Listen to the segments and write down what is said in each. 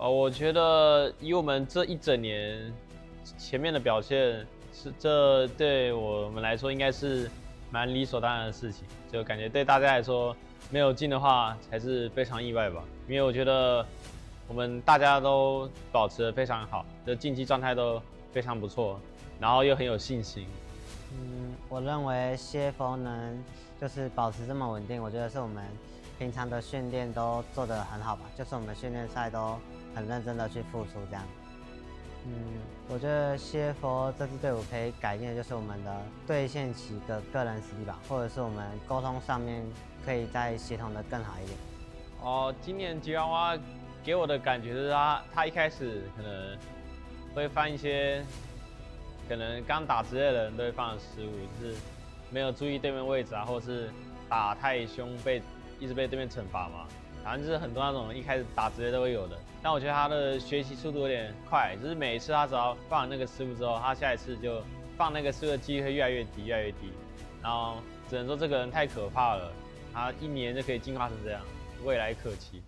我觉得以我们这一整年前面的表现，这对我们来说应该是蛮理所当然的事情。就感觉对大家来说，没有进的话才是非常意外吧。因为我觉得我们大家都保持得非常好，就竞技状态都非常不错，然后又很有信心。我认为 CFO 能就是保持这么稳定，我觉得是我们平常的训练都做得很好吧，就是我们训练赛都很认真的去付出这样。我觉得 CFO 这支队伍可以改进的就是我们的对线期的个人实力吧，或者是我们沟通上面可以再协同的更好一点。今年吉娃娃给我的感觉是他一开始可能会犯一些可能刚打职业的人都会犯的失误，就是没有注意对面位置啊，或者是打太凶一直被对面惩罚嘛。反正就是很多那种一开始打职业都会有的。但我觉得他的学习速度有点快，就是每一次他只要犯了那个失误之后，他下一次就放那个失误的几率会越来越低，越来越低。然后只能说这个人太可怕了，他一年就可以进化成这样，未来可期。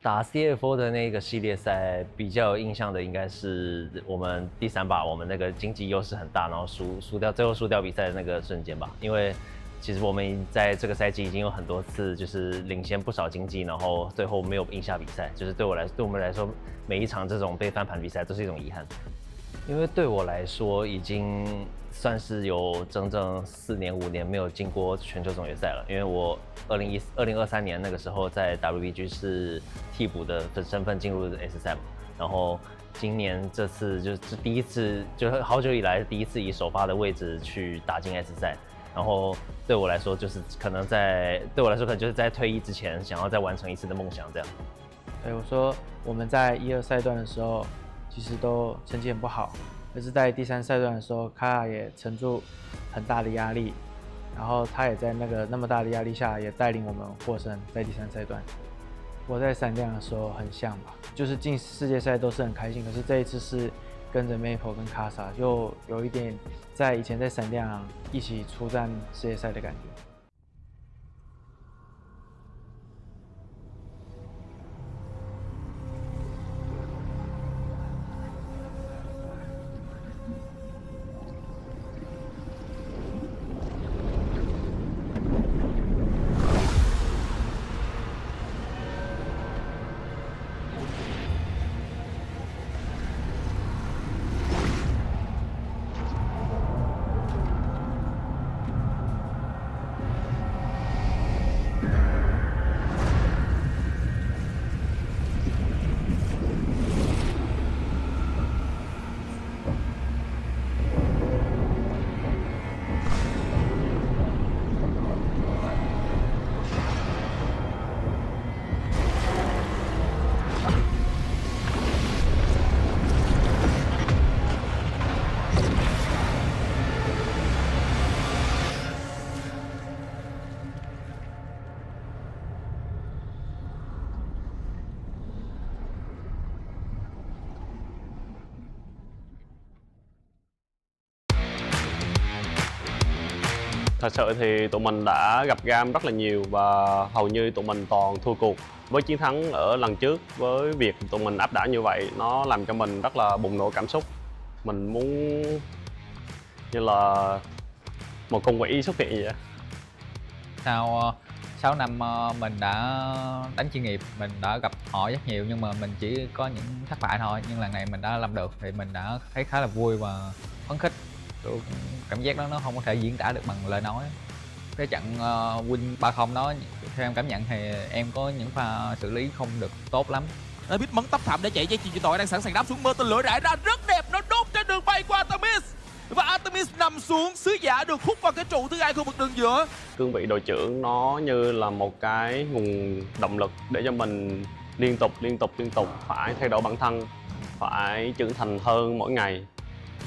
打 CFO 的那个系列赛比较有印象的，应该是我们第3把，我们那个经济优势很大，然后最后输掉比赛的那个瞬间吧。因为其实我们在这个赛季已经有很多次就是领先不少经济，然后最后没有赢下比赛，就是对我们来说，每一场这种被翻盘比赛都是一种遗憾。因为对我来说，已经算是有整整4年5年没有进过全球总决赛了。因为我2023年那个时候在 WBG 是替补的身份进入 S 赛嘛，然后今年这次就是第一次，就是好久以来第一次以首发的位置去打进 S 赛，然后对我来说就是可能就是在退役之前想要再完成一次的梦想这样。对，我说我们在1、2赛段的时候，其实都成绩很不好，可是在第3赛段的时候，卡卡也承住很大的压力，然后他也在那么大的压力下，也带领我们获胜，在第3赛段。我在闪亮的时候很像吧，就是进世界赛都是很开心，可是这一次是跟着 Maple 跟卡萨，就有一点在以前在闪亮一起出战世界赛的感觉。Thật sự thì tụi mình đã gặp gam rất là nhiều và hầu như tụi mình toàn thua cuộc. Với chiến thắng ở lần trước, với việc tụi mình áp đảo như vậy, nó làm cho mình rất là bùng nổ cảm xúc. Mình muốn như là một con quỷ xuất hiện vậy. Sau 6 năm mình đã đánh chuyên nghiệp, mình đã gặp họ rất nhiều nhưng mà mình chỉ có những thất bại thôi. Nhưng lần này mình đã làm được thì mình đã thấy khá là vui và phấn khích. Cảm giác đó nó không có thể diễn tả được bằng lời nói. Cái trận win 3-0 đó, theo em cảm nhận thì em có những pha xử lý không được tốt lắm. Nó biết mấn tấp thẳm để chạy dây chuyền chịu tội, đang sẵn sàng đáp xuống mưa, tên lửa rải ra rất đẹp, nó đốt trên đường bay qua Artemis. Và Artemis nằm xuống, sứ giả được hút vào cái trụ thứ hai khu vực đường giữa. Cương vị đội trưởng nó như là một cái nguồn động lực để cho mình liên tục phải thay đổi bản thân, phải trưởng thành hơn mỗi ngày.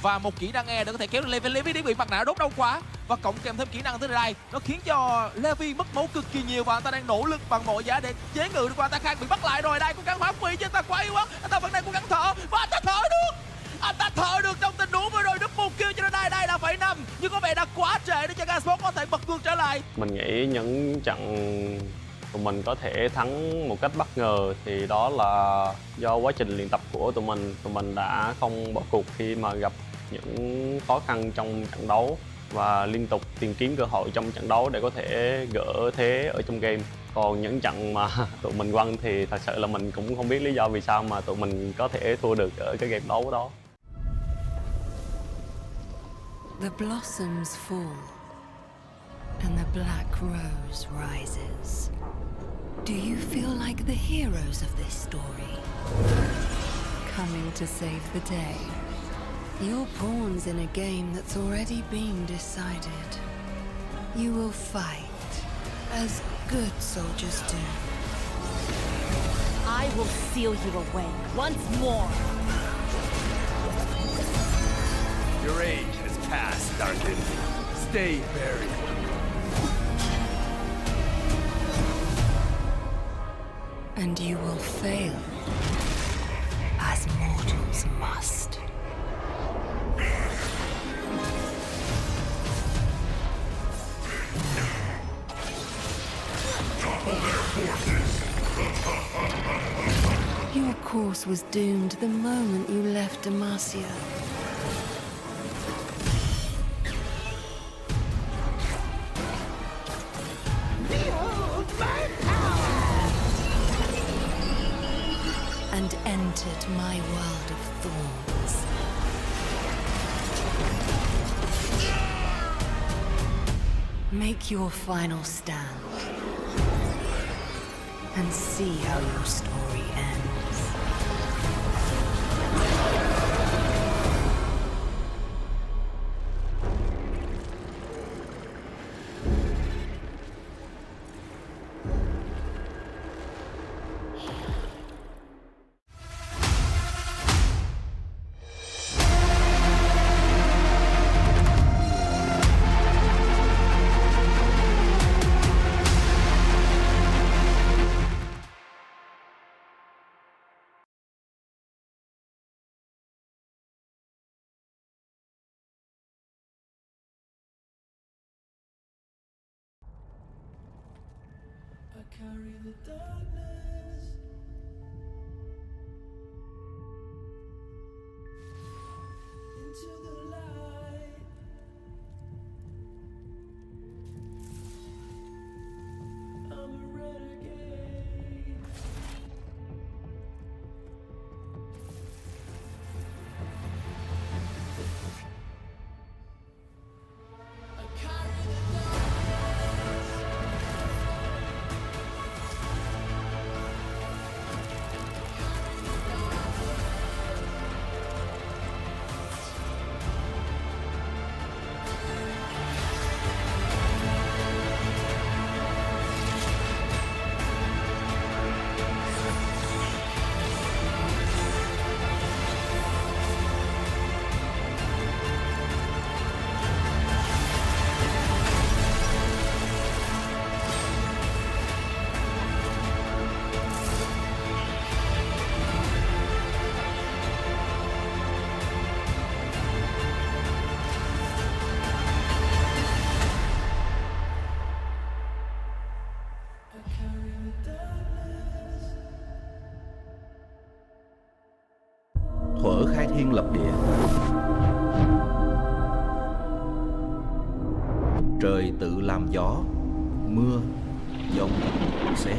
Và một kỹ năng E để có thể kéo được Levi đến bị mặt nạ đốt đau quá. Và cộng kèm thêm kỹ năng thứ đây, nó khiến cho Levi mất máu cực kỳ nhiều và anh ta đang nỗ lực bằng mọi giá để chế ngự được qua. Anh ta Khang bị bắt lại rồi, đây cố gắng hóa quỷ chứ anh ta quá yếu quá. Anh ta vẫn đang cố gắng thở và anh ta thở được. Anh ta thở được trong tình huống vừa rồi, double kill cho nên đây là 7-5. Nhưng có vẻ đã quá trễ để cho Gasport có thể bật ngược trở lại. Mình nghĩ những trận tụi mình có thể thắng một cách bất ngờ thì đó là do quá trình luyện tập của tụi mình đã không bỏ cuộc khi mà gặp những khó khăn trong trận đấu và liên tục tìm kiếm cơ hội trong trận đấu để có thể gỡ thế ở trong game. Còn những trận mà tụi mình quăng thì thật sự là mình cũng không biết lý do vì sao mà tụi mình có thể thua được ở cái game đấu đó. The blossoms fall and the black rose rises. Do you feel like the heroes of this story? Coming to save the day. You're pawns in a game that's already been decided. You will fight as good soldiers do. I will seal you away once more. Your age has passed, Darkin. Stay buried. And you will fail, as mortals must. Topple their forces! Your course was doomed the moment you left Demacia. And entered my world of thorns. Make your final stand and see how your story ends. Carry the darkness into the light. I'm a renegade. I carry the thuở khai thiên lập địa. Trời tự làm gió, mưa, giông, sét.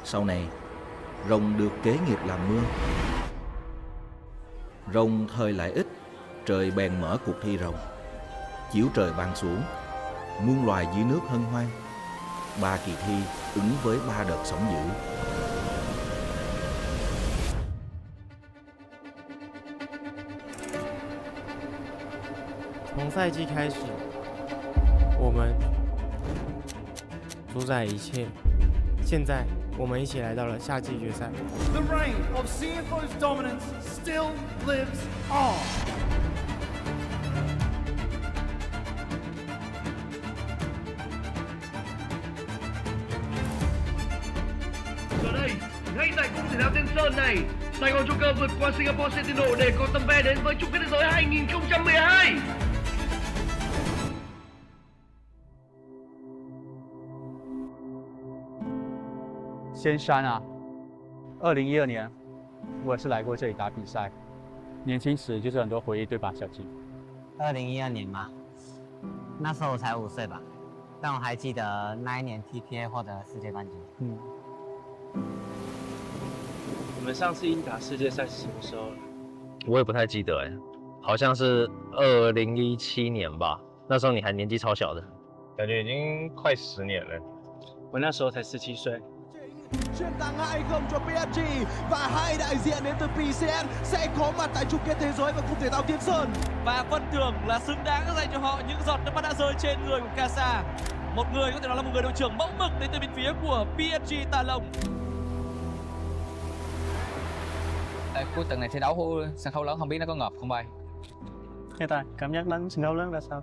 Sau này, rồng được kế nghiệp làm mưa. Rồng thời lại ít, trời bèn mở cuộc thi rồng. Chiếu trời ban xuống, muôn loài dưới nước hân hoan. 3 kỳ thi ứng với 3 đợt sóng dữ.从赛季开始，我们主宰一切。现在，我们一起来到了夏季决赛。The reign of CFO's dominance still lives on. Giờ đây, ngay tại cung thể thao Tiên Sơn này, Sài Gòn Joker vượt qua Singapore Sentinel để có tấm vé đến với chung kết thế giới 2012. 仙山啊，2012年我也是来过这里打比赛，年轻时就是很多回忆，对吧，小金？2012年嘛，那时候我才5岁吧，但我还记得那一年 TPA 获得世界冠军。你们上次英打世界赛是什么时候？我也不太记得哎，好像是2017年吧，那时候你还年纪超小的，感觉已经快10年了。我那时候才17岁。Chiến thắng 2-0 cho PSG và hai đại diện đến từ PCN sẽ có mặt tại chung kết thế giới và cung thể thao Tiên Sơn. Và phần thưởng là xứng đáng dành cho họ những giọt nước mắt đã rơi trên người của Casa. Một người có thể nói là một người đội trưởng mẫu mực đến từ bên phía của PSG Tà Lồng. Cuối tuần này thi đấu sân khấu lớn, không biết nó có ngợp không bay? Hiện tại cảm giác đánh sân khấu lớn là sao?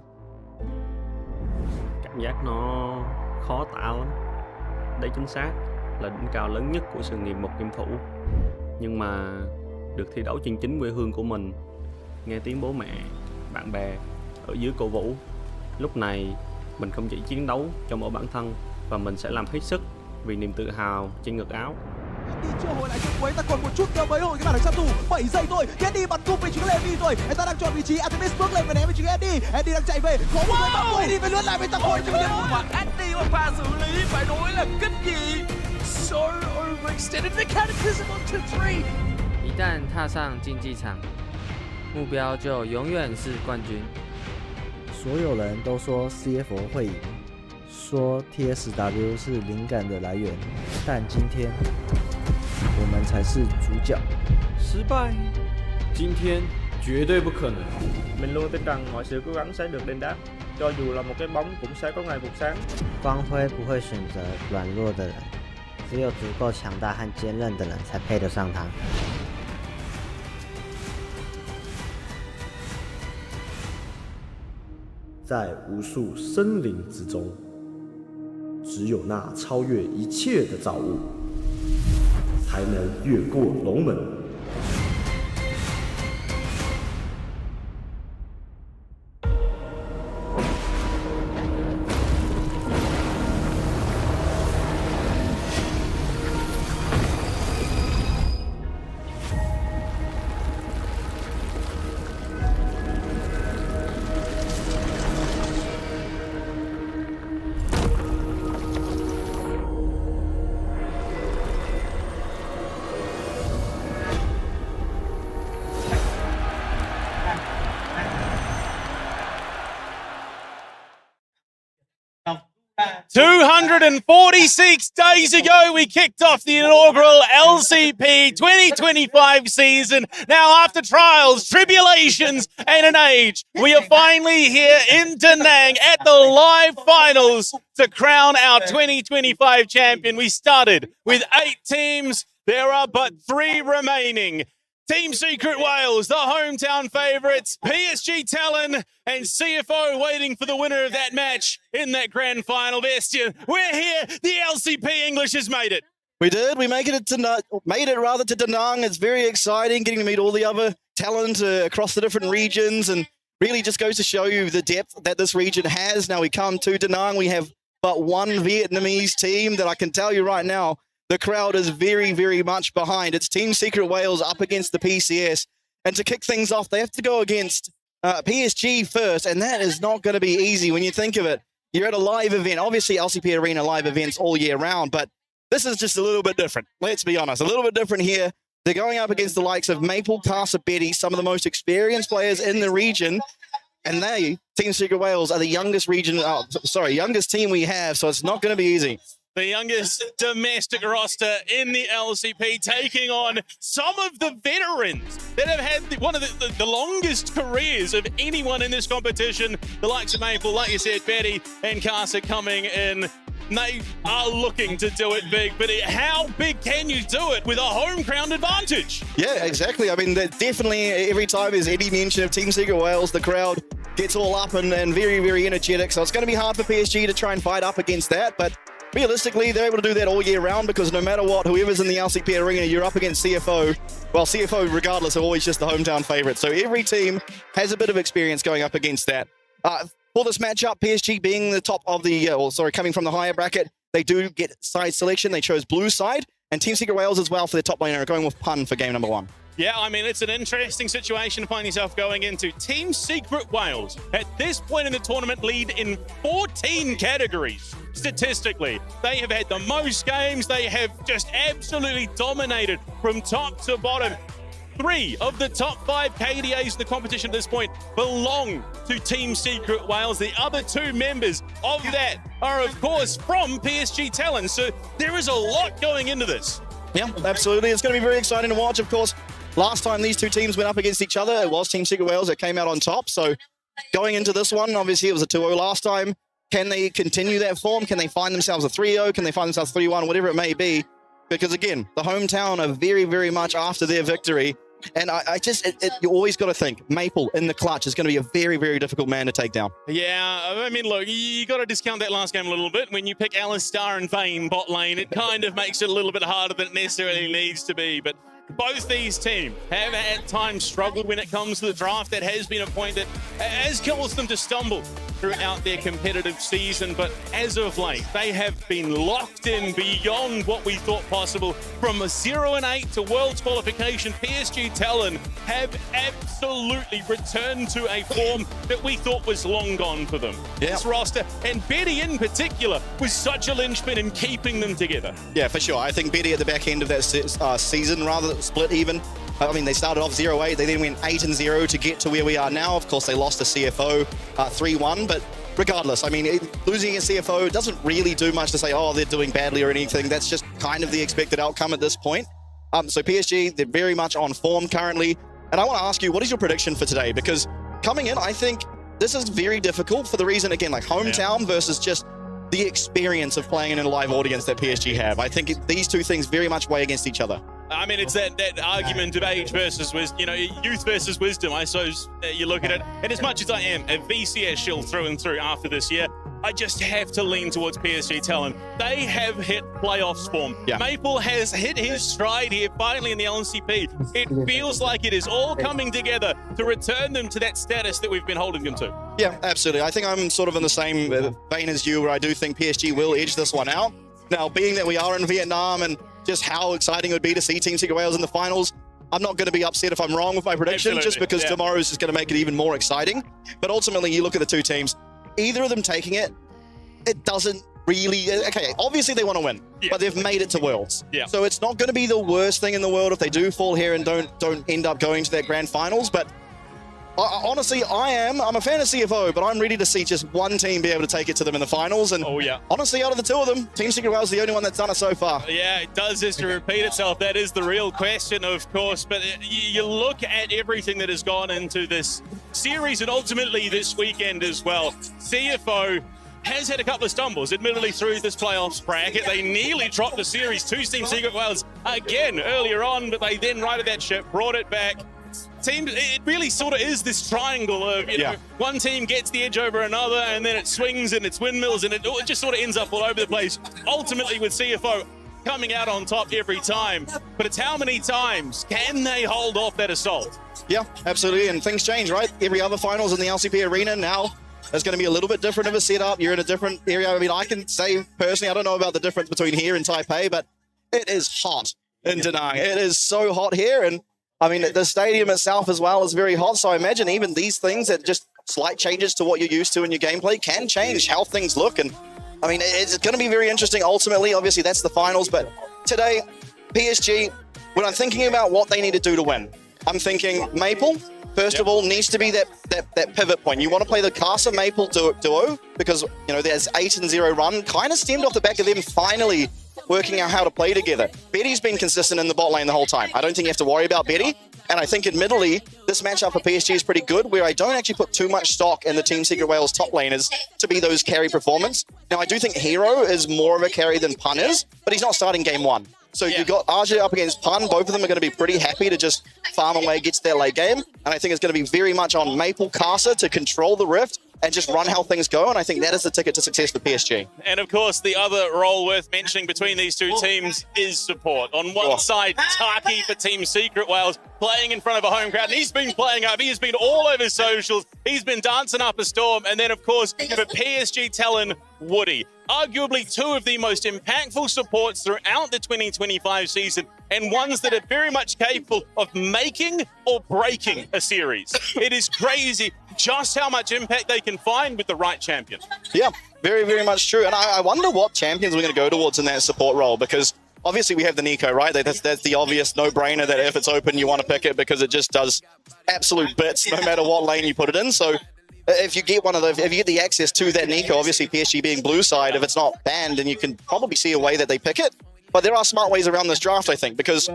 Cảm giác nó khó tả lắm. Đấy chính xác là đỉnh cao lớn nhất của sự nghiệp một game thủ. Nhưng mà được thi đấu trên chính quê hương của mình, nghe tiếng bố mẹ, bạn bè ở dưới cổ vũ, lúc này mình không chỉ chiến đấu cho mỗi bản thân và mình sẽ làm hết sức vì niềm tự hào trên ngực áo. Đi chưa hồi lại trên cuối, ta còn một chút nữa mới hồi cái bàn ở sát thủ. 7 giây thôi, Andy bắn cung về chính Levi rồi. Anh ta đang chọn vị trí, Artemis bước lên và ném về chính Andy. Andy đang chạy về, có một người bắn đi về lướt lại với tắc hồi cho điểm. Và Andy và pha xử lý phải nói là kinh dị. So overextended, the cataclysm on to 3. 一旦踏上竞技场，目标就永远是冠军。所有人都说 CFO 会赢，说 TSW 是灵感的来源，但今天我们才是主角。失败，今天绝对不可能。 Mình luôn tin rằng mọi sự cố gắng sẽ được đền đáp, cho dù là một cái bóng cũng sẽ có ngày vụt sáng. 光辉不会选择软弱的人，只有足够强大和坚韧的人才配得上他。在无数森林之中，只有那超越一切的造物，才能越过龙门。246 days ago, we kicked off the inaugural LCP 2025 season. Now, after trials, tribulations, and an age, we are finally here in Da Nang at the live finals to crown our 2025 champion. We started with 8 teams. There are but 3 remaining. Team Secret Wales, the hometown favourites, PSG Talon and CFO waiting for the winner of that match in that grand final. Bastian, we're here. The LCP English has made it. We did. We made it to Da Nang. It's very exciting getting to meet all the other talent across the different regions, and really just goes to show you the depth that this region has. Now we come to Da Nang, we have but one Vietnamese team that I can tell you right now, the crowd is very, very much behind. It's Team Secret Wales up against the PCS. And to kick things off, they have to go against PSG first, and that is not going to be easy when you think of it. You're at a live event. Obviously, LCP Arena live events all year round, but this is just a little bit different. Let's be honest, a little bit different here. They're going up against the likes of Maple, Casa Betty, some of the most experienced players in the region. And they, Team Secret Wales, are the youngest youngest team we have, so it's not going to be easy. The youngest domestic roster in the LCP, taking on some of the veterans that have had one of the longest careers of anyone in this competition. The likes of Maple, like you said, Betty and Casa coming in. They are looking to do it big, but how big can you do it with a home ground advantage? Yeah, exactly. I mean, definitely every time there's any mention of Team Secret Wales, the crowd gets all up and very, very energetic. So it's going to be hard for PSG to try and fight up against that, but realistically, they're able to do that all year round because no matter what, whoever's in the LCP arena, you're up against CFO. Well, CFO, regardless, are always just the hometown favourite. So every team has a bit of experience going up against that. For this matchup, PSG being the top of the, coming from the higher bracket, they do get side selection. They chose blue side, and Team Secret Wales as well for their top laner, going with Pun for game number 1. Yeah, I mean, it's an interesting situation to find yourself going into. Team Secret Wales, at this point in the tournament, lead in 14 categories. Statistically, they have had the most games. They have just absolutely dominated from top to bottom. 3 of the top 5 KDAs in the competition at this point belong to Team Secret Wales. The other 2 members of that are, of course, from PSG Talon. So there is a lot going into this. Yeah, absolutely. It's going to be very exciting to watch, of course. Last time these 2 teams went up against each other, it was Team Secret Wales that came out on top. So going into this one, obviously it was a 2-0 last time. Can they continue that form? Can they find themselves a 3-0? Can they find themselves 3-1? Whatever it may be. Because again, the hometown are very, very much after their victory. And you always got to think, Maple in the clutch is going to be a very, very difficult man to take down. Yeah, I mean, look, you got to discount that last game a little bit. When you pick Alistar and Vayne bot lane, it kind of makes it a little bit harder than it necessarily needs to be. But both these teams have at times struggled when it comes to the draft. That has been a point that has caused them to stumble throughout their competitive season, but as of late, they have been locked in beyond what we thought possible. From a 0-8 to Worlds qualification, PSG Talon have absolutely returned to a form that we thought was long gone for them. Yeah. This roster, and Betty in particular, was such a linchpin in keeping them together. Yeah, for sure. I think Betty at the back end of that season, rather split even. I mean, they started off 0-8, they then went 8-0 to get to where we are now. Of course, they lost to CFO 3-1, but regardless, I mean, losing a CFO doesn't really do much to say, oh, they're doing badly or anything. That's just kind of the expected outcome at this point. So PSG, they're very much on form currently. And I want to ask you, what is your prediction for today? Because coming in, I think this is very difficult for the reason, again, like hometown versus just the experience of playing in a live audience that PSG have. I think these two things very much weigh against each other. I mean, it's that argument of age versus wisdom, you know, youth versus wisdom, I suppose you look at it. And as much as I am a VCS shill through and through after this year, I just have to lean towards PSG Talon. They have hit playoffs form. Yeah. Maple has hit his stride here finally in the LCP. It feels like it is all coming together to return them to that status that we've been holding them to. Yeah, absolutely. I think I'm sort of in the same vein as you, where I do think PSG will edge this one out. Now, being that we are in Vietnam and just how exciting it would be to see Team Secret Wales in the finals, I'm not going to be upset if I'm wrong with my prediction, Absolutely, just because yeah. tomorrow's just going to make it even more exciting. But ultimately, you look at the two teams, either of them taking it, it doesn't really... Okay, obviously they want to win, but they've made it to Worlds. Yeah. So it's not going to be the worst thing in the world if they do fall here and don't end up going to that grand finals. But honestly, I'm a fan of CFO, but I'm ready to see just one team be able to take it to them in the finals. And honestly, out of the two of them, Team Secret Wales is the only one that's done it so far. Yeah, it does this to repeat itself. That is the real question, of course. But you look at everything that has gone into this series and ultimately this weekend as well. CFO has had a couple of stumbles, admittedly, through this playoffs bracket. They nearly dropped the series to Team Secret Wales again earlier on, but they then righted that ship, brought it back. It really sort of is this triangle of, you know, one team gets the edge over another, and then it swings and it's windmills, and it just sort of ends up all over the place. Ultimately, with CFO coming out on top every time, but it's how many times can they hold off that assault? Yeah, absolutely, and things change, right? Every other finals in the LCP arena now is going to be a little bit different of a setup. You're in a different area. I mean, I can say personally, I don't know about the difference between here and Taipei, but it is hot in Da Nang. It is so hot here, and I mean, the stadium itself as well is very hot, so I imagine even these things that just slight changes to what you're used to in your gameplay can change how things look. And I mean, it's going to be very interesting ultimately. Obviously, that's the finals, but today, PSG, when I'm thinking about what they need to do to win, I'm thinking Maple, first of all, needs to be that pivot point. You want to play the Casa Maple duo because, you know, there's 8-0 run kind of stemmed off the back of them finally working out how to play together. Betty's been consistent in the bot lane the whole time. I don't think you have to worry about Betty. And I think, admittedly, this matchup for PSG is pretty good, where I don't actually put too much stock in the Team Secret Wales top laners to be those carry performance. Now, I do think Hero is more of a carry than Pun is, but he's not starting game one. So you've got RJ up against Pun. Both of them are going to be pretty happy to just farm away, get to their late game. And I think it's going to be very much on Maple Casa to control the Rift and just run how things go. And I think that is the ticket to success for PSG. And of course, the other role worth mentioning between these two teams is support. On one side, Taki for Team Secret Wales, playing in front of a home crowd. And he's been playing up. He has been all over socials. He's been dancing up a storm. And then, of course, for PSG Talon, Woody. Arguably two of the most impactful supports throughout the 2025 season, and ones that are very much capable of making or breaking a series. It is crazy just how much impact they can find with the right champion. Yeah, very, very much true. And I wonder what champions we're going to go towards in that support role, because obviously we have the Nico, right? That's the obvious no-brainer that if it's open, you want to pick it because it just does absolute bits no matter what lane you put it in. So if you get one of those, if you get the access to that Nico, obviously PSG being blue side, if it's not banned, then you can probably see a way that they pick it. But there are smart ways around this draft, I think, because,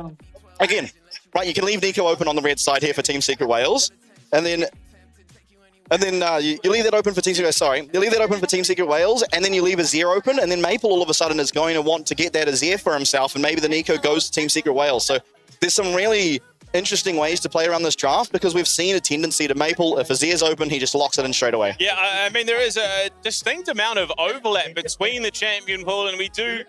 again, right, you can leave Nico open on the red side here for Team Secret Wales, and then you leave that open for Team Secret. Sorry, you leave that open for Team Secret Wales, and then you leave Azir open, and then Maple all of a sudden is going to want to get that Azir for himself, and maybe the Nico goes to Team Secret Wales. So there's some really interesting ways to play around this draft, because we've seen a tendency to Maple, if Azir's open, he just locks it in straight away. Yeah, I mean, there is a distinct amount of overlap between the champion pool, and we do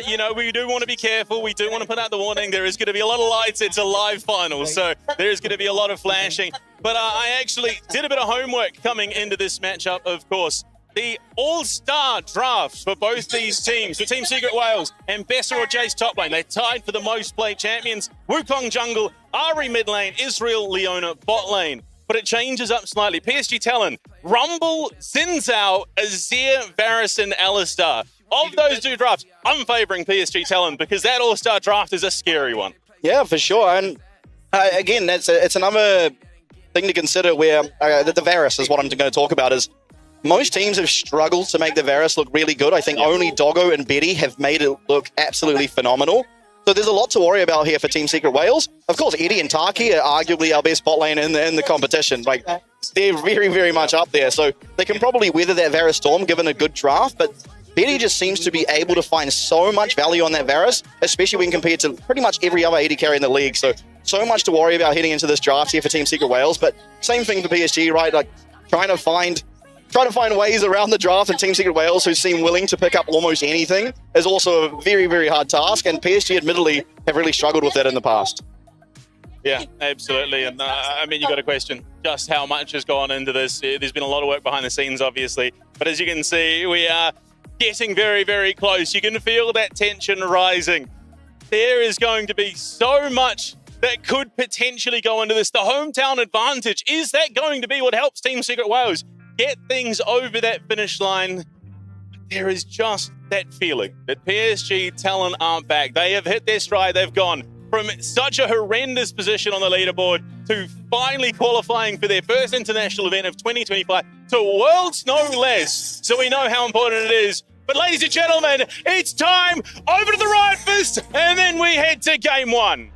you know, we do want to be careful. We do want to put out the warning. There is going to be a lot of lights. It's a live final, so there is going to be a lot of flashing. But I actually did a bit of homework coming into this matchup, of course. The all-star drafts for both these teams, for Team Secret Wales and Bessa or Jace top lane, they're tied for the most played champions. Wukong jungle, Ari mid lane, Israel, Leona bot lane. But it changes up slightly. PSG Talon, Rumble, Xin Azir, Varus, and Alistar. Of those two drafts, I'm favouring PSG Talon because that all-star draft is a scary one. Yeah, for sure. And again, it's another thing to consider where the Varus is what I'm going to talk about is most teams have struggled to make the Varus look really good. I think only Doggo and Betty have made it look absolutely phenomenal. So there's a lot to worry about here for Team Secret Wales. Of course, Eddie and Taki are arguably our best bot lane in the competition. Like, they're very, very much up there. So they can probably weather that Varus storm given a good draft. But Betty just seems to be able to find so much value on that Varus, especially when compared to pretty much every other AD carry in the league. So much to worry about heading into this draft here for Team Secret Wales. But same thing for PSG, right? Like, trying to find ways around the draft, and Team Secret Wales, who seem willing to pick up almost anything, is also a very, very hard task, and PSG admittedly have really struggled with that in the past. Yeah, absolutely. And I mean, you got to question just how much has gone into this. There's been a lot of work behind the scenes, obviously, but as you can see, we are getting very, very close. You can feel that tension rising. There is going to be so much that could potentially go into this. The hometown advantage, is that going to be what helps Team Secret Wales get things over that finish line? There is just that feeling that PSG Talon aren't back. They have hit their stride. They've gone from such a horrendous position on the leaderboard to finally qualifying for their first international event of 2025 to Worlds no less. So we know how important it is. But ladies and gentlemen, it's time over to the right fist, and then we head to game one.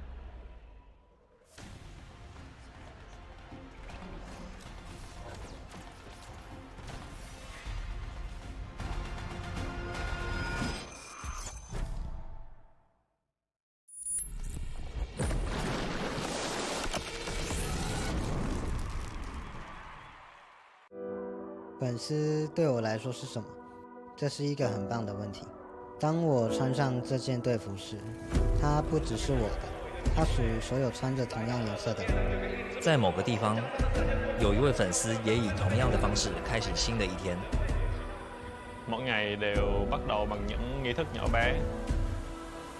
粉丝对我来说是什么？这是一个很棒的问题。当我穿上这件队服时，它不只是我的，它属于所有穿着同样颜色的人。在某个地方，有一位粉丝也以同样的方式开始新的一天。Mỗi ngày đều bắt đầu bằng những nghi thức nhỏ bé.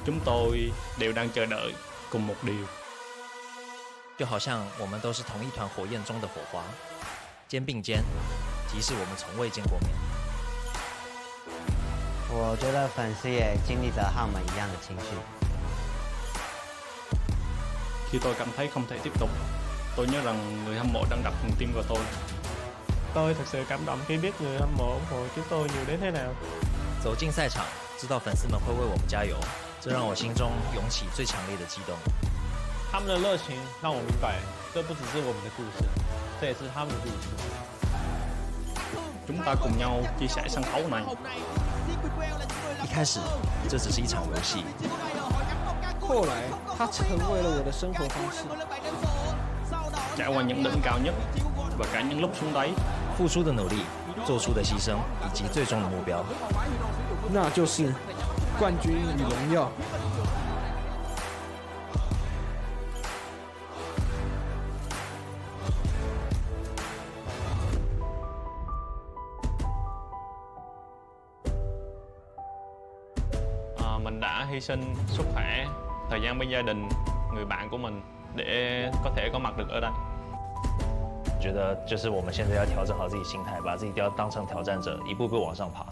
Chúng tôi đều đang chờ đợi cùng một điều. 就好像我们都是同一团火焰中的火花，肩并肩，即使我们從未見過面。我覺得粉絲也經歷着和我們一樣的情緒。Khi tôi cảm thấy không thể tiếp tục, tôi nhớ rằng người hâm mộ đang đặt niềm tin vào tôi. Tôi thực sự cảm động khi biết người hâm mộ ủng hộ chúng tôi nhiều đến thế nào. 走進賽場，知道粉絲們會為我們加油，這讓我心中湧起最強烈的激動。他們的熱情讓我明白，這不只是我們的故事，這也是他們的故事。Chúng ta cùng nhau chia sẻ sân khấu này. 一開始，這只是一場遊戲。後來，它成為了我的生活方式。Trải qua những đỉnh cao nhất và cả những lúc xuống đáy. 付出的努力，做出的犧牲，以及最終的目標，那就是冠軍與榮耀。Mình đã hy sinh sức khỏe, thời gian bên gia đình, người bạn của mình để có thể có mặt được ở đây. 覺得就是我們現在要調整好自己心態，把自己要當成挑戰者，一步步往上爬。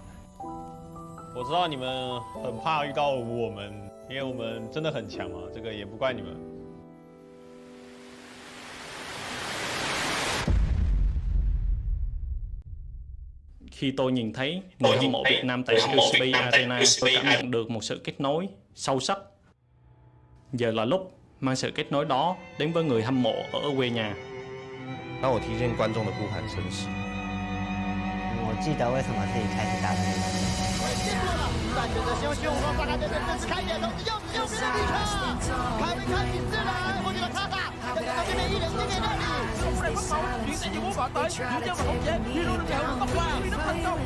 我知道你們很怕遇到我們，因為我們真的很強嘛，這個也不怪你們。Khi tôi nhìn thấy người hâm mộ Việt Nam tại LCP Arena, tôi cảm nhận được một sự kết nối sâu sắc. Giờ là lúc mang sự kết nối đó đến với người hâm mộ ở quê nhà. 当我听见观众的呼喊声时，我記得為什麼自己開始打的那個。帶着希望，希望說大家對這次開野，同時又是綠場，凱文開始自然，我覺得他大，跟住到這邊一人這邊熱力，出嚟不手，遠射要冇反對，遠將好嘢，遇到兩北瓜，呢都噴到。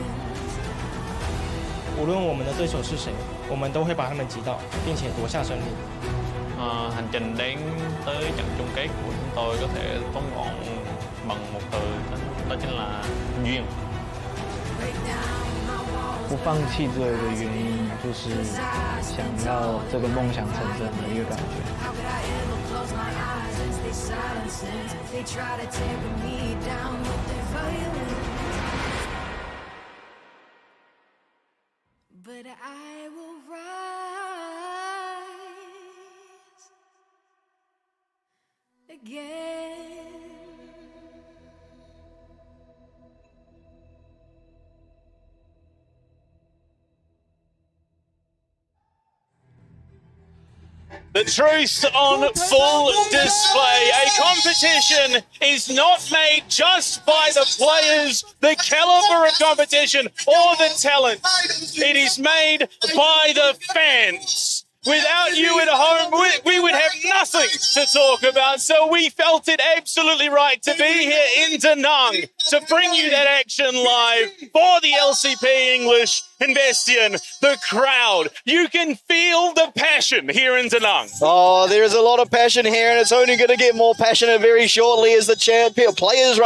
我无论我们的对手是谁，我们都会把他们击倒，并且夺下胜利。Hành trình đến tới trận chung kết của chúng tôi có thể tóm gọn bằng một từ, đó chính là duyên. 不放弃这个原因，就是想要这个梦想成真的一个感觉。But I will rise again. The truth on full display. A competition is not made just by the players, the caliber of competition, or the talent. It is made by the fans. Without you at home, we would have nothing to talk about. So we felt it absolutely right to be here in Da Nang to bring you that action live for the LCP English and Bastion, the crowd. You can feel the passion here in Da Nang. Oh, there is a lot of passion here, and it's only going to get more passionate very shortly as the players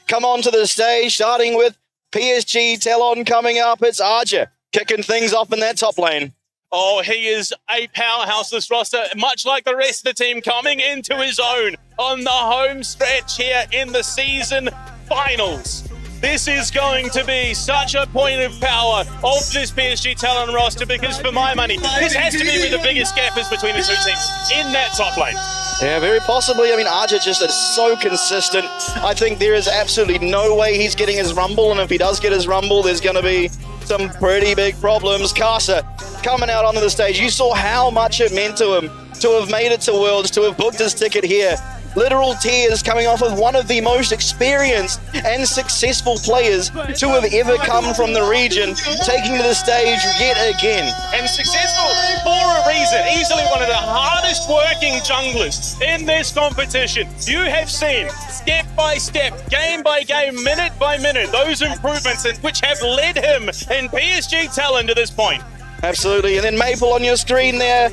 come onto the stage, starting with PSG Talon coming up. It's Arja kicking things off in that top lane. Oh, he is a powerhouse, this roster, much like the rest of the team, coming into his own on the home stretch here in the season finals. This is going to be such a point of power of this PSG Talon roster, because for my money, this has to be where the biggest gap is between the two teams in that top lane. Yeah, very possibly. I mean, Arja just is so consistent. I think there is absolutely no way he's getting his Rumble, and if he does get his Rumble, there's going to be some pretty big problems. Casa coming out onto the stage. You saw how much it meant to him to have made it to Worlds, to have booked his ticket here. Literal tears coming off of one of the most experienced and successful players to have ever come from the region, taking to the stage yet again. And successful for a reason. Easily one of the hardest working junglers in this competition. You have seen step by step, game by game, minute by minute, those improvements which have led him in PSG Talon to this point. Absolutely. And then Maple on your screen there.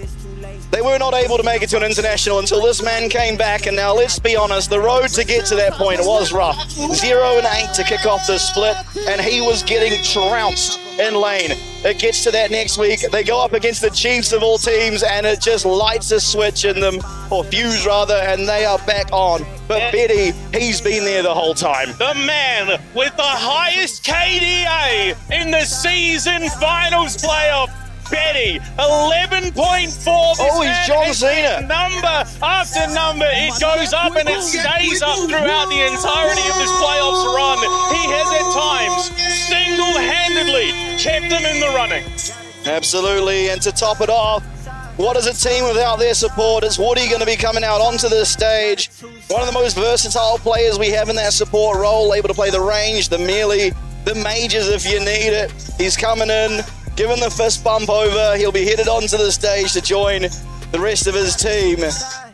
They were not able to make it to an international until this man came back, and now let's be honest, the road to get to that point was rough. 0-8 to kick off the split, and he was getting trounced in lane. It gets to that next week. They go up against the Chiefs of all teams, and it just lights a switch in them, or fuse rather, and they are back on. But Betty, he's been there the whole time. The man with the highest KDA in the season finals playoff, Betty, 11.4. Oh, he's John Cena. Number after number, it goes up and it stays up throughout the entirety of this playoffs run. He has at times single-handedly kept them in the running. Absolutely, and to top it off, what is a team without their support? It's Woody going to be coming out onto the stage. One of the most versatile players we have in that support role, able to play the range, the melee, the mages if you need it. He's coming in, giving the fist bump over. He'll be headed onto the stage to join the rest of his team.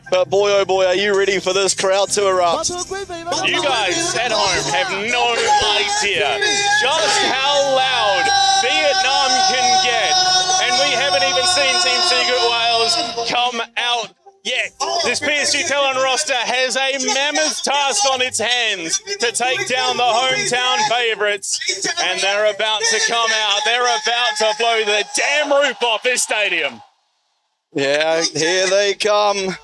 But boy, oh boy, are you ready for this crowd to erupt? You guys at home have no idea just how loud Vietnam can get. And we haven't even seen Team Secret Wales come out yet. This PSG Talon roster has a mammoth task on its hands to take down the hometown favourites. And they're about to come out. They're about to blow the damn roof off this stadium. Yeah, here they come.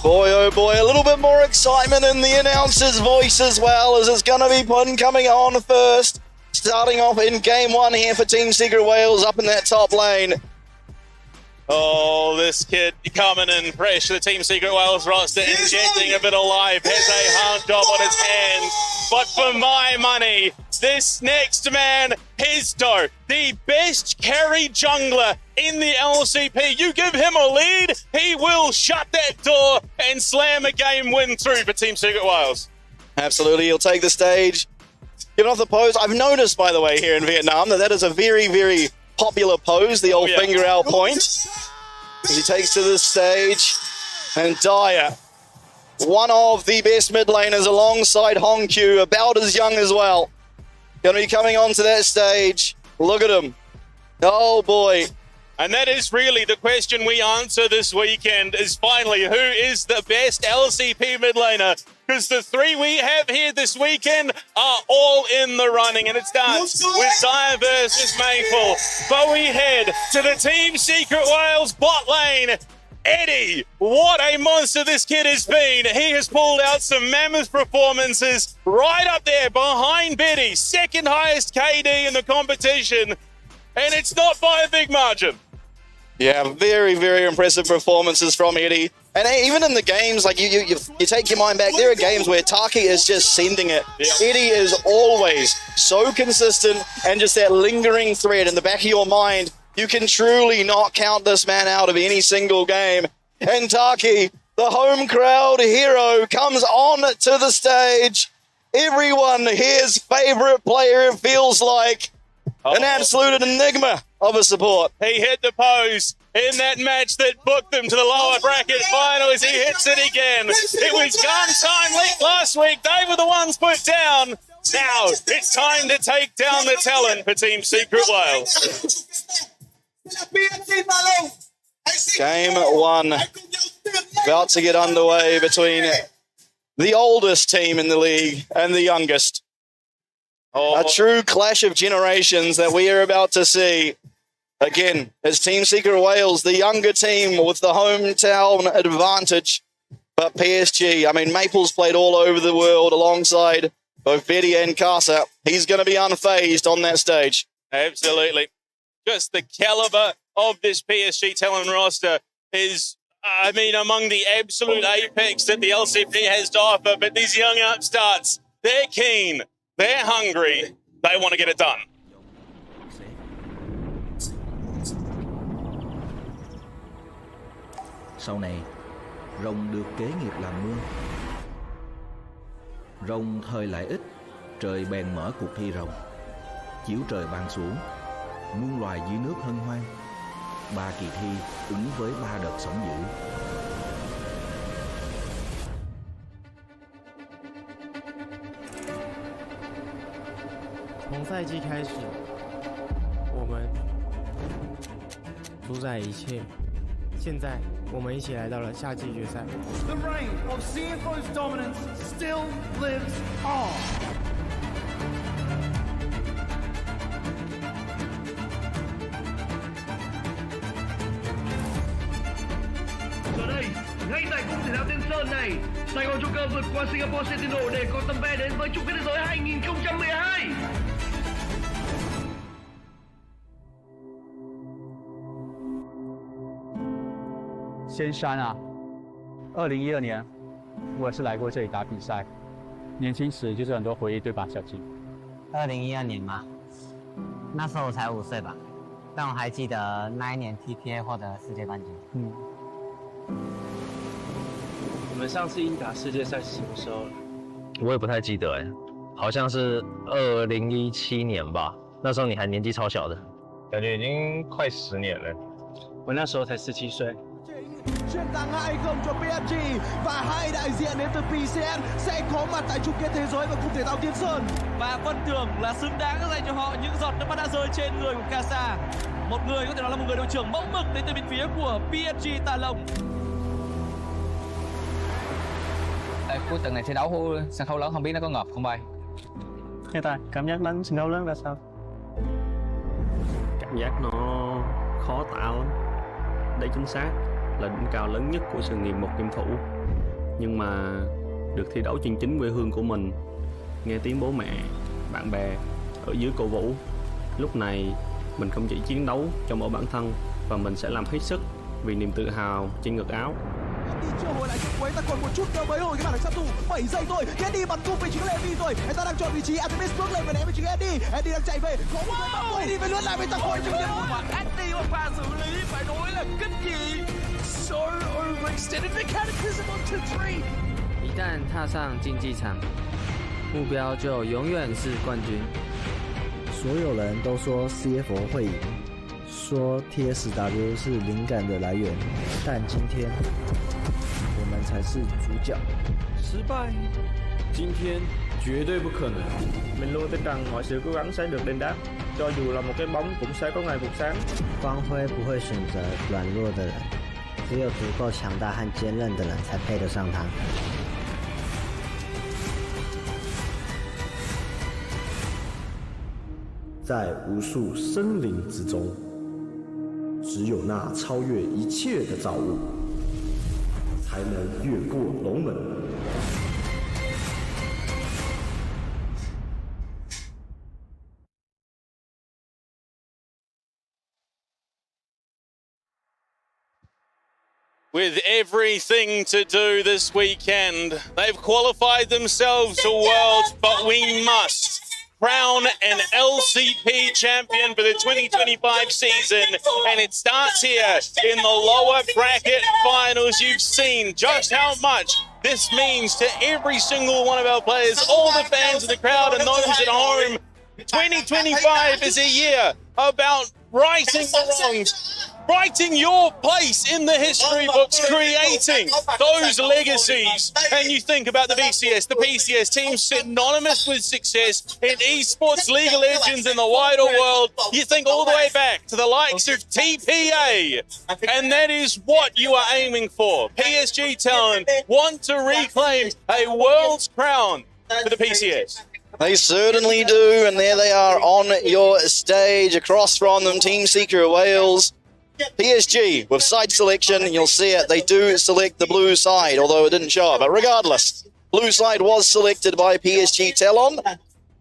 Boy, oh boy, a little bit more excitement in the announcer's voice as well, as it's going to be Pun coming on first. Starting off in game one here for Team Secret Wales up in that top lane. Oh, this kid coming in fresh. The Team Secret Wales roster injecting a bit of life. Has a hard job on his hands. But for my money, this next man, Hizdo, the best carry jungler in the LCP. You give him a lead, he will shut that door and slam a game win through for Team Secret Wales. Absolutely, he'll take the stage. Get off the pose. I've noticed, by the way, here in Vietnam, that is a very, very popular pose, the old finger out point. As he takes to the stage, and Dyer, one of the best mid laners alongside Hong Q, about as young as well. going to be coming onto that stage. Look at him. Oh boy. And that is really the question we answer this weekend is finally who is the best LCP mid laner? Because the three we have here this weekend are all in the running, and it starts with Zaya versus Maple. But we head to the Team Secret Wales bot lane. Eddie, what a monster this kid has been. He has pulled out some mammoth performances right up there behind Betty, second highest KD in the competition. And it's not by a big margin. Yeah, very, very impressive performances from Eddie. And even in the games, like you take your mind back, there are games where Taki is just sending it. Eddie is always so consistent, and just that lingering thread in the back of your mind. You can truly not count this man out of any single game. And Taki, the home crowd hero, comes on to the stage. Everyone here's favorite player, it feels like. An absolute enigma of a support. He hit the pose in that match that booked them to the lower bracket finals. He hits it again. It was gun time late last week. They were the ones put down. Now it's time to take down the talent for Team Secret Wales. Game one about to get underway between the oldest team in the league and the youngest. A true clash of generations that we are about to see. Again, as Team Secret Wales, the younger team with the hometown advantage. But PSG, I mean, Maple's played all over the world alongside both Betty and Casa. He's going to be unfazed on that stage. Absolutely. Just the caliber of this PSG talent roster is, I mean, among the absolute apex that the LCP has to offer. But these young upstarts, they're keen. They're hungry. They want to get it done. Sau này, rồng được kế nghiệp làm mưa. Rồng thời lại ít, trời bèn mở cuộc thi rồng. Chiếu trời ban xuống, muôn loài dưới nước hân hoan. 3 kỳ thi ứng với 3 đợt sóng dữ.从赛季开始，我们主宰一切。现在，我们一起来到了夏季决赛。The reign of CFO's dominance still lives on. Giờ đây, ngay tại cung thể thao Tiên Sơn này, Sài Gòn Joker vượt qua Singapore Sentinel để có tấm vé đến với chung kết thế giới 2012. 仙山啊，2012年我也是来过这里打比赛，年轻时就是很多回忆，对吧，小金？2012年嘛，那时候我才5岁吧，但我还记得那一年 TPA 获得世界冠军。你们上次英打世界赛是什么时候？我也不太记得哎，好像是2017年吧。那时候你还年紀超小的，感覺已經快10年了。我那時候才17歲。Chiến thắng 2-0 cho PSG và hai đại diện đến từ PCN sẽ có mặt tại chung kết thế giới và cung thể thao Tiên Sơn. Và phần thưởng là xứng đáng dành cho họ những giọt nước mắt đã rơi trên người của Casa. Một người có thể nói là một người đội trưởng mẫu mực đến từ bên phía của PSG Tà Lồng. Cuối tuần này thi đấu sân khấu lớn không biết nó có ngợp không bay? Hiện tại cảm giác đánh sân khấu lớn là sao? Cảm giác nó khó tả lắm. Đây chính xác là đỉnh cao lớn nhất của sự nghiệp một game thủ. Nhưng mà được thi đấu trên chính quê hương của mình, nghe tiếng bố mẹ, bạn bè ở dưới cổ vũ, lúc này mình không chỉ chiến đấu cho mỗi bản thân và mình sẽ làm hết sức vì niềm tự hào trên ngực áo. Đi chưa hồi lại chút cuối, ta còn một chút nữa mới hồi cái màn sát thủ. 7 giây thôi, Eddie bắn cung về chính Levi rồi. Anh ta đang chọn vị trí, Artemis bước lên và ném về chính Eddie. Eddie đang chạy về, có một người bắt Eddie về lướt lại với tắc hồi trong điểm. Eddie và pha xử lý phải nói là kinh dị. So overextended mechanicism on 2-3. 一旦踏上竞技场，目标就永远是冠军。所有人都说 CFO 会赢，说 TSW 是灵感的来源，但今天我们才是主角。失败，今天绝对不可能。 Mình luôn tin rằng mọi sự cố gắng sẽ được đền đáp, cho dù là một cái bóng cũng sẽ có ngày vụt sáng. 光辉不会选择软弱的人，只有足够强大和坚韧的人才配得上它。在无数生灵之中，只有那超越一切的造物，才能越过龙门。 With everything to do this weekend, they've qualified themselves to Worlds, but we must crown an LCP champion for the 2025 season, and it starts here in the lower bracket finals. You've seen just how much this means to every single one of our players, all the fans in the crowd and those at home. 2025 is a year about righting the wrongs, writing your place in the history books, creating those legacies. And you think about the VCS, the PCS, teams synonymous with success in esports, League of Legends, in the wider world. You think all the way back to the likes of TPA, and that is what you are aiming for. PSG talent want to reclaim a world's crown for the PCS. They certainly do, and there they are on your stage. Across from them, Team Secret Wales. PSG with side selection, you'll see it, they do select the blue side, although it didn't show up. But regardless, blue side was selected by PSG Talon.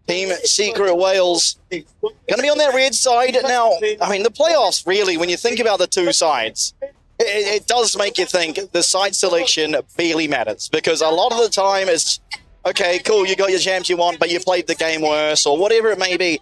Team Secret Wales going to be on that red side. Now, I mean, the playoffs, really, when you think about the two sides, it does make you think the side selection barely matters, because a lot of the time it's, okay, cool, you got your champs you want, but you played the game worse, or whatever it may be.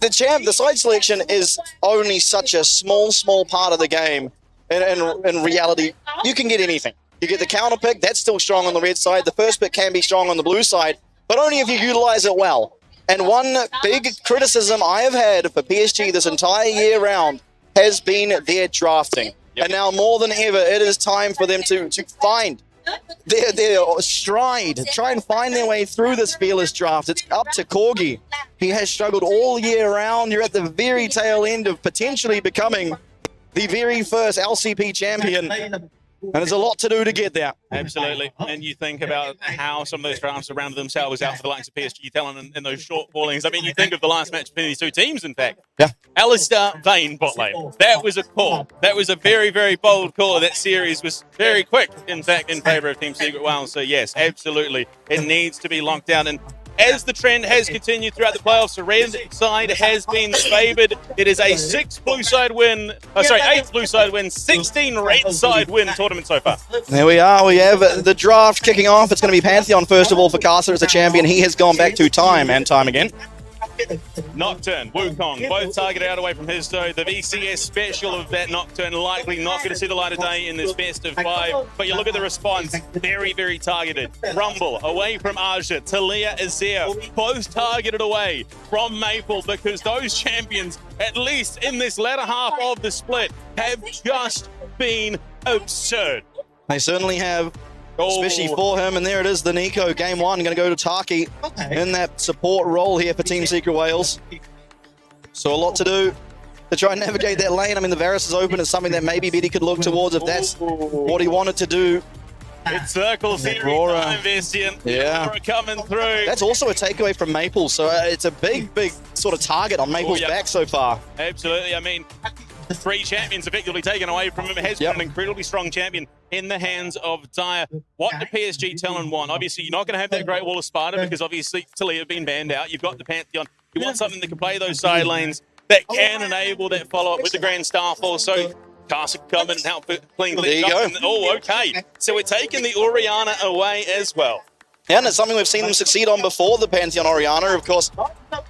The side selection is only such a small part of the game. In reality, you can get anything. You get the counter pick, that's still strong on the red side. The first pick can be strong on the blue side, but only if you utilize it well. And one big criticism I have had for PSG this entire year round has been their drafting. And now more than ever, it is time for them to find their stride, try and find their way through this fearless draft. It's up to Corgi. He has struggled all year round. You're at the very tail end of potentially becoming the very first LCP champion. And there's a lot to do to get there. Absolutely. And you think about how some of those drafts surrounded themselves out for the likes of PSG Talent and those short ballings. I mean, you think of the last match between these two teams, in fact. Yeah. Alistair Vane bot lane. That was a call. That was a very, very bold call. That series was very quick, in fact, in favor of Team Secret Wales. So, yes, absolutely. It needs to be locked down. And as the trend has continued throughout the playoffs, the red side has been favoured. It is a 8th blue side win, 16 red side win tournament so far. There we are. We have the draft kicking off. It's going to be Pantheon first of all for Casa as the champion. He has gone back to time and time again. Nocturne, Wukong, both targeted out away from his toe. The VCS special of that Nocturne likely not going to see the light of day in this best of 5. But you look at the response, very, very targeted. Rumble away from Aja, Talia Azir, both targeted away from Maple, because those champions, at least in this latter half of the split, have just been absurd. They certainly have. Especially for him, and there it is, the Nico. Game 1 going to go to Taki in that support role here for Team Secret Wales. So a lot to do to try and navigate that lane. I mean, the Varus is open. It's something that maybe Betty could look towards if that's what he wanted to do. It circles every time, Vestian. Yeah. Aurora coming through. That's also a takeaway from Maple, so it's a big sort of target on Maple's back so far. Absolutely. I mean, 3 champions effectively taken away from him. It has been an incredibly strong champion in the hands of Dire. What do PSG Talon want? Obviously, you're not going to have that Great Wall of Sparta because obviously Talia have been banned out. You've got the Pantheon. You want something that can play those side lanes, that can enable that follow-up with the Grand Starfall. So Casa coming and help clean There you go. Oh, okay. So we're taking the Orianna away as well. Yeah, and it's something we've seen them succeed on before, the Pantheon Orianna. Of course,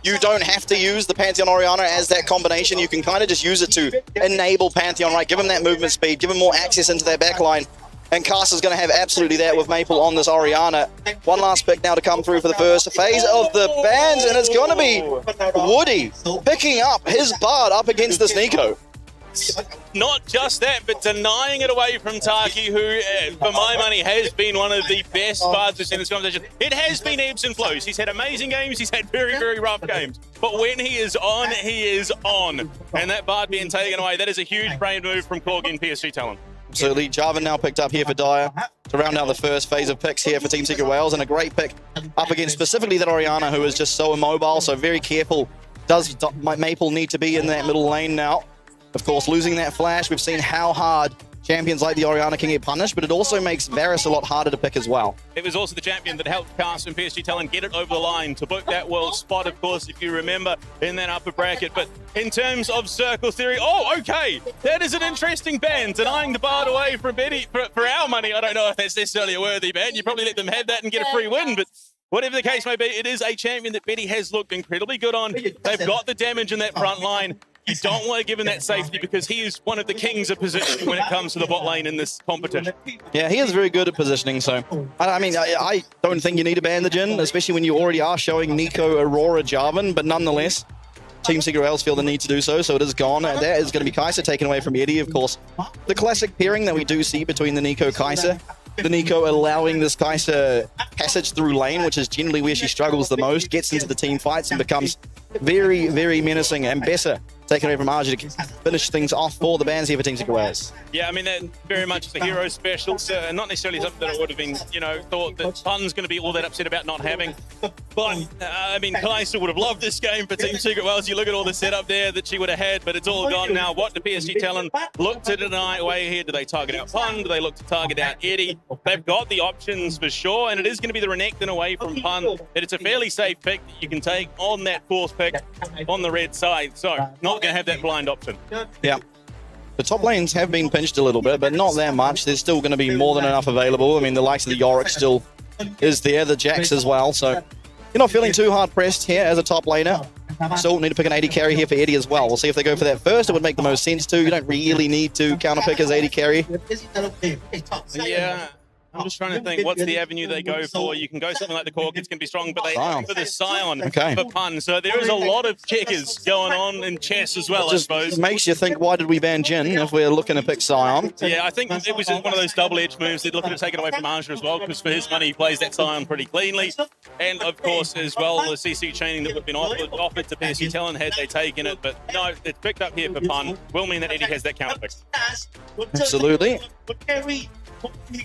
you don't have to use the Pantheon Orianna as that combination. You can kind of just use it to enable Pantheon, right? Give him that movement speed, give him more access into their backline. And Casa's going to have absolutely that with Maple on this Orianna. One last pick now to come through for the first phase of the bans, and it's going to be Woody picking up his Bard up against this Nico. not just that, but denying it away from Taki, who, for my money, has been one of the best fighters in this competition. It has been ebbs and flows. He's had amazing games. He's had very, very rough games. But when he is on, he is on. And that Bard being taken away, that is a huge brain move from Corgi and PSG Talon. Absolutely. Jarvan now picked up here for Dyer to round out the first phase of picks here for Team Secret Wales, and a great pick up against specifically that Orianna, who is just so immobile, so very careful. Does Maple need to be in that middle lane now? Of course, losing that flash, we've seen how hard champions like the Orianna can get punished, but it also makes Varus a lot harder to pick as well. It was also the champion that helped Cast and PSG Talon get it over the line to book that world spot, of course, if you remember, in that upper bracket. But in terms of circle theory, oh, okay, that is an interesting ban, denying the Bard away from Betty for our money. I don't know if that's necessarily a worthy ban. You probably let them have that and get a free win, but whatever the case may be, it is a champion that Betty has looked incredibly good on. They've got the damage in that front line. You don't want to give him that safety because he is one of the kings of positioning when it comes to the bot lane in this competition. Yeah, he is very good at positioning, so I mean, I don't think you need to ban the Jhin, especially when you already are showing Nico, Aurora, Jarvan, but nonetheless, Team Secret Wales feel the need to do so, so it is gone. And that is going to be Kai'Sa taken away from Eddie, of course. The classic pairing that we do see between the Nico Kai'Sa. The Nico allowing this Kai'Sa passage through lane, which is generally where she struggles the most, gets into the team fights and becomes very, very menacing. And Bessa taken away from Arja to finish things off for the bans here for Team Secret Wales. Yeah, I mean, that very much is a hero special, so not necessarily something that I would have been, you know, thought that Pun's going to be all that upset about not having. But, I mean, Kai'Sa would have loved this game for Team Secret Wales. You look at all the setup there that she would have had, but it's all gone now. What do PSG Talon look to deny away here? Do they target out Pun? Do they look to target out Eddie? They've got the options for sure, and it is going to be the Renekton away from Pun. And it's a fairly safe pick that you can take on that fourth pick on the red side. So, not going to have that blind option. Yeah. The top lanes have been pinched a little bit, but not that much. There's still going to be more than enough available. I mean, the likes of the Yorick still is there, the Jax as well. So you're not feeling too hard pressed here as a top laner. Still need to pick an AD carry here for Eddie as well. We'll see if they go for that first. It would make the most sense to. You don't really need to counter pick as AD carry. Yeah. I'm just trying to think, what's the avenue they go for? You can go something like the Cork, it's going to be strong, but they go for the Scion for Pun. So there is a lot of checkers going on in chess as well, I suppose. It makes you think, why did we ban Jhin if we're looking to pick Scion? Yeah, I think it was one of those double-edged moves. They're looking to take it away from Arja as well, because for his money, he plays that Scion pretty cleanly. And, of course, as well, the CC chaining that would have been offered to PSG Talon had they taken it. But no, it's picked up here for Pun. Will mean that Eddie has that counter pick. Absolutely.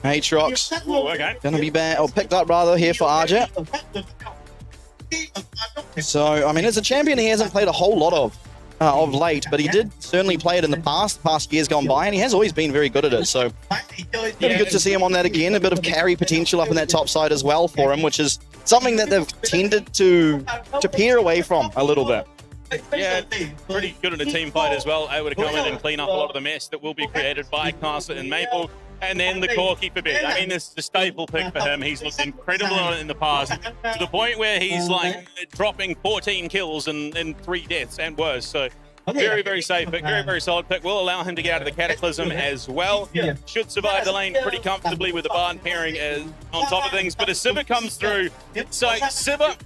Aatrox gonna be banned, or picked up rather, here for Arja. So, I mean, it's a champion he hasn't played a whole lot of late, but he did certainly play it in the past years gone by, and he has always been very good at it. So, pretty good to see him on that again. A bit of carry potential up in that top side as well for him, which is something that they've tended to peer away from a little bit. Yeah, pretty good in a team fight as well. Able to come in and clean up a lot of the mess that will be created by Kai'Sa and Maple. And then the Corki for Bet. I mean, this is a staple pick for him. He's looked incredible on it in the past, to the point where he's like dropping 14 kills and 3 deaths and worse. So very, very safe pick, very, very solid pick. Will allow him to get out of the Cataclysm as well. Should survive the lane pretty comfortably with the Bard pairing on top of things. But as Sivir comes through, so Sivir,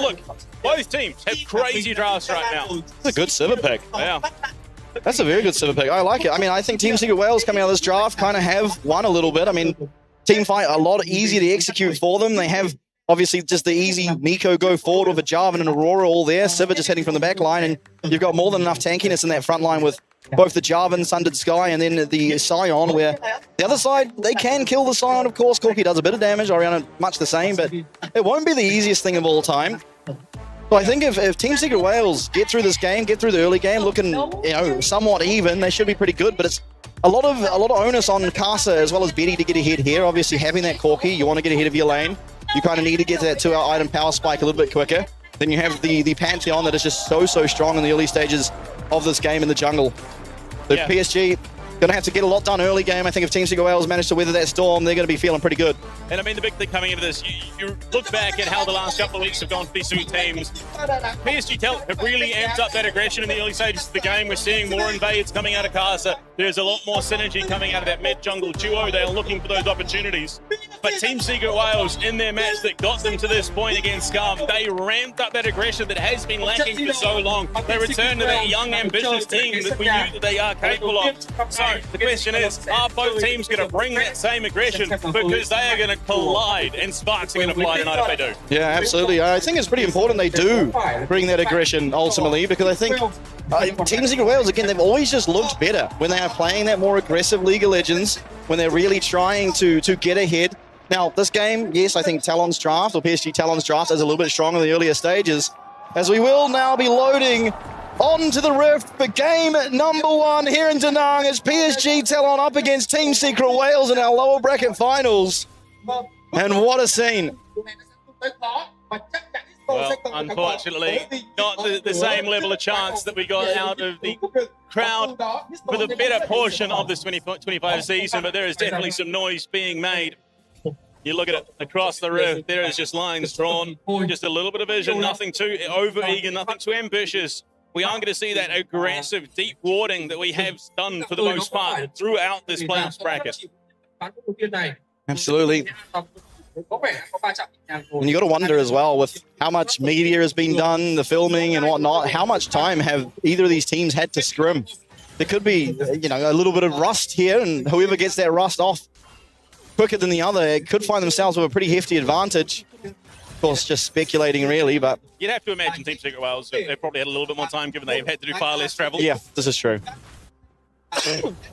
look, both teams have crazy drafts right now. It's a good Sivir pick. Yeah. That's a very good Sivir pick. I like it. I mean, I think Team Secret Wales coming out of this draft kind of have won a little bit. I mean, team fight a lot easier to execute for them. They have obviously just the easy Nico go forward with a Jarvan and Aurora all there. Sivir just heading from the back line, and you've got more than enough tankiness in that front line with both the Jarvan, Sundered Sky, and then the Scion, where the other side, they can kill the Scion, of course. Corki does a bit of damage, Orianna much the same, but it won't be the easiest thing of all time. So I think if Team Secret Wales get through this game, get through the early game, looking, you know, somewhat even, they should be pretty good. But it's a lot of onus on Kai'Sa as well as Betty to get ahead here. Obviously, having that Corki, you want to get ahead of your lane. You kind of need to get to that 2-hour item power spike a little bit quicker. Then you have the Pantheon that is just so strong in the early stages of this game in the jungle. So PSG, going to have to get a lot done early game. I think if Team Secret Wales manage to weather that storm, they're going to be feeling pretty good. And I mean, the big thing coming into this, you look back at how the last couple of weeks have gone for these two teams. PSG Talent have really amped up that aggression in the early stages of the game. We're seeing more invades coming out of Casa. There's a lot more synergy coming out of that mid-jungle duo. They are looking for those opportunities. But Team Secret Wales, in their match that got them to this point against Scum, they ramped up that aggression that has been lacking for so long. They returned to that young, ambitious team that we knew that they are capable of. So the question is, are both teams going to bring that same aggression? Because they are going to collide, and sparks are going to fly tonight if they do. Yeah, absolutely. I think it's pretty important they do bring that aggression ultimately, because I think Team Secret Wales, again, they've always just looked better when they are playing that more aggressive League of Legends, when they're really trying to get ahead. Now, this game, yes, I think Talon's draft, or PSG Talon's draft, is a little bit stronger in the earlier stages, as we will now be loading onto the Rift for game number 1 here in Da Nang as PSG Talon up against Team Secret Wales in our lower bracket finals. And what a scene. Well, unfortunately, not the same level of chance that we got out of the crowd for the better portion of this 2025 season, but there is definitely some noise being made. You look at it across the Rift, there is just lines drawn, just a little bit of vision, nothing too over-eager, nothing too ambitious. We aren't going to see that aggressive, deep warding that we have done for the most part throughout this playoffs bracket. Absolutely. And you got to wonder as well, with how much media has been done, the filming and whatnot, how much time have either of these teams had to scrim? There could be, you know, a little bit of rust here, and whoever gets that rust off quicker than the other could find themselves with a pretty hefty advantage. Of course, just speculating really, but you'd have to imagine Team Secret Wales, they probably had a little bit more time given they've had to do far less travel. Yeah, this is true.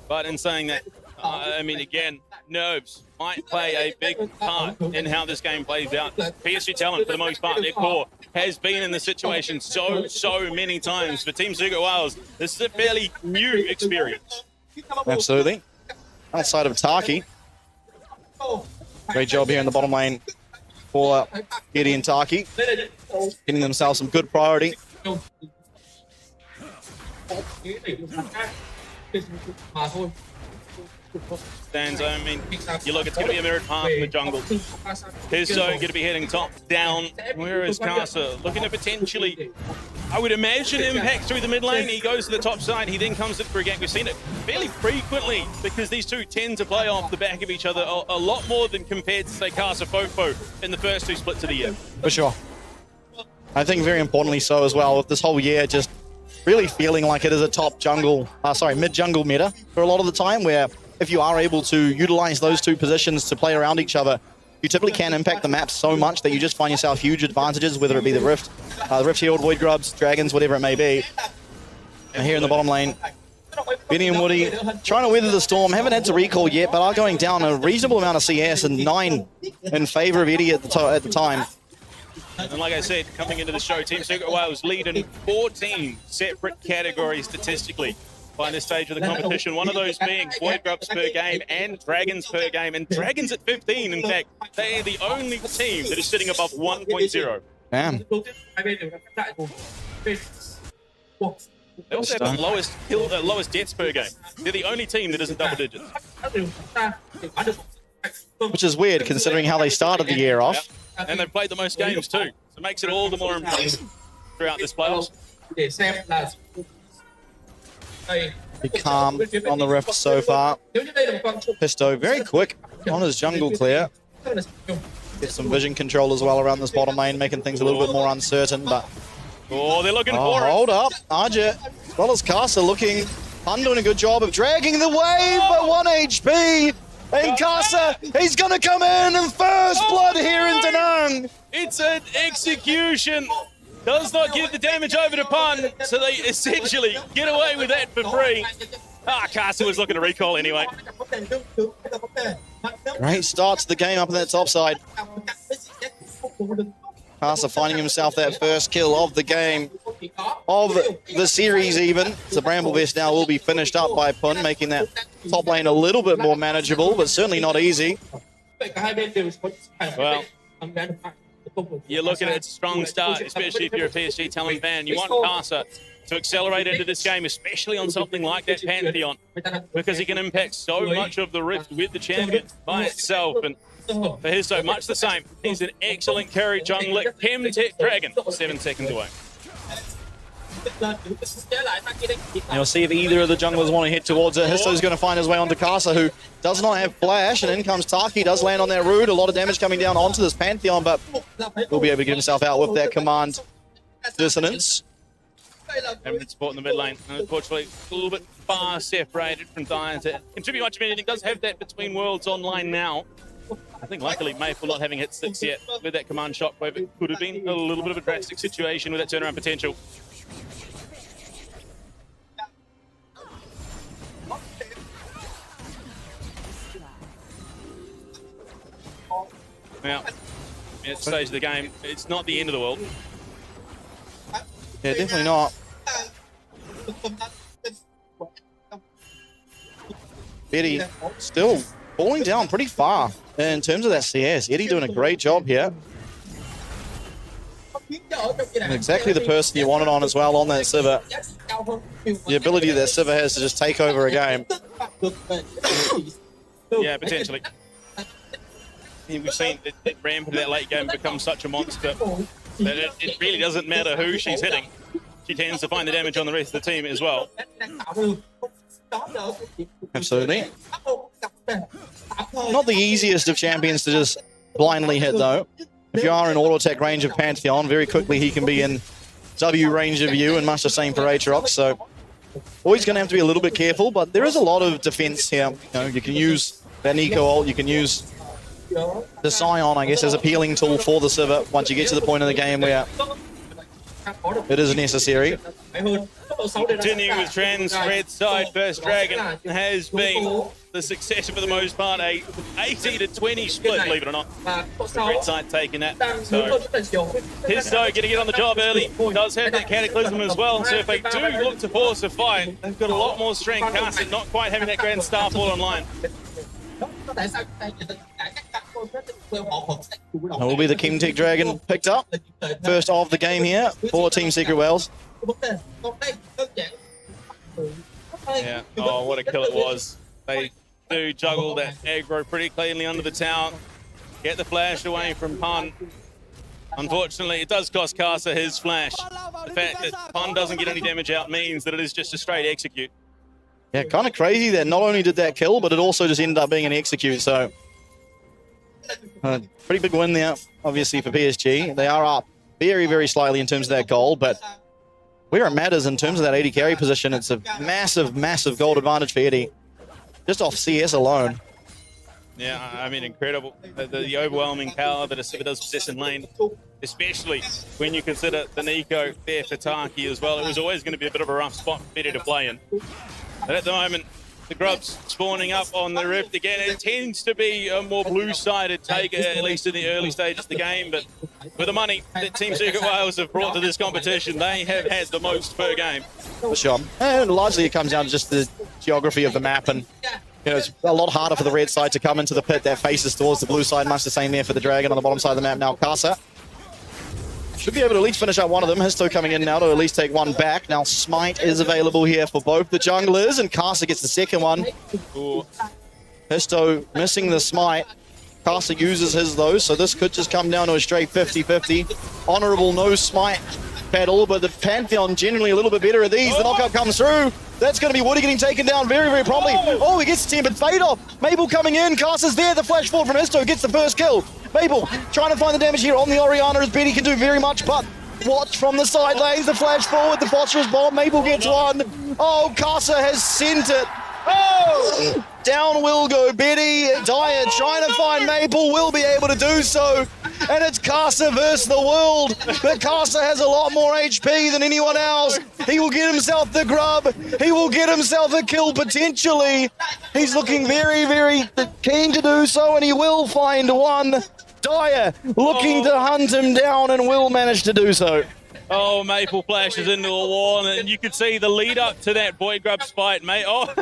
But in saying that, I mean, again, nerves might play a big part in how this game plays out. PSG Talent, for the most part, their core has been in this situation so many times. For Team Secret Wales, this is a fairly new experience. Absolutely. Outside of Taki. Great job here in the bottom lane for Giddy and Taki. Getting themselves some good priority. Stanzo, I mean, you look, it's going to be a mirrored path in the jungle. Here's going to be heading top down, whereas Casa looking to potentially, I would imagine, impact through the mid lane. He goes to the top side, he then comes in for a gank. We've seen it fairly frequently because these two tend to play off the back of each other a lot more than compared to, say, Casa Fofo in the first two splits of the year. For sure. I think very importantly so as well, with this whole year just really feeling like it is a top jungle, mid-jungle meta for a lot of the time, where if you are able to utilize those two positions to play around each other, you typically can impact the map so much that you just find yourself huge advantages, whether it be the Rift Shield, Void Grubs, Dragons, whatever it may be. And here in the bottom lane, Benny and Woody trying to weather the storm. Haven't had to recall yet, but are going down a reasonable amount of CS, and 9 in favor of Eddie at the time. And like I said, coming into the show, Team Secret Wales lead in 14 separate categories statistically by this stage of the competition. One of those being Void Grubs per game and Dragons per game. And Dragons at 15, in fact, they are the only team that is sitting above 1.0. Damn. They also have the lowest deaths per game. They're the only team that isn't double digits. Which is weird considering how they started the year off. Yep. And they've played the most games too. So it makes it all the more impressive throughout this playoffs. Be calm on the Rift so far. Pisto very quick on his jungle clear. Get some vision control as well around this bottom lane, making things a little bit more uncertain, but... Oh, they're looking for it. Hold up, Arjet, as well as Casa looking, Pun doing a good job of dragging the wave, but 1 HP. And Casa, he's gonna come in and first blood here in Da Nang. It's an execution. Does not give the damage over to Pun, so they essentially get away with that for free. Casa was looking to recall anyway. Great start to the game up on that top side. Casa finding himself that first kill of the game, of the series even. So Bramble Vest now will be finished up by Pun, making that top lane a little bit more manageable, but certainly not easy. Well, you're looking at a strong start, especially if you're a PSG talent fan. You want Casa to accelerate into this game, especially on something like that Pantheon, because he can impact so much of the rift with the champion by itself. And for Histo, much the same. He's an excellent carry jungler. Chemtech Dragon, 7 seconds away. You'll see if either of the junglers want to hit towards it. Histo's going to find his way onto Casa, who does not have flash, and in comes Taki, does land on that root. A lot of damage coming down onto this Pantheon, but will be able to get himself out with that command dissonance. Having support in the mid lane, and unfortunately a little bit far separated from Dire to contribute much of anything. Does have that between worlds online now. I think luckily Maple not having hit 6 yet with that command shockwave, it could have been a little bit of a drastic situation with that turnaround potential. Now, at this stage of the game, it's not the end of the world. Yeah, definitely not. Eddie still falling down pretty far in terms of that CS. Eddie doing a great job here. And exactly the person you wanted on as well on that Sivir. The ability that Sivir has to just take over a game. Yeah, potentially. We've seen it Ramp in that late game become such a monster that it really doesn't matter who she's hitting. She tends to find the damage on the rest of the team as well. Absolutely. Not the easiest of champions to just blindly hit, though. If you are in auto attack range of Pantheon, very quickly he can be in W range of you, and much the same for Aatrox. So always going to have to be a little bit careful, but there is a lot of defense here. You know, you can use that Nico ult, you can use the Scion, I guess, as a peeling tool for the Sivir once you get to the point of the game where it is necessary. Continuing with trends, red side first Dragon has been the successor for the most part, a 80-20 split, believe it or not. The red side taking that. So Histo going to get on the job early. Does have that Cataclysm as well, so if they do look to force a fight, they've got a lot more strength. Carson not quite having that Grand Starfall online. That will be the Chemtech Dragon picked up. First of the game here for Team Secret Wells. Yeah, oh, what a kill it was. They do juggle that aggro pretty cleanly under the tower. Get the flash away from Pun. Unfortunately, it does cost Casa his flash. The fact that Pun doesn't get any damage out means that it is just a straight execute. Yeah, kind of crazy that not only did that kill, but it also just ended up being an execute. So, pretty big win there, obviously, for PSG. They are up very, very slightly in terms of that goal, but where it matters in terms of that 80 carry position, it's a massive, massive gold advantage for Eddie, just off CS alone. Yeah, I mean, incredible. The overwhelming power that a Sivir does possess in lane, especially when you consider the Nico there for Taki as well. It was always going to be a bit of a rough spot for Eddie to play in. But at the moment, the Grubs spawning up on the rift again. It tends to be a more blue-sided take, at least in the early stages of the game. But with the money that Team Secret Wales have brought to this competition, they have had the most per game. For sure. And largely it comes down to just the geography of the map. And you know, it's a lot harder for the red side to come into the pit that faces towards the blue side. Much the same there for the Dragon on the bottom side of the map now. Casa should be able to at least finish out one of them. Histo coming in now to at least take one back. Now Smite is available here for both the junglers, and Casa gets the second one. Ooh. Histo missing the Smite. Casa uses his though, so this could just come down to a straight 50-50. Honorable no Smite battle, but the Pantheon generally a little bit better at these. The knockup comes through. That's going to be Woody getting taken down very, very promptly. Oh, he gets the tempered fade off. Mabel coming in. Casa's there. The flash forward from Histo gets the first kill. Mabel trying to find the damage here on the Orianna as Betty can do very much, but watch from the side lanes. The flash forward, the phosphorus bomb. Mabel gets one. Oh, Casa has sent it. Oh! Down will go Betty. Dire trying to find Maple, will be able to do so. And it's Casa versus the world. But Casa has a lot more HP than anyone else. He will get himself the grub. He will get himself a kill potentially. He's looking very, very keen to do so, and he will find one. Dire looking to hunt him down and will manage to do so. Oh, Maple flashes into a wall, and you could see the lead up to that Boy Grubs fight, mate. Oh,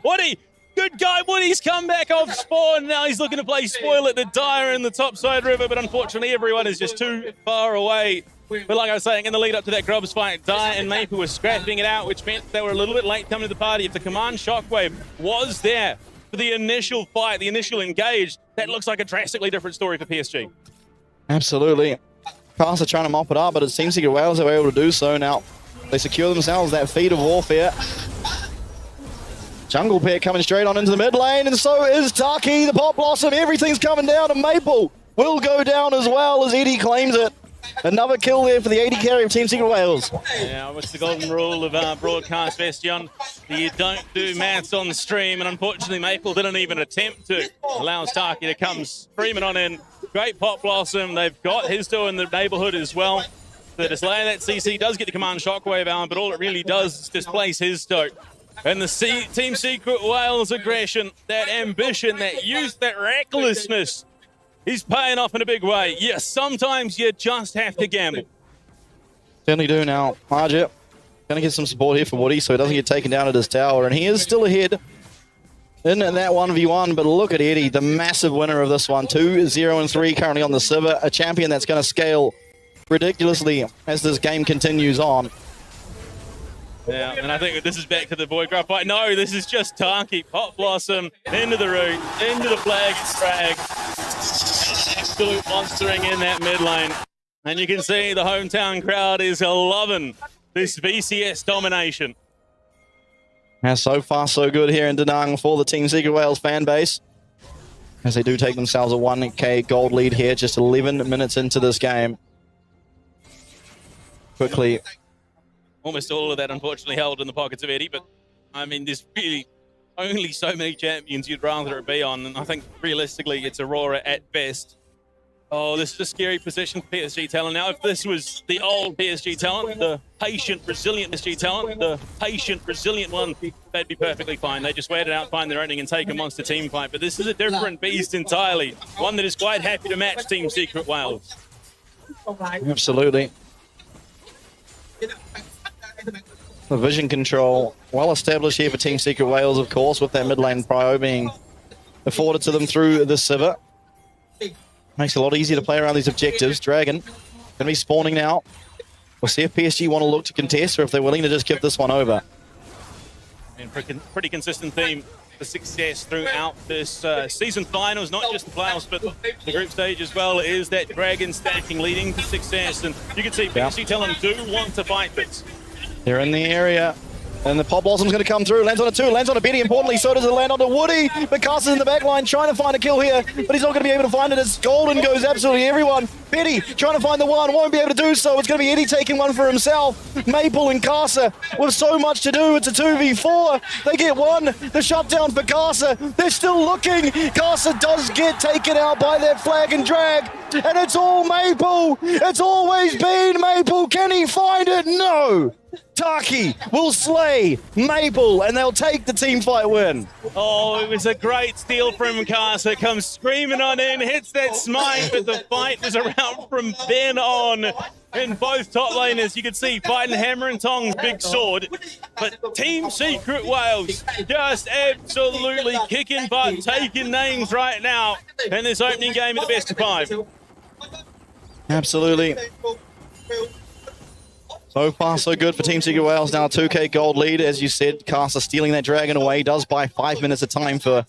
Woody good guy. Woody's come back off spawn. Now he's looking to play spoil at the Dire in the topside river, but unfortunately everyone is just too far away. But like I was saying, in the lead up to that Grubs fight, Dire and Maple were scrapping it out, which meant they were a little bit late coming to the party. If the command shockwave was there for the initial fight, the initial engage, that looks like a drastically different story for PSG. Absolutely. Casa trying to mop it up, but it seems to get Wales are able to do so. Now they secure themselves that feat of warfare. Jungle Pet coming straight on into the mid lane, and so is Taki, the Pop Blossom. Everything's coming down, and Maple will go down as well as Eddie claims it. Another kill there for the 80 carry of Team Secret Wales. Yeah, what's the golden rule of broadcast, Bastion? You don't do maths on the stream, and unfortunately Maple didn't even attempt to. Allows Taki to come screaming on in. Great Pop Blossom. They've got Hizdo in the neighborhood as well. The display that CC does get the command shockwave out, but all it really does is displace Hizdo. And the Team Secret Wales aggression, that ambition, that youth, that recklessness is paying off in a big way. Yes, sometimes you just have to gamble. Certainly do now. Margit going to get some support here for Woody so he doesn't get taken down at his tower, and he is still ahead in that 1v1, but look at Eddie, the massive winner of this one. 2-0-3 currently on the Sivir, a champion that's going to scale ridiculously as this game continues on. Yeah, and I think this is back to the Void Graph fight. No, this is just Taki, Pop Blossom, into the root, into the flag, drag. Absolute monstering in that mid lane. And you can see the hometown crowd is loving this VCS domination. Yeah, so far so good here in Da Nang for the Team Secret Wales fan base, as they do take themselves a 1k gold lead here, just 11 minutes into this game. Quickly. Almost all of that unfortunately held in the pockets of Eddie, but I mean there's really only so many champions you'd rather it be on, and I think realistically it's Aurora at best. Oh, this is a scary position for PSG talent. Now, if this was the old PSG talent, the patient, resilient PSG talent, the patient, resilient one, they'd be perfectly fine. They just wait it out, find their opening, and take a monster team fight. But this is a different beast entirely, one that is quite happy to match Team Secret Wales. Absolutely. The vision control, well established here for Team Secret Wales, of course, with that mid lane prio being afforded to them through the Sivir. Makes it a lot easier to play around these objectives. Dragon going to be spawning now. We'll see if PSG want to look to contest or if they're willing to just give this one over. And pretty consistent theme for success throughout this season finals, not just the playoffs, but the group stage as well, is that Dragon stacking leading to success. And you can see PSG talent do want to fight this. They're in the area. And the Pop Blossom's going to come through. Lands on a 2, lands on a Betty. Importantly, so does it land on a Woody. But Caster's in the back line trying to find a kill here, but he's not going to be able to find it as Golden goes absolutely everyone. Betty trying to find the one, won't be able to do so. It's going to be Eddie taking one for himself. Maple and Caster with so much to do. It's a 2v4. They get one. The shutdown for Caster. They're still looking. Caster does get taken out by that flag and drag. And it's all Maple. It's always been Maple. Can he find it? No. Taki will slay Maple, and they'll take the team fight win. Oh, it was a great steal from Casa. Comes screaming on in, hits that smite, but the fight was around from then on. In both top laners, you can see fighting Hammer and Tong's big sword. But Team Secret Wales just absolutely kicking butt, taking names right now in this opening game of the best of 5. Absolutely. So far, so good for Team Secret Wales. Now 2k gold lead. As you said, Caster stealing that dragon away. Does buy 5 minutes of time for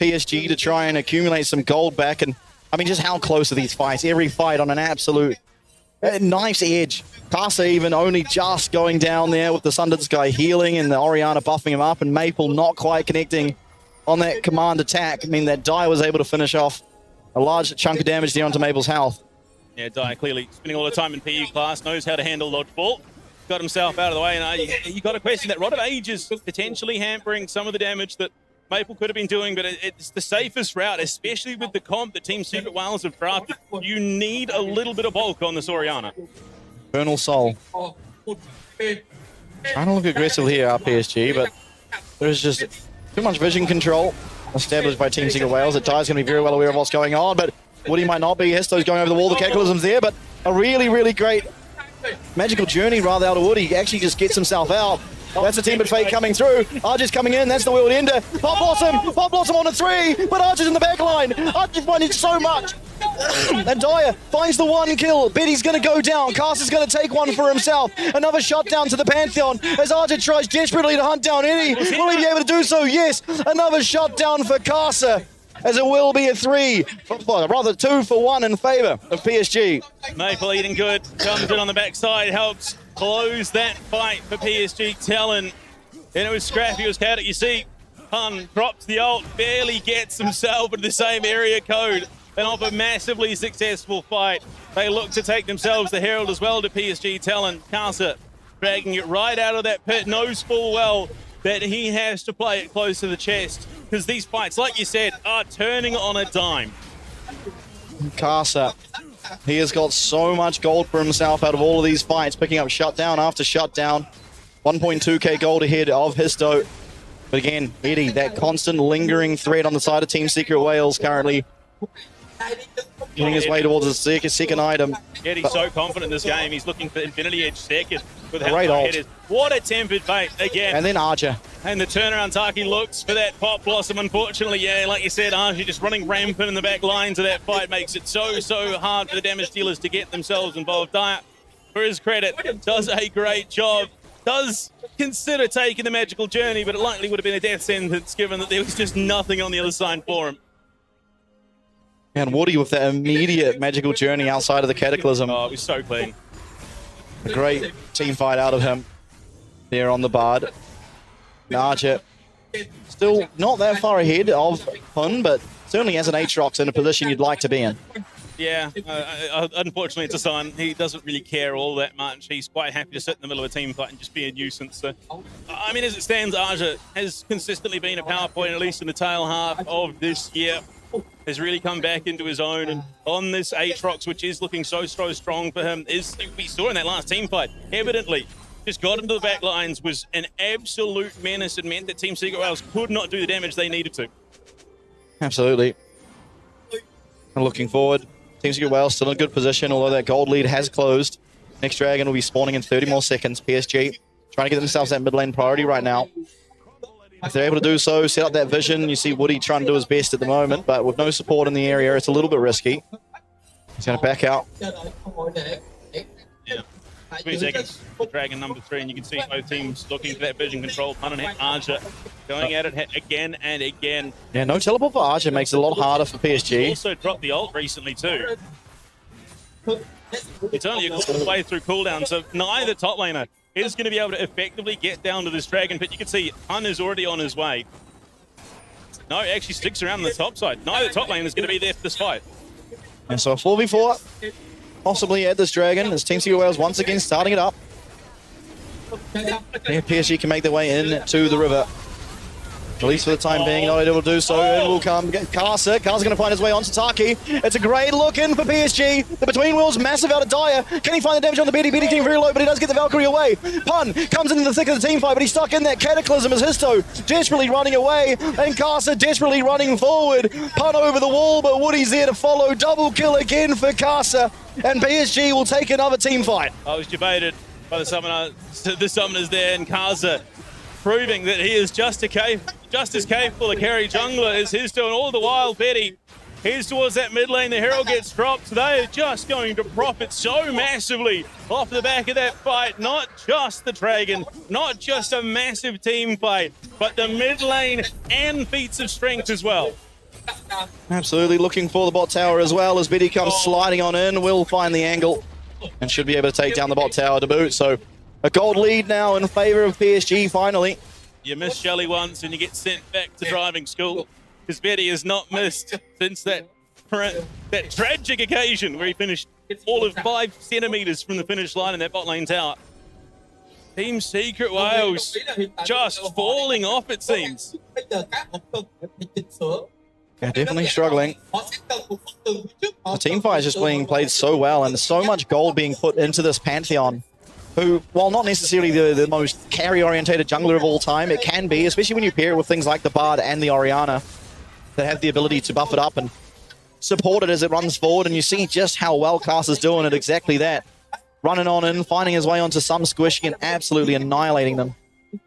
PSG to try and accumulate some gold back. And I mean, just how close are these fights? Every fight on an absolute knife's edge. Caster even only just going down there with the Sundered Sky healing and the Orianna buffing him up, and Maple not quite connecting on that command attack. I mean, that Die was able to finish off a large chunk of damage there onto Maple's health. Yeah, Die clearly spending all the time in PE class, knows how to handle dodgeball. Got himself out of the way, and you got to question that Rod of Age is potentially hampering some of the damage that Maple could have been doing, but it's the safest route, especially with the comp that Team Secret Wales have drafted. You need a little bit of bulk on this Orianna. Infernal Soul. Trying to look aggressive here, PSG, but there's just too much vision control established by Team Secret Wales. That Die's going to be very well aware of what's going on, but Woody might not be. Hesto's going over the wall. The Cataclysm's there, but a really, really great magical journey rather out of Woody. He actually just gets himself out. That's the team of fate coming through. Archer's coming in. That's the world ender. Pop Blossom on a 3, but Archer's in the back line. Archer's finding so much. And Dyer finds the 1 kill. Betty's going to go down. Carster's going to take one for himself. Another shot down to the Pantheon as Archer tries desperately to hunt down Eddie. Will he be able to do so? Yes. Another shot down for Carster, as it will be a 3, well, rather 2 for 1 in favour of PSG. Maple eating good, comes in on the backside, helps close that fight for PSG Talon. And it was scrappy, it was chaotic. You see, Pun drops the ult, barely gets himself into the same area code. And off a massively successful fight, they look to take themselves the Herald as well to PSG Talon. Casa dragging it right out of that pit, knows full well that he has to play it close to the chest, because these fights, like you said, are turning on a dime. Casa, he has got so much gold for himself out of all of these fights, picking up shutdown after shutdown. 1.2k gold ahead of Histo. But again, Eddie, that constant lingering threat on the side of Team Secret Wales currently getting his way towards his second item. Eddie's so confident in this game. He's looking for Infinity Edge second with how great high ult. it is. What a tempered fate again. And then Archer. And the turnaround, Taki looks for that Pop Blossom. Unfortunately, yeah, like you said, Archer just running rampant in the back lines of that fight makes it so hard for the damage dealers to get themselves involved. Dyer, for his credit, does a great job. Does consider taking the magical journey, but it likely would have been a death sentence given that there was just nothing on the other side for him. And Woody with that immediate magical journey outside of the Cataclysm. Oh, it was so clean. A great team fight out of him there on the Bard. Archer still not that far ahead of Hun, but certainly as an Aatrox in a position you'd like to be in. Yeah, unfortunately it's a son. He doesn't really care all that much. He's quite happy to sit in the middle of a team fight and just be a nuisance. So, I mean, as it stands, Archer has consistently been a power point, at least in the tail half of this year. Has really come back into his own, and on this Aatrox, which is looking so strong for him, is we saw in that last team fight, evidently just got into the back lines, was an absolute menace, and meant that Team Secret Wales could not do the damage they needed to. Absolutely. And looking forward, Team Secret Wales still in a good position, although that gold lead has closed. Next Dragon will be spawning in 30 more seconds. PSG trying to get themselves that mid lane priority right now. If they're able to do so, set up that vision. You see Woody trying to do his best at the moment, but with no support in the area, it's a little bit risky. He's going to back out. Yeah. 3 seconds for Dragon number 3, and you can see both teams looking for that vision control. Pun and Archer going at it again and again. Yeah, no teleport for Archer makes it a lot harder for PSG. He's also dropped the ult recently too. It's only a quarter way through cooldown, so neither top laner is going to be able to effectively get down to this Dragon pit. You can see Hun is already on his way. No, he actually sticks around on the top side. Neither top lane is going to be there for this fight. And so a 4v4, possibly at this Dragon, as Team Secret Wales once again starting it up. Yeah, PSG can make their way into the river. At least for the time being, not able to do so. It will come. Carcer going to find his way onto Taki. It's a great look in for PSG. The between wheels massive out of Dyer. Can he find the damage on the Betty? Betty getting very low, but he does get the Valkyrie away. Pun comes into the thick of the team fight, but he's stuck in that Cataclysm as Histo desperately running away, and Carcer desperately running forward. Pun over the wall, but Woody's there to follow. Double kill again for Carcer, and PSG will take another team fight. I was debated by the summoners there, and Carcer proving that he is just as capable to carry jungler as Histo, and all the while Betty heads towards that mid lane. The Herald gets dropped. They are just going to profit so massively off the back of that fight. Not just the Dragon, not just a massive team fight, but the mid lane and feats of strength as well. Absolutely looking for the bot tower as well as Betty comes sliding on in. Will find the angle and should be able to take down the bot tower to boot. So a gold lead now in favor of PSG finally. You miss Shelly once and you get sent back to driving school, because Betty has not missed since that tragic occasion where he finished all of 5 centimeters from the finish line in that bot lane tower. Team Secret Wales just falling off, it seems. Yeah, definitely struggling. The team fight is just being played so well, and there's so much gold being put into this Pantheon, who, while not necessarily the most carry-orientated jungler of all time, it can be, especially when you pair it with things like the Bard and the Orianna that have the ability to buff it up and support it as it runs forward, and you see just how well Carcer's doing at exactly that. Running on in, finding his way onto some squishing and absolutely annihilating them.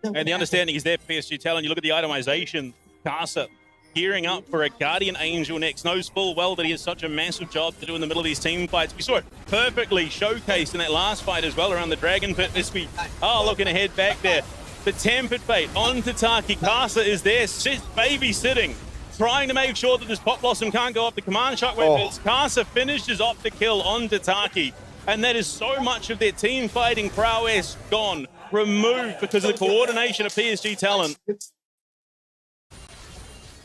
And the understanding is there for PSG Talent. You look at the itemization, Casa gearing up for a Guardian Angel next. Knows full well that he has such a massive job to do in the middle of these team fights. We saw it perfectly showcased in that last fight as well around the Dragon Pit this week. Oh, looking to head back there. The Tempered Fate on Tataki. Casa is there, babysitting, trying to make sure that this Pop Blossom can't go off the command shot weapons. Casa finishes off the kill on Tataki. And that is so much of their team fighting prowess gone, removed because of the coordination of PSG Talent.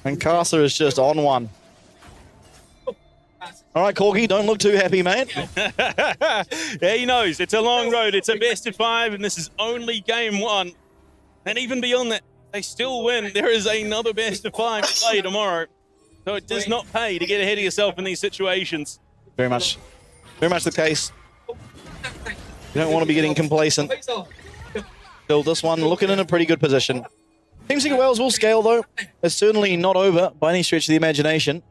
And Casa is just on one. All right, Corgi, don't look too happy, mate. Yeah, he knows. It's a long road. It's a best of 5, and this is only game 1. And even beyond that, they still win. There is another best of 5 to play tomorrow. So it does not pay to get ahead of yourself in these situations. Very much the case. You don't want to be getting complacent. Still, this one looking in a pretty good position. Team Secret Wales will scale, though. It's certainly not over by any stretch of the imagination.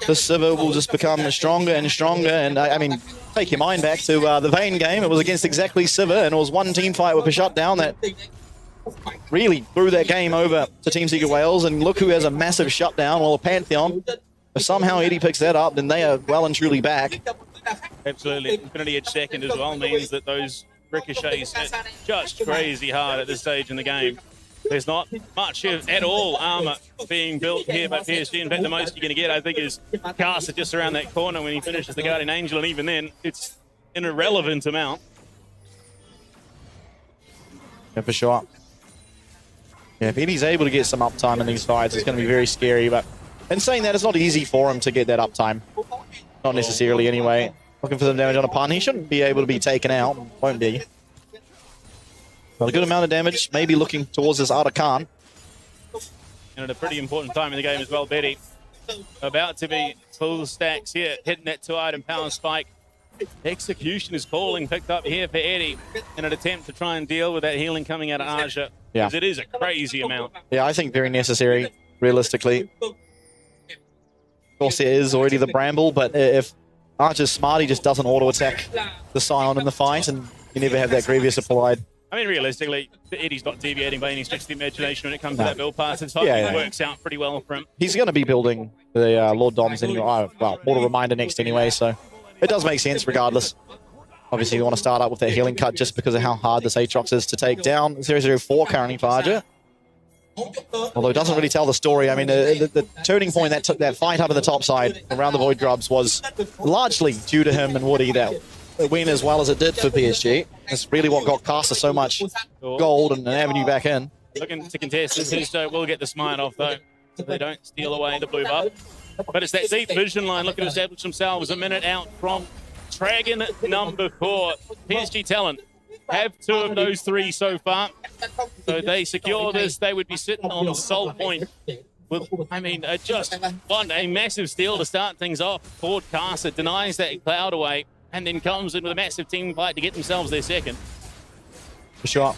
This Civer will just become stronger and stronger. And I mean, take your mind back to the Vayne game. It was against exactly Civer, and it was one team fight with a shutdown that really threw that game over to Team Secret Wales. And look who has a massive shutdown. Well, Pantheon. If somehow Eddie picks that up, then they are well and truly back. Absolutely. Infinity Edge second as well means that those ricochets hit just crazy hard at this stage in the game. There's not much at all armor being built here by PSG. In fact, the most you're going to get, I think, is Casa just around that corner when he finishes the Guardian Angel, and even then, it's an irrelevant amount. Yeah, for sure. Yeah, if Eddie's able to get some uptime in these fights, it's going to be very scary. But in saying that, it's not easy for him to get that uptime. Not necessarily, anyway. Looking for some damage on a pun. He shouldn't be able to be taken out. Won't be. But a good amount of damage, maybe looking towards this Artican. And at a pretty important time in the game as well, Betty. About to be full stacks here, hitting that 2-item power spike. Execution is calling, picked up here for Eddie in an attempt to try and deal with that healing coming out of Aja. Yeah. Because it is a crazy amount. Yeah, I think very necessary, realistically. Of course, there is already the Bramble, but if Archer's smart, he just doesn't auto-attack the Scion in the fight, and you never have that Grievous applied. I mean, realistically, Eddie's not deviating by any stretch of the imagination when it comes to that build pass. It works out pretty well for him. He's going to be building the Lord Doms anyway. Well, Mortal Reminder next anyway, so it does make sense regardless. Obviously, you want to start up with that healing cut just because of how hard this Aatrox is to take down. 004 currently for Arja. Although it doesn't really tell the story. I mean, the turning point that took that fight up in the top side around the Void Grubs was largely due to him and Woody. That went as well as it did for PSG. That's really what got Casa so much gold and an avenue back in. Looking to contest this, Histo will get the smite off though, so they don't steal away the blue buff. But it's that deep vision line looking to establish themselves a minute out from Dragon number 4. PSG Talent have 2 of those 3 so far. So they secure this, they would be sitting on Soul Point with, I mean, just a massive steal to start things off. Ford Casa denies that cloud away and then comes in with a massive team fight to get themselves their second. For sure.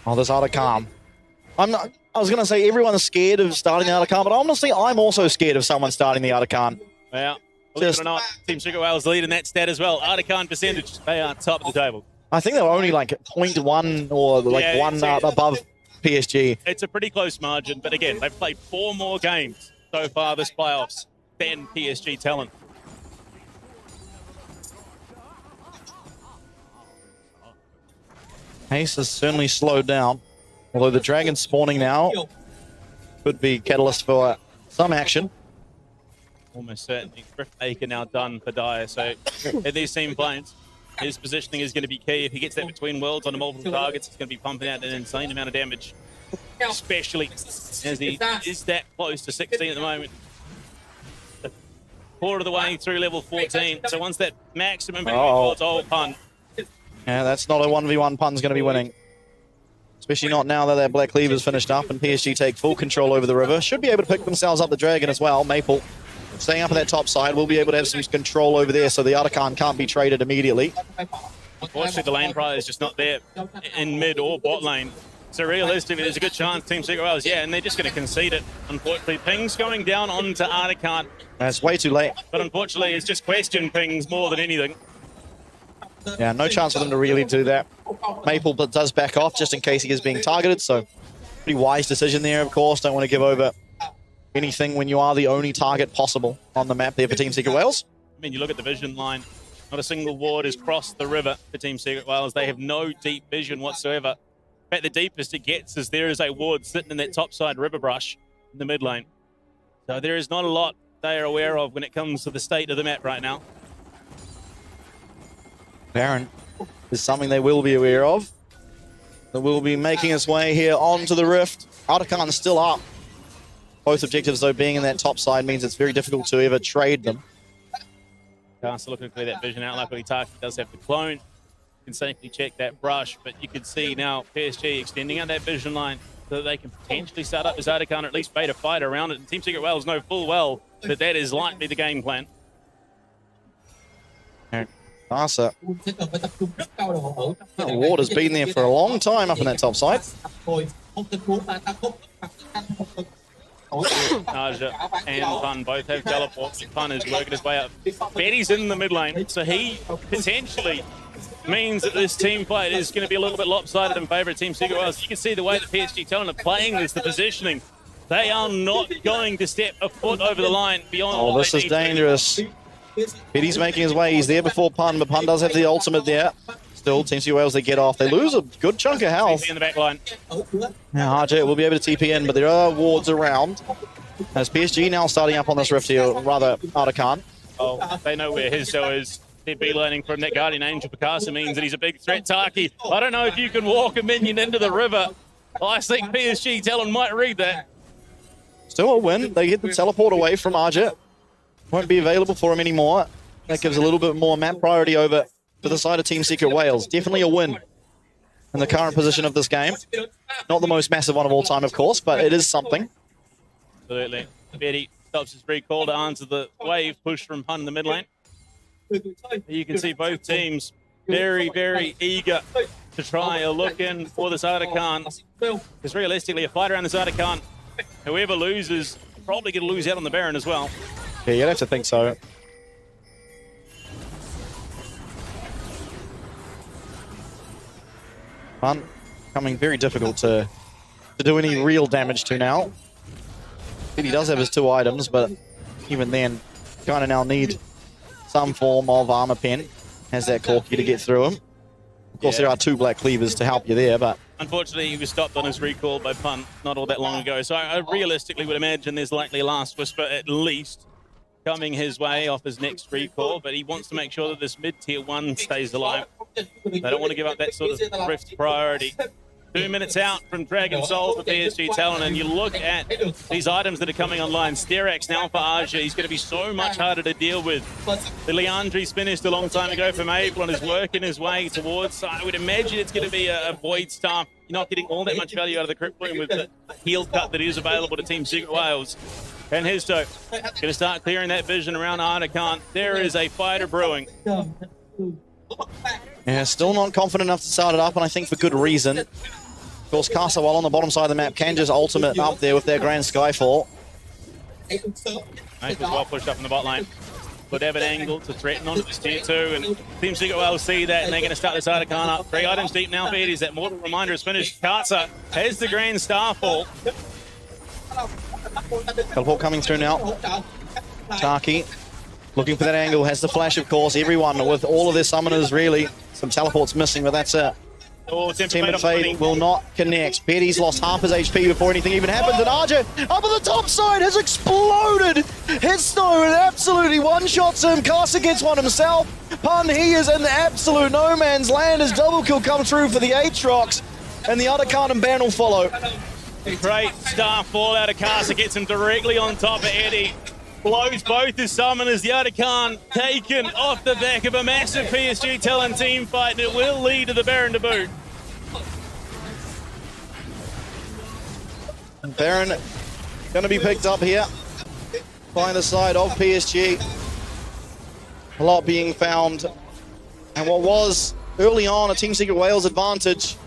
Oh, there's Artican. I was going to say everyone's scared of starting the Artican, but honestly, I'm also scared of someone starting the Artican. Yeah. Believe it or not, Team Secret Wales lead in that stat as well. Artican percentage, they are top of the table. I think they were only like 0.1 or like 1 above PSG. It's a pretty close margin, but again, they've played 4 more games so far this playoffs than PSG Talent. Pace has certainly slowed down, although the Dragon spawning now could be catalyst for some action. Almost certainly. Riftmaker now done for Dire, so in these team planes, his positioning is going to be key. If he gets that between worlds on multiple targets, it's going to be pumping out an insane amount of damage, especially as he is that close to 16 at the moment. A quarter of the way through level 14, so once that maximum between worlds, pun. Yeah, that's not a 1v1 pun's going to be winning. Especially not now that that Black Cleaver's finished up and PSG take full control over the river. Should be able to pick themselves up the Dragon as well. Maple staying up on that top side will be able to have some control over there, so the Artican can't be traded immediately. Unfortunately, the lane prior is just not there in mid or bot lane. So realistically, there's a good chance Team Secret Wales, and they're just going to concede it. Unfortunately, pings going down onto Artican. That's way too late. But unfortunately, it's just question pings more than anything. Yeah, no chance for them to really do that. Maple does back off just in case he is being targeted, so pretty wise decision there, of course. Don't want to give over anything when you are the only target possible on the map there for Team Secret Wales. I mean, you look at the vision line, not a single ward has crossed the river for Team Secret Wales. They have no deep vision whatsoever. In fact, the deepest it gets is there is a ward sitting in that topside river brush in the mid lane. So there is not a lot they are aware of when it comes to the state of the map right now. Baron is something they will be aware of. That will be making its way here onto the rift. Artican is still up. Both objectives, though, being in that top side means it's very difficult to ever trade them. Caster looking to clear that vision out. Luckily, Taki does have the clone. You can safely check that brush, but you can see now PSG extending out that vision line so that they can potentially start up this Artican or at least bait a fight around it. And Team Secret Wales know full well that that is likely the game plan. Asa. That ward has been there for a long time up in that top side. Naja and Pun both have teleports. Pun is working his way up. Betty's in the mid lane, so he potentially means that this team fight is going to be a little bit lopsided in favour of Team Secret Wales. You can see the way that PSG Talent are playing this, the positioning. They are not going to step a foot over the line beyond. Oh, this is dangerous. Betty's making his way. He's there before Pun, but Pun does have the ultimate there. Still, Team Secret Wales, they get off. They lose a good chunk of health. In the back line. Now RJ will be able to TP in, but there are wards around. As PSG now starting up on this rift here, or rather Artican. Oh, they know where his show is. They're beelining from that Guardian Angel. Picasa means that he's a big threat. Taki, I don't know if you can walk a minion into the river. I think PSG Talon might read that. Still a win. They get the teleport away from RJ. Won't be available for him anymore. That gives a little bit more map priority over to the side of Team Secret Wales. Definitely a win in the current position of this game. Not the most massive one of all time, of course, but it is something. Absolutely. Betty stops his recall to answer the wave push from Pun in the mid lane. You can see both teams very, very eager to try a look in for this Artican. Because realistically, a fight around this Artican, whoever loses, probably going to lose out on the Baron as well. Yeah, you'd have to think so. Pun becoming very difficult to do any real damage to now. He does have his 2 items, but even then, kind of now need some form of armor pen. Has that Corki to get through him. Of course, there are 2 black cleavers to help you there, but... Unfortunately, he was stopped on his recall by Pun not all that long ago. So I realistically would imagine there's likely a last whisper at least coming his way off his next recall, but he wants to make sure that this mid-tier 1 stays alive. They don't want to give up that sort of rift priority. 2 minutes out from Dragon Soul for PSG Talon, and you look at these items that are coming online. Sterax now for Aja. He's going to be so much harder to deal with. The Leandri's finished a long time ago from Maple and is working his way towards. So I would imagine it's going to be a Void Staff. You're not getting all that much value out of the Crypt Room with the heal cut that is available to Team Secret Wales. And Histo going to start clearing that vision around Artican. There is a fighter brewing. Yeah, still not confident enough to start it up, and I think for good reason. Of course, Casa, while on the bottom side of the map, can just ultimate up there with their Grand Skyfall. Maple's well pushed up in the bot lane. Could have an angle to threaten onto this tier 2, and Team Secret Wales see that, and they're going to start this Artican up. 3 items deep now for Eddie's. That Mortal Reminder is finished. Casa has the Grand Starfall. Teleport coming through now. Taki looking for that angle, has the flash, of course. Everyone with all of their summoners, really. Some teleports missing, but that's it. Oh, Tempered Fate will not connect. Betty's lost half his HP before anything even happens, and RJ up on the top side has exploded. Hitstone absolutely one-shots him. Casa gets one himself. Pun, he is in the absolute no man's land as double kill comes through for the Aatrox, and the Artican and Baron will follow. Great Starfall out of Casa, gets him directly on top of Eddie. Blows both his summoners. The Artican taken off the back of a massive PSG Talon team fight, and it will lead to the Baron to boot. Baron going to be picked up here by the side of PSG. A lot being found, and what was early on a Team Secret Wales advantage,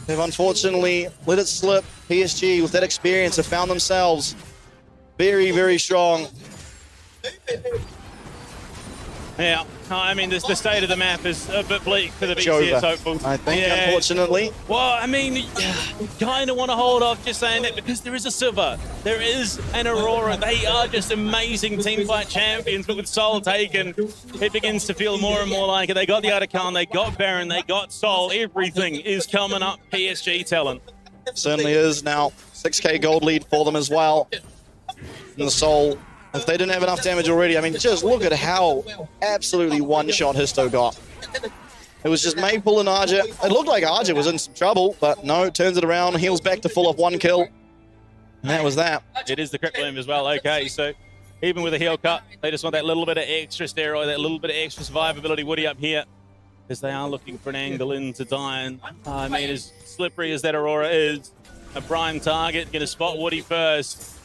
they've unfortunately let it slip. PSG, with that experience, have found themselves very, very strong. Yeah, I mean, the state of the map is a bit bleak for the BCS hopefuls. I think, unfortunately. Well, I mean, you kind of want to hold off just saying that because there is a Silver, there is an Aurora. They are just amazing teamfight champions, but with Sol taken, it begins to feel more and more like it. They got the Otacon, they got Baron, they got Sol. Everything is coming up PSG Talon. Certainly is. Now, 6k gold lead for them as well. And the Sol, if they didn't have enough damage already, I mean, just look at how absolutely one-shot Histo got. It was just Maple and Arja. It looked like Arja was in some trouble, but no, turns it around, heals back to full off 1 kill. And that was that. It is the crit bloom as well. Okay, so even with a heal cut, they just want that little bit of extra steroid, that little bit of extra survivability. Woody up here, as they are looking for an angle in to die. And I mean, as slippery as that Aurora is, a prime target, going to spot Woody first.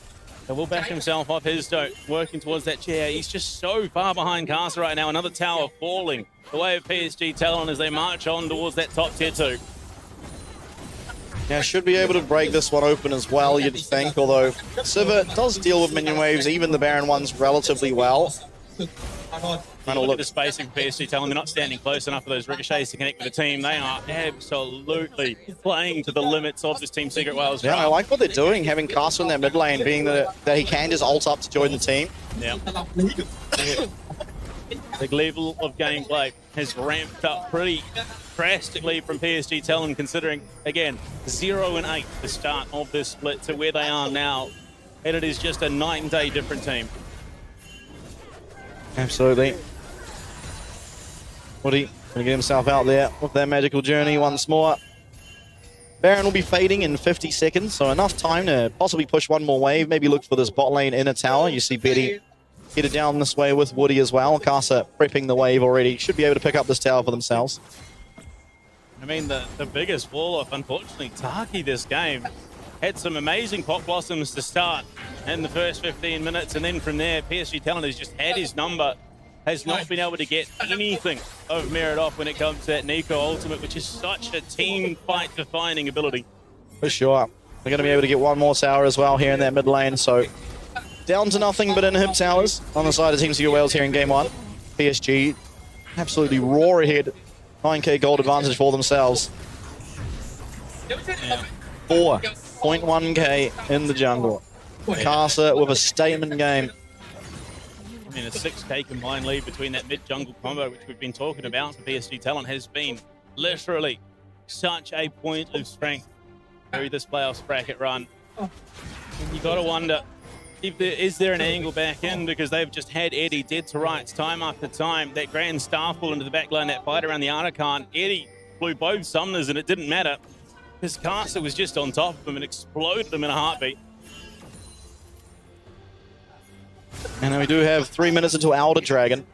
So will back himself off his dote, working towards that chair. He's just so far behind Casa right now. Another tower falling the way of PSG Talon as they march on towards that top tier 2. Yeah, should be able to break this one open as well, you'd think, although Sivir does deal with minion waves, even the Baron ones, relatively well. Look at the spacing for PSG Talon. They're not standing close enough for those ricochets to connect with the team. They are absolutely playing to the limits of this Team Secret Wales. Yeah, I like what they're doing, having Castle in their mid lane, being that he can just ult up to join the team. Yeah. The level of gameplay has ramped up pretty drastically from PSG Talon, considering, again, 0 and 8 the start of this split to where they are now. And it is just a night and day different team. Absolutely. Woody going to get himself out there with that magical journey once more. Baron will be fading in 50 seconds, so enough time to possibly push one more wave, maybe look for this bot lane inner tower. You see Betty headed down this way with Woody as well. Casa prepping the wave already. Should be able to pick up this tower for themselves. I mean, the biggest fall-off, unfortunately, Taki this game had some amazing pop blossoms to start in the first 15 minutes, and then from there, PSG Talon has just had his number, has not been able to get anything of merit off when it comes to that Nico ultimate, which is such a team fight-defining ability. For sure. They're going to be able to get one more tower as well here in that mid lane, so down to nothing but inhib towers on the side of Team Secret Wales here in game 1. PSG absolutely roar ahead. 9k gold advantage for themselves. 4.1k in the jungle. Casa with a statement game. I mean, a 6k combined lead between that mid-jungle combo, which we've been talking about for PSG Talon, has been literally such a point of strength through this playoffs bracket run. And you got to wonder, if is there an angle back in, because they've just had Eddie dead to rights time after time. That grand starfall into the back line, that fight around the Archon. Eddie blew both summoners and it didn't matter because Casa was just on top of him and exploded him in a heartbeat. And we do have 3 minutes until Elder Dragon,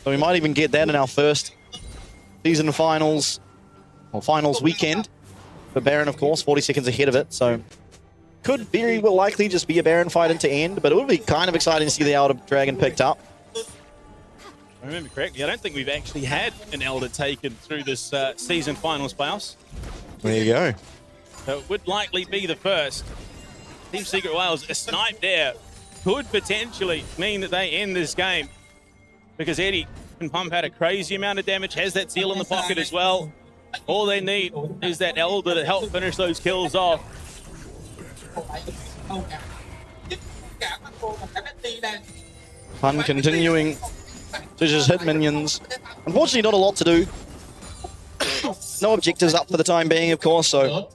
so we might even get that in our first season finals, or finals weekend. But Baron, of course, 40 seconds ahead of it, so could very well likely just be a Baron fight into end, but it would be kind of exciting to see the Elder Dragon picked up. If I remember correctly, I don't think we've actually had an Elder taken through this season finals playoffs. There you go. So it would likely be the first. Team Secret Wales, a snipe there could potentially mean that they end this game, because Eddie can pump out a crazy amount of damage, has that seal in the pocket as well. All they need is that Elder to help finish those kills off. Fun continuing to just hit minions. Unfortunately, not a lot to do. No objectives up for the time being, of course, so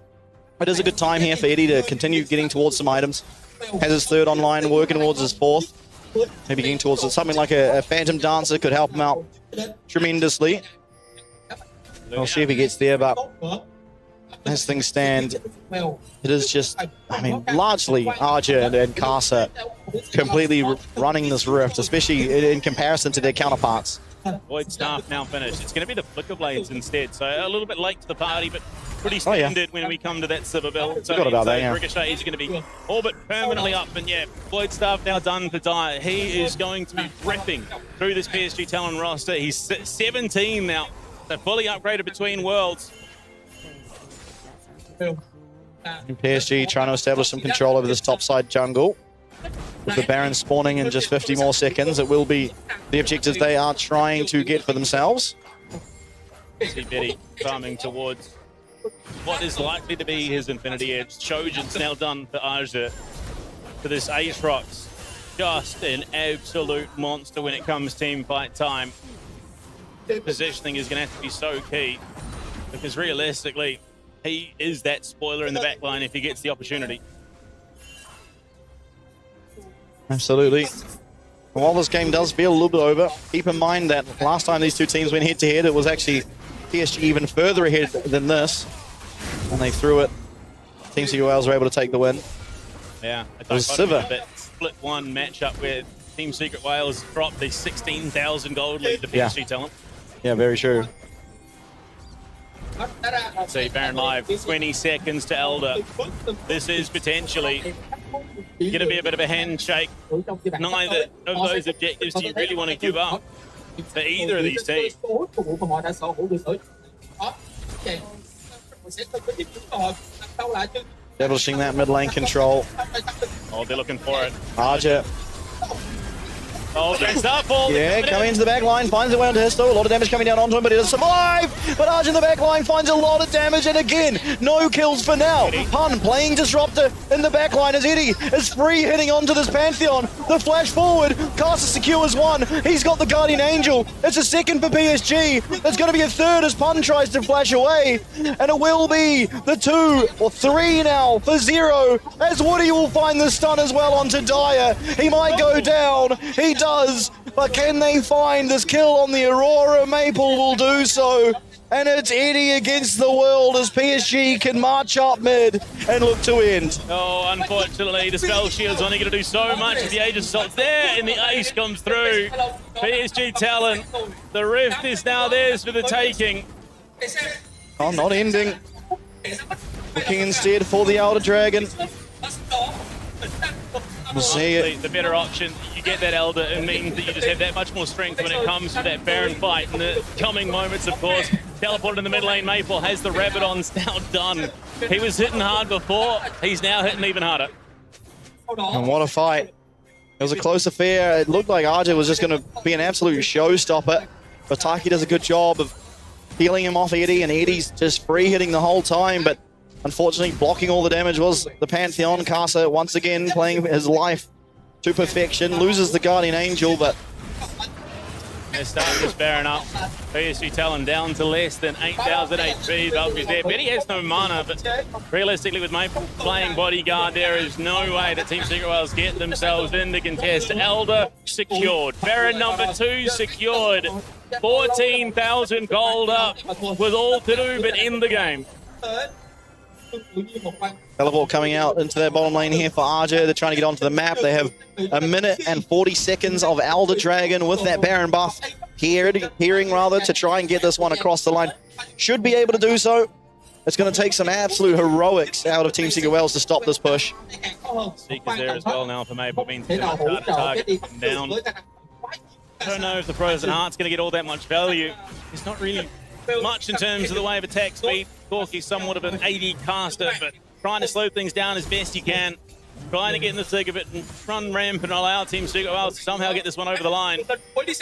it is a good time here for Eddie to continue getting towards some items. Has his third online, working towards his fourth. Maybe getting towards something like a Phantom Dancer could help him out tremendously. We'll see if he gets there, but as things stand, it is just, I mean, largely Arja and Casa completely running this rift, especially in comparison to their counterparts. Void Staff now finished. It's going to be the Flicker Blades instead, so a little bit late to the party, but pretty standard when we come to that Sivir build. So Forgot about that, yeah. Ricochet is going to be all but permanently up, and yeah, Void Staff now done for Die. He is going to be ripping through this PSG Talon roster. He's 17 now, so fully upgraded between worlds. And PSG trying to establish some control over this topside jungle. With the Baron spawning in just 50 more seconds, it will be the objectives they are trying to get for themselves. See Betty farming towards what is likely to be his Infinity Edge. Trojan's now done for Aja. For this Aatrox, just an absolute monster when it comes team fight time. Positioning is going to have to be so key, because realistically, he is that spoiler in the backline if he gets the opportunity. Absolutely. While this game does feel a little bit over, keep in mind that last time these two teams went head-to-head, it was actually PSG even further ahead than this, and they threw it. Team Secret Wales were able to take the win. Yeah, It was Siva. that split one matchup where Team Secret Wales dropped a 16,000 gold lead to PSG Talent. Yeah, very true. See Baron live, 20 seconds to Elder. This is potentially going to be a bit of a handshake. Neither of those objectives do you really want to give up for either of these teams. Establishing that mid lane control. Oh, they're looking for it. Arja. Oh, great start for Yeah, coming into the back line, finds the way onto Histo. A lot of damage coming down onto him, but he does survive. But Arja in the back line finds a lot of damage, and again, no kills for now. Pun playing Disruptor in the back line as Eddie is free hitting onto this Pantheon. The flash forward, Caster secures one. He's got the Guardian Angel. It's a second for PSG. It's going to be a third as Pun tries to flash away. And it will be the 2 or 3 now for 0, as Woody will find the stun as well onto Dyer. He might go down. He does, but can they find this kill on the Aurora? Maple will do so. And it's Eddie against the world as PSG can march up mid and look to end. Oh, unfortunately, the Spell Shield's only going to do so much with the Age of Assault there, and the ace comes through. PSG Talent, the Rift is now theirs for the taking. Oh, not ending. Looking instead for the Elder Dragon. We'll see it. The better option, you get that Elder, it means that you just have that much more strength when it comes to that Baron fight. In the coming moments, of course, teleported in the mid lane, Maple has the Rabadon's now done. He was hitting hard before, he's now hitting even harder. And what a fight. It was a close affair. It looked like Arja was just going to be an absolute showstopper. But Taki does a good job of healing him off Eddie, and Eddie's just free hitting the whole time, but unfortunately, blocking all the damage was the Pantheon. Casa once again playing his life to perfection. Loses the Guardian Angel, but They start this Baron up. PSG Talon down to less than 8,000 HP. Valkyrie's there. Betty has no mana, but realistically with Maple playing bodyguard, there is no way that Team Secret Wales get themselves in the contest. Elder secured. Baron number 2 secured. 14,000 gold up with all to do but end the game. Teleport coming out into their bottom lane here for Arja. They're trying to get onto the map. They have a minute and 40 seconds of Elder Dragon with that Baron buff hearing rather to try and get this one across the line. Should be able to do so. It's going to take some absolute heroics out of Team Secret Wales to stop this push. Seeker's there as well now for Maple. Means to target down. I don't know if the Frozen Heart's going to get all that much value. It's not really much in terms of the way of attack speed. Corky's somewhat of an AD caster, but trying to slow things down as best you can. Trying to get in the thick of it and run ramp and allow Team Secret Wales to somehow get this one over the line.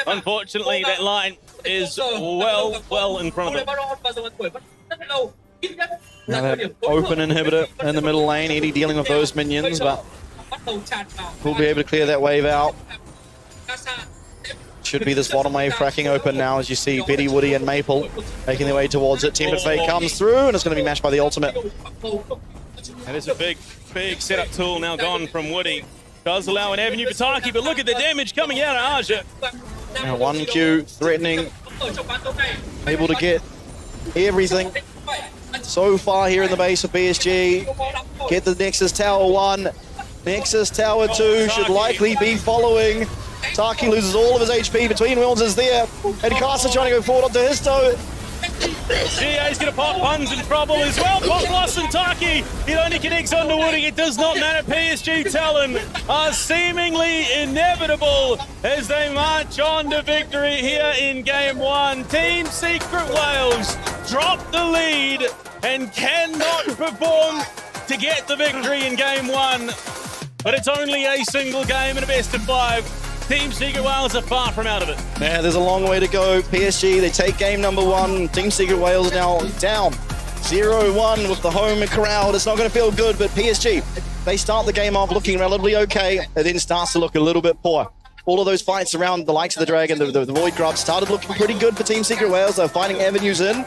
Unfortunately, that line is well in front of them. Now that open inhibitor in the middle lane, Eddie dealing with those minions, but we'll be able to clear that wave out. Should be this bottom wave cracking open now as you see Betty, Woody and Maple making their way towards it. Tempered Fate comes through and it's going to be matched by the ultimate. That is a big setup tool now gone from Woody. Does allow an avenue for Taki, but look at the damage coming out of Arja. Now 1Q threatening, able to get everything so far here in the base of PSG. Get the Nexus Tower 1, Nexus Tower 2 should likely be following. Taki loses all of his HP, between Wills is there, and Caster trying to go forward onto Histo. GA's going to pop Pun's in trouble as well. Pop lost and Taki. It only connects onto Woody. It does not matter. PSG Talon are seemingly inevitable as they march on to victory here in Game 1. Team Secret Wales drop the lead and cannot perform to get the victory in Game 1. but it's only a single game and a best of 5. Team Secret Wales are far from out of it. Yeah, there's a long way to go. PSG, they take game number 1. Team Secret Wales now down 0-1 with the home crowd. It's not going to feel good, but PSG, they start the game off looking relatively okay, and then starts to look a little bit poor. All of those fights around the likes of the Dragon, the Void Grub started looking pretty good for Team Secret Wales. They're finding avenues in.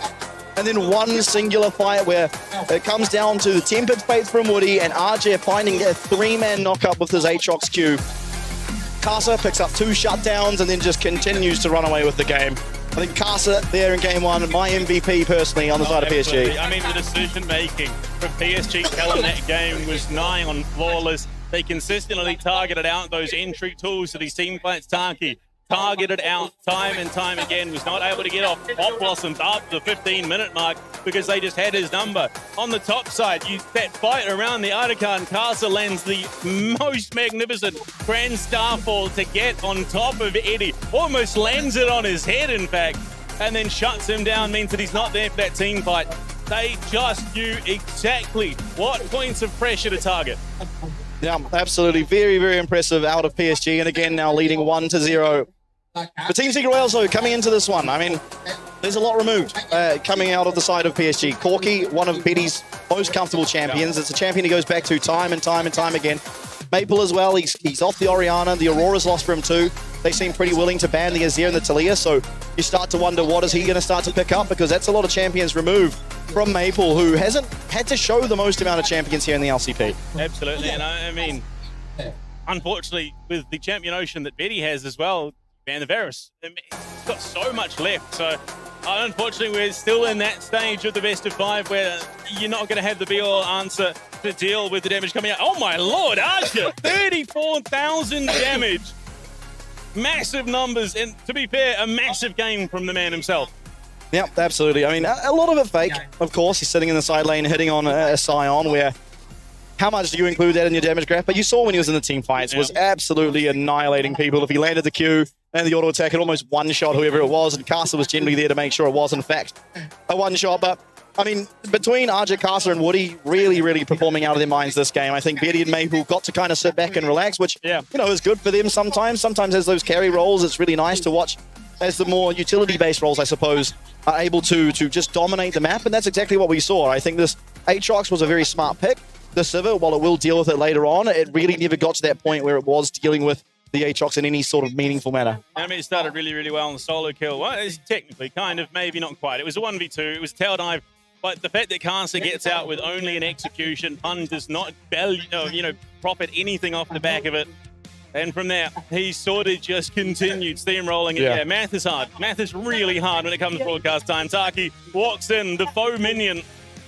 And then one singular fight where it comes down to the tempered faith from Woody and RJ finding a 3-man knockup with his Aatrox Q. Casa picks up 2 shutdowns and then just continues to run away with the game. I think Casa there in game 1, my MVP personally on the side of PSG. I mean, the decision making from PSG telling that game was nigh on flawless. They consistently targeted out those entry tools to these teammates. Taki targeted out time and time again, was not able to get off Pop Blossoms up the 15-minute mark because they just had his number. On the top side, that fight around the Artican, Casa lands the most magnificent Grand Starfall to get on top of Eddie. Almost lands it on his head, in fact, and then shuts him down, means that he's not there for that team fight. They just knew exactly what points of pressure to target. Yeah, absolutely. Very, very impressive out of PSG, and again now leading 1-0. But Team Secret Wales, though, coming into this one, I mean, there's a lot removed coming out of the side of PSG. Corky, one of Betty's most comfortable champions. It's a champion he goes back to time and time and time again. Maple as well, he's off the Orianna. The Aurora's lost for him too. They seem pretty willing to ban the Azir and the Talia, so you start to wonder what is he going to start to pick up, because that's a lot of champions removed from Maple, who hasn't had to show the most amount of champions here in the LCP. Absolutely, and I mean, unfortunately, with the champion ocean that Betty has as well, Van the Varus, I mean, he's got so much left, so unfortunately we're still in that stage of the best of 5 where you're not going to have the be-all answer to deal with the damage coming out. Oh my lord, Archer, 34,000 damage. Massive numbers, and to be fair, a massive game from the man himself. Yep, absolutely. I mean, a lot of it fake, of course. He's sitting in the side lane hitting on a Scion, where how much do you include that in your damage graph? But you saw when he was in the team fights, was absolutely annihilating people. If he landed the Q and the auto attack, it almost one-shot whoever it was, and Casa was generally there to make sure it was, in fact, a one-shot. But, I mean, between RJ, Casa, and Woody, really, really performing out of their minds this game. I think Betty and Maple got to kind of sit back and relax, which, you know, is good for them sometimes. Sometimes as those carry roles, it's really nice to watch as the more utility-based roles, I suppose, are able to just dominate the map, and that's exactly what we saw. I think this Aatrox was a very smart pick. The Sivir, while it will deal with it later on, it really never got to that point where it was dealing with the Aatrox in any sort of meaningful manner. I mean, it started really, really well on the solo kill. Well, it's technically, kind of, maybe not quite. It was a 1v2, it was a tail dive, but the fact that Casa gets out with only an execution, Pun does not profit anything off the back of it. And from there, he sort of just continued steamrolling it. Yeah, math is hard. Math is really hard when it comes to broadcast time. Taki walks in, the faux minion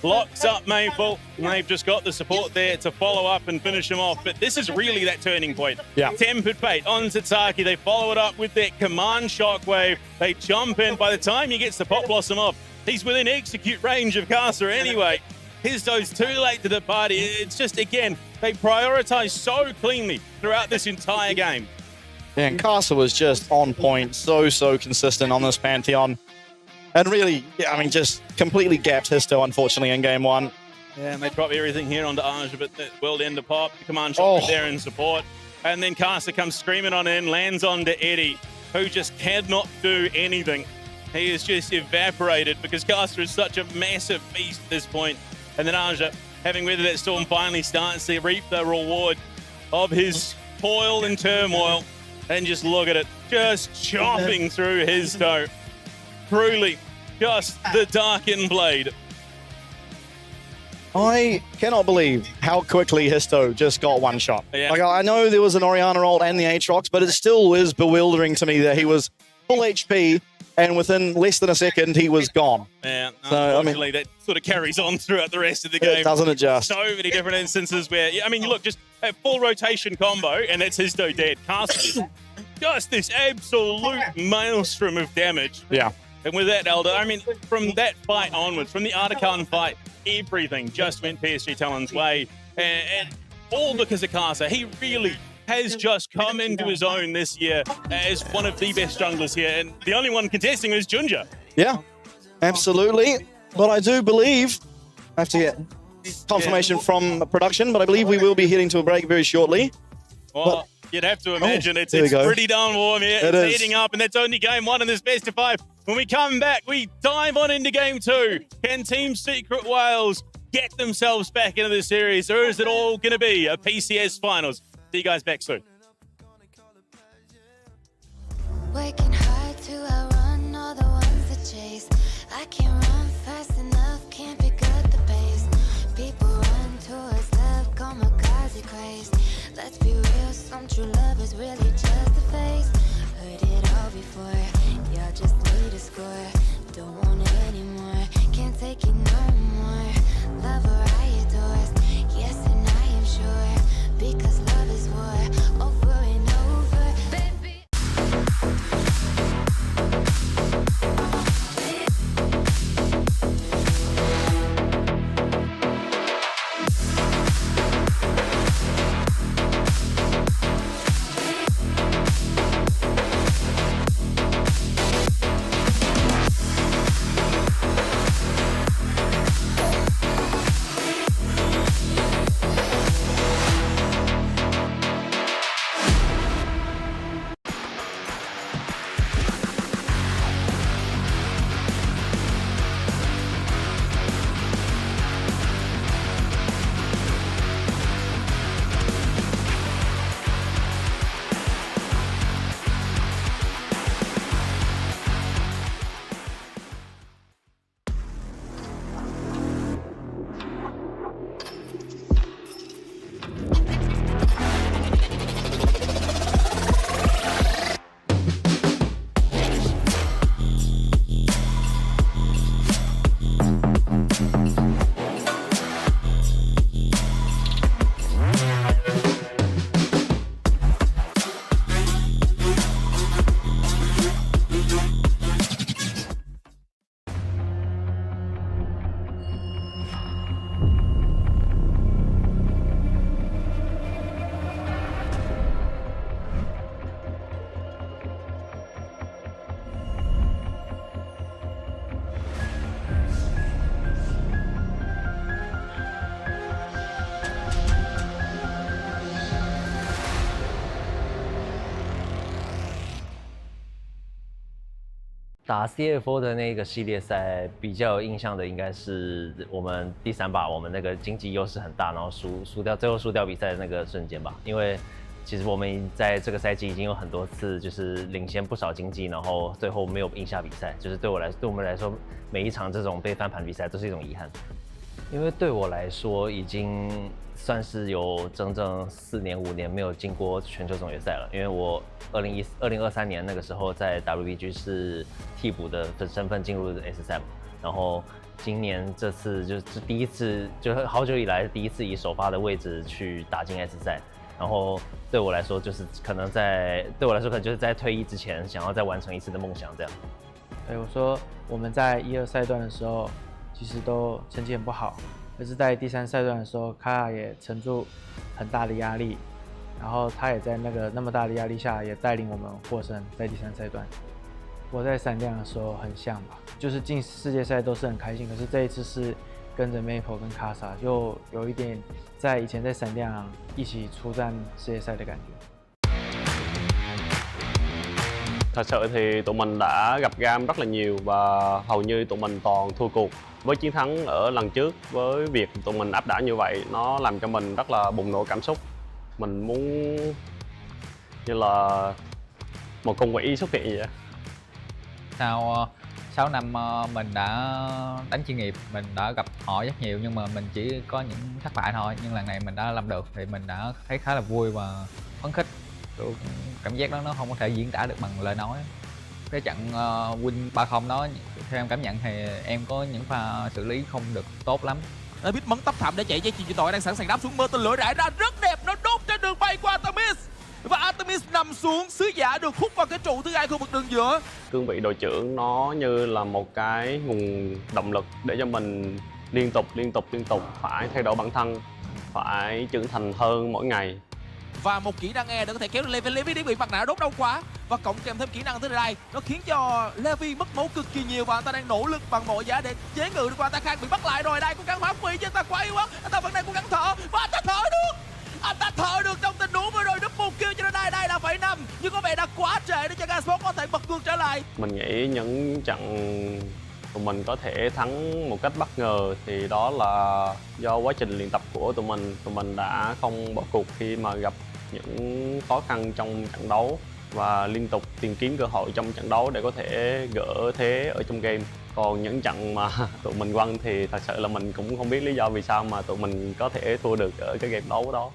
locks up Maple, and they've just got the support there to follow up and finish him off. But this is really that turning point. Yeah. Tempered Fate onto Taki. They follow it up with that command shockwave. They jump in. By the time he gets the Pop Blossom off, he's within execute range of Casa anyway. Histo's too late to the party. It's just, again, they prioritize so cleanly throughout this entire game. Yeah, and Casa was just on point, so consistent on this Pantheon. And really, I mean, just completely gapped Histo, unfortunately, in game 1. Yeah, and they drop everything here onto Arja, but the world ender pop, the command shot there in support. And then Casa comes screaming on in, lands onto Eddie, who just cannot do anything. He is just evaporated because Casa is such a massive beast at this point. And then Arja, having weathered that storm, finally starts to reap the reward of his toil and turmoil. And just look at it, just chopping through his toe. Truly, just the darkened blade. I cannot believe how quickly Histo just got one shot. Yeah. Like, I know there was an Orianna ult and the Aatrox, but it still is bewildering to me that he was full HP, and within less than a second, he was gone. Yeah, unfortunately, that sort of carries on throughout the rest of the game. Doesn't it just? So many different instances where, I mean, look, just a full rotation combo, and that's Histo dead. Castle, just this absolute maelstrom of damage. Yeah. And with that, Elder, I mean, from that fight onwards, from the Artican fight, everything just went PSG Talon's way. And all because of Casa. He really has just come into his own this year as one of the best junglers here. And the only one contesting is Junja. Yeah, absolutely. But I do believe I have to get confirmation from production, but I believe we will be heading to a break very shortly. Well, you'd have to imagine it's pretty darn warm here. It It's is. heating up, and that's only game one in this best of 5. When we come back, we dive on into game 2. Can Team Secret Wales get themselves back into the series, or is it all going to be a PCS finals? See you guys back soon. Working hard to outrun all the ones that chase. I can't run fast enough, can't pick up the pace. People run towards love, kamikaze craze. Let's be real, some true love is really just a phase. Heard it all before, y'all just need a score. Don't want it anymore, can't take it no more. Love or I adore, yes and I am sure. Because love is war, over and over, baby.打 CFO 的那个系列赛比较有印象的应该是我们第3把，我们那个经济优势很大，然后最后输掉比赛的那个瞬间吧。因为其实我们在这个赛季已经有很多次就是领先不少经济，然后最后没有赢下比赛，就是对我们来说，每一场这种被翻盘比赛都是一种遗憾。因为对我来说，已经算是有整整4年5年没有进过全球总决赛了。因为我2023年那个时候在 WBG 是替补的身份进入 S 赛嘛，然后今年这次就是第一次，就是好久以来第一次以首发的位置去打进 S 赛。然后对我来说，就是可能就是在退役之前，想要再完成一次的梦想这样。对，我说我们在1、2赛段的时候，其实都成绩很不好，可是在第3赛段的时候，卡亚也承住很大的压力，然后他也在那么大的压力下，也带领我们获胜在第3赛段。我在闪亮的时候很像吧，就是进世界赛都是很开心，可是这一次是跟着 Maple 跟卡萨，就有一点在以前在闪亮一起出战世界赛的感觉。Thật sự thì tụi mình đã gặp gam rất là nhiều và hầu như tụi mình toàn thua cuộc. Với chiến thắng ở lần trước, với việc tụi mình áp đảo như vậy, nó làm cho mình rất là bùng nổ cảm xúc. Mình muốn như là một con quỷ xuất hiện vậy. Sau 6 năm mình đã đánh chuyên nghiệp, mình đã gặp họ rất nhiều nhưng mà mình chỉ có những thất bại thôi. Nhưng lần này mình đã làm được thì mình đã thấy khá là vui và phấn khích. Cảm giác đó nó không có thể diễn tả được bằng lời nói. Cái trận win 3-0 đó, theo em cảm nhận thì em có những pha xử lý không được tốt lắm. David bắn tấp thảm để chạy dây chuyền chịu tội, đang sẵn sàng đáp xuống mưa tên lửa rải ra rất đẹp, nó đốt trên đường bay qua Artemis. Và Artemis nằm xuống, sứ giả được hút vào cái trụ thứ hai khu vực đường giữa. Cương vị đội trưởng nó như là một cái nguồn động lực để cho mình liên tục phải thay đổi bản thân, phải trưởng thành hơn mỗi ngày. và một kỹ năng E để có thể kéo được Levi. Levi đi bị mặt nạ đốt đau quá và cộng kèm thêm kỹ năng tới đây nó khiến cho Levi mất máu cực kỳ nhiều và anh ta đang nỗ lực bằng mọi giá để chế ngự được qua. Anh ta Khang bị bắt lại rồi, đây cố gắng hóa phi chứ anh ta quá yếu ớt, anh ta vẫn đang cố gắng thở và anh ta thở được. Anh ta thở được trong tình huống vừa rồi, double kill cho nên đây là phẩy 5 nhưng có vẻ đã quá trễ để cho Gasport có thể bật ngược trở lại. Mình nghĩ những trận tụi mình có thể thắng một cách bất ngờ thì đó là do quá trình luyện tập của tụi mình đã không bỏ cuộc khi mà gặp những khó khăn trong trận đấu và liên tục tìm kiếm cơ hội trong trận đấu để có thể gỡ thế ở trong game. Còn những trận mà tụi mình quăng thì thật sự là mình cũng không biết lý do vì sao mà tụi mình có thể thua được ở cái game đấu đó.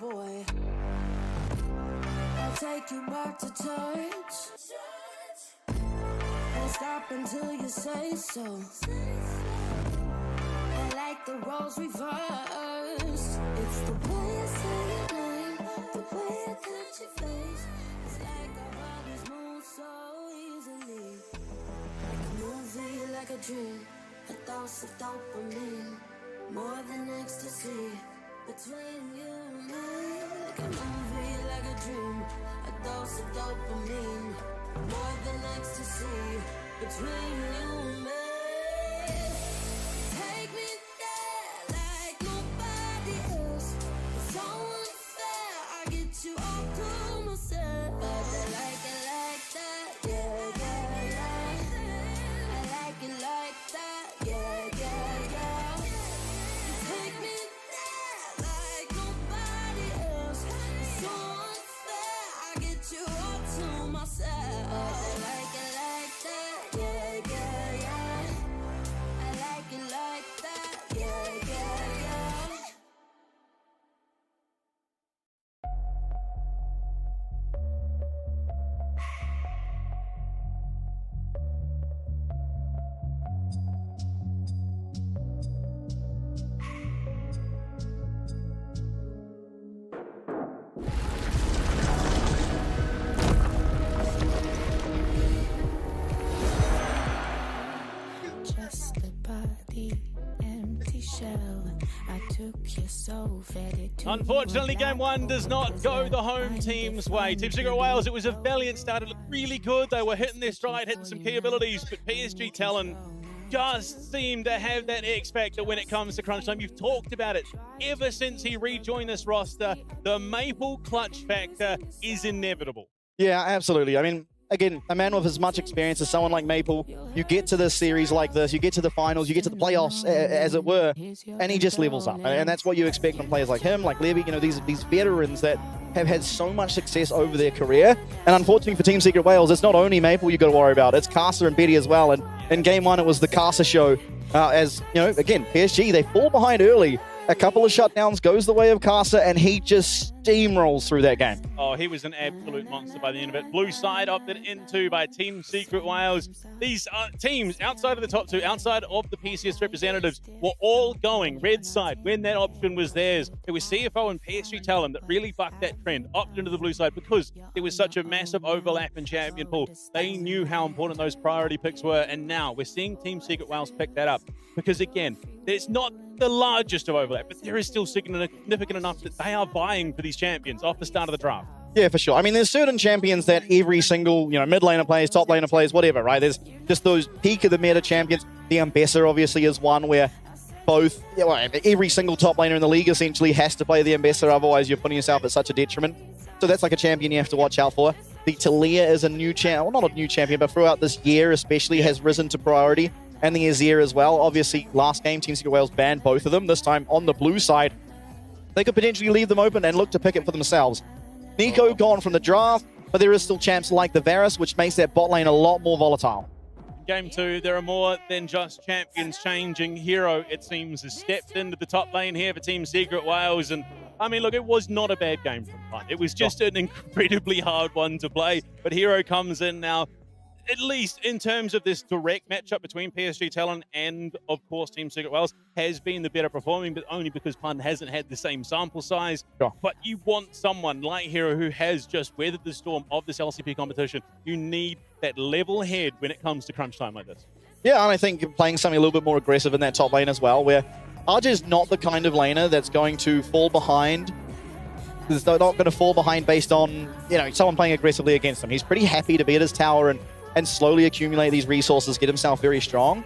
Boy, I'll take you back to touch. Won't stop until you say so. I like the roles reversed. It's the way I say your name, the way I touch your face. It's like our bodies move so easily. Like a movie, like a dream. A dose of dopamine, more than ecstasy. Between you and me, like a movie, like a dream. A dose of dopamine, more than ecstasy. Between you and me, take me there like nobody else. It's so unfair, I get you all to myself. But I like it like that, yeah, yeah, yeah. I like it like that, yeah, yeah, yeah. You take me Unfortunately, game one does not go the home team's way. Team Secret Wales, it was a valiant start. It looked really good. They were hitting their stride, hitting some key abilities, but PSG Talon just seemed to have that X factor when it comes to crunch time. You've talked about it. Ever since he rejoined this roster, the Maple clutch factor is inevitable. Yeah, absolutely. I mean, again, a man with as much experience as someone like Maple, you get to this series like this, you get to the finals, you get to the playoffs, as it were, and he just levels up. And that's what you expect from players like him, like Levy, you know, these veterans that have had so much success over their career. And unfortunately for Team Secret Wales, it's not only Maple you got to worry about, it's Casa and Betty as well. And in game one, it was the Casa show. As, you know, again, PSG, they fall behind early. A couple of shutdowns goes the way of Casa, and he just steamrolls through that game. Oh, he was an absolute monster by the end of it. Blue side opted into by Team Secret Wales. These teams outside of the top two, outside of the PCS representatives, were all going red side when that option was theirs. It was CFO and PSG Talon that really bucked that trend, opted into the blue side because there was such a massive overlap in champion pool. They knew how important those priority picks were, and now we're seeing Team Secret Wales pick that up because, again, it's not the largest of overlap, but there is still significant enough that they are vying for these champions off the start of the draft. Yeah, for sure. I mean, there's certain champions that every single, you know, mid laner plays, top laner plays, whatever, right? There's just those peak of the meta champions. The Ambassador obviously is one where both, you know, every single top laner in the league essentially has to play the Ambassador, otherwise you're putting yourself at such a detriment. So that's like a champion you have to watch out for. The Talia is a new champion, well, not a new champion, but throughout this year especially has risen to priority. And the Azir as well. Obviously, last game, Team Secret Wales banned both of them. This time, on the blue side, they could potentially leave them open and look to pick it for themselves. Nico gone from the draft. but there is still champs like the Varus, which makes that bot lane a lot more volatile. Game 2, there are more than just champions changing. Hero, it seems, has stepped into the top lane here for Team Secret Wales. And I mean, look, it was not a bad game from Punt. It was just an incredibly hard one to play. But Hero comes in now, at least in terms of this direct matchup between PSG Talon and, of course, Team Secret Wales, has been the better performing, but only because Punt hasn't had the same sample size. Sure. But you want someone like Hero who has just weathered the storm of this LCP competition. You need that level head when it comes to crunch time like this. Yeah, and I think playing something a little bit more aggressive in that top lane as well, where Arj is not the kind of laner that's going to fall behind. They're not going to fall behind based on, you know, someone playing aggressively against him. He's pretty happy to be at his tower and slowly accumulate these resources, get himself very strong.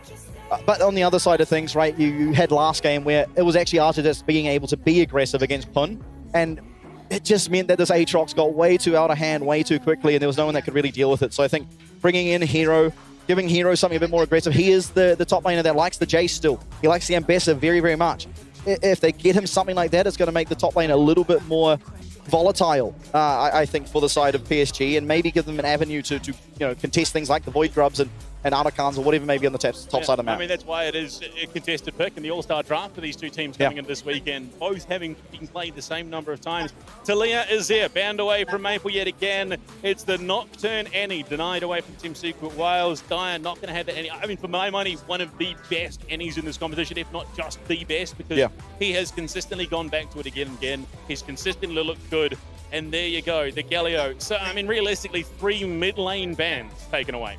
But on the other side of things, right, you had last game where it was actually Arj just being able to be aggressive against Pun, and it just meant that this Aatrox got way too out of hand way too quickly, and there was no one that could really deal with it. So I think bringing in Hero, giving Hero something a bit more aggressive. He is the top laner that likes the Jace still. He likes the Ambassador very, very much. If they get him something like that, it's going to make the top lane a little bit more volatile, I think, for the side of PSG, and maybe give them an avenue to you know, contest things like the Void Grubs and Articans or whatever may be on the top side of the map. I mean, that's why it is a contested pick in the All-Star draft for these two teams coming in this weekend, both having been played the same number of times. Talia is there, banned away from Maple yet again. It's the Nocturne Annie, denied away from Team Secret Wales. Dire not going to have that Annie. I mean, for my money, one of the best Annies in this competition, if not just the best, because he has consistently gone back to it again and again. He's consistently looked good. And there you go, the Galio. So, I mean, realistically, 3 mid-lane bans taken away.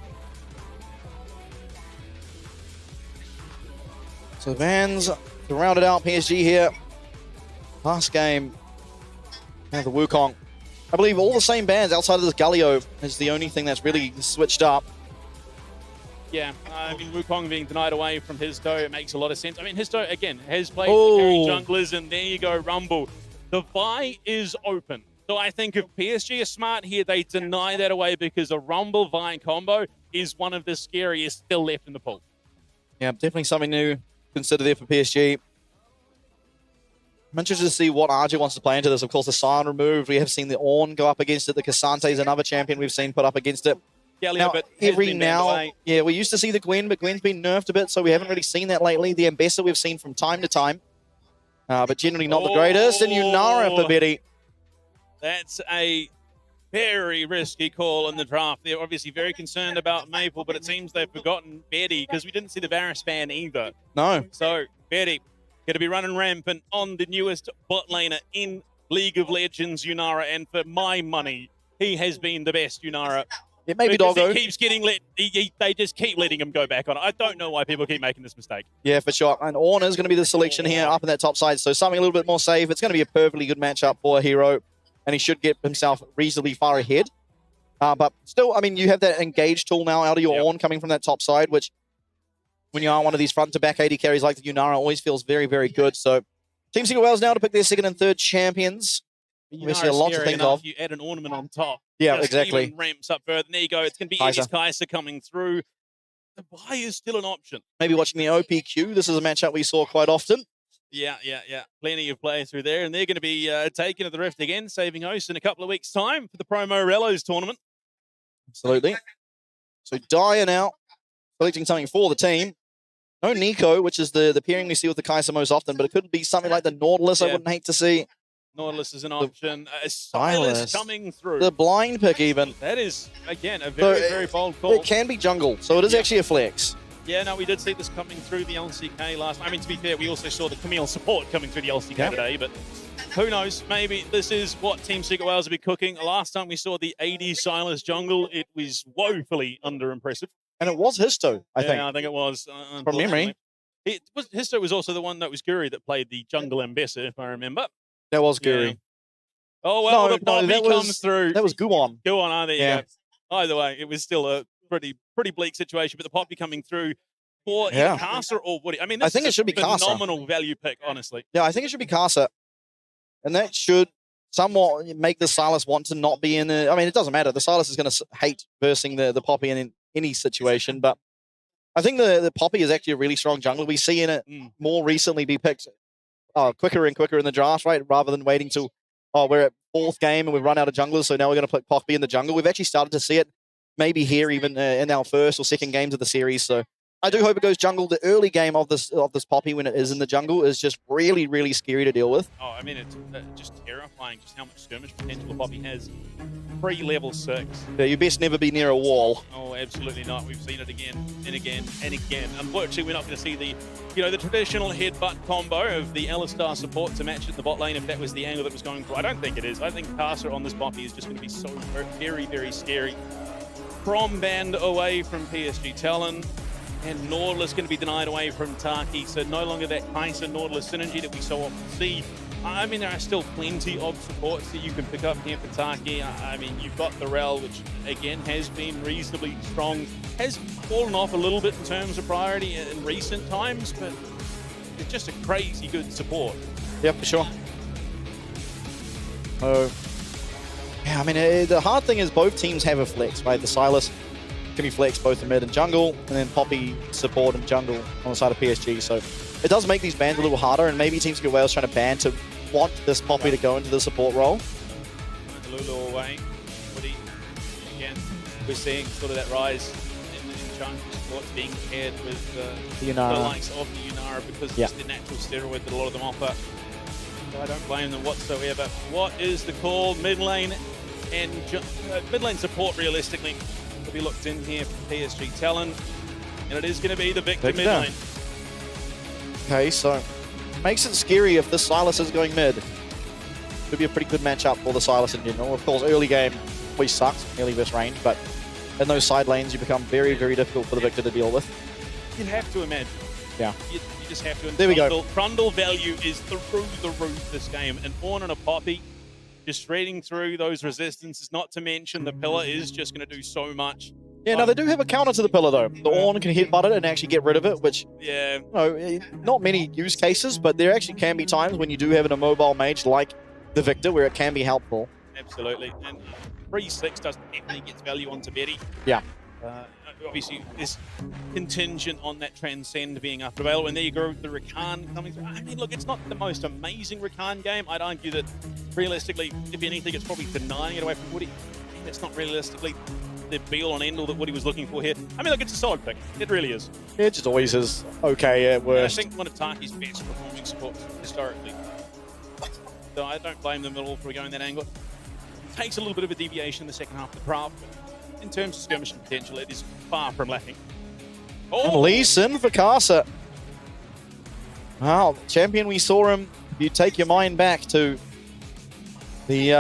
So the bans to round it out, PSG here. Last game, the Wukong. I believe all the same bans outside of this Galio is the only thing that's really switched up. Yeah, I mean, Wukong being denied away from Histo, it makes a lot of sense. I mean, Histo, again, has played the carry junglers, and there you go, Rumble. The Vi is open. So I think if PSG are smart here, they deny that away because a Rumble Vi combo is one of the scariest still left in the pool. Yeah, definitely something new to consider there for PSG. I'm interested to see what Arj wants to play into this. Of course, the Sion removed. We have seen the Ornn go up against it. The Cassante is another champion we've seen put up against it. Galio, but yeah, we used to see the Gwen, but Gwen's been nerfed a bit, so we haven't really seen that lately. The Ambassador we've seen from time to time, but generally not the greatest. And Yunara for Betty. That's a very risky call in the draft. They're obviously very concerned about Maple, but it seems they've forgotten Betty because we didn't see the Varus ban either. No. So, Betty going to be running rampant on the newest bot laner in League of Legends, Yunara, and for my money, he has been the best Yunara. It may be Doggo. He keeps getting let. They just keep letting him go back on it. I don't know why people keep making this mistake. Yeah, for sure. And Ornn is going to be the selection here up in that top side, so something a little bit more safe. It's going to be a perfectly good matchup for Hero, and he should get himself reasonably far ahead. But still, I mean, you have that engage tool now out of your Ornn coming from that top side, which when you are one of these front-to-back AD carries like the Yunara always feels very, very good. So Team Secret Wales now to pick their second and third champions. We see a lot to think of. You add an ornament on top. Yeah, just exactly. Even ramps up further. There you go. It's going to be Eddie's Kai'Sa coming through. The buy is still an option. Maybe watching the OPQ. This is a matchup we saw quite often. Yeah. Plenty of players through there. And they're going to be taken to the Rift again, saving host in a couple of weeks' time for the Promo Rellos tournament. Absolutely. So Dire now collecting something for the team. No Nico, which is the pairing we see with the Kai'Sa most often, but it could be something like the Nautilus I wouldn't hate to see. Nautilus is an option. Silas coming through. The blind pick even. That is, again, a very, very bold call. It can be jungle, so it is actually a flex. Yeah, no, we did see this coming through the LCK last. I mean, to be fair, we also saw the Camille support coming through the LCK today, but who knows? Maybe this is what Team Secret Wales will be cooking. Last time we saw the AD Silas jungle, it was woefully under-impressive. And it was Histo, I think. Yeah, I think it was. From memory. Histo was also the one that was Guri that played the jungle ambassador, if I remember. That was Guru. Yeah. Oh, well, the Poppy comes through. That was Guon. Guon, there you go. Either way, it was still a pretty bleak situation, but the Poppy coming through for Kai'Sa or Woody. I mean, this I think is it should be Kai'Sa. Phenomenal value pick, honestly. Yeah, I think it should be Kai'Sa. And that should somewhat make the Silas want to not be in the... I mean, it doesn't matter. The Silas is going to hate versing the Poppy in any situation, but I think the Poppy is actually a really strong jungler. We see in it more recently be picked quicker and quicker in the draft, right? Rather than waiting till we're at 4th game and we've run out of junglers, so now we're going to put Poppy in the jungle. We've actually started to see it maybe here even in our first or second games of the series. So I do hope it goes jungle. The early game of this Poppy when it is in the jungle is just really, really scary to deal with. Oh, I mean, it's just terrifying just how much skirmish potential the Poppy has. Pre-level 6. Yeah, you best never be near a wall. Oh, absolutely not. We've seen it again and again and again. Unfortunately, we're not going to see the, the traditional headbutt combo of the Alistar support to match it in the bot lane if that was the angle that was going for. I don't think it is. I think Casa on this Poppy is just going to be so very, very scary. From banned away from PSG Talon, and Nautilus going to be denied away from Taki, so no longer that Kai'Sa Nautilus synergy that we so often see. I mean, there are still plenty of supports that you can pick up here for Taki. I mean, you've got the Rel, which again has been reasonably strong, has fallen off a little bit in terms of priority in recent times, but it's just a crazy good support. Yeah, for sure. Oh, yeah, I mean, the hard thing is both teams have a flex, right? The Sylas can be flexed both in mid and jungle, and then Poppy support and jungle on the side of PSG. So it does make these bans a little harder, and maybe Team Secret Wales trying to ban to want this Poppy to go into the support role. Lulu away. Woody. Again, we're seeing sort of that rise in chunk supports being paired with the likes of the Yunara because it's the natural steroid that a lot of them offer. So I don't blame them whatsoever. What is the call? Mid lane and mid lane support realistically will be looked in here for PSG Talon, and it is going to be the Victor mid lane. Okay, so makes it scary if this Sylas is going mid. Could be a pretty good matchup for the Sylas in general. Of course, early game always sucks, early versus range, but in those side lanes you become very, very difficult for the Victor to deal with. You'd have to imagine. Yeah. You just have to. And there we go. Trundle value is through the roof this game, and Ornn and a Poppy just shredding through those resistances, not to mention the Pillar is just going to do so much. Yeah, now they do have a counter to the Pillar though. The Ornn can headbutt it and actually get rid of it, which, not many use cases, but there actually can be times when you do have an immobile mage like the Victor where it can be helpful. Absolutely, and 3-6 does definitely get value onto Betty. Yeah. Obviously, this contingent on that Transcend being up available, and there you go, the Rakan coming through. I mean, look, it's not the most amazing Rakan game. I'd argue that realistically, if anything, it's probably denying it away from Woody. It's not realistically the be-all and end-all that Woody was looking for here. I mean, look, it's a solid pick. It really is. It just always is okay at worst. I think one of Taki's best performing supports historically. So I don't blame them at all for going that angle. It takes a little bit of a deviation in the second half of the craft, but in terms of skirmishing potential, it is far from lacking. And Lee Sin for Casa. Wow, champion, we saw him. If you take your mind back to the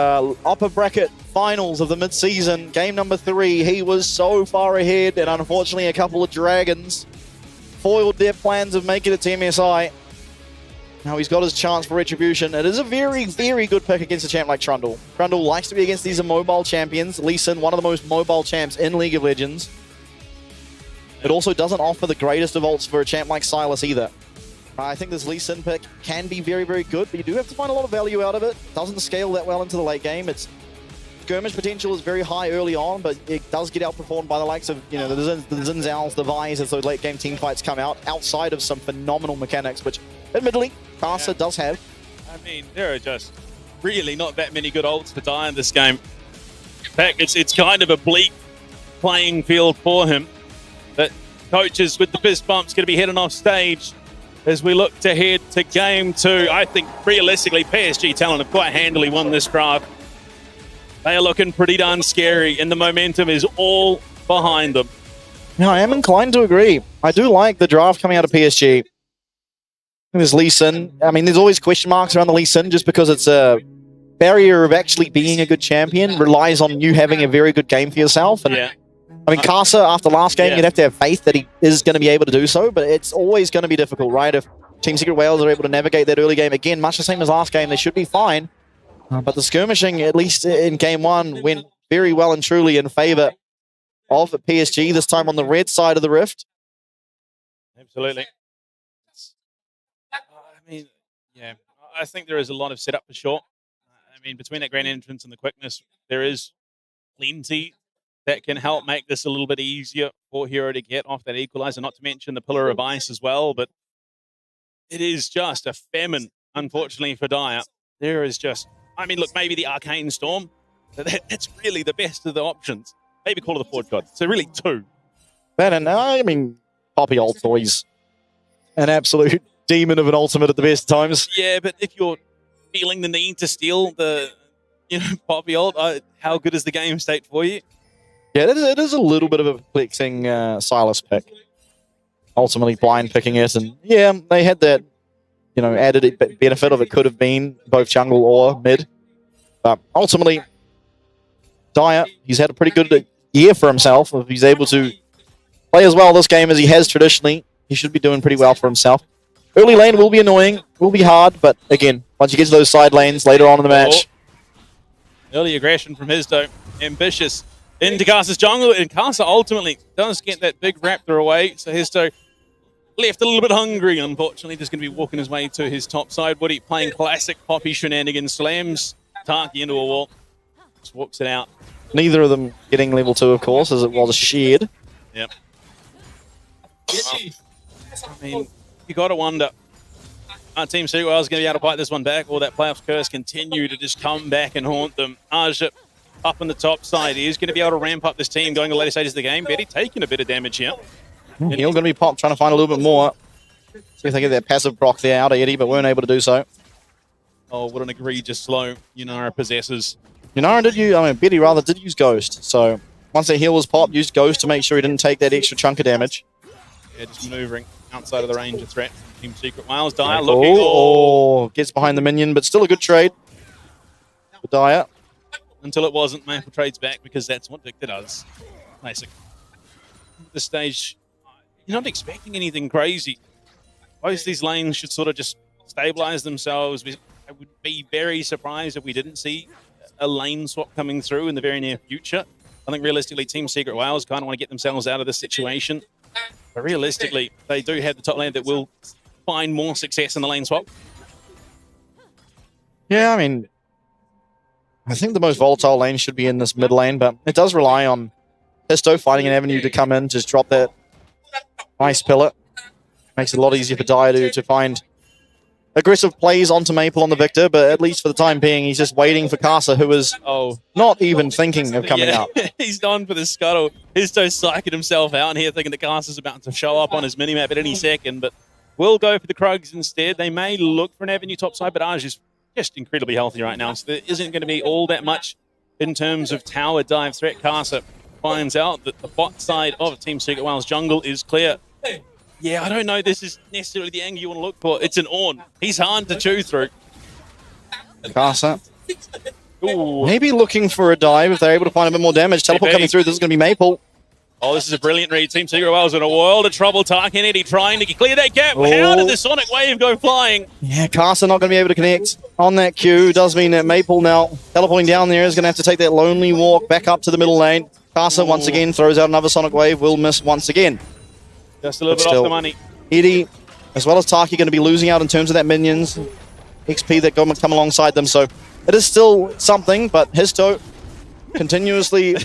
upper bracket finals of the mid-season, game number 3, he was so far ahead, and unfortunately a couple of dragons foiled their plans of making it to MSI. Now he's got his chance for retribution. It is a very, very good pick against a champ like Trundle. Trundle likes to be against these immobile champions. Lee Sin, one of the most mobile champs in League of Legends. It also doesn't offer the greatest of ults for a champ like Sylas either. I think this Lee Sin pick can be very, very good, but you do have to find a lot of value out of it. Doesn't scale that well into the late game. Its skirmish potential is very high early on, but it does get outperformed by the likes of, the Xin Zhao's, the Vi's as those late game team fights come out, outside of some phenomenal mechanics, which admittedly, Casa does have. I mean, there are just really not that many good ults to die in this game. In fact, it's kind of a bleak playing field for him. But coaches with the fist bumps going to be heading off stage as we look to head to game 2. I think realistically, PSG Talon have quite handily won this draft. They are looking pretty darn scary, and the momentum is all behind them. Now, I am inclined to agree. I do like the draft coming out of PSG. There's Lee Sin. I mean, there's always question marks around the Lee Sin just because it's a barrier of actually being a good champion relies on you having a very good game for yourself. And I mean, Casa, after last game, you'd have to have faith that he is going to be able to do so, but it's always going to be difficult, right? If Team Secret Wales are able to navigate that early game, again, much the same as last game, they should be fine. But the skirmishing, at least in game 1, went very well and truly in favor of PSG, this time on the red side of the rift. Absolutely. I mean, yeah, I think there is a lot of setup for sure. I mean, between that grand entrance and the quickness, there is plenty that can help make this a little bit easier for Hero to get off that equalizer, not to mention the Pillar of Ice as well. But it is just a famine, unfortunately, for Dire. There is just I mean, look, maybe the Arcane Storm. That's really the best of the options. Maybe Call of the Forge God. So really 2. That and I mean, Poppy Ult's always an absolute demon of an ultimate at the best times. Yeah, but if you're feeling the need to steal the, Poppy Ult, how good is the game state for you? Yeah, it is a little bit of a perplexing Silas pick. Ultimately blind picking it, and yeah, they had that, added benefit of it could have been both jungle or mid. But ultimately, Dyer, he's had a pretty good year for himself. If he's able to play as well this game as he has traditionally, he should be doing pretty well for himself. Early lane will be annoying, will be hard, but again, once you get to those side lanes later on in the match. Early aggression from Hizdo. Ambitious into Casa's jungle, and Casa ultimately does get that big raptor away, so Hizdo left a little bit hungry, unfortunately. Just going to be walking his way to his top side. Woody playing classic Poppy shenanigans, slams Taki into a wall, just walks it out. Neither of them getting level 2, of course, as it was shared. Yep. Well, I mean, you got to wonder, our Team Secret is going to be able to fight this one back, or that playoffs curse continue to just come back and haunt them. Aja up on the top side. He's going to be able to ramp up this team going to later stages of the game. Betty taking a bit of damage here. He'll going to be popped, trying to find a little bit more. See if they get that passive proc there out of Eddie, but weren't able to do so. Oh, what an egregious slow Yunara possesses. Yunara did use, Betty rather did use Ghost. So once that heal was popped, used Ghost to make sure he didn't take that extra chunk of damage. Yeah, just maneuvering outside of the range of threat. Team Secret Wales. Dyer looking. Gets behind the minion, but still a good trade for Dyer. Until it wasn't. Maple trades back because that's what Victor does. Basically. At this stage, you're not expecting anything crazy. Both these lanes should sort of just stabilize themselves. I would be very surprised if we didn't see a lane swap coming through in the very near future. I think realistically, Team Secret Wales kind of want to get themselves out of this situation. But realistically, they do have the top lane that will find more success in the lane swap. Yeah, I think the most volatile lane should be in this mid lane, but it does rely on Pisto finding an avenue to come in, just drop that nice pillar. Makes it a lot easier for Dyer to find aggressive plays onto Maple on the Victor, but at least for the time being, he's just waiting for Casa, who is not even thinking of coming up. He's gone for the scuttle. Histo psyching himself out here, thinking that Casa's about to show up on his minimap at any second, but will go for the Krugs instead. They may look for an avenue topside, but Aj is just incredibly healthy right now, so there isn't going to be all that much in terms of tower dive threat. Casa finds out that the bot side of Team Secret Wales jungle is clear. Yeah, I don't know this is necessarily the angle you want to look for. It's an Ornn. He's hard to chew through. Casa. Maybe looking for a dive if they're able to find a bit more damage. Teleport coming through. This is going to be Maple. Oh, this is a brilliant read. Team Secret Wales in a world of trouble. Tarkin Eddie trying to clear that gap. How did the Sonic Wave go flying? Yeah, Casa not going to be able to connect on that Q. Does mean that Maple now teleporting down there is going to have to take that lonely walk back up to the middle lane. Casa once again throws out another Sonic Wave. Will miss once again. Just a little bit off the money. Eddie, as well as Taki, going to be losing out in terms of that minions XP that come alongside them. So it is still something, but Histo continuously...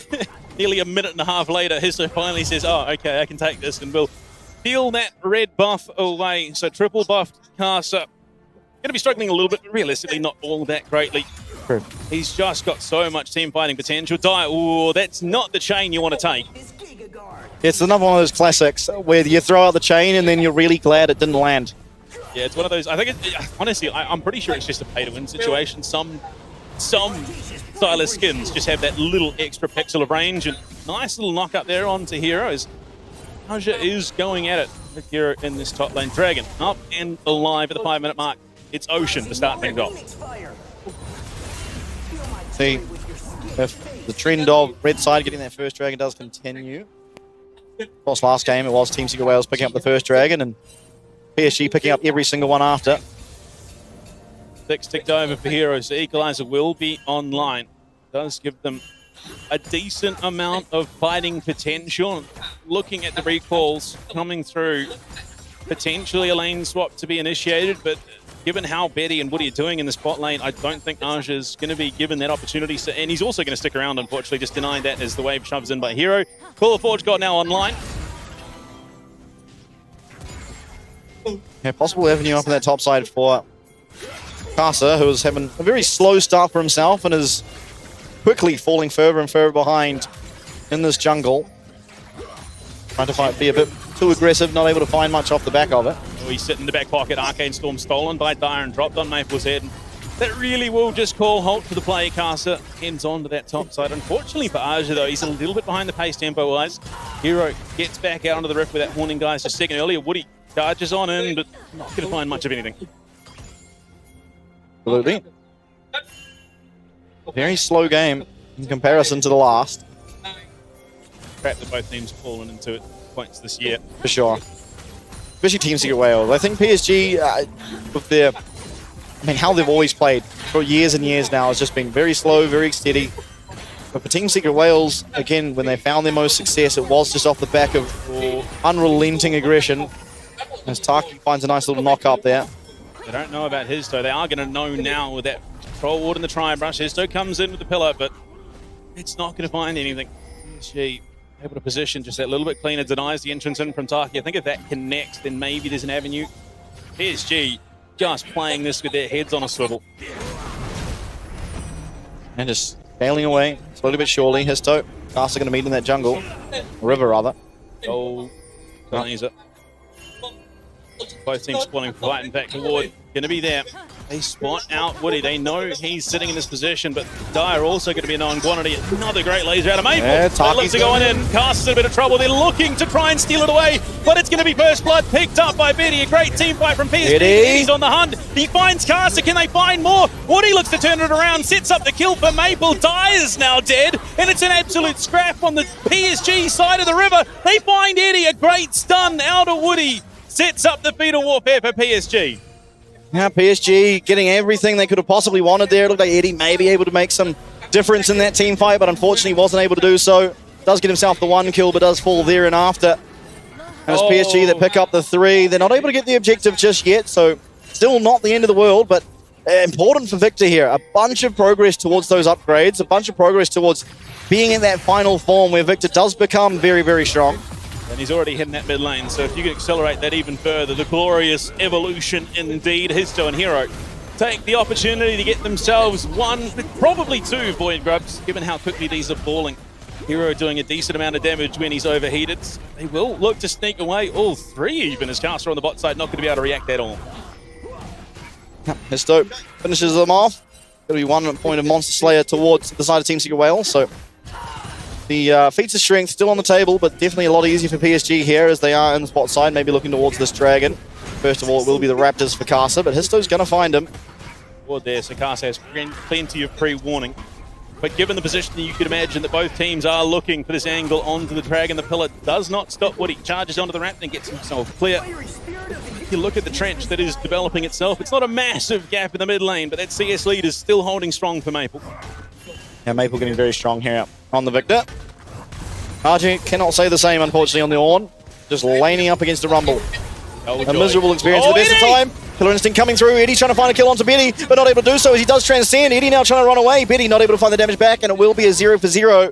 Nearly a minute and a half later, Histo finally says, oh, okay, I can take this, and will peel that red buff away. So triple buffed Casa. Going to be struggling a little bit, but realistically not all that greatly. True. He's just got so much team fighting potential. Dyer, that's not the chain you want to take. It's another one of those classics where you throw out the chain and then you're really glad it didn't land. Yeah, it's one of those. I think, honestly, I'm pretty sure it's just a pay-to-win situation. Some Silas skins just have that little extra pixel of range, and nice little knock up there onto Heroes. Aja is going at it with Hero in this top lane. Dragon up and alive at the 5-minute mark. It's Ocean to start things off. See, if the trend of red side getting that first dragon does continue. Of course, last game it was Team Secret Wales picking up the first dragon and PSG picking up every single one after. 6 ticked over for Heroes. The Equalizer will be online. Does give them a decent amount of fighting potential. Looking at the recalls coming through, potentially a lane swap to be initiated, but given how Betty and Woody are doing in the spot lane, I don't think Aja is going to be given that opportunity. So, and he's also going to stick around, unfortunately, just denying that as the wave shoves in by Hero. Call of Forge God now online. Yeah, possible avenue up on that top side for Casa, who is having a very slow start for himself and is quickly falling further and further behind in this jungle. Trying to be a bit too aggressive, not able to find much off the back of it. Oh, he's sitting in the back pocket. Arcane Storm stolen by Dire and dropped on Maple's head. That really will just call halt for the play. Casa heads on to that top side. Unfortunately for Aja, though, he's a little bit behind the pace tempo-wise. Hero gets back out onto the rift with that Horning guys just a second earlier. Woody charges on in, but not going to find much of anything. Absolutely. Very slow game in comparison to the last. Crap that both teams have fallen into it points this year. For sure. Especially Team Secret Wales. I think PSG, with their, how they've always played for years and years now, has just been very slow, very steady. But for Team Secret Wales, again, when they found their most success, it was just off the back of unrelenting aggression. As Taki finds a nice little knock up there. They don't know about Histo. They are going to know now with that Troll Ward and the Tri-Brush. Histo comes in with the pillar, but it's not going to find anything. PSG able to position just that little bit cleaner, denies the entrance in from Taki. I think if that connects, then maybe there's an avenue. PSG just playing this with their heads on a swivel. And just sailing away, slowly but surely. Histo, Casa going to meet in that jungle. River, rather. Oh, Laser. Both teams spawning for fight. In fact, Ward going to be there. They spot out Woody. They know he's sitting in this position, but Dire also going to be a known quantity. Another great laser out of Maple. Yeah, They look to go in. Casts in a bit of trouble. They're looking to try and steal it away, but it's going to be First Blood picked up by Betty. A great team fight from PSG. He's on the hunt. He finds Casa. Can they find more? Woody looks to turn it around, sets up the kill for Maple. Dire's now dead, and it's an absolute scrap on the PSG side of the river. They find Eddie. A great stun out of Woody. Sets up the fetal warfare for PSG. Now PSG getting everything they could have possibly wanted there. It looked like Eddie may be able to make some difference in that team fight, but unfortunately wasn't able to do so. Does get himself the one kill, but does fall there and after. And it's PSG that pick up the 3. They're not able to get the objective just yet, so still not the end of the world, but important for Victor here. A bunch of progress towards those upgrades, a bunch of progress towards being in that final form where Victor does become very, very strong. And he's already hitting that mid lane, so if you can accelerate that even further, the glorious evolution indeed. Histo and Hero take the opportunity to get themselves 1, probably 2 Void Grubs, given how quickly these are falling. Hero doing a decent amount of damage when he's overheated. They will look to sneak away all 3 even, as Caster on the bot side not going to be able to react at all. Histo finishes them off. Going to be 1 point of Monster Slayer towards the side of Team Secret Wales, so the feats of strength still on the table, but definitely a lot easier for PSG here as they are in the spot side, maybe looking towards this dragon. First of all, it will be the Raptors for Casa, but Histo's going to find him. Forward there, so Casa has plenty of pre-warning. But given the position, you could imagine that both teams are looking for this angle onto the dragon. The pillar does not stop Woody. Charges onto the ramp and gets himself clear. If you look at the trench that is developing itself, it's not a massive gap in the mid lane, but that CS lead is still holding strong for Maple. Yeah, Maple getting very strong here on the Victor. RG cannot say the same, unfortunately, on the Ornn. Just laning up against the Rumble. A miserable experience at the best of time. Killer Instinct coming through. Eddie trying to find a kill onto Betty, but not able to do so as he does transcend. Eddie now trying to run away. Betty not able to find the damage back, and it will be a 0 for 0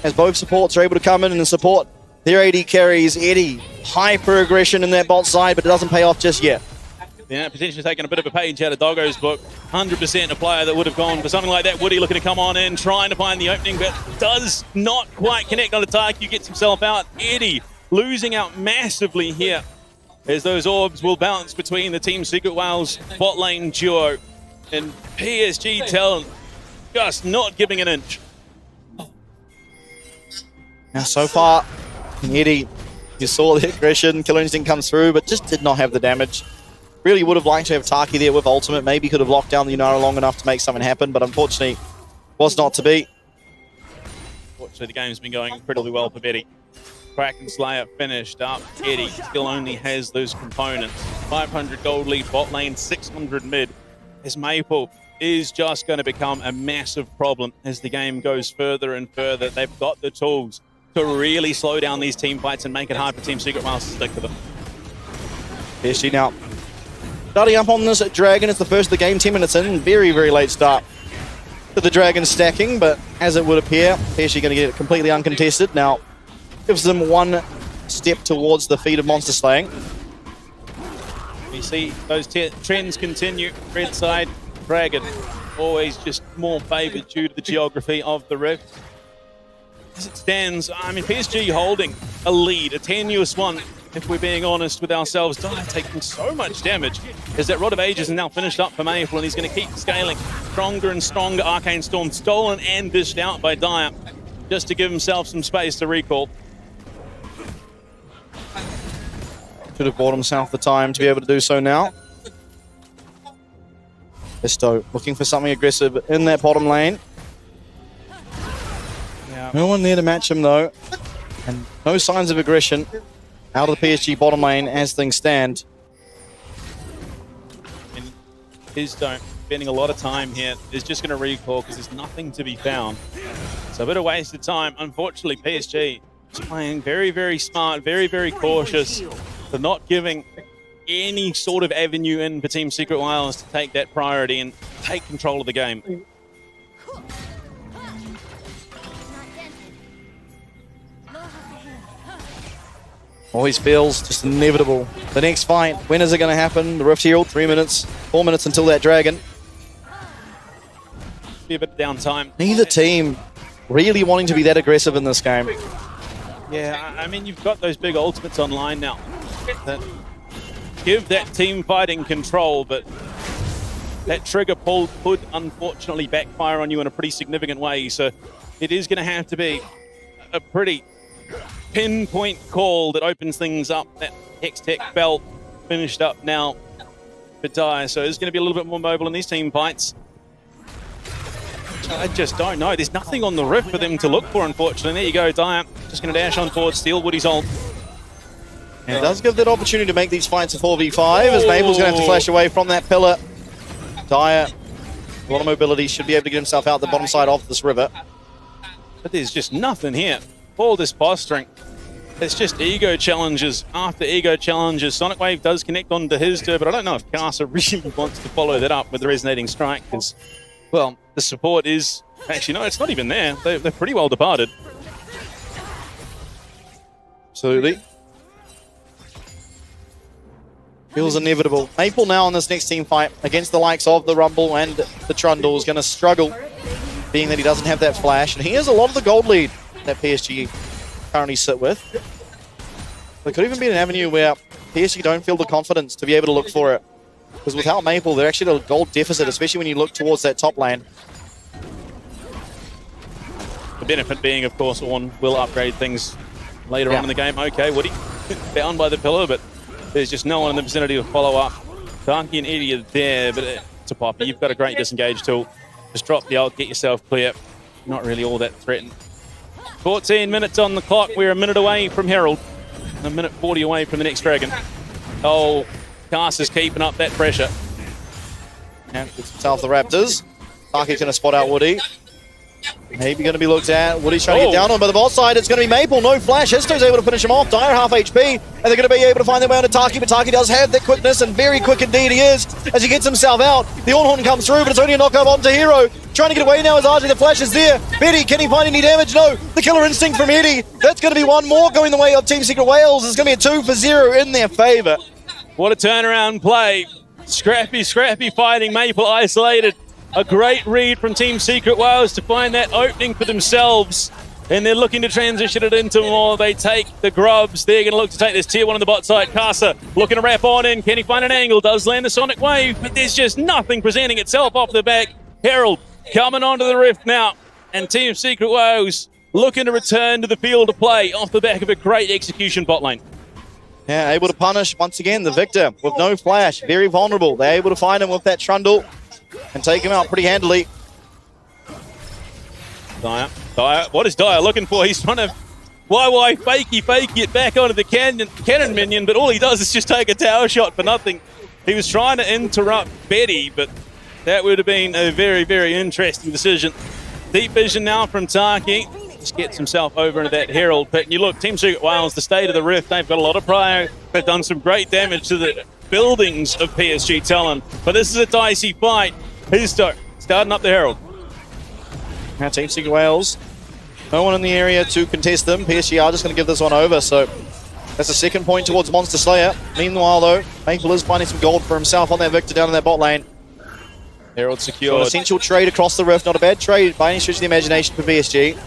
as both supports are able to come in and support their AD carries. Eddie, hyper aggression in that bot side, but it doesn't pay off just yet. Yeah, potentially taking a bit of a page out of Doggo's book. 100% a player that would have gone for something like that. Woody looking to come on in, trying to find the opening, but does not quite connect on attack. He gets himself out. Eddie losing out massively here as those orbs will bounce between the Team Secret Wales bot lane duo. And PSG talent just not giving an inch. Now, so far, Eddie, you saw the aggression. Killer Instinct comes through, but just did not have the damage. Really would have liked to have Taki there with ultimate. Maybe could have locked down the Yunara long enough to make something happen, but unfortunately was not to be. Fortunately, the game's been going incredibly well for Betty. Kraken Slayer finished up. Eddie still only has those components. 500 gold lead bot lane, 600 mid. As Maple is just going to become a massive problem as the game goes further and further. They've got the tools to really slow down these team fights and make it hard for Team Secret Wales to stick to them. PSG now starting up on this dragon. It's the first of the game, 10 minutes in. Very, very late start to the dragon stacking, but as it would appear, PSG going to get it completely uncontested. Now, gives them 1 step towards the feat of monster slaying. We see those trends continue. Red side Dragon, always just more favoured due to the geography of the rift. As it stands, I mean, PSG holding a lead, a tenuous one, if we're being honest with ourselves. Dire taking so much damage as that Rod of Ages is now finished up for Maple, and he's going to keep scaling stronger and stronger. Arcane Storm stolen and dished out by Dire just to give himself some space to recall. Should have bought himself the time to be able to do so now. Pisto looking for something aggressive in that bottom lane. Yeah. No one there to match him though. And no signs of aggression out of the PSG bottom lane as things stand. And Pisto spending a lot of time here is just going to recall because there's nothing to be found. So a bit of wasted time. Unfortunately, PSG is playing very, very smart, very, very cautious. They're not giving any sort of avenue in for Team Secret Wilds to take that priority and take control of the game. Always feels just inevitable. The next fight, when is it going to happen? The Rift Herald, 3 minutes, 4 minutes until that Dragon. Be a bit of downtime. Neither team really wanting to be that aggressive in this game. Yeah, I mean, you've got those big ultimates online now that give that team fighting control, but that trigger pull could unfortunately backfire on you in a pretty significant way. So it is going to have to be a pretty pinpoint call that opens things up. That Hextech belt finished up now for Dire, so it's going to be a little bit more mobile in these team fights. I just don't know. There's nothing on the rift for them to look for, unfortunately. There you go, Dire. Just going to dash on forward, steal Woody's ult. And it does give that opportunity to make these fights a 4v5 as Mabel's going to have to flash away from that pillar. Dire, a lot of mobility, should be able to get himself out the bottom side of this river. But there's just nothing here. All this posturing. It's just ego challenges after ego challenges. Sonic Wave does connect onto his turret, but I don't know if Casa really wants to follow that up with the resonating strike because, well, the support is... Actually, no, it's not even there. They're pretty well departed. Absolutely. Feels inevitable. Maple now in this next team fight against the likes of the Rumble and the Trundle is going to struggle, being that he doesn't have that flash. And he has a lot of the gold lead that PSG currently sit with. There could even be an avenue where PSG don't feel the confidence to be able to look for it. Because without Maple, they're actually at a gold deficit, especially when you look towards that top lane. The benefit being, of course, Ornn will upgrade things later on in the game. Okay, Woody bound by the pillar, but there's just no one in the vicinity to follow up. Darky and Eddie are there, but it's a popper. You've got a great disengage tool. Just drop the ult, get yourself clear. Not really all that threatened. 14 minutes on the clock. We're a minute away from Herald. A minute 40 away from the next Dragon. Oh, Cast is keeping up that pressure. Yeah, gets himself the Raptors. Darky's going to spot out Woody. Maybe going to be looked at. Woody's trying to get down on by the bot side. It's going to be Maple. No flash. Histo's able to finish him off. Dire half HP. And they're going to be able to find their way onto Taki. But Taki does have that quickness. And very quick indeed he is. As he gets himself out. The Ornn comes through. But it's only a knockup onto Hero. Trying to get away now as RJ. The flash is there. Betty, can he find any damage? No. The killer instinct from Eddie. That's going to be one more going the way of Team Secret Wales. It's going to be a 2-0 in their favour. What a turnaround play. Scrappy fighting. Maple isolated. A great read from Team Secret Wales to find that opening for themselves. And they're looking to transition it into more. They take the grubs. They're going to look to take this tier 1 on the bot side. Casa looking to wrap on in. Can he find an angle? Does land the Sonic Wave, but there's just nothing presenting itself off the back. Herald coming onto the rift now. And Team Secret Wales looking to return to the field of play off the back of a great execution bot lane. Yeah, able to punish once again the victor with no flash. Very vulnerable. They're able to find him with that Trundle and take him out pretty handily. Dire, what is Dire looking for? He's trying to fakey it back onto the cannon minion, but all he does is just take a tower shot for nothing. He was trying to interrupt Betty, but that would have been a very, very interesting decision. Deep vision now from Taki. Just gets himself over into that Herald pit. And you look, Team Secret Wales, the state of the rift, they've got a lot of prio. They've done some great damage to the buildings of PSG Talon. But this is a dicey fight. Histo starting up the Herald. Now Team Secret Wales, no one in the area to contest them. PSG are just going to give this one over, so that's a second point towards Monster Slayer. Meanwhile, though, Maple is finding some gold for himself on that Victor down in that bot lane. Herald So secured. an essential trade across the rift, not a bad trade by any stretch of the imagination for PSG.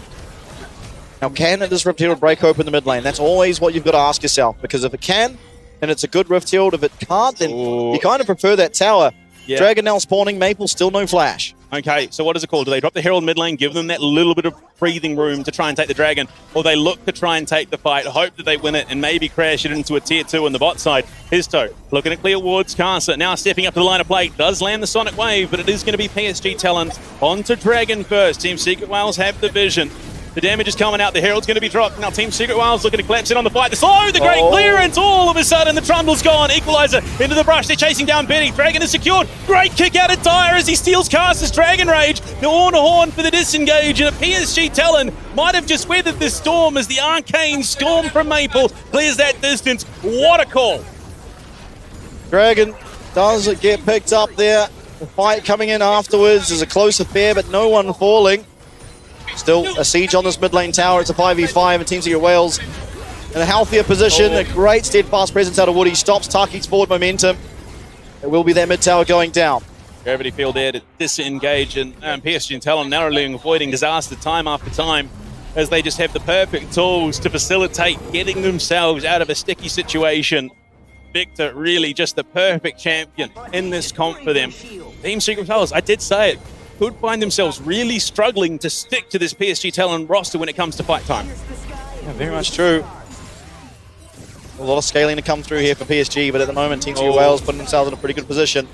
Now, can this Rift Herald break open the mid lane? That's always what you've got to ask yourself, because if it can, then it's a good Rift Herald. If it can't, then you kind of prefer that tower. Yeah. Dragon now spawning, Maple still no flash. Okay, so what is it called? Do they drop the Herald mid lane, give them that little bit of breathing room to try and take the Dragon, or they look to try and take the fight, hope that they win it, and maybe crash it into a tier 2 on the bot side? Histo looking at clear wards, Casa now stepping up to the line of plate, does land the Sonic Wave, but it is going to be PSG Talent onto Dragon first. Team Secret Wales have the vision. The damage is coming out. The Herald's going to be dropped. Now Team Secret Wales looking to collapse in on the fight. The slow, the great clearance. All of a sudden, the Trundle's gone. Equalizer into the brush. They're chasing down Betty. Dragon is secured. Great kick out of Dyer as he steals Caster's Dragon Rage. The Horn for the disengage. And a PSG Talon might have just weathered this storm as the Arcane Storm from Maple clears that distance. What a call. Dragon does get picked up there. The fight coming in afterwards is a close affair, but no one falling. Still a siege on this mid lane tower. It's a 5v5 and Team Secret Wales in a healthier position. A great steadfast presence out of Woody. Stops Taki's forward momentum. It will be that mid tower going down. Gravity field there to disengage, and PSG and Talon narrowly avoiding disaster time after time as they just have the perfect tools to facilitate getting themselves out of a sticky situation. Victor really just the perfect champion in this comp for them. Team Secret Wales, I did say it, could find themselves really struggling to stick to this PSG Talon roster when it comes to fight time. Yeah, very much true. A lot of scaling to come through here for PSG, but at the moment, Team Secret Wales putting themselves in a pretty good position.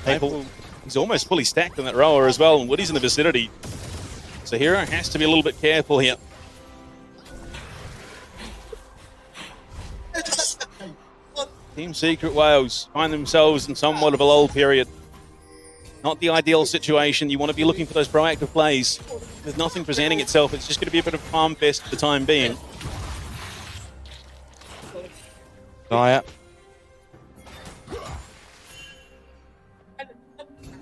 Maple, he's almost fully stacked on that rower as well, and Woody's in the vicinity. So Hero has to be a little bit careful here. Team Secret Wales find themselves in somewhat of a lull period. Not the ideal situation. You want to be looking for those proactive plays. With nothing presenting itself, it's just going to be a bit of a farm fest for the time being. Dyer.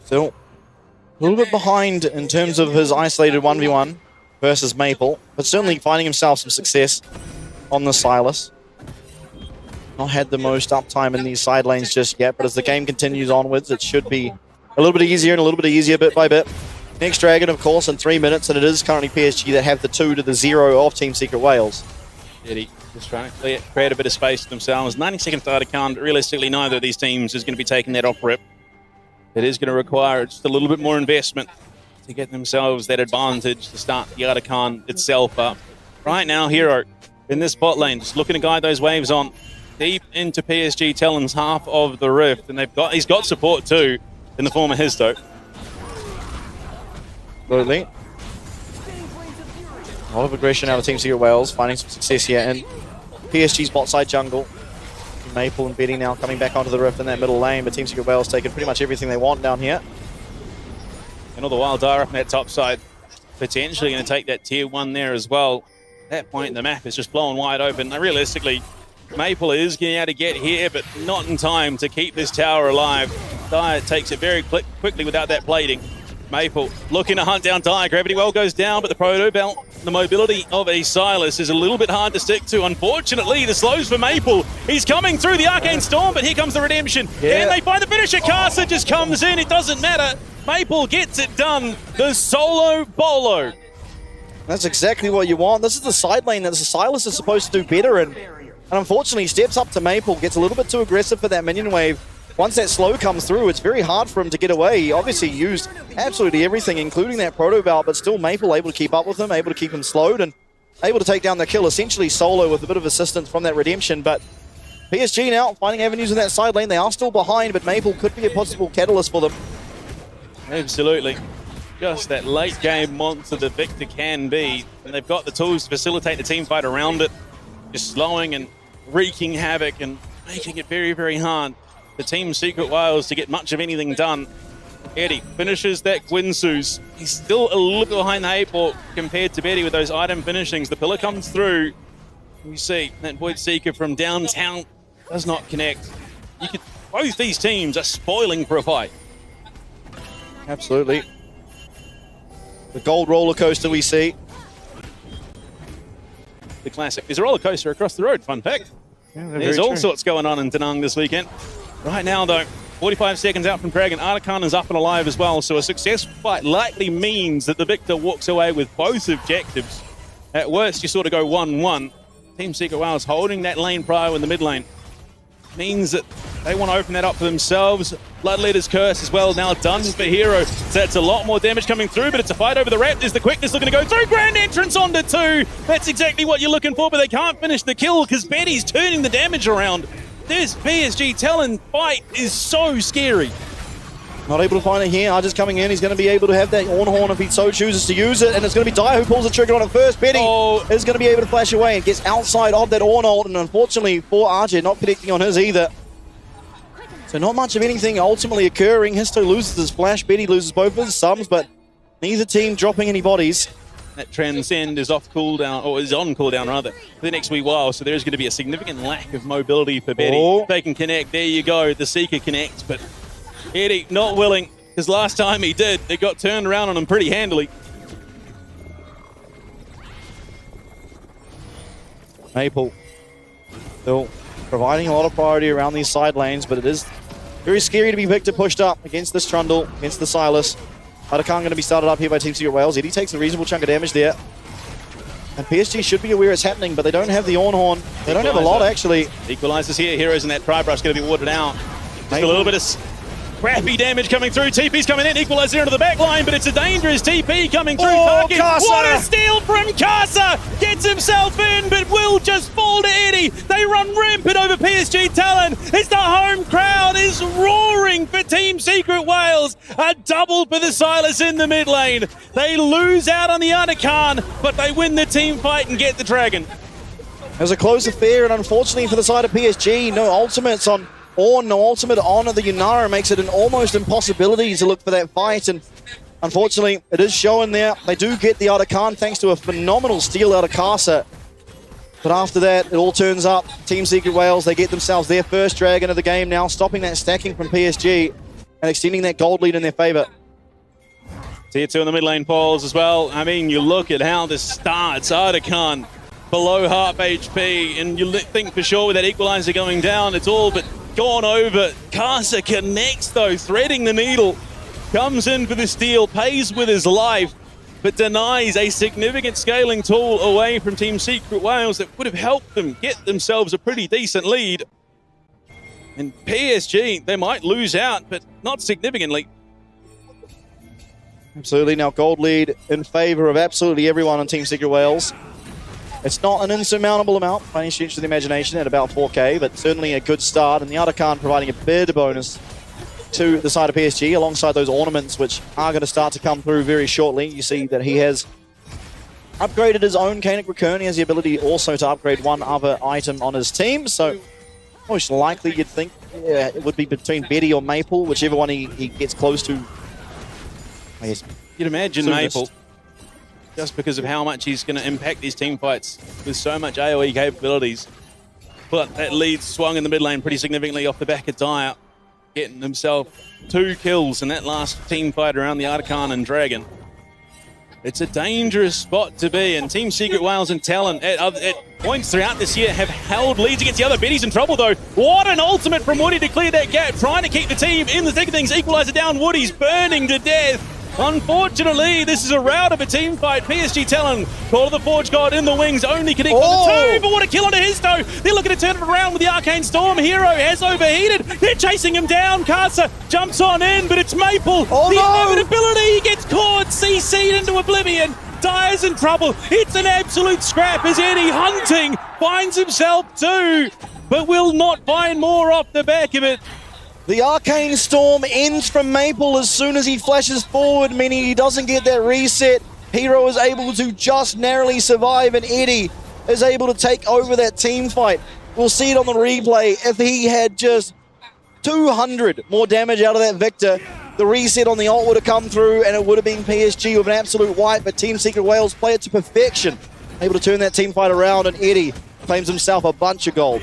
Still a little bit behind in terms of his isolated 1v1 versus Maple, but certainly finding himself some success on the Silas. Not had the most uptime in these side lanes just yet, but as the game continues onwards, it should be a little bit easier and a little bit easier bit by bit. Next Dragon, of course, in 3 minutes, and it is currently PSG that have the 2 to the 0 of Team Secret Wales. Eddie just trying to create a bit of space for themselves. 90-second data count. Realistically, neither of these teams is going to be taking that off rip. It is going to require just a little bit more investment to get themselves that advantage to start the Artican itself up. Right now, Hero in this bot lane, just looking to guide those waves on deep into PSG Talon's half of the rift, and he's got support too in the form of Histo. Absolutely. A lot of aggression out of Team Secret Wales, finding some success here in PSG's bot side jungle. Maple and Betty now coming back onto the rift in that middle lane, but Team Secret Wales taking pretty much everything they want down here. And all the while, Dyer up on that top side, potentially going to take that tier 1 there as well. At that point, the map is just blowing wide open. Now, realistically, Maple is getting able to get here, but not in time to keep this tower alive. Dyer takes it very quickly without that plating. Maple looking to hunt down Dyer. Gravity well goes down, but the proto belt, the mobility of a Silas is a little bit hard to stick to. Unfortunately, the slows for Maple. He's coming through the Arcane Storm, but here comes the redemption. Yeah. And they find the finisher. Casa just comes in. It doesn't matter. Maple gets it done. The solo bolo. That's exactly what you want. This is the side lane that the Silas is supposed to do better in. And unfortunately, steps up to Maple, gets a little bit too aggressive for that minion wave. Once that slow comes through, it's very hard for him to get away. He obviously used absolutely everything, including that proto belt, but still Maple able to keep up with him, able to keep him slowed, and able to take down the kill, essentially solo with a bit of assistance from that redemption. But PSG now finding avenues in that side lane. They are still behind, but Maple could be a possible catalyst for them. Absolutely. Just that late game monster that Victor can be. And they've got the tools to facilitate the team fight around it. Just slowing and wreaking havoc and making it very, very hard for Team Secret Wales to get much of anything done. Eddie finishes that Quinsus. He's still a little bit behind the 8-ball compared to Betty with those item finishings. The pillar comes through. You see that Void Seeker from downtown does not connect. Both these teams are spoiling for a fight. Absolutely. The gold roller coaster we see. The classic. There's a roller coaster across the road, fun fact. Yeah, There's all sorts going on in Da Nang this weekend. Right now, though, 45 seconds out from Dragon. Artican is up and alive as well, so a successful fight likely means that the victor walks away with both objectives. At worst, you sort of go 1-1. Team Secret Wales holding that lane prio in the mid lane. Means that they want to open that up for themselves. Bloodleader's Curse as well, now done for Hero. So that's a lot more damage coming through, but it's a fight over the Raptors. The quickness looking to go through. Grand entrance onto 2. That's exactly what you're looking for, but they can't finish the kill because Betty's turning the damage around. This PSG Talon fight is so scary. Not able to find it here. Archer's coming in. He's going to be able to have that Ornhorn if he so chooses to use it. And it's going to be Dyer who pulls the trigger on it first. Betty is going to be able to flash away and gets outside of that Ornhorn. And unfortunately for Archer, not connecting on his either. So not much of anything ultimately occurring. Histo loses his flash. Betty loses both of his subs, but neither team dropping any bodies. That Transcend is off cooldown, or is on cooldown rather, for the next wee while. So there's going to be a significant lack of mobility for Betty. Oh. They can connect. There you go. The Seeker connects, but Eddie not willing, because last time he did, it got turned around on him pretty handily. Maple still providing a lot of priority around these side lanes, but it is very scary to be Victor pushed up against this Trundle, against the Silas. Artican going to be started up here by Team Secret Wales. Eddie takes a reasonable chunk of damage there. And PSG should be aware it's happening, but they don't have the Ornhorn. They don't have a lot, actually. Equalizers here. Heroes in that Tri-Brush going to be watered out. Just a little bit of crappy damage coming through. TP's coming in. Equalizer into the back line, but it's a dangerous TP coming through. Casa! What a steal from Casa! Gets himself in, but will just fall to Eddie. They run rampant over PSG Talon. It's the home crowd is roaring for Team Secret Wales. A double for the Silas in the mid lane. They lose out on the Artican, but they win the team fight and get the Dragon. It was a close affair, and unfortunately for the side of PSG, no ultimates on Ornn, no ultimate on the Yunara makes it an almost impossibility to look for that fight, and unfortunately it is showing there. They do get the Artican thanks to a phenomenal steal out of Casa. But after that, it all turns up. Team Secret Wales, they get themselves their first Dragon of the game now, stopping that stacking from PSG and extending that gold lead in their favor. Tier 2 in the mid lane falls as well. I mean, you look at how this starts. Artican below half HP, and you think for sure with that equalizer going down, it's all but gone over. Casa connects though, threading the needle. Comes in for the steal, pays with his life, but denies a significant scaling tool away from Team Secret Wales that would have helped them get themselves a pretty decent lead. And PSG, they might lose out, but not significantly. Absolutely, now gold lead in favor of absolutely everyone on Team Secret Wales. It's not an insurmountable amount by any stretch of the imagination at about 4K, but certainly a good start. And the Artican providing a bit of bonus to the side of PSG alongside those ornaments, which are going to start to come through very shortly. You see that he has upgraded his own Kainic Recursion. He has the ability also to upgrade one other item on his team. So most likely you'd think it would be between Betty or Maple, whichever one he gets close to. I guess You'd imagine soonest. Maple, just because of how much he's going to impact these team fights with so much AoE capabilities. But that lead swung in the mid lane pretty significantly off the back of Dyer, getting himself 2 kills in that last team fight around the Artican and Dragon. It's a dangerous spot to be, and Team Secret Wales and Talon at points throughout this year have held leads against the other. Betty's in trouble though. What an ultimate from Woody to clear that gap, trying to keep the team in the thick of things. Equalizer down, Woody's burning to death. Unfortunately, this is a rout of a team fight. PSG Talon, Call of the Forge God in the wings, only connect on the 2, but what a kill onto Histo. They're looking to turn it around with the Arcane Storm. Hero has overheated. They're chasing him down. Casa jumps on in, but it's Maple. Inevitability, he gets caught, CC'd into oblivion. Dyer's in trouble. It's an absolute scrap as Eddie Hunting finds himself 2, but will not find more off the back of it. The Arcane Storm ends from Maple as soon as he flashes forward, meaning he doesn't get that reset. Hero is able to just narrowly survive, and Eddie is able to take over that team fight. We'll see it on the replay. If he had just 200 more damage out of that Victor, the reset on the ult would have come through, and it would have been PSG with an absolute wipe, but Team Secret Wales play it to perfection. Able to turn that team fight around, and Eddie claims himself a bunch of gold.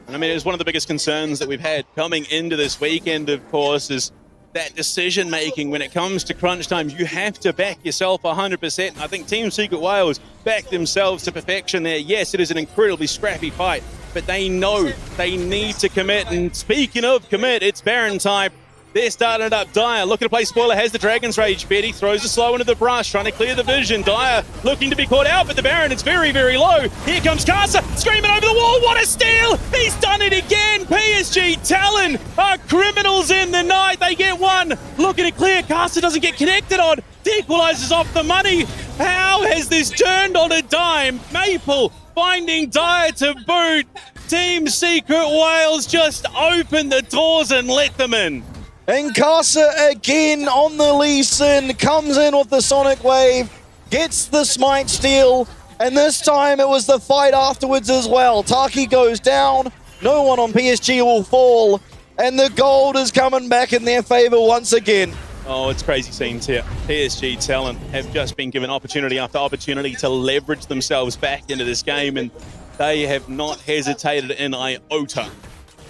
I mean, it's one of the biggest concerns that we've had coming into this weekend, of course, is that decision-making when it comes to crunch time. You have to back yourself 100%. I think Team Secret Wales backed themselves to perfection there. Yes, it is an incredibly scrappy fight, but they know they need to commit. And speaking of commit, it's Baron time. They're starting it up. Dyer looking to play spoiler, has the Dragon's Rage. Betty throws a slow into the brush, trying to clear the vision. Dyer looking to be caught out, but the Baron is very, very low. Here comes Casa, screaming over the wall. What a steal! He's done it again. PSG Talon are criminals in the night. They get one. Looking to clear. Casa doesn't get connected on. Equalizes off the money. How has this turned on a dime? Maple finding Dyer to boot. Team Secret Wales just open the doors and let them in. And Casa again on the Lee Sin, comes in with the Sonic Wave, gets the Smite steal, and this time it was the fight afterwards as well. Taki goes down, no one on PSG will fall, and the gold is coming back in their favor once again. Oh, it's crazy scenes here. PSG Talon have just been given opportunity after opportunity to leverage themselves back into this game, and they have not hesitated in iota.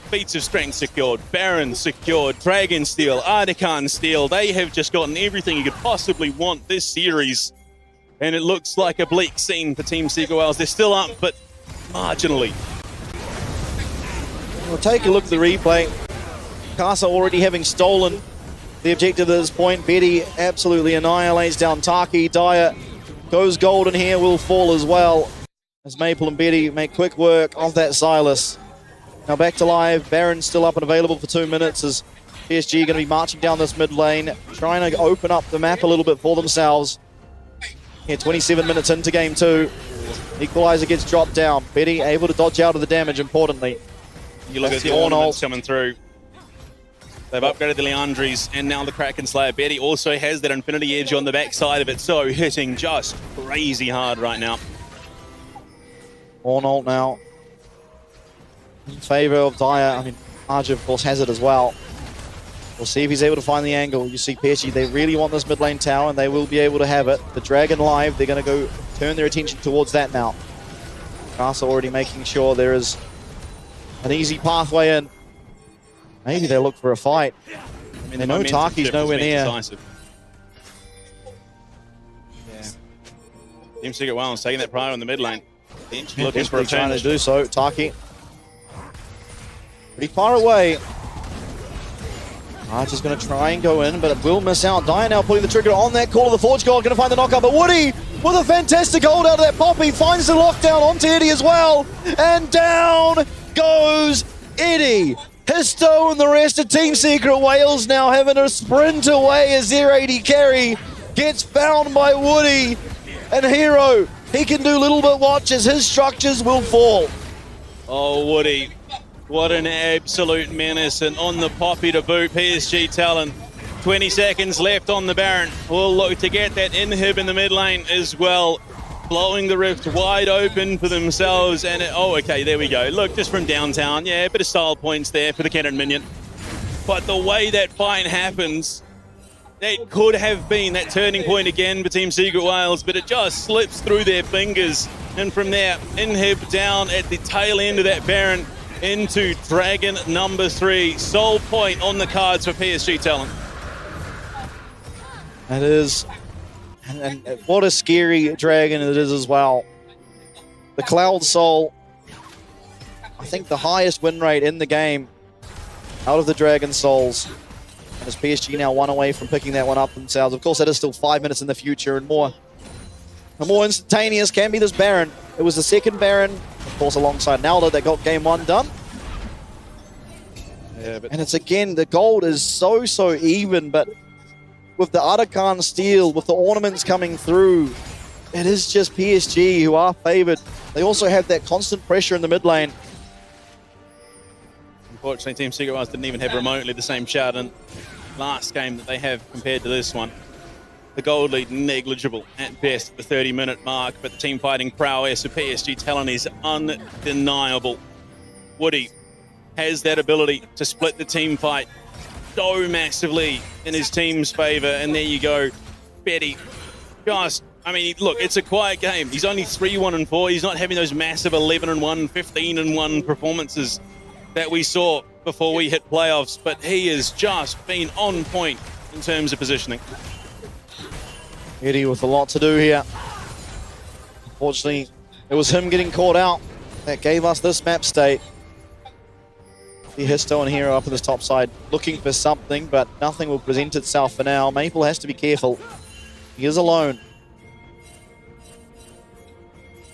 Feats of Strength secured, Baron secured, Dragon Steel, Artican Steel. They have just gotten everything you could possibly want this series. And it looks like a bleak scene for Team Secret Wales. They're still up, but marginally. We'll take a look at the replay. Casa already having stolen the objective at this point. Betty absolutely annihilates down Taki. Dyer goes golden here, will fall as well, as Maple and Betty make quick work of that Silas. Now back to live. Baron's still up and available for 2 minutes as PSG going to be marching down this mid lane, trying to open up the map a little bit for themselves. Here, 27 minutes into game 2. Equalizer gets dropped down. Betty able to dodge out of the damage, importantly. You look at the ornaments coming through. They've upgraded the Leandries and now the Kraken Slayer. Betty also has that Infinity Edge on the backside of it, so hitting just crazy hard right now. Ornalt now in favor of Dyer. I mean, Arja, of course, has it as well. We'll see if he's able to find the angle. You see PSG, they really want this mid lane tower, and they will be able to have it. The Dragon live, they're going to go turn their attention towards that now. Casa already making sure there is an easy pathway in. Maybe they look for a fight. I mean, they know Taki's nowhere near. Decisive. Yeah. Team Secret Wales taking that pride on the mid lane. Looking for a trying to do so. Taki pretty far away. Archer's going to try and go in, but it will miss out. Dyer now putting the trigger on that call of the Forge God. Going to find the knockup, but Woody with a fantastic hold out of that Poppy finds the lockdown onto Eddie as well. And down goes Eddie. Histo and the rest of Team Secret Wales now having a sprint away as their AD carry gets found by Woody. And Hero, he can do little but watch as his structures will fall. Oh, Woody. What an absolute menace, and on the Poppy to boot. PSG Talon, 20 seconds left on the Baron. Will look to get that inhib in the mid lane as well. Blowing the rift wide open for themselves, and oh, okay, there we go. Look, just from downtown, yeah, a bit of style points there for the Cannon Minion. But the way that fight happens, that could have been that turning point again for Team Secret Wales, but it just slips through their fingers. And from there, inhib down at the tail end of that Baron, into Dragon number 3. Soul point on the cards for PSG Talon. That is, and what a scary Dragon it is as well. The Cloud Soul, I think the highest win rate in the game out of the Dragon Souls. And as PSG now one away from picking that one up themselves. Of course, that is still 5 minutes in the future, and more instantaneous can be this Baron. It was the second Baron, of course, alongside Naldo that got game 1 done. Yeah, but and it's again, the gold is so even, but with the Artican Steel, with the ornaments coming through, it is just PSG who are favored. They also have that constant pressure in the mid lane. Unfortunately, Team Secret Wales didn't even have remotely the same shout in last game that they have compared to this one. The gold lead negligible at best at the 30-minute mark, but the team fighting prowess of PSG Talon is undeniable. Woody has that ability to split the team fight so massively in his team's favor, and there you go. Betty, just, I mean, look, it's a quiet game. He's only 3-1-4. He's not having those massive 11-1, 15-1 performances that we saw before we hit playoffs, but he has just been on point in terms of positioning. Eddie with a lot to do here. Unfortunately, it was him getting caught out. that gave us this map state. The Histo and Hero up on this top side looking for something, but nothing will present itself for now. Maple has to be careful. He is alone.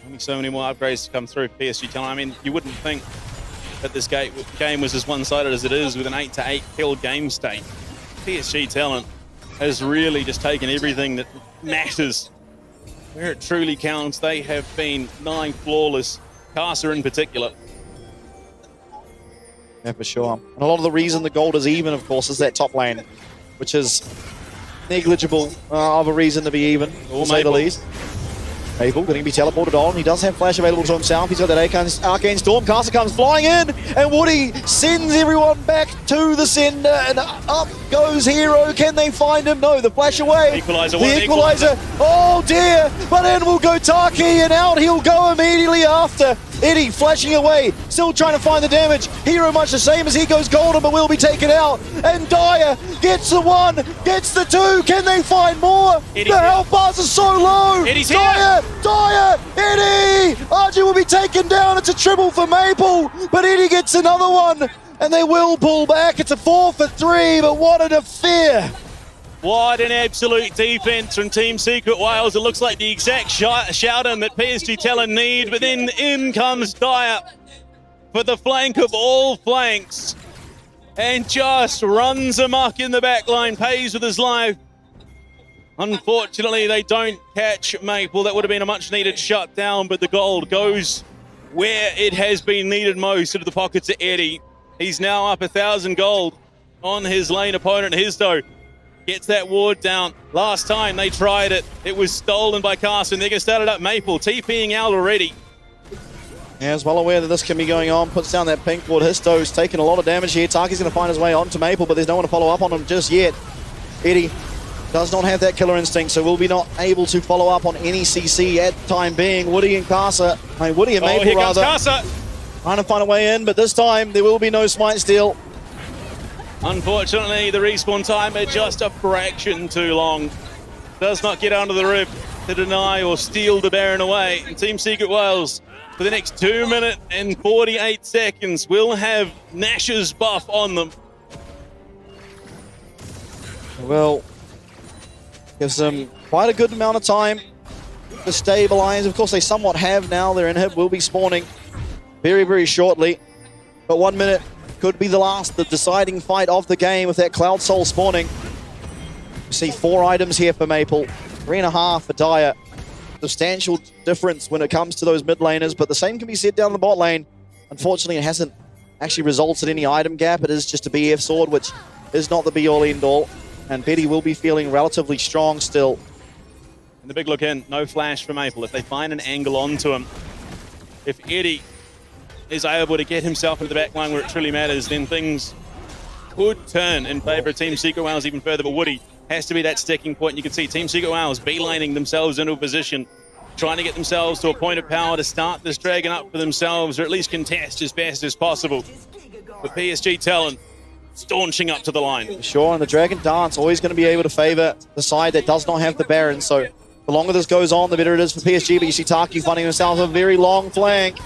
Only so many more upgrades to come through PSG Talent. I mean, you wouldn't think that this game was as one-sided as it is with an 8-8 kill game state. PSG Talent has really just taken everything that matters where it truly counts. They have been nigh flawless, Casa in particular. Yeah, for sure. And a lot of the reason the gold is even, of course, is that top lane, which is negligible of a reason to be even, to say the least. Maple going to be teleported on. He does have flash available to himself. He's got that Arcane Storm. Caster comes flying in, and Woody sends everyone back to the sender, and up goes Hero. Can they find him? No, the flash away. Equalizer, the equalizer. Oh dear, but in will go Taki, and out he'll go immediately after. Eddie flashing away, still trying to find the damage. Hero much the same as he goes golden, but will be taken out. And Dyer gets the 1, gets the 2. Can they find more? Eddie, the health bars are so low. Eddie's Dyer, Eddie! Archie will be taken down. It's a triple for Maple, but Eddie gets another one, and they will pull back. It's a 4 for 3, but what an affair. What an absolute defense from Team Secret Wales. It looks like the exact shout-in that PSG Talent need, but then in comes Dyer for the flank of all flanks and just runs amok in the back line, pays with his life. Unfortunately, they don't catch Maple. That would have been a much-needed shutdown, but the gold goes where it has been needed most, into the pockets of Eddie. He's now up 1,000 gold on his lane opponent, Histo. Gets that ward down. Last time they tried it, it was stolen by Carson. They're going to start it up. Maple TPing out already. Yeah, is well aware that this can be going on. Puts down that pink ward. Histo's taking a lot of damage here. Taki's going to find his way onto Maple, but there's no one to follow up on him just yet. Eddie does not have that killer instinct, so will be not able to follow up on any CC at time being. Woody and Casa, Woody and Maple here rather, comes Casa. trying to find a way in, but this time there will be no smite steal. Unfortunately, the respawn time is just a fraction too long. Does not get under the rib to deny or steal the Baron away. And Team Secret Wales, for the next 2 minutes and 48 seconds, will have Nash's buff on them. Well, gives them quite a good amount of time to stabilize. Of course, they somewhat have now. Their inhib will be spawning very, very shortly. But 1 minute could be the last, the deciding fight of the game with that Cloud Soul spawning. You see 4 items here for Maple, 3.5 for Dyer. Substantial difference when it comes to those mid laners, but the same can be said down the bot lane. Unfortunately, it hasn't actually resulted in any item gap. It is just a BF sword, which is not the be-all, end-all. And Betty will be feeling relatively strong still. And the big look in, no flash for Maple. If they find an angle onto him, if Eddie is able to get himself into the back line where it truly matters, then things could turn in favor of Team Secret Wales even further. But Woody has to be that sticking point. You can see Team Secret Wales beelining themselves into a position, trying to get themselves to a point of power to start this dragon up for themselves, or at least contest as fast as possible. But PSG Talent staunching up to the line. Sure, and the Dragon Dance always going to be able to favor the side that does not have the Baron. So the longer this goes on, the better it is for PSG. But you see Taki finding himself a very long flank.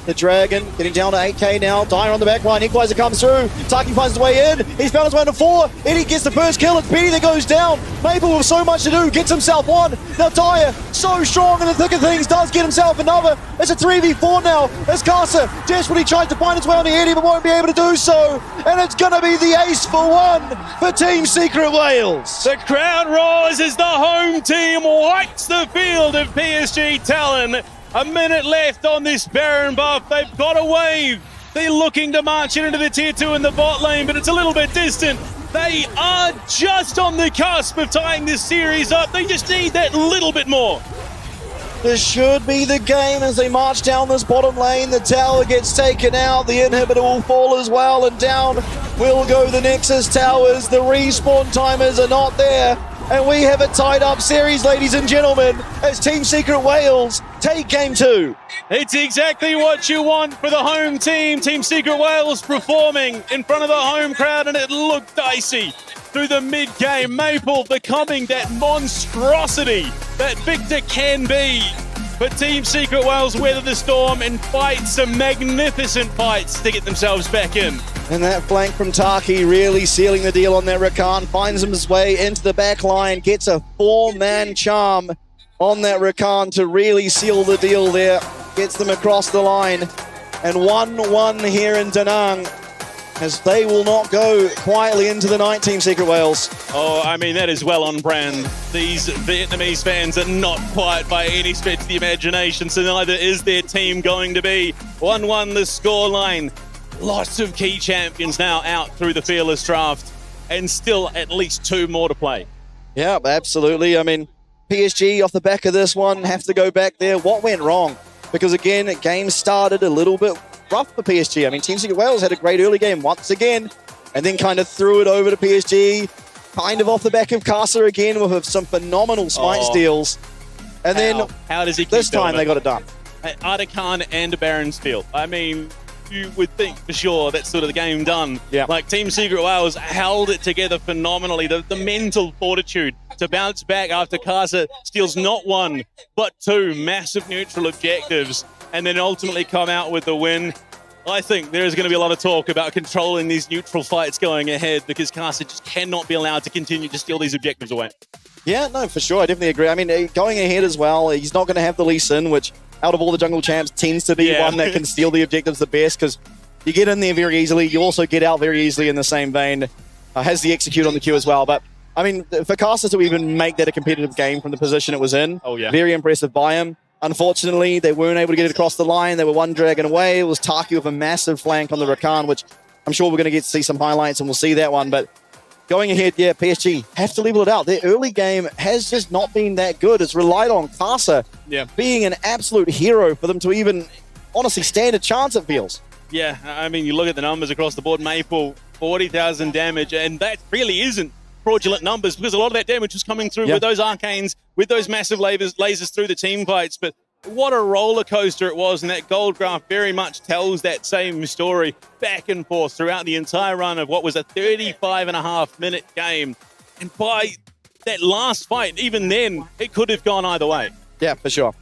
The Dragon getting down to 8k now. Dyer on the back line. Equalizer comes through. Taki finds his way in. He's found his way to 4. Eddie gets the first kill. It's Petey that goes down. Maple with so much to do gets himself 1. Now Dyer, so strong in the thick of things, does get himself another. It's a 3v4 now. As Casa desperately tries to find his way on the Eddie, but won't be able to do so. And it's going to be the ace for 1 for Team Secret Wales. The crowd roars as the home team wipes the field of PSG Talon. A minute left on this Baron buff. They've got a wave. They're looking to march it into the tier 2 in the bot lane, but it's a little bit distant. They are just on the cusp of tying this series up. They just need that little bit more. This should be the game as they march down this bottom lane. The tower gets taken out. The inhibitor will fall as well, and down will go the Nexus towers. The respawn timers are not there. And we have a tied up series, ladies and gentlemen, as Team Secret Wales take game 2. It's exactly what you want for the home team. Team Secret Wales performing in front of the home crowd, and it looked dicey through the mid-game. Maple becoming that monstrosity that Victor can be. but Team Secret Wales weather the storm and fight some magnificent fights to get themselves back in. And that flank from Taki really sealing the deal on that Rakan, finds his way into the back line, gets a 4-man charm on that Rakan to really seal the deal there, gets them across the line, and 1-1 here in Da Nang, as they will not go quietly into the night, Team Secret Wales. Oh, I mean, that is well on brand. These Vietnamese fans are not quiet by any stretch of the imagination, so neither is their team going to be. 1-1 the scoreline. Lots of key champions now out through the Fearless Draft, and still at least 2 more to play. Yeah, absolutely. I mean, PSG off the back of this one have to go back there. What went wrong? Because again, game started a little bit rough for PSG. I mean, Team Secret Wales had a great early game once again, and then kind of threw it over to PSG, kind of off the back of Casa again with some phenomenal smite steals. And then how does he keep this time they got it done? Artican and Baron Steel. I mean, you would think for sure that's sort of the game done. Yeah. Like Team Secret Wales held it together phenomenally. The mental fortitude to bounce back after Casa steals not 1, but 2 massive neutral objectives, and then ultimately come out with the win. I think there is going to be a lot of talk about controlling these neutral fights going ahead, because Casa just cannot be allowed to continue to steal these objectives away. Yeah, no, for sure. I definitely agree. I mean, going ahead as well, he's not going to have the Lee Sin, which out of all the jungle champs tends to be one that can steal the objectives the best, because you get in there very easily. You also get out very easily in the same vein. Has the execute on the queue as well. But, I mean, for Casa to even make that a competitive game from the position it was in, very impressive by him. Unfortunately, they weren't able to get it across the line. They were 1 dragon away. It was Taki with a massive flank on the Rakan, which I'm sure we're going to get to see some highlights, and we'll see that one. But going ahead, yeah, PSG have to level it out. Their early game has just not been that good. It's relied on Casa being an absolute hero for them to even, honestly, stand a chance, it feels. Yeah, I mean, you look at the numbers across the board. Maple, 40,000 damage, and that really isn't fraudulent numbers, because a lot of that damage was coming through with those arcanes, with those massive lasers through the team fights. But what a roller coaster it was, and that gold graph very much tells that same story back and forth throughout the entire run of what was a 35.5-minute game. And by that last fight, even then, it could have gone either way. Yeah, for sure.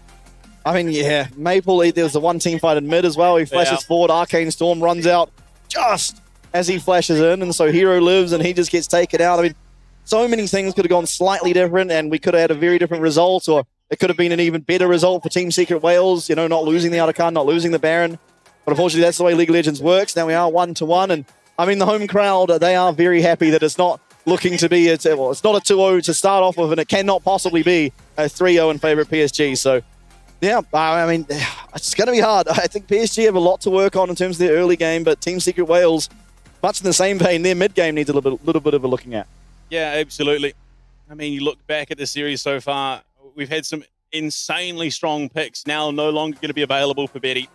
I mean, yeah, Maple, there was a 1 team fight in mid as well. He flashes forward, Arcane Storm runs out just as he flashes in, and so Hero lives and he just gets taken out. I mean, so many things could have gone slightly different, and we could have had a very different result, or it could have been an even better result for Team Secret Wales, you know, not losing the Artican, not losing the Baron. But unfortunately, that's the way League of Legends works. Now we are 1-1, and I mean, the home crowd, they are very happy that it's not looking to be, it's not a 2-0 to start off with, and it cannot possibly be a 3-0 in favor of PSG. So, yeah, I mean, it's going to be hard. I think PSG have a lot to work on in terms of their early game, but Team Secret Wales, much in the same vein, their mid game needs a little bit of a looking at. Yeah, absolutely. I mean, you look back at the series so far, we've had some insanely strong picks now no longer going to be available for Betty,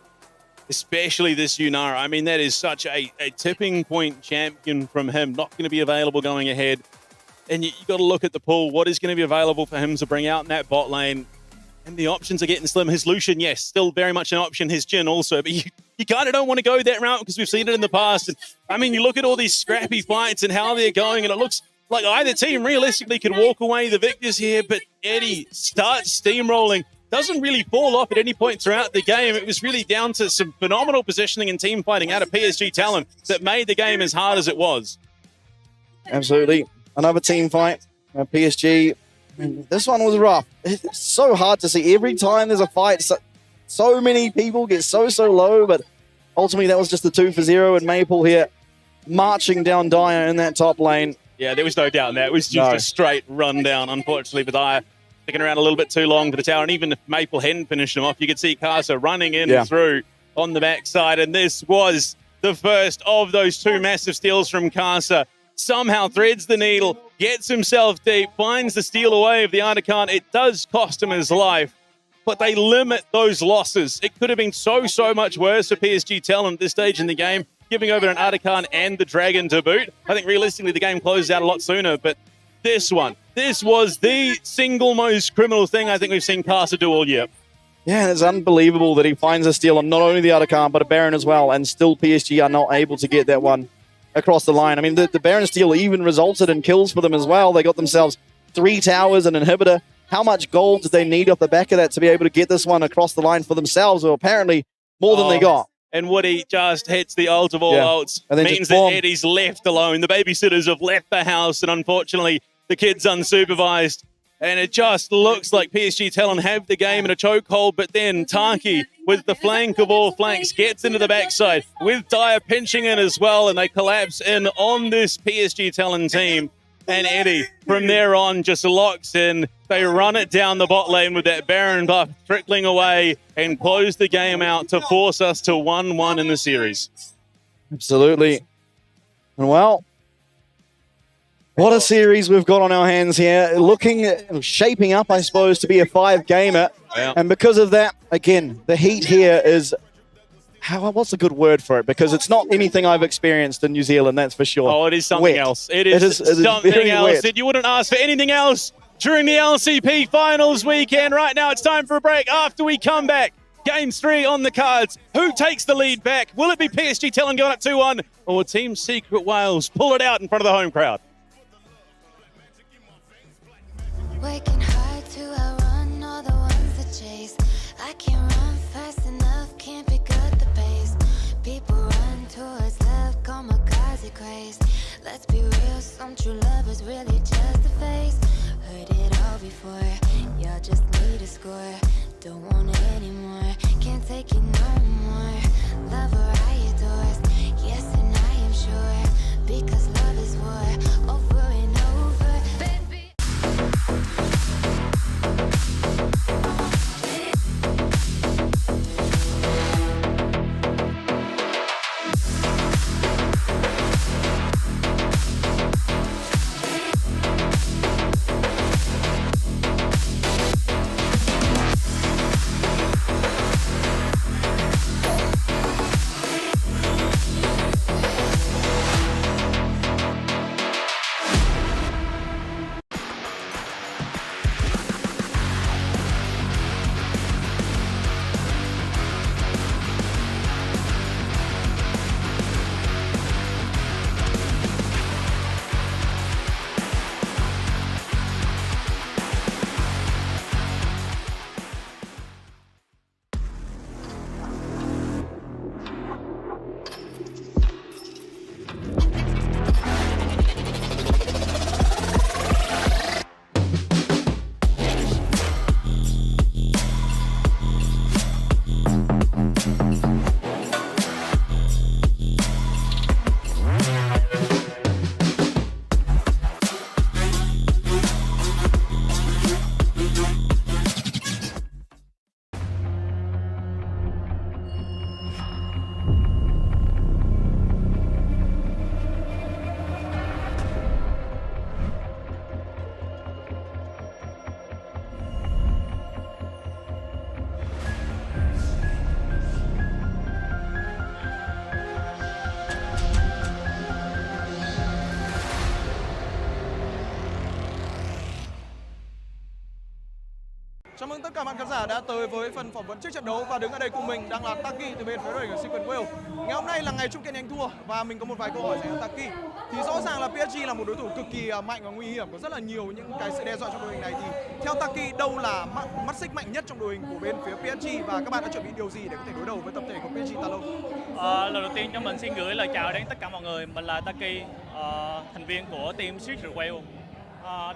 especially this Yunara. I mean, that is such a tipping point champion from him, not going to be available going ahead. And you got to look at the pool. What is going to be available for him to bring out in that bot lane? And the options are getting slim. His Lucian, yes, still very much an option. His Jhin also. But you kind of don't want to go that route because we've seen it in the past. And I mean, you look at all these scrappy fights and how they're going, and it looks like either team realistically could walk away the victors here. But Eddie starts steamrolling. Doesn't really fall off at any point throughout the game. It was really down to some phenomenal positioning and team fighting out of PSG talent that made the game as hard as it was. Absolutely. Another team fight. PSG. This one was rough. It's so hard to see. Every time there's a fight, so many people get so low, but ultimately that was just the 2-0, and Maple here marching down Dyer in that top lane. Yeah, there was no doubt in that. It was just a straight run down, unfortunately, for Dyer. Sticking around a little bit too long for the tower, and even if Maple hadn't finished him off, you could see Casa running in through on the backside, and this was the first of those 2 massive steals from Casa. Somehow threads the needle, gets himself deep, finds the steal away of the Artican. It does cost him his life, but they limit those losses. It could have been so much worse for PSG talent at this stage in the game, giving over an Artican and the Dragon to boot. I think realistically the game closes out a lot sooner, but this was the single most criminal thing I think we've seen Casa do all year. Yeah, it's unbelievable that he finds a steal on not only the Artican, but a Baron as well, and still PSG are not able to get that one across the line. I mean, the Baron steal even resulted in kills for them as well. They got themselves 3 towers, an inhibitor, how much gold did they need off the back of that to be able to get this one across the line for themselves, or apparently more than they got. And Woody just hits the ult of all ults. And then means that Eddie's left alone. The babysitters have left the house, and unfortunately, the kid's unsupervised. And it just looks like PSG Talon have the game in a chokehold, but then Taki, with the flank of all flanks, gets into the backside, with Dyer pinching in as well, and they collapse in on this PSG Talon team. And Eddie, from there on, just locks in. They run it down the bot lane with that Baron buff trickling away and close the game out to force us to 1-1 in the series. Absolutely. And well, what a series we've got on our hands here. Shaping up, I suppose, to be a 5-gamer. Yeah. And because of that, again, the heat here is... what's a good word for it? Because it's not anything I've experienced in New Zealand, that's for sure. Oh, it is something Wet. else. It is something very else. wet. And you wouldn't ask for anything else during the LCP finals weekend. Right now, it's time for a break. After we come back, Game 3 on the cards. Who takes the lead back? Will it be PSG Talon going up 2-1? Or Team Secret Wales pull it out in front of the home crowd? Waking hard to outrun all the ones that chase. I can't run fast enough, can't pick up the pace. People run towards love, kamikaze craze. Let's be real, some true lovers really just a face. Heard it all before, y'all just need a score. Don't want it anymore, can't take it no more. Love or I adore, yes and I am sure. Because love is war, over and over, baby. Chào mừng tất cả bạn khán giả đã tới với phần phỏng vấn trước trận đấu, và đứng ở đây cùng mình đang là Taki từ bên phía đội của Secret Wales. Ngày hôm nay là ngày chung kết nhanh thua và mình có một vài câu hỏi dành cho Taki. Thì rõ ràng là PSG là một đối thủ cực kỳ mạnh và nguy hiểm, có rất là nhiều những cái sự đe dọa trong đội hình này. Thì theo Taki, đâu là mắt xích mạnh nhất trong đội hình của bên phía PSG và các bạn đã chuẩn bị điều gì để có thể đối đầu với tập thể của PSG Talon? Lần đầu tiên cho mình xin gửi lời chào đến tất cả mọi người. Mình là Taki, thành viên của team Secret Wales.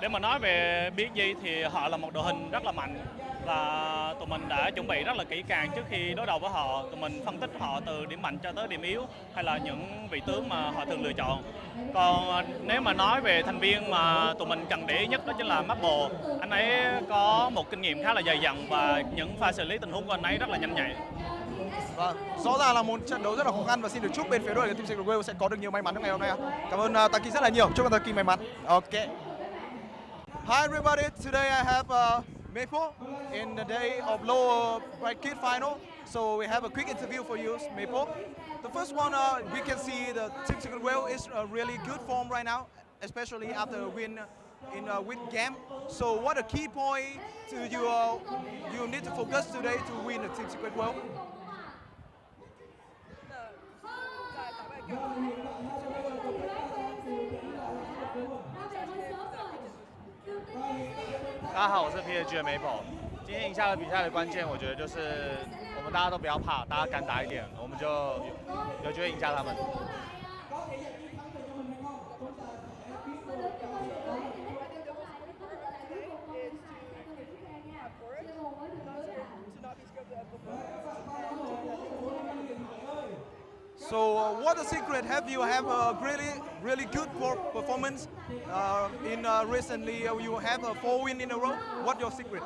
Để mà nói về PSG thì họ là một đội hình rất là mạnh và tụi mình đã chuẩn bị rất là kỹ càng trước khi đối đầu với họ. Tụi mình phân tích họ từ điểm mạnh cho tới điểm yếu hay là những vị tướng mà họ thường lựa chọn. Còn nếu mà nói về thành viên mà tụi mình cần để ý nhất đó chính là Marble. Anh ấy có một kinh nghiệm khá là dày dặn và những pha xử lý tình huống của anh ấy rất là nhanh nhạy. Vâng, rõ ràng là một trận đấu rất là khó khăn và xin được chúc bên phía đội của team Secret Wales sẽ có được nhiều may mắn trong ngày hôm nay. Cảm ơn Taki rất là nhiều, chúc Taki may mắn. Ok. Hi everybody, today I have Maple in the day of low bracket final. So we have a quick interview for you, Maple. The first one, we can see the Team Secret Wales is a really good form right now, especially after a win in a win game. So what a key point to you need to focus today to win the Team Secret Wales? 大家好，我是 PSG 的 Maple。今天赢下了比赛的关键，我觉得就是我们大家都不要怕，大家敢打一点，我们就有机会赢下他们。So what the secret have you have a really good performance in recently you have a 4 win in a row. What your secret?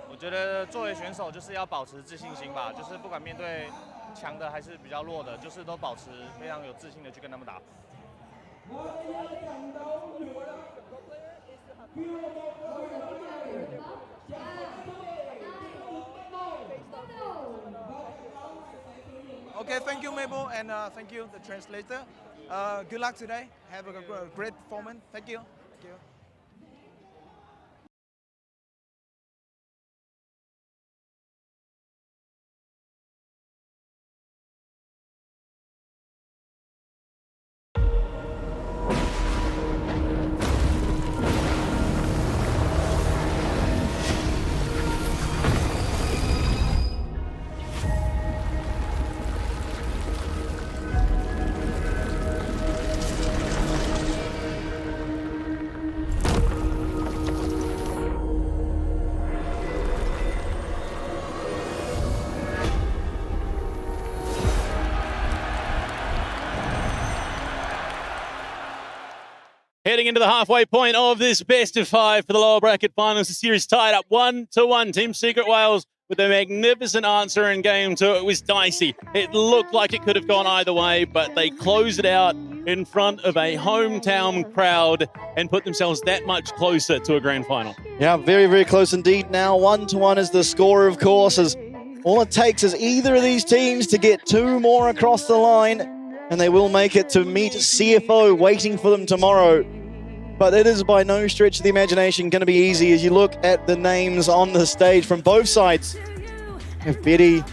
我觉得作为选手就是要保持自信心吧，就是不管面对强的还是比较弱的，就是都保持非常有自信的去跟他们打。Okay, thank you, Mabel, and thank you, the translator. Good luck today. Have a great performance. Thank you. Thank you. Heading into the halfway point of this best of 5 for the lower bracket finals. The series tied up 1-1. Team Secret Wales with a magnificent answer in game 2. It was dicey. It looked like it could have gone either way, but they closed it out in front of a hometown crowd and put themselves that much closer to a grand final. Yeah, very, very close indeed now. 1-1 is the score, of course, as all it takes is either of these teams to get 2 more across the line, and they will make it to meet CFO waiting for them tomorrow. But it is by no stretch of the imagination going to be easy as you look at the names on the stage from both sides. If Betty,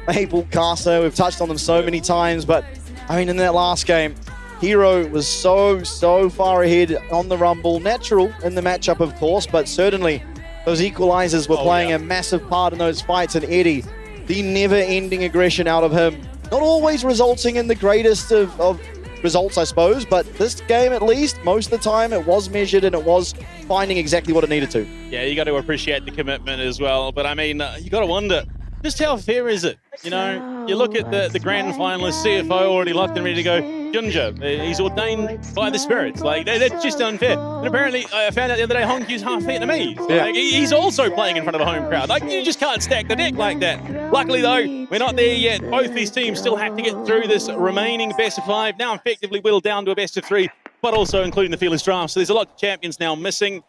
Maple, Casa, we've touched on them so many times, but I mean, in that last game, Hero was so far ahead on the Rumble. Natural in the matchup, of course, but certainly those equalizers were playing a massive part in those fights, and Eddie, the never-ending aggression out of him, not always resulting in the greatest of results, I suppose, but this game, at least, most of the time, it was measured and it was finding exactly what it needed to. Yeah, you got to appreciate the commitment as well. But I mean, you got to wonder, just how fair is it? You know, you look at the grand finalist, CFO already locked and ready to go. Junja, he's ordained by the spirits. Like, that's just unfair. And apparently, I found out the other day, Hongkyu's half Vietnamese. Yeah. Like, he's also playing in front of a home crowd. Like, you just can't stack the deck like that. Luckily, though, we're not there yet. Both these teams still have to get through this remaining best of 5. Now effectively whittled down to a best of 3, but also including the fearless draft. So there's a lot of champions now missing.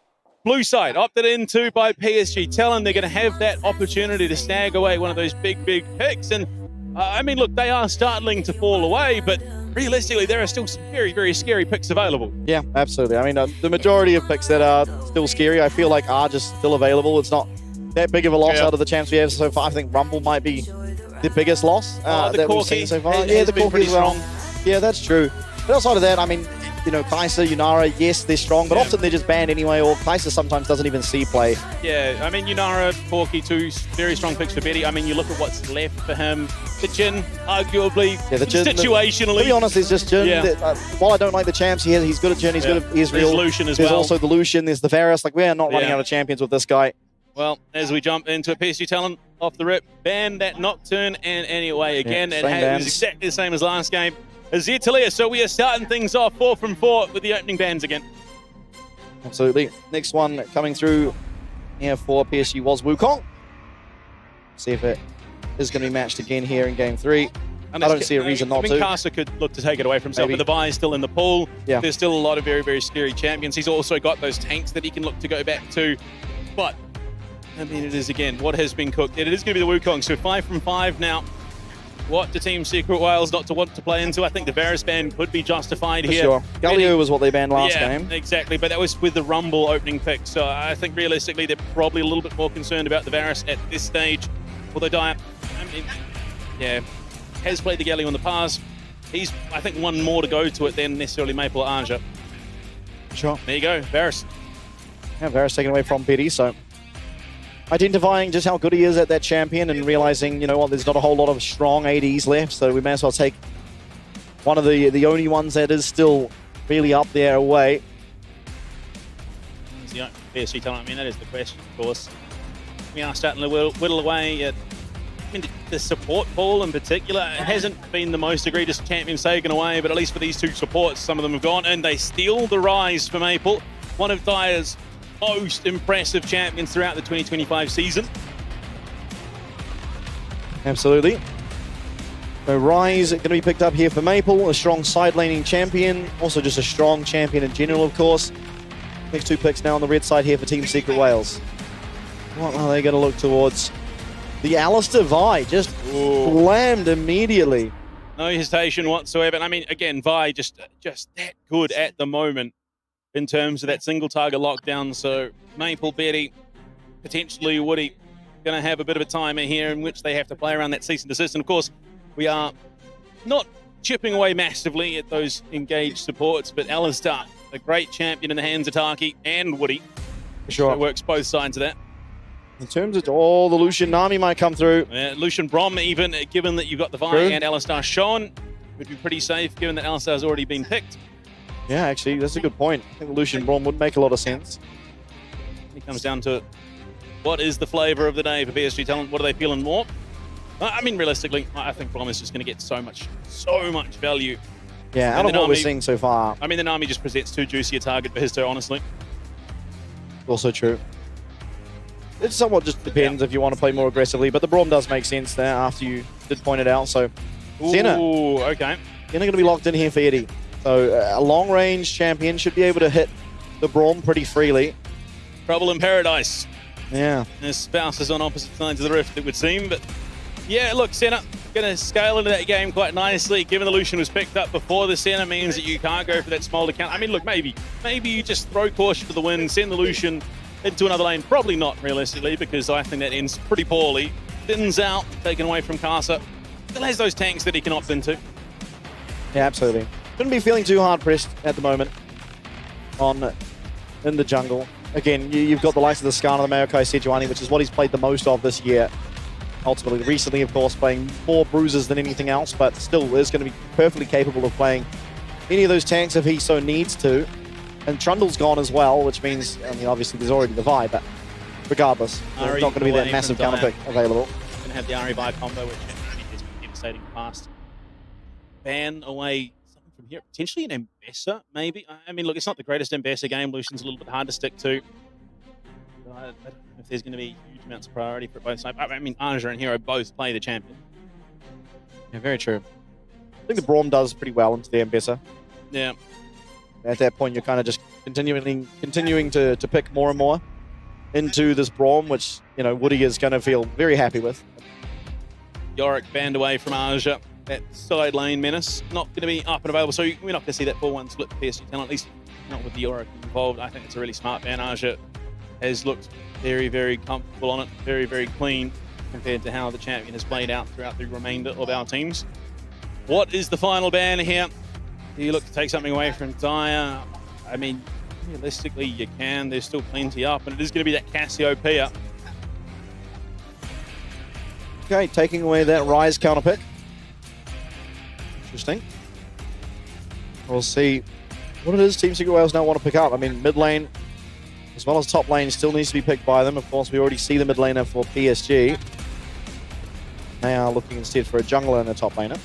Blue side opted into by PSG. Talon, they're going to have that opportunity to snag away one of those big picks. And I mean, look, they are startling to fall away, but realistically, there are still some very, very scary picks available. Yeah, absolutely. I mean, the majority of picks that are still scary, I feel like are just still available. It's not that big of a loss out of the champs we have so far. I think Rumble might be the biggest loss that we've seen so far. Yeah, the Corki as well. Yeah, that's true. But outside of that, I mean, you know, Kaiser, Yunara, yes, they're strong, but often they're just banned anyway, or Kaiser sometimes doesn't even see play. Yeah, I mean, Yunara, Corki, 2 very strong picks for Betty. I mean, you look at what's left for him. The Jin, arguably, the Jin, situationally. To be honest, it's just Jin. Yeah. While I don't like the champs, he's good at Jin, he's good at Israel. There's Lucian as There's well. also the Lucian, there's the Varus. Like, we're not running out of champions with this guy. Well, as we jump into a PSG talent off the rip, ban that Nocturne, and anyway, again, it was exactly the same as last game. Azir, so we are starting things off 4 from 4 with the opening bans again. Absolutely. Next one coming through here for PSG was Wukong. See if it is going to be matched again here in game 3. And I don't see a reason not to. Casa could look to take it away from himself, but the buy is still in the pool. Yeah. There's still a lot of very, very scary champions. He's also got those tanks that he can look to go back to. But, I mean, it is, again, what has been cooked. It is going to be the Wukong, so 5 from 5 now. What do Team Secret Wales not to want to play into? I think the Varus ban could be justified here. Sure. Galio was what they banned last game. Exactly, but that was with the Rumble opening pick. So I think realistically they're probably a little bit more concerned about the Varus at this stage. Although Dire, I mean, yeah, has played the Galio in the past. He's, I think, one more to go to it than necessarily Maple or Aja. Sure. There you go, Varus. Yeah, Varus taken away from Betty, so identifying just how good he is at that champion and realizing, you know what, there's not a whole lot of strong ADs left, so we may as well take one of the only ones that is still really up there away. Is the PSG talent? I mean, that is the question, of course. We are starting to whittle away at the support pool in particular. It hasn't been the most egregious champions taken away, but at least for these two supports, some of them have gone, and they steal the rise for Maple. One of Dire's most impressive champions throughout the 2025 season. Absolutely. So Rise going to be picked up here for Maple, a strong side laning champion, also just a strong champion in general, of course. Next two picks now on the red side here for Team Secret Wales. What are they going to look towards? The Alistair Vi just slammed immediately. No hesitation whatsoever. And I mean, again, Vi just that good at the moment in terms of that single target lockdown. So Maple, Betty, potentially Woody, going to have a bit of a time here in which they have to play around that cease and desist. And of course, we are not chipping away massively at those engaged supports, but Alistair, a great champion in the hands of Taki and Woody. For sure. So it works both sides of that. In terms of, the Lucian Nami might come through. Lucian Brom, even given that you've got the Vi and Alistair Sean, would be pretty safe given that Alistair's already been picked. Yeah, actually, that's a good point. I think Lucian Brom would make a lot of sense. It comes down to what is the flavour of the day for PSG talent? What are they feeling more? I mean, realistically, I think Brom is just going to get so much value. Yeah, out of what we're seeing so far. I mean, the Nami just presents too juicy a target for his toe, honestly. Also true. It somewhat just depends if you want to play more aggressively, but the Brom does make sense there after you did point it out. So, Senna. Ooh, okay. Senna going to be locked in here for Eddie. So, a long-range champion should be able to hit the Brom pretty freely. Trouble in paradise. Yeah. His spouse is on opposite sides of the rift, it would seem, but yeah, look, Senna going to scale into that game quite nicely. Given the Lucian was picked up before the Senna means that you can't go for that small account. I mean, look, maybe you just throw caution to the wind, send the Lucian into another lane. Probably not, realistically, because I think that ends pretty poorly. Thins out, taken away from Casa. Still has those tanks that he can opt into. Yeah, absolutely. Shouldn't be feeling too hard pressed at the moment in the jungle. Again, you've got the likes of the Skarner, the Maokai Sejuani, which is what he's played the most of this year. Ultimately, recently, of course, playing more bruises than anything else, but still is going to be perfectly capable of playing any of those tanks if he so needs to. And Trundle's gone as well, which means, I mean, obviously there's already the Vi, but regardless, there's not going to be that massive counter pick available. Going to have the Ari Vi combo, which has been devastating in the past. Ban away something from here, potentially an Ambessa, maybe. I mean, look, it's not the greatest Ambessa game. Lucian's a little bit hard to stick to. I don't know if there's going to be huge amounts of priority for both sides. I mean, Aja and Hero both play the champion. Yeah, very true. I think the Braum does pretty well into the Ambessa. Yeah. At that point, you're kind of just continuing to pick more and more into this Braum, which, you know, Woody is going to feel very happy with. Yorick banned away from Aja. That side lane menace not going to be up and available, so we're not going to see that 4-1 split for PSG talent, at least not with the Yorick involved. I think it's a really smart ban. Aja has looked very, very comfortable on it, very, very clean compared to how the champion has played out throughout the remainder of our teams. What is the final ban here? Do you look to take something away from Dire? I mean, realistically, you can. There's still plenty up, and it is going to be that Cassiopeia. Okay, taking away that Rise counter pick. Interesting. We'll see what it is Team Secret Wales now want to pick up. I mean, mid lane as well as top lane still needs to be picked by them. Of course, we already see the mid laner for PSG. They are looking instead for a jungler and a top laner.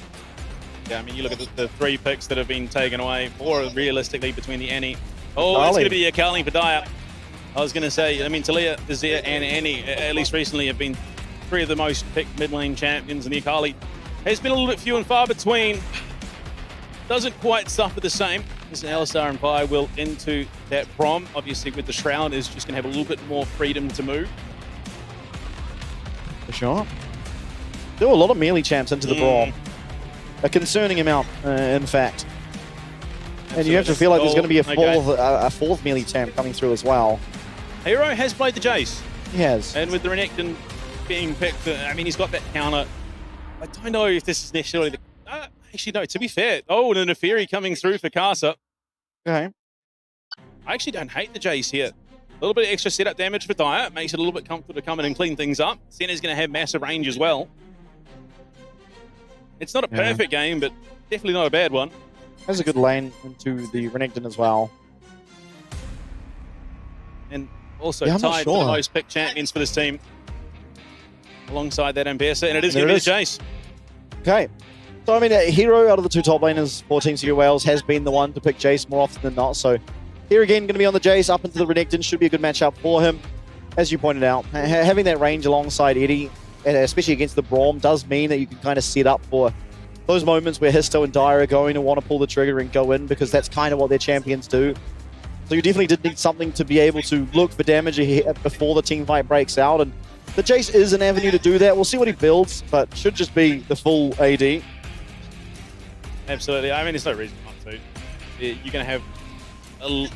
Yeah, I mean, you look at the 3 picks that have been taken away, or realistically between the Annie. Oh, it's going to be a Carling for Dire. I was going to say, I mean, Talia, Azir, and Annie, at least recently, have been 3 of the most picked mid lane champions, and the Akali has been a little bit few and far between. Doesn't quite suffer the same as Alistar and Vi will into that Braum. Obviously, with the Shroud, is just going to have a little bit more freedom to move. For sure. There were a lot of melee champs into the Braum. A concerning amount, in fact. Absolutely. And you have to feel like there's going to be a fourth melee champ coming through as well. Hero has played the Jace. He has. And with the Renekton being picked, I mean, he's got that counter I don't know if this is necessarily the... actually, no, to be fair. Oh, and a Neferi coming through for Casa. Okay. I actually don't hate the Jace here. A little bit of extra setup damage for Dire. Makes it a little bit comfortable to come in and clean things up. Senna's going to have massive range as well. It's not a perfect game, but definitely not a bad one. Has a good lane into the Renekton as well. And also I'm not tied for the sure. most picked champions for this team. Alongside that Ambessa, and it is going to be the Jace. Okay. So, I mean, a hero out of the two top laners for Team Secret Wales has been the one to pick Jace more often than not. So, here again, going to be on the Jace, up into the Renekton. Should be a good matchup for him. As you pointed out, having that range alongside Eddie, especially against the Braum, does mean that you can kind of set up for those moments where Histo and Dire are going to want to pull the trigger and go in, because that's kind of what their champions do. So you definitely did need something to be able to look for damage before the team fight breaks out, and the Jace is an avenue to do that. We'll see what he builds, but should just be the full AD. Absolutely. I mean, there's no reason not to. You're going to have you're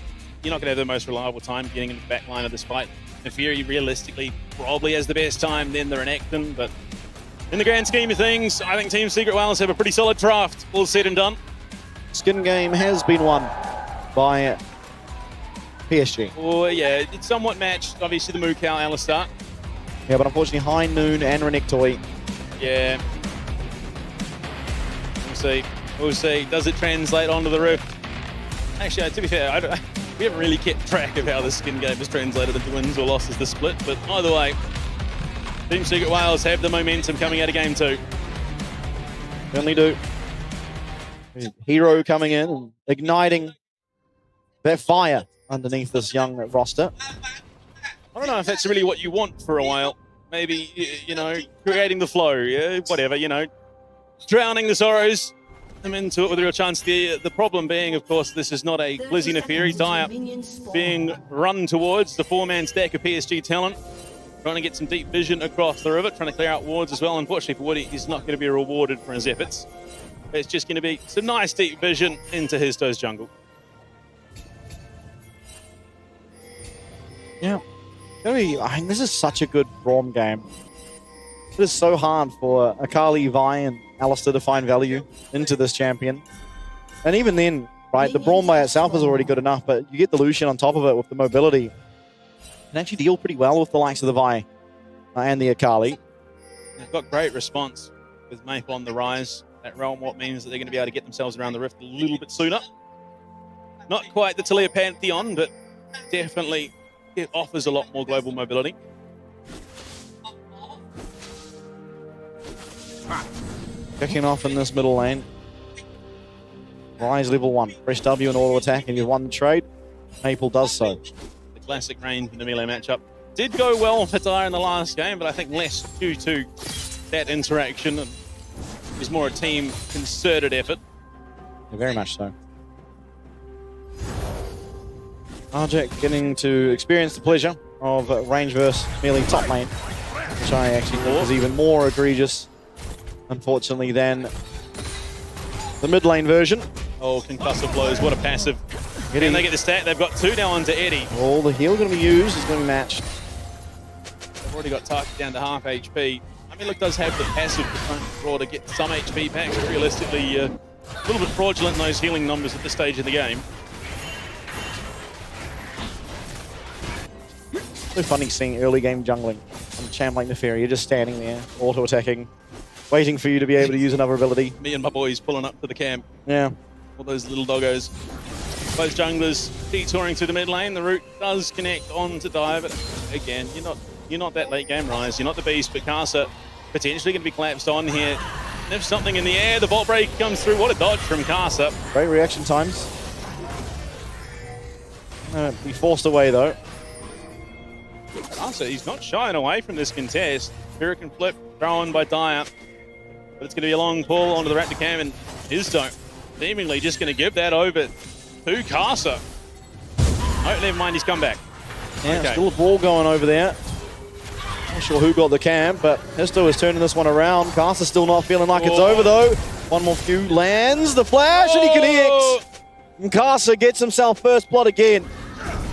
not going to have the most reliable time getting into the back line of this fight. Neferi realistically probably has the best time, then the Renekton, but in the grand scheme of things, I think Team Secret Wales have a pretty solid draft, all said and done. Skin game has been won by PSG. Oh, yeah, it's somewhat matched. Obviously, the Mukau, Alistar. Yeah, but unfortunately, High Noon and Renekton. Yeah. We'll see. We'll see. Does it translate onto the Rift? Actually, to be fair, we haven't really kept track of how the skin game has translated into wins or losses this split, but either way, Team Secret Wales have the momentum coming out of Game 2. Certainly do. Hero coming in and igniting that fire underneath this young roster. I don't know if that's really what you want for a while. Maybe, you know, creating the flow, yeah, whatever, you know, drowning the sorrows, them into it with a real chance. The problem being, of course, this is not a Blizzy Neferi. Dire being run towards the four-man stack of PSG talent, trying to get some deep vision across the river, trying to clear out wards as well. Unfortunately for Woody, he's not going to be rewarded for his efforts. It's just going to be some nice deep vision into Histo's jungle. Yeah. I mean, this is such a good Braum game. It is so hard for Akali, Vi, and Alistar to find value into this champion. And even then, right, the Braum by itself is already good enough, but you get the Lucian on top of it with the mobility. And actually deal pretty well with the likes of the Vi and the Akali. They've got great response with Mape on the rise. That realm, what means that they're going to be able to get themselves around the rift a little bit sooner. Not quite the Talia Pantheon, but definitely it offers a lot more global mobility. Kicking off in this middle lane. Rise level 1. Press W and auto attack and you've won the trade. Maple does so. The classic range in the melee matchup. Did go well for Dire in the last game, but I think less due to that interaction. It was more a team concerted effort. Yeah, very much so. Arjek getting to experience the pleasure of range versus melee top lane, which I actually think is even more egregious, unfortunately, than the mid lane version. Oh, concussive blows, what a passive. And they get the stack, they've got 2 now onto Eddie. All the heal going to be used is going to be matched. They've already got Tark down to half HP. I mean, look, does have the passive to draw to get some HP back, but realistically, a little bit fraudulent in those healing numbers at this stage of the game. So funny seeing early game jungling on a champ like Neferi. You're just standing there, auto-attacking, waiting for you to be able to use another ability. Me and my boys pulling up to the camp. Yeah. All those little doggos. Both junglers detouring through the mid lane. The route does connect on to Dire, but again, you're not that late game Rise. You're not the beast, but Casa potentially going to be collapsed on here. There's something in the air. The bolt break comes through. What a dodge from Casa. Great reaction times. Be forced away though. Casa, he's not shying away from this contest. Hurricane flip thrown by Dire. But it's going to be a long pull onto the Raptor cam, and Histo seemingly just going to give that over to Casa. Oh, never mind, he's come back. Yeah, okay. Still a brawl going over there. Not sure who got the camp, but Histo is turning this one around. Casa's still not feeling like it's over though. One more few lands, the flash, and he connects. And Casa gets himself first blood again.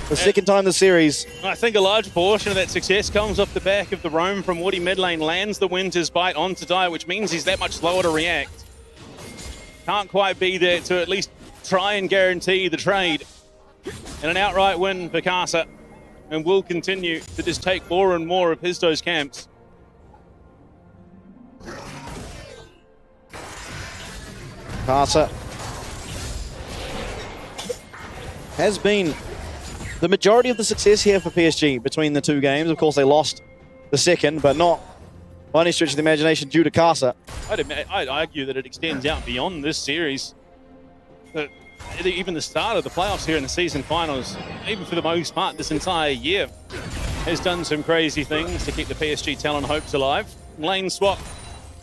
The second time this series. I think a large portion of that success comes off the back of the roam from Woody mid lane, lands the Winter's Bite onto Dire, which means he's that much slower to react. Can't quite be there to at least try and guarantee the trade. And an outright win for Casa, and will continue to just take more and more of Histo's camps. Casa has been the majority of the success here for PSG between the two games. Of course, they lost the second, but not by any stretch of the imagination due to Casa. I'd argue that it extends out beyond this series. But even the start of the playoffs here in the season finals, even for the most part this entire year, has done some crazy things to keep the PSG talent hopes alive. Lane swap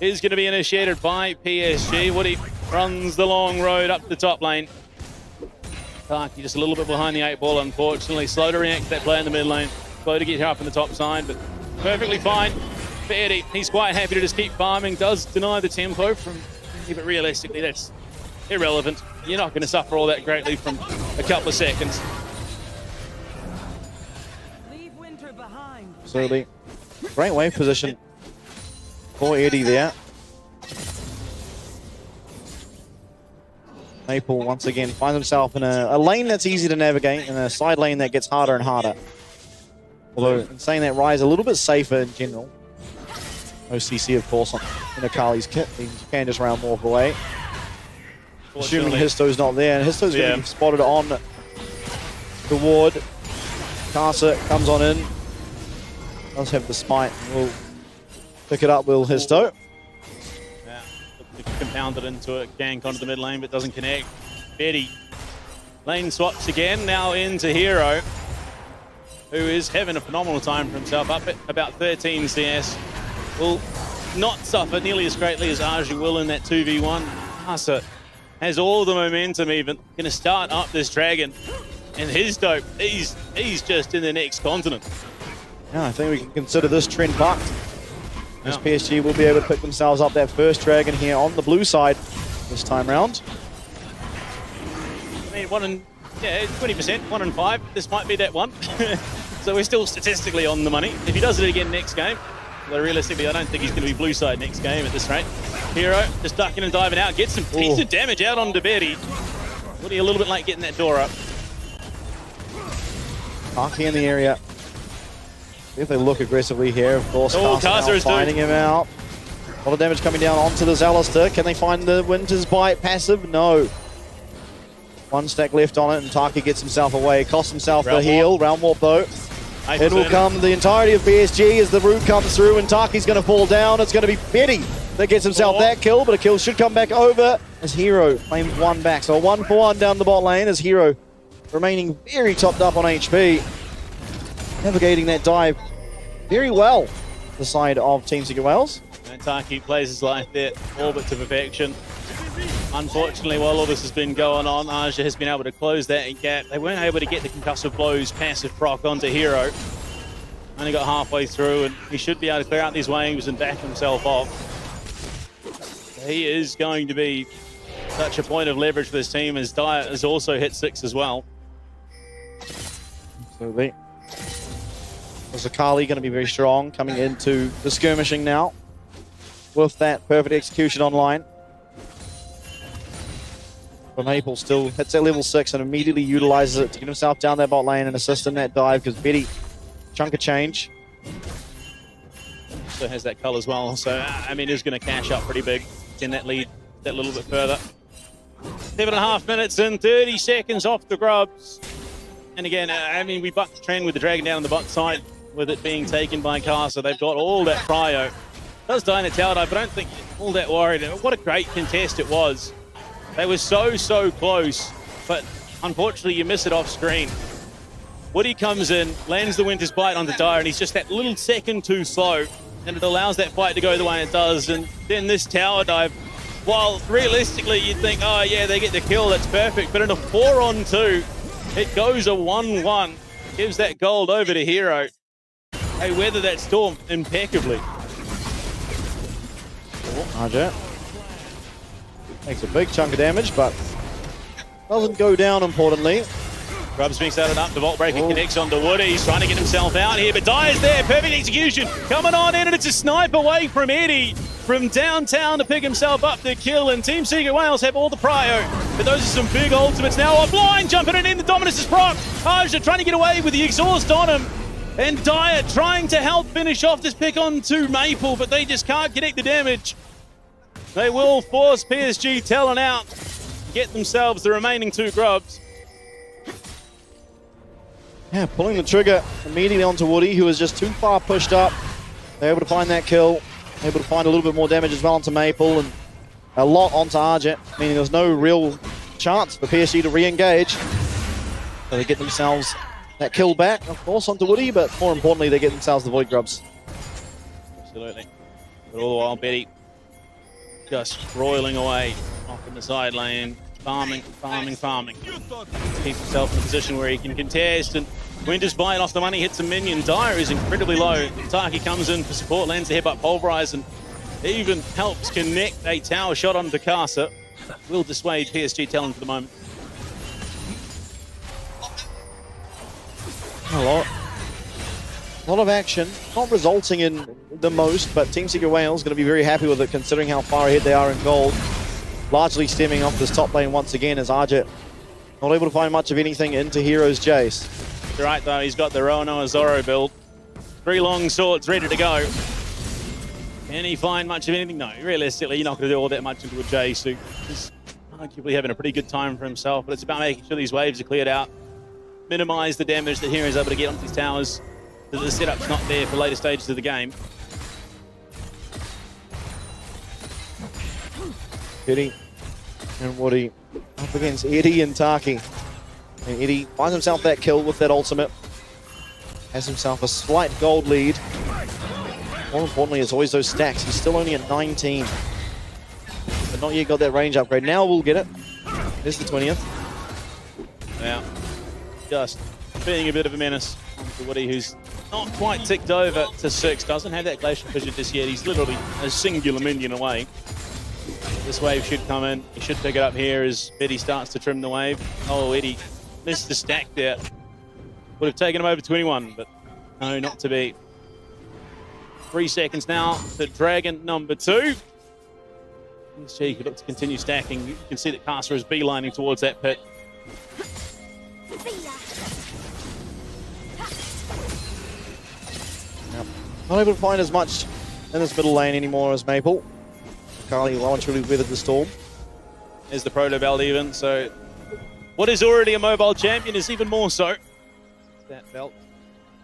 is going to be initiated by PSG. Woody runs the long road up the top lane. Taki just a little bit behind the 8 ball, unfortunately. Slow to react to that play in the mid lane. Slow to get here up in the top side, but perfectly fine for Eddie. He's quite happy to just keep farming. Does deny the tempo from, but realistically, that's irrelevant. You're not going to suffer all that greatly from a couple of seconds. Absolutely. Great wave position for Eddie there. Maple once again finds himself in a lane that's easy to navigate and a side lane that gets harder and harder. Although, in saying that, Rise a little bit safer in general. No CC, of course, in Akali's kit. You can just round more away. Assuming Histo's not there, and Histo's going to be spotted on the ward. Casa comes on in. Does have the spite. Will pick it up, will Histo. Compounded into a gank onto the mid lane, but doesn't connect. Betty lane swaps again, now into Hero, who is having a phenomenal time for himself, up at about 13 CS. Will not suffer nearly as greatly as Arju will in that 2v1. Casa has all the momentum even. Going to start up this dragon. And his dope, he's just in the next continent. Yeah, I think we can consider this trend bucked. As PSG will be able to pick themselves up that first dragon here on the blue side this time round. I mean, 20%, 1 in 5. This might be that one. So we're still statistically on the money. If he does it again next game, but realistically, I don't think he's going to be blue side next game at this rate. Hero just ducking and diving out, gets some decent damage out on Betty. Woody a little bit late getting that door up. Taki in the area. If they look aggressively here, of course, Casa is finding him out. A lot of damage coming down onto this Alistair. Can they find the Winter's Bite passive? No. 1 stack left on it, and Taki gets himself away. Costs himself the heal. Round warp though. It will come the entirety of PSG as the root comes through, and Taki's going to fall down. It's going to be Betty that gets himself that kill, but a kill should come back over as Hero claims 1 back. So a 1-for-1 down the bot lane as Hero remaining very topped up on HP. Navigating that dive very well, the side of Team Secret Wales. And Taki plays his life there, all but to perfection. Unfortunately, while all this has been going on, Aja has been able to close that gap. They weren't able to get the concussive blows passive proc onto Hero. Only got halfway through, and he should be able to clear out these waves and back himself off. He is going to be such a point of leverage for this team, as Dire has also hit 6 as well. Absolutely. Zakali going to be very strong coming into the skirmishing now with that perfect execution online. But Maple still hits that level 6 and immediately utilizes it to get himself down that bot lane and assist in that dive because Betty, chunk of change. So has that cull as well. So, I mean, he's going to cash up pretty big in that lead that little bit further. 7.5 minutes and 30 seconds off the grubs. And again, I mean, we bucked the trend with the dragon down on the bot side with it being taken by Casa. They've got all that cryo. Does die in a tower dive, but I don't think all that worried. What a great contest it was. They were so close, but unfortunately you miss it off screen. Woody comes in, lands the Winter's Bite onto Dire, and he's just that little second too slow, and it allows that fight to go the way it does. And then this tower dive, while realistically you'd think, oh yeah, they get the kill, that's perfect, but in a 4-on-2, it goes a 1-1, gives that gold over to Hero. They weather that storm impeccably. Arja takes a big chunk of damage, but doesn't go down, importantly. Grubs being started up. The Vault Breaker connects onto Woody. He's trying to get himself out here, but Dyer's there. Perfect execution. Coming on in, and it's a snipe away from Eddie from downtown to pick himself up the kill. And Team Secret Wales have all the prio. But those are some big ultimates now offline. Jumping it in. The Dominus is proc. Aja trying to get away with the exhaust on him. And Dyer trying to help finish off this pick onto Maple, but they just can't connect the damage. They will force PSG Talon out, get themselves the remaining 2 grubs. Yeah, pulling the trigger immediately onto Woody, who was just too far pushed up. They're able to find that kill, able to find a little bit more damage as well onto Maple, and a lot onto Arjet, meaning there's no real chance for PSG to re-engage. So they get themselves that kill back, of course, onto Woody, but more importantly, they get themselves the Void Grubs. Absolutely. But all the while, Betty just roiling away off in the side lane, farming. Keeps himself in a position where he can contest, and Winter's buying off the money, hits a minion. Dyer is incredibly low. Taki comes in for support, lands the headbutt Pulverize, and even helps connect a tower shot onto Casa. Will dissuade PSG Talon for the moment. A lot of action, not resulting in the most, but Team Secret Wales going to be very happy with it considering how far ahead they are in gold. Largely stemming off this top lane once again as Arjet not able to find much of anything into Hero's Jace. You're right though, he's got the Roanoa Zoro build. 3 long swords ready to go. Can he find much of anything? No, realistically, you're not going to do all that much into a Jace, who is arguably having a pretty good time for himself, but it's about making sure these waves are cleared out. Minimize the damage that Hero's able to get onto these towers, so the setup's not there for later stages of the game. Eddie and Woody up against Eddie and Taki. And Eddie finds himself that kill with that ultimate. Has himself a slight gold lead. More importantly, it's always those stacks. He's still only at 19. But not yet got that range upgrade. Now we'll get it. There's the 20th. Yeah. Just being a bit of a menace to Woody, who's not quite ticked over to 6. Doesn't have that Glacial Fissure just yet. He's literally a singular minion away. This wave should come in. He should pick it up here as Betty starts to trim the wave. Oh, Eddie missed the stack there. Would have taken him over 21, but no, not to be. 3 seconds now to Dragon number 2. PSG could look to continue stacking. You can see that Casa is beelining towards that pit. Yep. Not able to find as much in this middle lane anymore as Maple. Carly well and truly weathered the storm. There's the proto belt even, so what is already a mobile champion is even more so. That belt.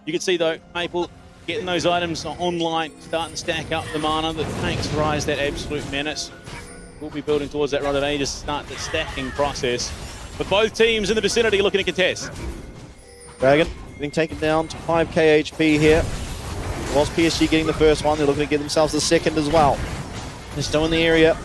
You can see though, Maple getting those items online, starting to stack up the mana that makes Rise that absolute menace. We'll be building towards that Rod of Ages to start the stacking process. But both teams in the vicinity looking to contest. Dragon getting taken down to 5k HP here. Was PSG getting the first one, they're looking to get themselves the second as well. They're still in the area.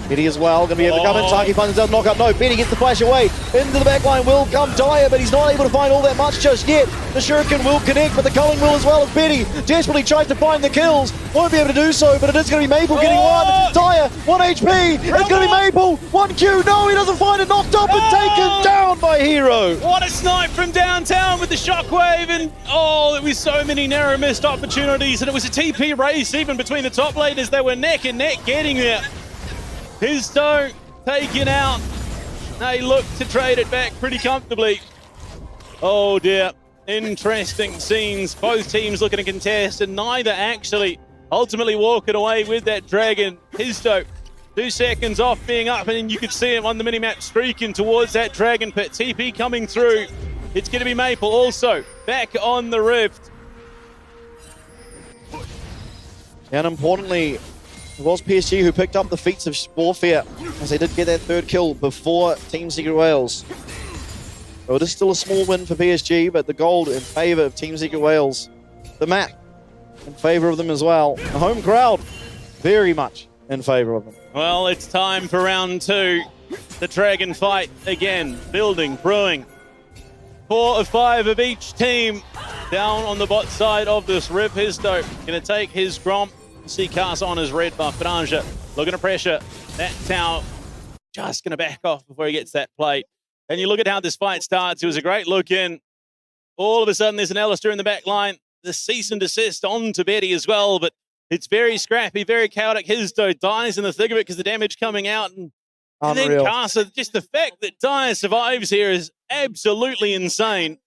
Betty as well, going to be able to come in. Taki finds himself knock up. No, Betty gets the flash away. Into the back line will come Dyer, but he's not able to find all that much just yet. The Shuriken will connect, but the culling will as well as Betty desperately tries to find the kills. Won't be able to do so, but it is going to be Maple getting one. Dyer, 1 HP. It's going to be Maple. 1Q. No, he doesn't find it. Knocked up and taken down by Hero. What a snipe from downtown with the shockwave, and oh, there was so many narrow missed opportunities, and it was a TP race even between the top laners. They were neck and neck getting there. Histo taken out. They look to trade it back pretty comfortably. Oh dear, interesting scenes. Both teams looking to contest, and neither actually ultimately walking away with that Dragon. Histo 2 seconds off being up, and you could see him on the minimap streaking towards that Dragon pit. TP coming through. It's going to be Maple also back on the Rift. And importantly, it was PSG who picked up the feats of warfare, as they did get that 3rd kill before Team Secret Wales. So it is still a small win for PSG, but the gold in favour of Team Secret Wales. The map in favour of them as well. The home crowd very much in favour of them. Well, it's time for round 2. The Dragon fight again, building, brewing. 4 of 5 of each team down on the bot side of this Riv. Histo going to take his Gromp. See Casa on his red buff, but Anja looking to pressure that tower. Just going to back off before he gets that plate. And you look at how this fight starts. It was a great look in. All of a sudden, there's an Alistair in the back line. The cease and desist on to Betty as well, but it's very scrappy, very chaotic. Hizdo dies in the thick of it because the damage coming out. And then Casa, just the fact that Dyer survives here is absolutely insane.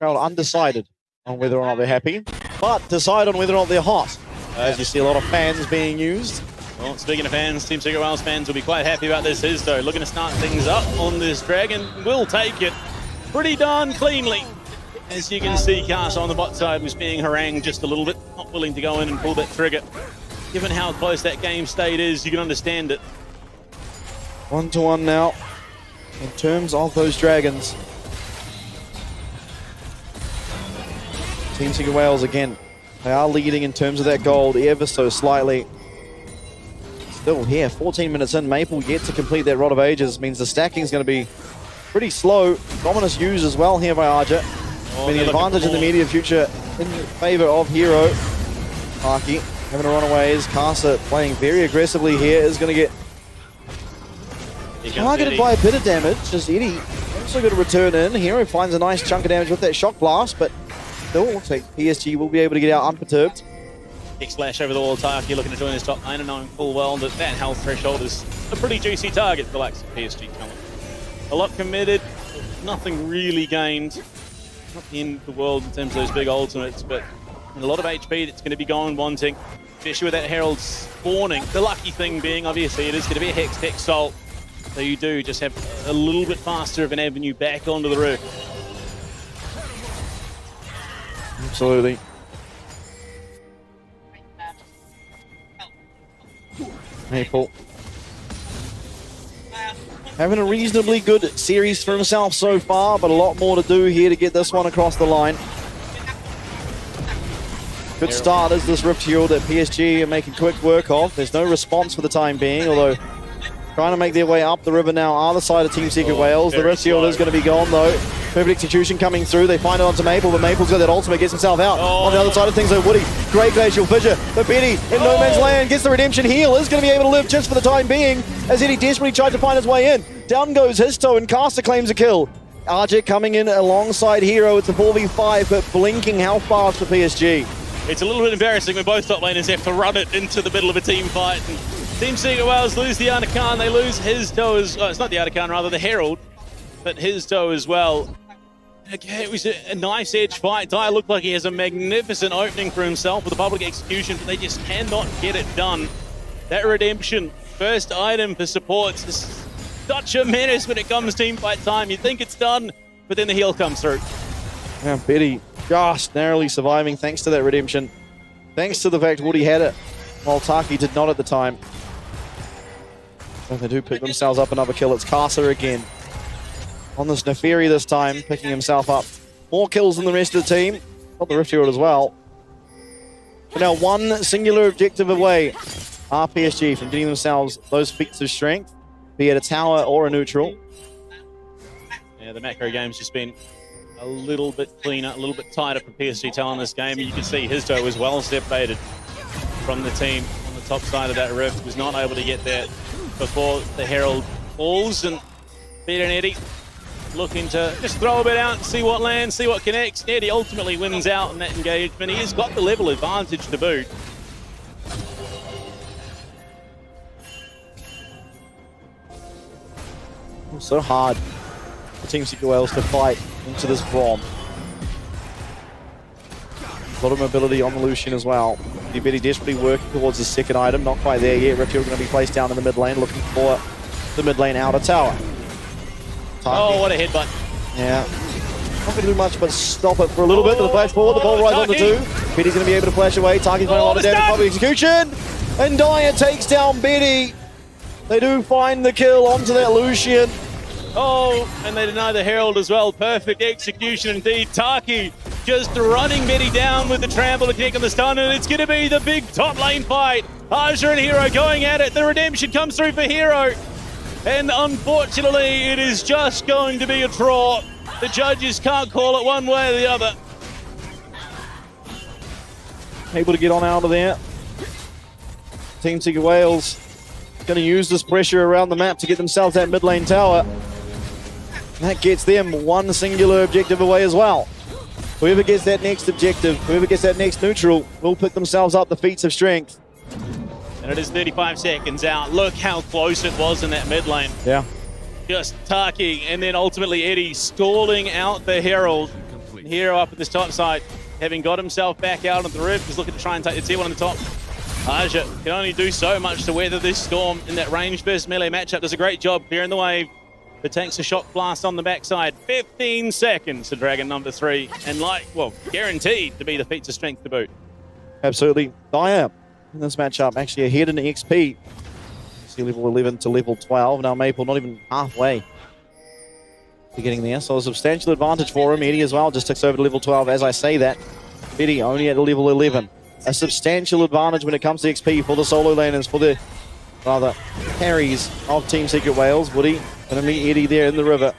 Crowd undecided on whether or not they're happy, but decide on whether or not they're hot. As you see a lot of fans being used. Well, speaking of fans, Team Secret Wales fans will be quite happy about this. Hizdo looking to start things up on this Dragon. Will take it pretty darn cleanly. As you can see, Casa on the bot side was being harangued just a little bit, not willing to go in and pull that trigger. Given how close that game state is, you can understand it. 1-1 now in terms of those Dragons. Team Secret Wales again. They are leading in terms of that gold ever so slightly. Still here, 14 minutes in. Maple yet to complete that Rod of Ages. Means the stacking is going to be pretty slow. Dominus used as well here by Arja. Being the advantage in the immediate future in favor of Hero. Taki having to run away as Casa playing very aggressively here is going to get targeted by a bit of damage. As Eddie also going to return in. Hero finds a nice chunk of damage with that shock blast, but still looks like PSG will be able to get out unperturbed. Kick splash over the wall. Taki looking to join his top lane and knowing full well that that health threshold is a pretty juicy target for the likes of PSG talent. A lot committed, nothing really gained. Not the end of the world in terms of those big ultimates, but a lot of HP that's going to be gone wanting, especially with that Herald spawning. The lucky thing being, obviously, it is going to be a Hex Soul. So you do just have a little bit faster of an avenue back onto the roof. Absolutely. Maple having a reasonably good series for himself so far, but a lot more to do here to get this one across the line. Good start as this Rift Shield that PSG are making quick work of. There's no response for the time being, although trying to make their way up the river now are the side of Team Secret Wales. The Rift Shield is going to be gone though. Perfect execution coming through. They find it onto Maple, but Maple's got that ultimate, gets himself out. On the other side of things though, Woody, great glacial fissure. But Betty in no man's land gets the redemption heal, is going to be able to live just for the time being, as Eddie desperately tried to find his way in. Down goes Hizdo and Caster claims a kill. Arja coming in alongside Hero. It's a 4v5, but blinking how fast for PSG. It's a little bit embarrassing when both top laners have to run it into the middle of a team fight. And Team Secret Wales lose the Arnican, they lose Hizdo as it's not the Arnican, rather the Herald, but Hizdo as well. Okay, it was a nice edge fight. Dyer looked like he has a magnificent opening for himself with a public execution, but they just cannot get it done. That redemption, first item for supports, is such a menace when it comes team fight time. You think it's done, but then the heal comes through. Yeah, Betty just narrowly surviving thanks to that redemption. Thanks to the fact Woody had it, while Taki did not at the time. So they do pick themselves up another kill. It's Casa again. On this Neferi this time, picking himself up. More kills than the rest of the team. Got the Rift Shield as well. But now one singular objective away are PSG from getting themselves those feats of strength, be it a tower or a neutral. Yeah, the macro game's just been a little bit cleaner, a little bit tighter for PSG talent in this game. You can see Hizdo was well separated from the team on the top side of that rift. Was not able to get there before the Herald falls, and Peter and Eddie looking to just throw a bit out and see what lands, see what connects. Eddie ultimately wins out in that engagement. He has got the level advantage to boot. So hard for Team Secret Wales to fight into this Braum. A lot of mobility on the Lucian as well. Betty desperately working towards the second item. Not quite there yet. Rift Shield going to be placed down in the mid lane, looking for the mid lane outer tower. Oh, what a headbutt. Yeah. Not going to do much but stop it for a little bit. The flash forward, the ball right on the two. Betty's going to be able to flash away. Taki's playing a lot of damage. Public execution. And Dyer takes down Betty. They do find the kill onto that Lucian. Oh, and they deny the Herald as well. Perfect execution indeed. Taki just running Betty down with the trample to connect on the stun, and it's going to be the big top lane fight. Arja and Hero going at it. The redemption comes through for Hero. And unfortunately, it is just going to be a draw. The judges can't call it one way or the other. Able to get on out of there. Team Secret Wales going to use this pressure around the map to get themselves that mid lane tower. That gets them one singular objective away as well. Whoever gets that next objective, whoever gets that next neutral, will pick themselves up the feats of strength. And it is 35 seconds out. Look how close it was in that mid lane. Yeah. Just Taki, and then ultimately Eddie stalling out the Herald. Hero up at this top side, having got himself back out on the roof, he's looking to try and take the T1 on the top. Aja can only do so much to weather this storm in that range versus melee matchup. Does a great job clearing the wave, but takes a shock blast on the backside. 15 seconds to Dragon number 3, and guaranteed to be the feats of strength to boot. Absolutely. Dire in this matchup, actually ahead in XP. See level 11 to level 12. Now Maple not even halfway to getting there. So a substantial advantage for him. Eddie as well just ticks over to level 12 as I say that. Eddie only at level 11. A substantial advantage when it comes to XP for the solo laners, for the rather carries of Team Secret Wales. Woody going to meet Eddie there in the river.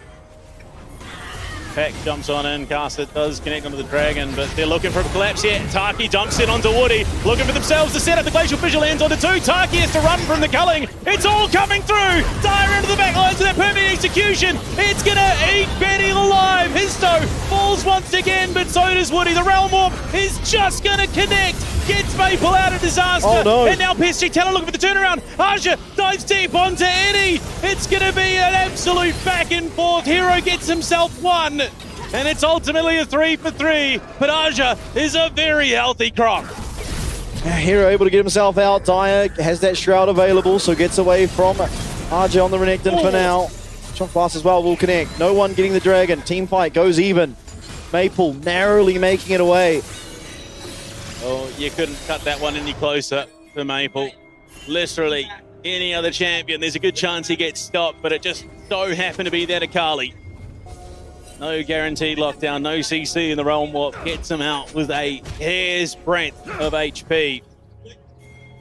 Pack jumps on in, Casa does connect onto the Dragon, but they're looking for a collapse here. Taki jumps in onto Woody, looking for themselves to set up the Glacial Fissure lands onto 2. Taki has to run from the culling. It's all coming through. Dire into the back lines with that perfect execution. It's gonna eat Betty alive. Histo falls once again, but so does Woody. The Realm Warp is just gonna connect. Gets Maple out of disaster. Oh, no. And now PSG Talon looking for the turnaround. Aja dives deep onto Eddie. It's going to be an absolute back and forth. Hero gets himself one. And it's ultimately a 3 for 3. But Aja is a very healthy crop. Hero able to get himself out. Dire has that shroud available, so gets away from Aja on the Renekton for now. Shock blast as well will connect. No one getting the Dragon. Team fight goes even. Maple narrowly making it away. Oh, you couldn't cut that one any closer for Maple. Literally, any other champion, there's a good chance he gets stopped, but it just so happened to be that Akali. No guaranteed lockdown, no CC in the Realm Warp. Gets him out with a hair's breadth of HP.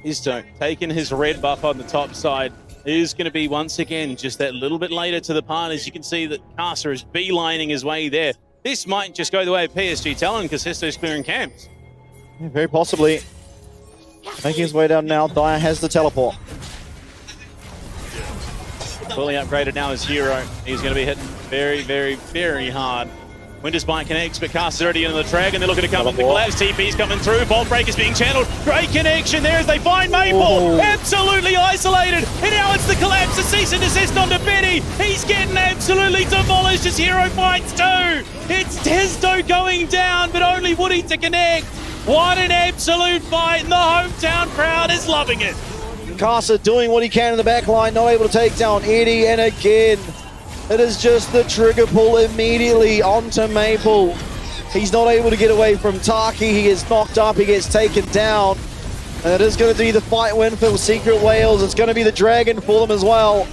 Histo taking his red buff on the top side. Is going to be once again just that little bit later to the part. As you can see that Casa is beelining his way there. This might just go the way of PSG Talon because Histo's clearing camps. Yeah, very possibly. Making his way down now. Dire has the teleport. Fully upgraded now as Hero. He's going to be hitting very, very, very hard. Winter Spike connects, but Caster's already into the Dragon. They're looking to come up the collapse. TP's coming through. Bolt Breaker's being channeled. Great connection there as they find Maple. Absolutely isolated. And now it's the collapse. A cease and desist onto Betty. He's getting absolutely demolished as Hero fights too. It's Testo going down, but only Woody to connect. What an absolute fight, and the hometown crowd is loving it. Casa doing what he can in the back line, not able to take down Eddie, and again, it is just the trigger pull immediately onto Maple. He's not able to get away from Taki, he gets knocked up, he gets taken down, and it is going to be the fight win for Secret Wales. It's going to be the Dragon for them as well,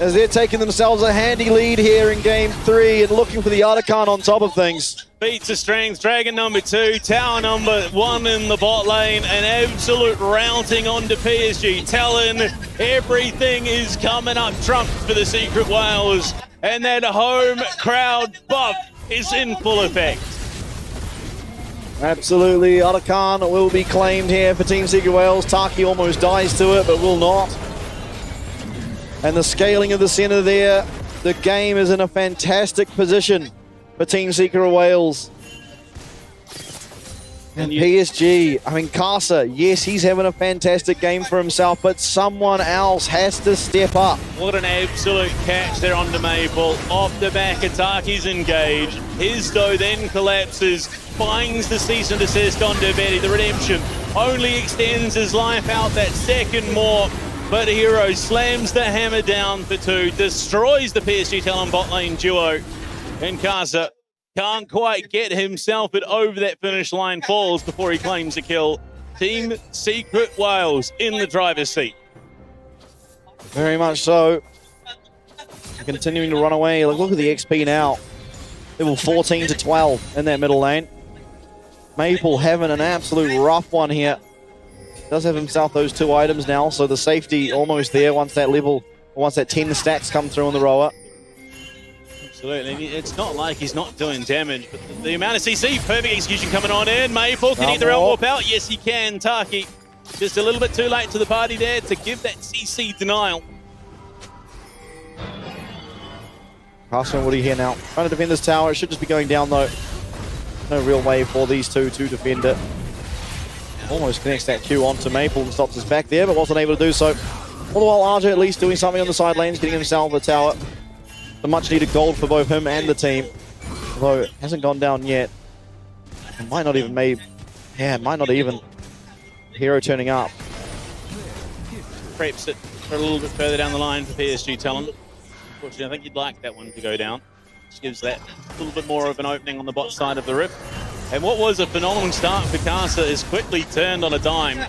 as they're taking themselves a handy lead here in Game 3 and looking for the Artican on top of things. Feats of strength, Dragon number 2, tower number 1 in the bot lane, an absolute routing onto PSG Talon. Everything is coming up trumps for the Secret Wales, and that home crowd buff is in full effect. Absolutely, Artican will be claimed here for Team Secret Wales. Taki almost dies to it, but will not. And the scaling of the center there, the game is in a fantastic position for Team Secret Wales. And PSG, I mean, Casa, yes, he's having a fantastic game for himself, but someone else has to step up. What an absolute catch there onto Maple. Off the back, Taki's engaged. Histo then collapses, finds the cease and desist onto Betty. The redemption only extends his life out that second more. But Hero slams the hammer down for 2, destroys the PSG Talon bot lane duo. And Casa can't quite get himself over that finish line, falls before he claims a kill. Team Secret Wales in the driver's seat. Very much so. Continuing to run away. Look at the XP now. Level 14 to 12 in that middle lane. Maple having an absolute rough one here. Does have himself those 2 items now, so the safety almost there once that 10 stacks come through on the rower. Absolutely. It's not like he's not doing damage, but the amount of CC, perfect execution coming on in. Maple, can he get the Realm Warp out? Yes, he can. Taki Just a little bit too late to the party there to give that CC denial. Carson and Woody here now. Trying to defend this tower. It should just be going down though. No real way for these two to defend it. Almost connects that Q onto Maple and stops us back there, but wasn't able to do so. All the while, RJ at least doing something on the side lanes, getting himself the tower. The much needed gold for both him and the team. Although it hasn't gone down yet. It might not even might not even. Hero turning up. Preps it for a little bit further down the line for PSG Talon. Unfortunately, I think you'd like that one to go down. Just gives that a little bit more of an opening on the bot side of the rift. And what was a phenomenal start for Casa is quickly turned on a dime.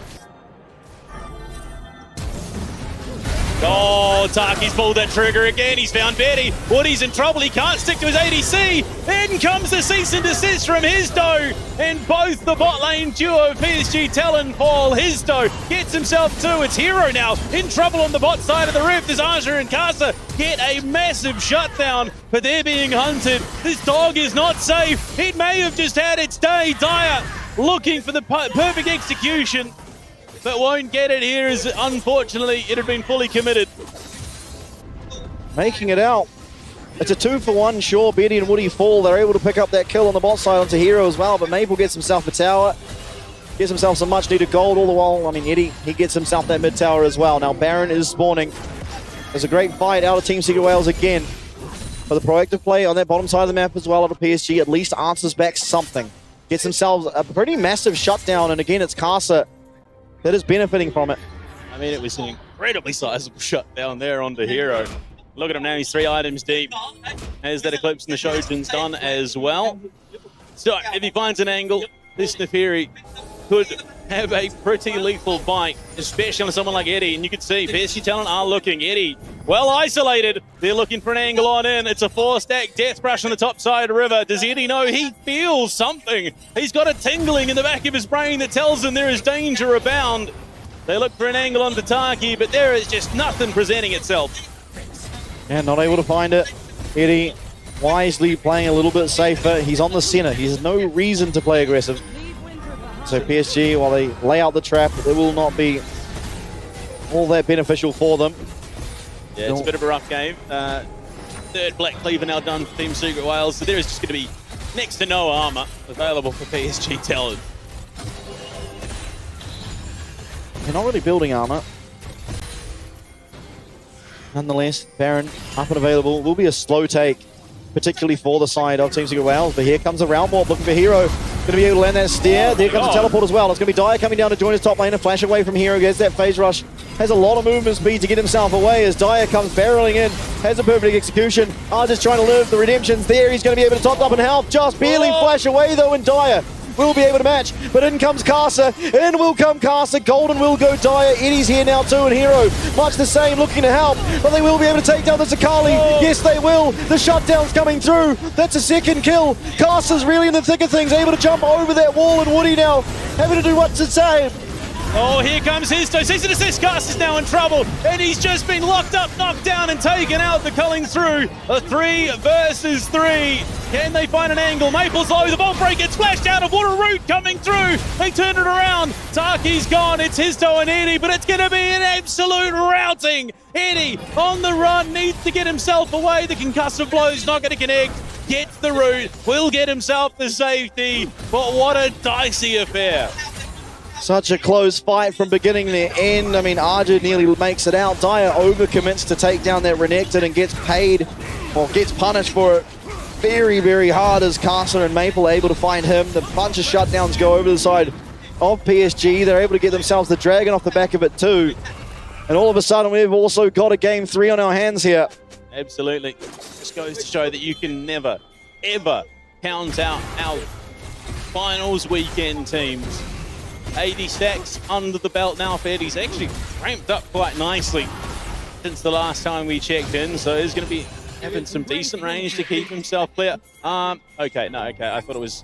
Oh, Taki's pulled that trigger again. He's found Betty. Woody's in trouble. He can't stick to his ADC. In comes the cease and desist from Hizdo. And both the bot lane duo of PSG Talon fall. Hizdo gets himself two. It's Hero now in trouble on the bot side of the rift as Aja and Casa get a massive shutdown, but they're being hunted. This dog is not safe. It may have just had its day. Dire looking for the perfect execution, but won't get it here as unfortunately it had been fully committed. Making it out. It's a 2-for-1. Sure, Betty and Woody fall. They're able to pick up that kill on the bot side onto Hero as well, but Maple gets himself a tower. Gets himself some much needed gold all the while. I mean, Eddie, he gets himself that mid tower as well. Now Baron is spawning. There's a great fight out of Team Secret Wales again. But the proactive play on that bottom side of the map as well out of PSG at least answers back something. Gets themselves a pretty massive shutdown, and again, it's Casa that is benefiting from it. I mean, it was an incredibly sizable shutdown there onto Hero. Look at him now, he's 3 items deep. As that Eclipse and the Shogun's done as well. So, if he finds an angle, this Neferi could have a pretty lethal bite, especially on someone like Eddie. And you can see PSG Talent are looking. Eddie, well isolated. They're looking for an angle on in. It's a 4-stack death brush on the top side of the river. Does Eddie know? He feels something. He's got a tingling in the back of his brain that tells him there is danger abound. They look for an angle onto Taki, but there is just nothing presenting itself. And not able to find it. Eddie wisely playing a little bit safer. He's on the center. He has no reason to play aggressive. So PSG, while they lay out the trap, it will not be all that beneficial for them. Yeah, it's a bit of a rough game. Third Black Cleaver now done for Team Secret Wales, so there is just going to be next to no armor available for PSG Talent. They're not really building armor. Nonetheless, Baron up and available. Will be a slow take, particularly for the side of Team Secret Wales. But here comes a round ball looking for Hero. Going to be able to land that steer. There comes a teleport as well. It's going to be Dire coming down to join his top lane and flash away from Hero. Gets that phase rush. Has a lot of movement speed to get himself away as Dire comes barreling in. Has a perfect execution. Just trying to live the redemptions there. He's going to be able to top up in health. Just barely flash away though, and Dire will be able to match, but in comes Casa, in will come Casa, Golden will go Dire, Eddie's here now too, and Hero, much the same, looking to help, but they will be able to take down the Sakali, yes they will, the shutdown's coming through, that's a second kill, Casa's really in the thick of things, able to jump over that wall, and Woody now having to do what's to say. Oh, here comes Hizdo. Cease and desist. Casa's now in trouble, and he's just been locked up, knocked down, and taken out. The culling through. A 3 versus 3. Can they find an angle? Maple's low. The ball break gets flashed out of. What a route coming through. They turn it around. Taki's gone. It's Hizdo and Eddie, but it's going to be an absolute routing. Eddie on the run, needs to get himself away. The concussive blow's not going to connect. Gets the route. Will get himself the safety, but what a dicey affair. Such a close fight from beginning to end. I mean, Arja nearly makes it out. Dire overcommits to take down that Renekton and gets paid, or gets punished for it very, very hard as Casa and Maple are able to find him. The bunch of shutdowns go over the side of PSG. They're able to get themselves the Dragon off the back of it too. And all of a sudden, we've also got a game 3 on our hands here. Absolutely. Just goes to show that you can never, ever count out our finals weekend teams. 80 stacks under the belt now for Eddie's actually ramped up quite nicely since the last time we checked in, so he's going to be having some decent range to keep himself clear. Okay, I thought it was...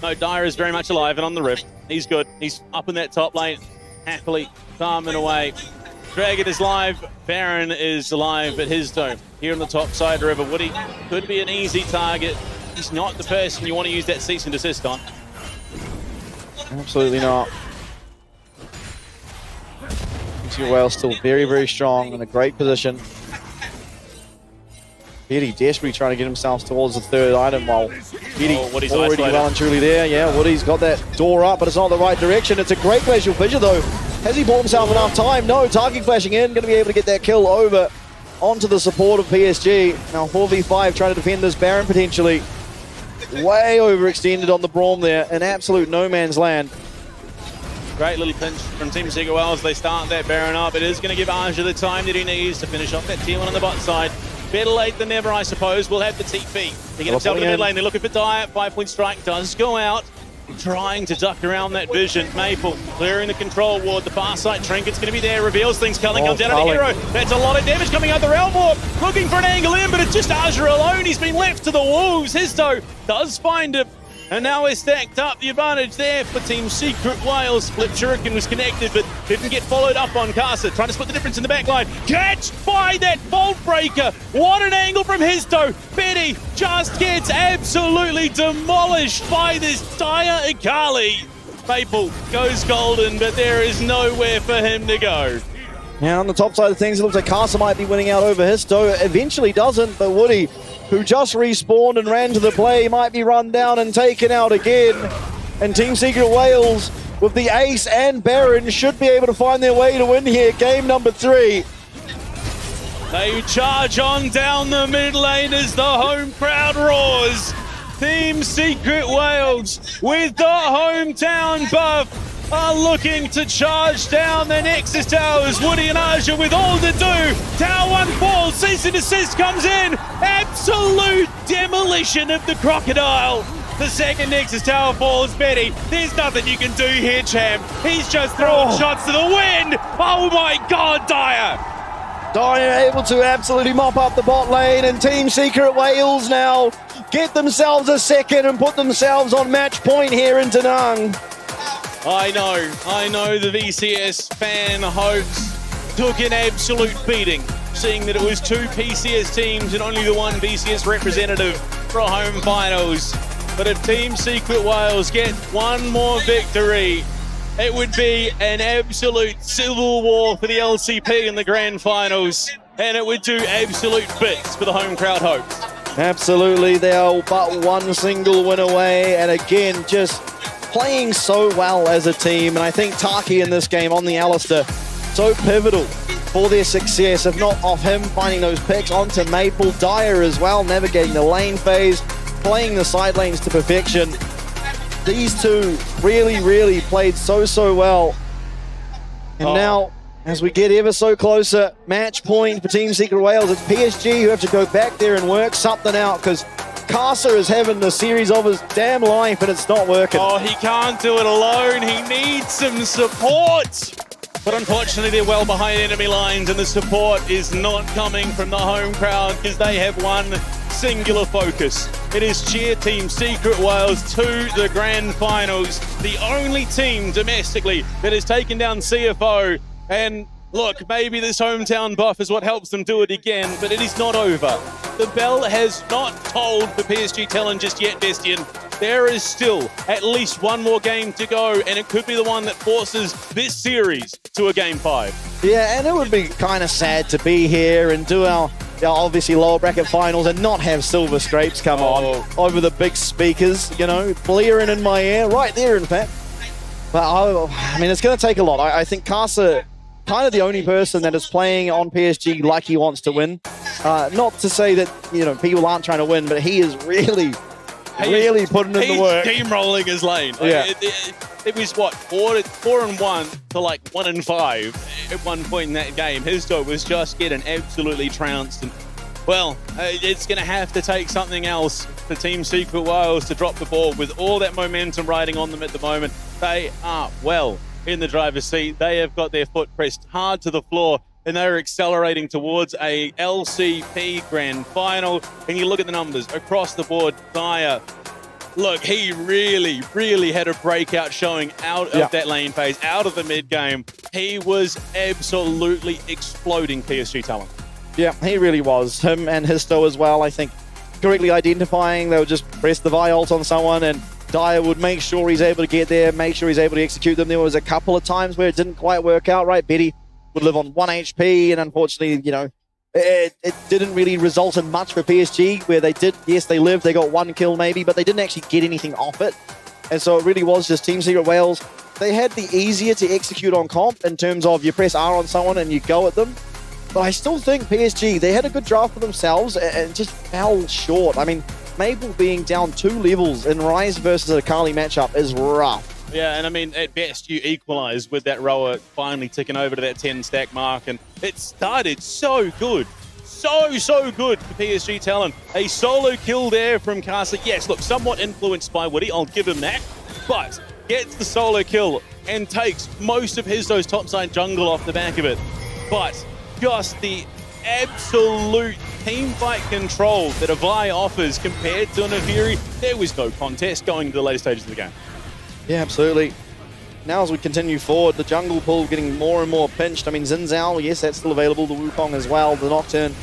no, Dire is very much alive and on the rift. He's good. He's up in that top lane, happily farming away. Dragon is live. Baron is alive at his dome. Here on the top side, River Woody could be an easy target. He's not the person you want to use that cease and desist on. Absolutely not. Team Wales still very, very strong in a great position. Betty desperately trying to get himself towards the third item while Betty Woody's already isolated. well and truly there. Yeah, Woody's got that door up, but it's not the right direction. It's a great glacial fissure though. Has he bought himself enough time? No, Tarki flashing in, going to be able to get that kill over onto the support of PSG. Now 4v5 trying to defend this Baron potentially. Way overextended on the Braum there, an absolute no man's land. Great little pinch from Team Secret Wales. They start that Baron up. It is going to give Aja the time that he needs to finish off that tier 1 on the bot side. Better late than never, I suppose. We'll have the TP. They get himself to the mid lane. They're looking for Dire. 5-point strike does go out. Trying to duck around that vision. Maple clearing the control ward. The far side Trinket's going to be there. Reveals things. Culling comes out of the hero. That's a lot of damage coming out the Realm Warp. Looking for an angle in, but it's just Aja alone. He's been left to the wolves. Histo does find him. And now we're stacked up. The advantage there for Team Secret Wales. Split Shuriken was connected, but didn't get followed up on Casa. Trying to split the difference in the back line. Catch by that Vault Breaker. What an angle from Histo. Betty just gets absolutely demolished by this Dire Akali. Maple goes golden, but there is nowhere for him to go. Now on the top side of things, it looks like Casa might be winning out over Histo. Eventually doesn't, but Woody, who just respawned and ran to the play, might be run down and taken out again. And Team Secret Wales, with the Ace and Baron, should be able to find their way to win here. Game number 3. They charge on down the mid lane as the home crowd roars. Team Secret Wales with the hometown buff are looking to charge down the Nexus Towers. Woody and Aja with all to do. Tower 1 falls, cease and desist comes in. Absolute demolition of the Crocodile. The second Nexus Tower falls, Betty. There's nothing you can do here, champ. He's just throwing shots to the wind. Oh my God, Dire. Dire able to absolutely mop up the bot lane, and Team Secret Wales now get themselves a second and put themselves on match point here in Da Nang. I know the VCS fan hopes took an absolute beating, seeing that it was 2 PCS teams and only the 1 VCS representative for home finals. But if Team Secret Wales get one more victory, it would be an absolute civil war for the LCP in the grand finals, and it would do absolute bits for the home crowd hopes. Absolutely, they are but one single win away, and again, just playing so well as a team. And I think Taki in this game on the Alistair, so pivotal for their success, if not off him finding those picks onto Maple. Dire as well, navigating the lane phase, playing the side lanes to perfection. These two really played so well. And now, as we get ever so closer, match point for Team Secret Wales. It's PSG who have to go back there and work something out, because Casa is having the series of his damn life and it's not working. Oh, he can't do it alone. He needs some support. But unfortunately, they're well behind enemy lines, and the support is not coming from the home crowd because they have one singular focus. It is cheer Team Secret Wales to the grand finals. The only team domestically that has taken down CFO. And look, maybe this hometown buff is what helps them do it again, but it is not over. The bell has not tolled for PSG Talon just yet, Bestian. There is still at least one more game to go, and it could be the one that forces this series to a game 5. Yeah, and it would be kind of sad to be here and do our obviously lower bracket finals and not have Silver Scrapes come on over the big speakers, you know, blaring in my ear, right there in fact. But I mean, it's going to take a lot. I think Casa, kind of the only person that is playing on PSG like he wants to win. Not to say that, you know, people aren't trying to win, but he is really putting in the work. He's steamrolling his lane. Like, Yeah. It was what, 4-1 to like 1-5 at one point in that game. Histo was just getting absolutely trounced. And well, it's going to have to take something else for Team Secret Wales to drop the ball with all that momentum riding on them at the moment. They are well in the driver's seat. They have got their foot pressed hard to the floor, and they're accelerating towards a LCP grand final. And you look at the numbers across the board. Dire, look, he really had a breakout showing out of that lane phase, out of the mid game. He was absolutely exploding PSG talent. Yeah, he really was. Him and Histo as well, I think, correctly identifying. They would just press the Vi ult on someone, and Dire would make sure he's able to get there, make sure he's able to execute them. There was a couple of times where it didn't quite work out, right? Betty would live on 1 HP, and unfortunately, you know, it didn't really result in much for PSG, where they did, yes, they lived, they got 1 kill maybe, but they didn't actually get anything off it. And so it really was just Team Secret Wales. They had the easier to execute on comp in terms of you press R on someone and you go at them. But I still think PSG, they had a good draft for themselves and just fell short. I mean, Maple being down 2 levels in Rise versus a Kali matchup is rough. Yeah, and I mean, at best, you equalise with that rower finally ticking over to that 10 stack mark, and it started so good. So good for PSG Talon. A solo kill there from Casa. Yes, look, somewhat influenced by Woody, I'll give him that, but gets the solo kill and takes most of those topside jungle off the back of it. But just the absolute teamfight control that Avai offers compared to Naviri, there was no contest going into the later stages of the game. Yeah, absolutely. Now as we continue forward, the jungle pool getting more and more pinched. I mean, Xin Zhao, yes, that's still available. The Wukong as well, the Nocturne.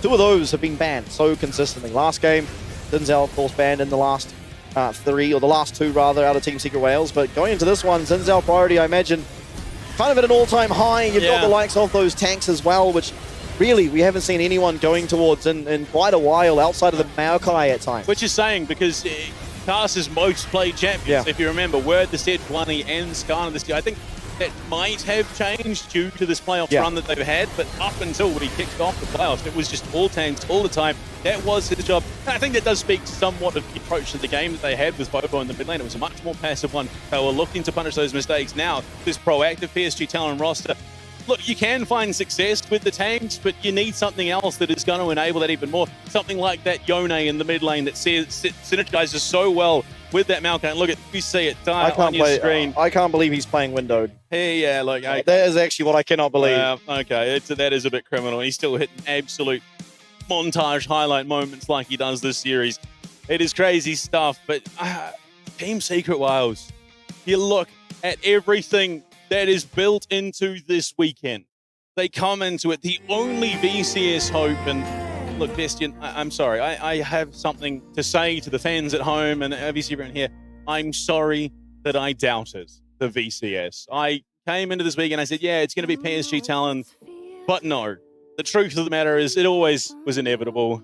2 of those have been banned so consistently. Last game, Xin Zhao, of course, banned in the last 3, or the last 2 rather, out of Team Secret Wales. But going into this one, Xin Zhao priority, I imagine, kind of at an all-time high. You've got the likes of those tanks as well, which really we haven't seen anyone going towards in quite a while outside of the Maokai at times. Which is saying, because Casa's most played champions, if you remember, were the Sejuani and Skarner this year. I think that might have changed due to this playoff run that they've had, but up until when he kicked off the playoffs, it was just all tanks all the time. That was his job. And I think that does speak somewhat of the approach to the game that they had with Bobo in the mid lane. It was a much more passive one. They were looking to punish those mistakes. Now, this proactive PSG Talon roster, look, you can find success with the tanks, but you need something else that is going to enable that even more. Something like that Yone in the mid lane that synergizes so well with that Maokai. And look, you see it on your screen. I can't believe he's playing windowed. Hey, yeah, look. Okay. That is actually what I cannot believe. Okay, that is a bit criminal. He's still hitting absolute montage highlight moments like he does this series. It is crazy stuff, but Team Secret Wales, you look at everything that is built into this weekend. They come into it, the only VCS hope, and look, Bestian, I'm sorry, I have something to say to the fans at home and obviously everyone here. I'm sorry that I doubted the VCS. I came into this weekend and I said, yeah, it's going to be PSG Talon, but no. The truth of the matter is it always was inevitable.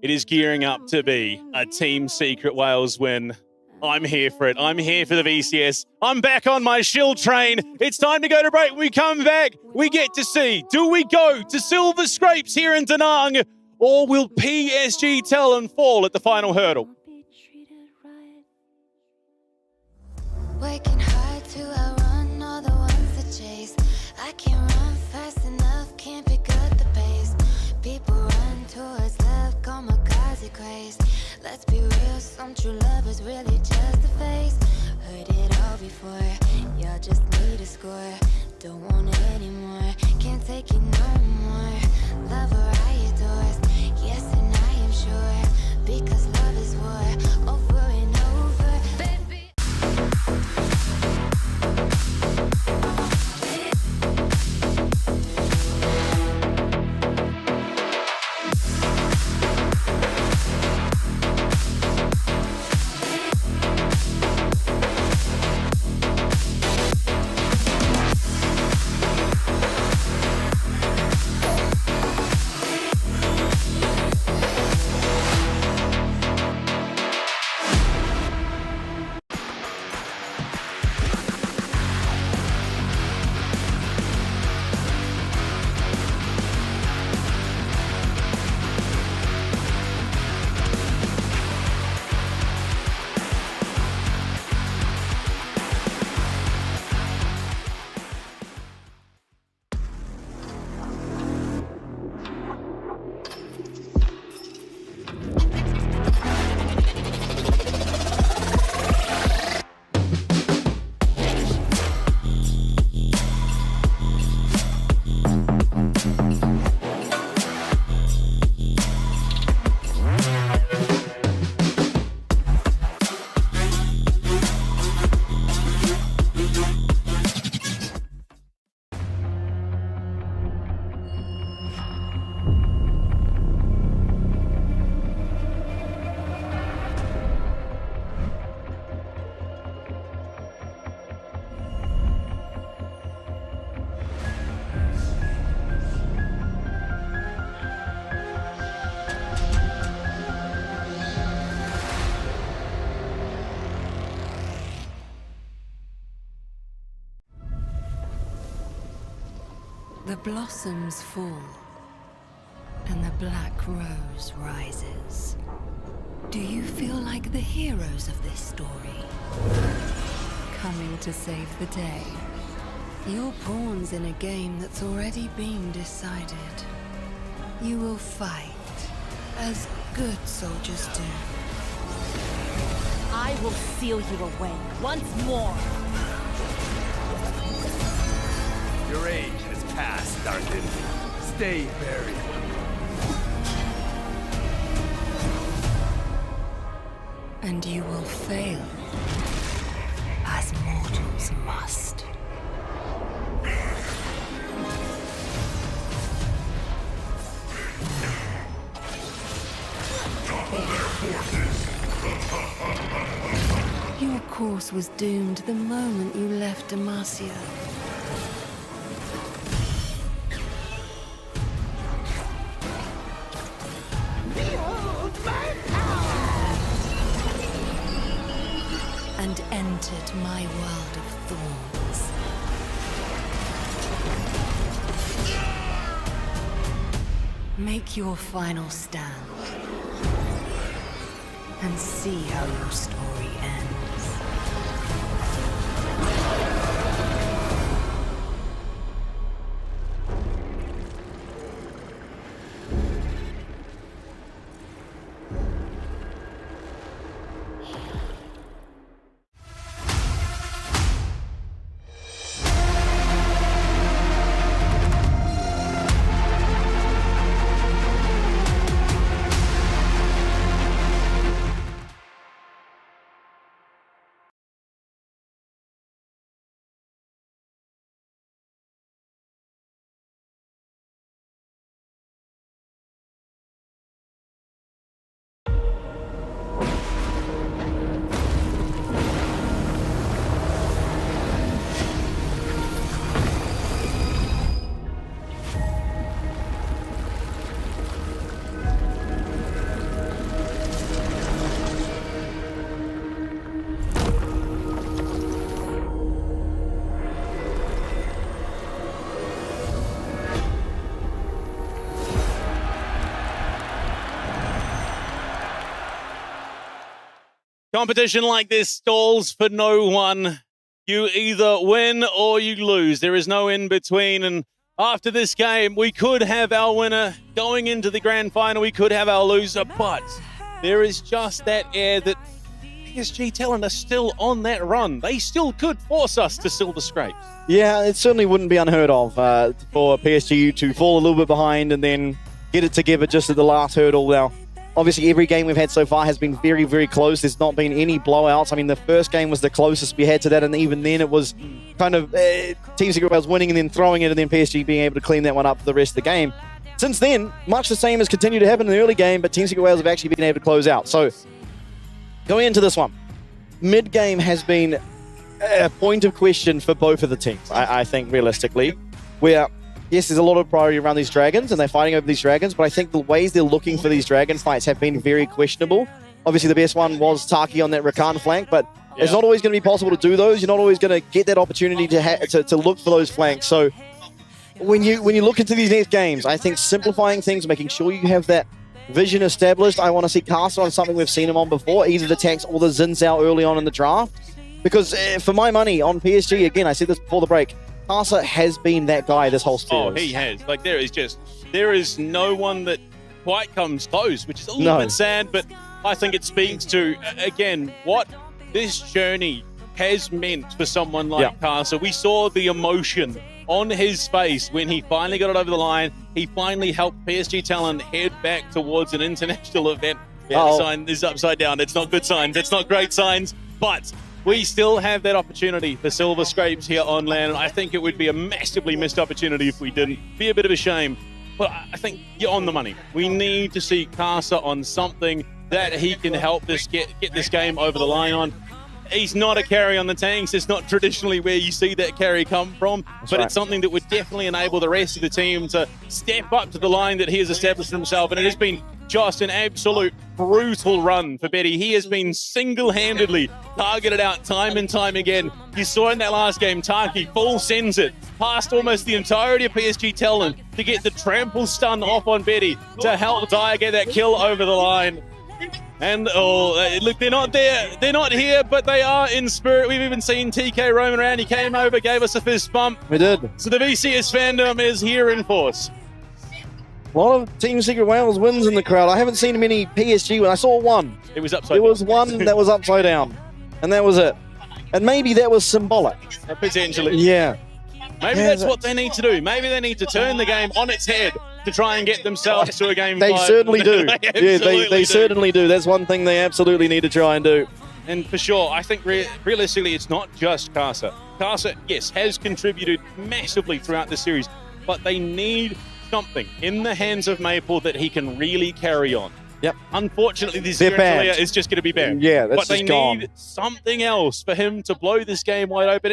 It is gearing up to be a Team Secret Wales win. I'm here for it. I'm here for the VCS. I'm back on my shield train. It's time to go to break. When we come back, we get to see, do we go to silver scrapes here in Da Nang, or will PSG Talon fall at the final hurdle? Working hard to outrun all the ones that chase. I can't run fast enough, can't pick up the pace. People run towards love, kamikaze craze. Let's be real, some true lovers really just a face. Heard it all before, y'all just need a score. Don't want it anymore, can't take it no more. Love her I adore, yes and I am sure. Because love is war, over and over, baby. The blossoms fall, and the black rose rises. Do you feel like the heroes of this story? Coming to save the day. You're pawns in a game that's already been decided. You will fight, as good soldiers do. I will seal you away once more. Your age has passed, Darkin. Stay buried. And you will fail, as mortals must. Your course was doomed the moment you left Demacia. And entered my world of thorns. Make your final stand. And see how your story ends. Competition like this stalls for no one. You either win or you lose. There is no in between. And after this game, we could have our winner going into the grand final. We could have our loser, but there is just that air that PSG Talent are still on that run. They still could force us to Silver Scrapes. Yeah, it certainly wouldn't be unheard of for PSG to fall a little bit behind and then get it together just at the last hurdle. Now, obviously, every game we've had so far has been very, very close. There's not been any blowouts. I mean, the first game was the closest we had to that, and even then it was kind of Team Secret Wales winning and then throwing it, and then PSG being able to clean that one up for the rest of the game. Since then, much the same has continued to happen in the early game, but Team Secret Wales have actually been able to close out. So, going into this one, mid-game has been a point of question for both of the teams, I think, realistically, where yes, there's a lot of priority around these dragons, and they're fighting over these dragons, but I think the ways they're looking for these dragon fights have been very questionable. Obviously, the best one was Taki on that Rakan flank, but it's not always going to be possible to do those. You're not always going to get that opportunity to look for those flanks. So when you look into these next games, I think simplifying things, making sure you have that vision established. I want to see Castle on something we've seen him on before, either the tanks or the Xin Zhao early on in the draft. Because for my money on PSG, again, I said this before the break, Casa has been that guy this whole series. Oh, he has. Like, there is no one that quite comes close, which is a little bit sad, but I think it speaks to, again, what this journey has meant for someone like Casa. We saw the emotion on his face when he finally got it over the line. He finally helped PSG Talent head back towards an international event. Yeah, the sign is upside down. It's not good signs. It's not great signs, but we still have that opportunity for Silver Scrapes here on land, and I think it would be a massively missed opportunity if we didn't. Be a bit of a shame, but I think you're on the money. We need to see Casa on something that he can help us get this game over the line on. He's not a carry on the tanks. It's not traditionally where you see that carry come from, but it's something that would definitely enable the rest of the team to step up to the line that he has established himself, and it has been just an absolute brutal run for Betty. He has been single-handedly targeted out time and time again. You saw in that last game, Taki full sends it past almost the entirety of PSG talent to get the trample stun off on Betty to help Dyer get that kill over the line. And look, they're not there, they're not here, but they are in spirit. We've even seen TK roaming around. He came over, gave us a fist bump. We did. So the VCS fandom is here in force. A lot of Team Secret Wales wins in the crowd. I haven't seen many PSG when I saw one. It was upside down. There was one that was upside down, and that was it. And maybe that was symbolic. Potentially. Yeah. Maybe that's what they need to do. Maybe they need to turn the game on its head to try and get themselves to a game They 5. certainly do. They They certainly do. That's one thing they absolutely need to try and do. And for sure, I think realistically, it's not just Casa. Casa, yes, has contributed massively throughout the series, but they need something in the hands of Maple that he can really carry on. Yep. Unfortunately, this They're bad. player is just going to be bad. Yeah, that's but they just gone. need something else for him to blow this game wide open.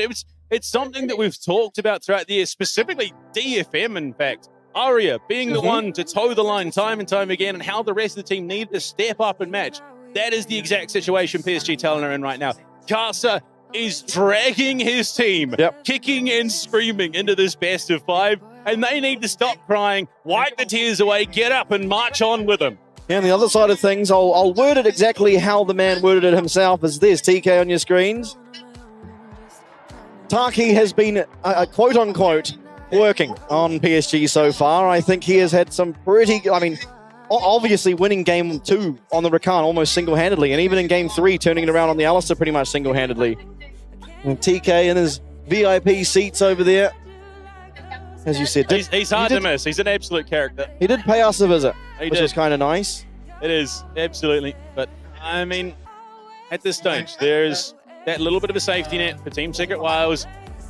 It's something that we've talked about throughout the year, specifically DFM, in fact. Aria being the one to toe the line time and time again, and how the rest of the team need to step up and match. That is the exact situation PSG Talon are in right now. Casa is dragging his team, kicking and screaming into this best of 5, and they need to stop crying, wipe the tears away, get up and march on with them. Yeah, on the other side of things, I'll word it exactly how the man worded it himself as this, TK on your screens. Taki has been, quote-unquote, working on PSG so far. I think he has had some pretty, obviously winning game 2 on the Rakan almost single-handedly, and even in game 3 turning it around on the Alistair pretty much single-handedly. And TK in his VIP seats over there, as you said. He's hard to miss. He's an absolute character. He did pay us a visit, which did. was kind of nice. It is, absolutely. But, I mean, at this stage, there's that little bit of a safety net for Team Secret Wales.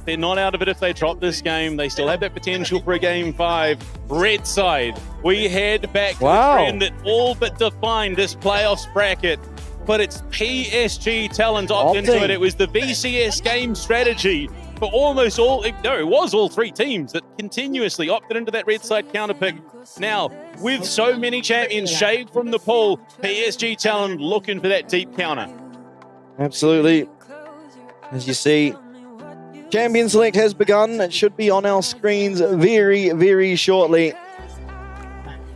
They're not out of it if they drop this game. They still have that potential for a game 5. Red side, we head back to the trend that all but defined this playoffs bracket. But it's PSG Talent opt into it. It was the VCS game strategy for almost all, no, it was all 3 teams that continuously opted into that red side counter pick. Now, with so many champions shaved from the pool, PSG Talent looking for that deep counter. Absolutely. As you see, Champion Select has begun. It should be on our screens very, very shortly.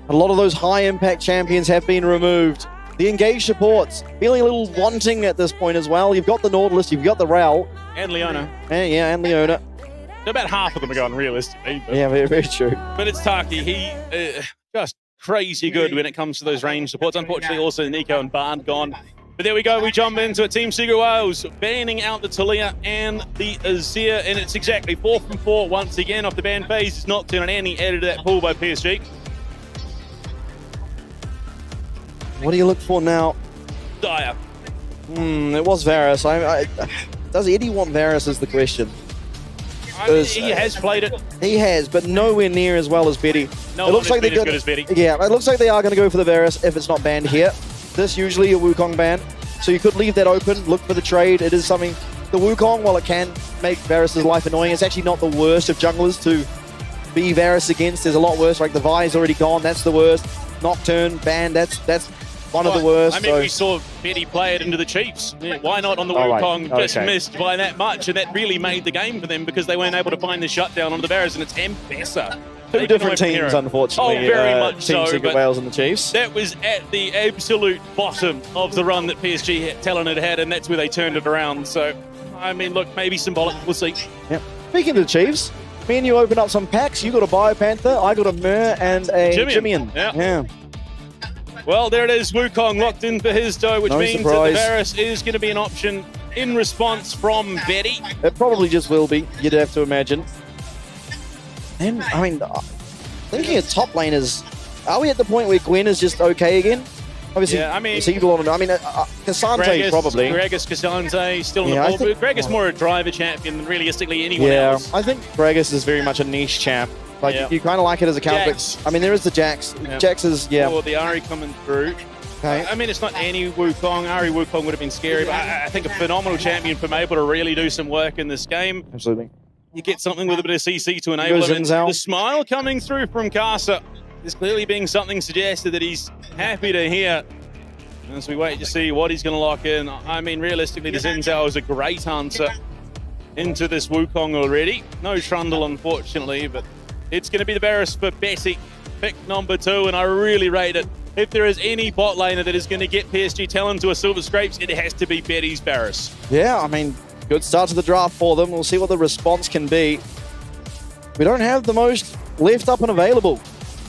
A lot of those high-impact champions have been removed. The engaged supports feeling a little wanting at this point as well. You've got the Nautilus, you've got the Raul. And Leona. And Leona. About half of them are gone, realistically. But, yeah, very, very true. But it's Taki. He just crazy good when it comes to those range supports. Unfortunately, also Nico and Barn gone. But there we go, we jump into a Team Secret Wales, banning out the Talia and the Azir, and it's exactly 4 from 4 once again off the ban phase. It's Nocturne and Annie added to that pool by PSG. What do you look for now? Dyer. It was Varus. Does Eddie want Varus is the question. He has played it. He has, but nowhere near as well as Betty. No, it looks like they're as good as Betty. Yeah, it looks like they are going to go for the Varus if it's not banned here. This usually a Wukong ban, so you could leave that open, look for the trade. It is something, the Wukong, while it can make Varus' life annoying, it's actually not the worst of junglers to be Varus against. There's a lot worse, like the Vi's already gone, that's the worst. Nocturne, ban, that's one of the worst. I mean, we saw Betty play it into the Chiefs. Yeah, why not on the Wukong? Right. Just missed by that much, and that really made the game for them because they weren't able to find the shutdown on the Varus, and it's Ambessa. 2 different teams, unfortunately. Oh, very much Team so. Secret Wales and the Chiefs. That was at the absolute bottom of the run that PSG Talon had, and that's where they turned it around. So, I mean, look, maybe symbolic. We'll see. Yep. Speaking of the Chiefs, me and you opened up some packs. You got a Biopanther, I got a Mer and a Jimmian. Yeah. Well, there it is. Wukong locked in for his dough, which means that the Varus is going to be an option in response from Betty. It probably just will be, you'd have to imagine. And, I mean, thinking of top laners, are we at the point where Gwen is just okay again? Obviously, yeah, I mean, Cassandre probably. Gragas, Cassandre, still in the ball. But Gragas more a driver champion than realistically anyone else. I think Gragas is very much a niche champ. Like, you kind of like it as a counter. I mean, there is the Jax. Jax is, Or the Ari coming through. Okay. I mean, it's not any Wukong. Ari Wukong would have been scary, but I think a phenomenal champion from able to really do some work in this game. Absolutely. You get something with a bit of CC to enable it. The smile coming through from Casa is clearly being something suggested that he's happy to hear. As we wait to see what he's going to lock in. I mean, realistically, the Xin Zhao is a great answer into this Wukong already. No Trundle, unfortunately, but it's going to be the Varus for Betty, pick number 2, and I really rate it. If there is any bot laner that is going to get PSG Talon to a Silver Scrapes, it has to be Betty's Varus. Yeah, I mean, good start to the draft for them. We'll see what the response can be. We don't have the most left up and available,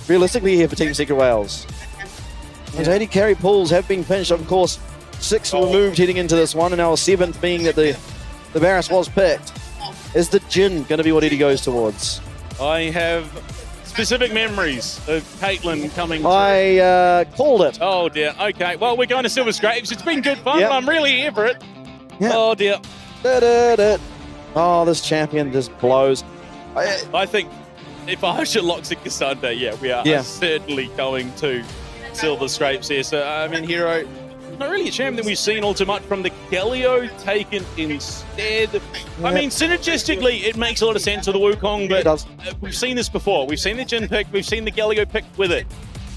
realistically, here for Team Secret Wales. Those 80 carry pools have been pinched, of course. 6 removed heading into this one, and now a 7th being that the Varus was picked. Is the Jhin going to be what Eddie goes towards? I have specific memories of Caitlyn coming through. I called it. Oh dear, okay. Well, we're going to Silver Scrapes. It's been good fun, Yep. and I'm really here for it. Yep. Oh dear. Oh, this champion just blows. I think if Arsha locks in Cassandra, yeah, we are certainly going to Silver Scrapes here. So, I mean, Hero, not really a champion that we've seen all too much from. The Galio taken instead. I mean, synergistically, it makes a lot of sense with the Wukong, but we've seen this before. We've seen the Jhin pick, we've seen the Galio pick with it.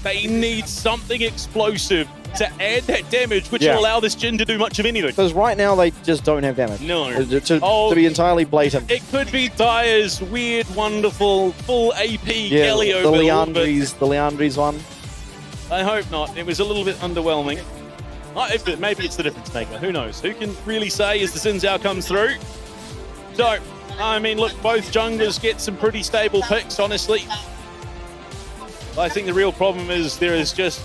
They need something explosive to add that damage, which will allow this Jhin to do much of anything. Because right now they just don't have damage. No. To be entirely blatant. It could be Dire's weird, wonderful, full AP Galio the build, but Leandri's one. I hope not. It was a little bit underwhelming. Maybe it's the difference maker. Who knows? Who can really say as the Xin Zhao comes through? So, I mean, look, both junglers get some pretty stable picks, honestly. I think the real problem is there is just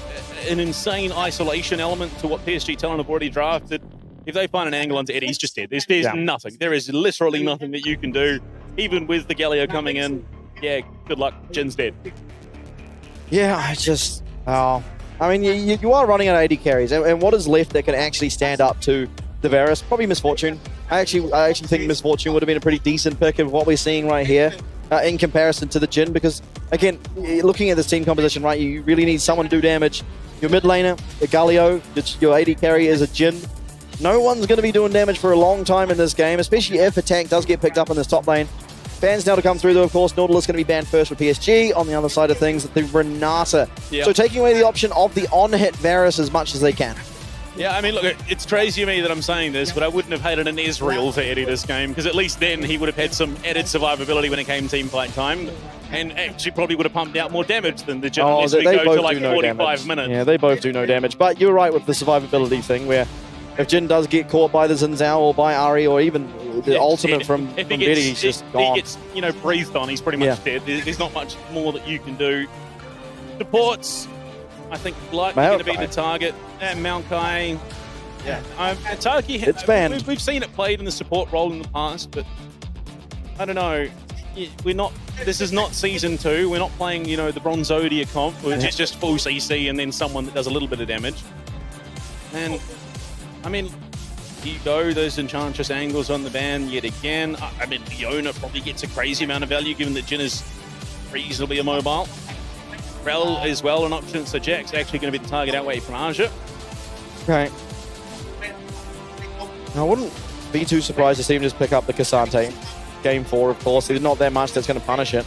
an insane isolation element to what PSG Talon have already drafted. If they find an angle onto Eddie, he's just dead. There's nothing. There is literally nothing that you can do. Even with the Galio coming in, yeah, good luck. Jin's dead. Yeah, I just... Oh, I mean, you are running at 80 carries, and what is left that can actually stand up to the Varus? Probably Misfortune. I actually think Misfortune would have been a pretty decent pick of what we're seeing right here in comparison to the Jhin, because, again, looking at this team composition, right, you really need someone to do damage. Your mid laner, the Galio, your 80 carry is a Jhin. No one's going to be doing damage for a long time in this game, especially if a tank does get picked up in this top lane. Bans now to come through, though, of course. Nautilus going to be banned first for PSG. On the other side of things, the Renata. Yep. So taking away the option of the on-hit Varus as much as they can. Yeah, I mean, look, it's crazy to me that I'm saying this, but I wouldn't have hated an Ezreal to Eddie this game, because at least then he would have had some added survivability when it came team fight time, and actually probably would have pumped out more damage than the Jhin as we go to like 45 minutes. Yeah, they both do no damage. But you're right with the survivability thing, where if Jhin does get caught by the Xin Zhao or by Ahri or even the ultimate from Betty, he's just gone. If he gets, you know, breathed on, he's pretty much dead. There's not much more that you can do. Supports, I think, likely going to be the target. And Maokai. Yeah. Taki, it's banned. We've seen it played in the support role in the past, but I don't know. We're not. This is not season 2. We're not playing, you know, the Bronzodia comp, which is just full CC and then someone that does a little bit of damage. And I mean, here you go. Those Enchantress angles on the ban yet again. I mean, Leona probably gets a crazy amount of value given that Jhin is reasonably immobile. Rel as well an option, so Jack's actually going to be the target outway from Aja. Okay. I wouldn't be too surprised to see him just pick up the Cassante. Game 4, of course. There's not that much that's going to punish it.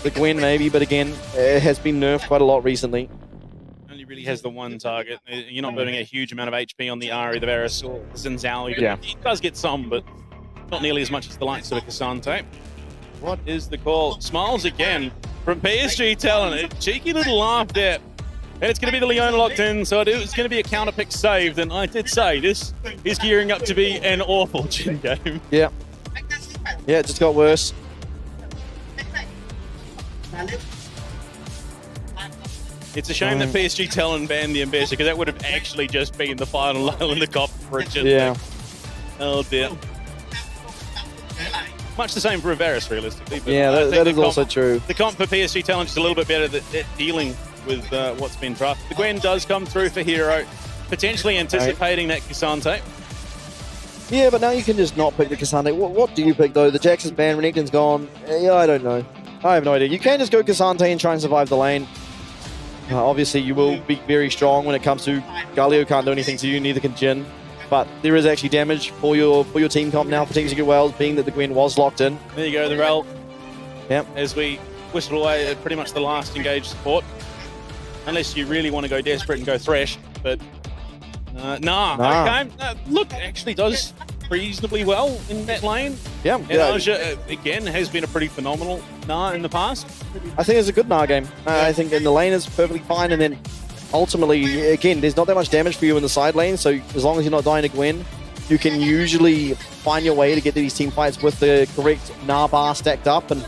The Gwen maybe, but again, it has been nerfed quite a lot recently. Only really has the one target. You're not burning a huge amount of HP on the Ahri, the Varus, or the Xin Zhao. Yeah. He does get some, but not nearly as much as the likes of a Cassante. What is the call? Smiles again from PSG Talon. A cheeky little laugh there. And it's going to be the Leona locked in, so it's going to be a counter pick saved. And I did say this is gearing up to be an awful Jhin game. Yeah. Yeah, it just got worse. It's a shame that PSG Talon banned the Ambassador, because that would have actually just been the final nail in the coffin for a Jhin. Yeah. Oh dear. Much the same for Varus, realistically. But Yeah, that is also true. The comp for PSG Talon is a little bit better at dealing with what's been drafted. The Gwen does come through for Hero, potentially anticipating that Cassante. Yeah, but now you can just not pick the Cassante. What do you pick, though? The Jax is banned, Renekton's gone. Yeah, I don't know. I have no idea. You can just go Cassante and try and survive the lane. Obviously, you will be very strong when it comes to Galio. Can't do anything to you, neither can Jhin. But there is actually damage for your team comp now for Team Secret Wales, being that the Gwen was locked in. There you go, the Rel. Yep. As we whistle away at pretty much the last engaged support. Unless you really want to go desperate and go Thresh. but nah. Okay. Look, actually does reasonably well in that lane. Yeah. And Aja, again, has been a pretty phenomenal in the past. I think it's a good Nah game. I think in the lane is perfectly fine, and then ultimately, again, there's not that much damage for you in the side lane, so as long as you're not dying to Gwen, you can usually find your way to get to these team fights with the correct Nah bar stacked up and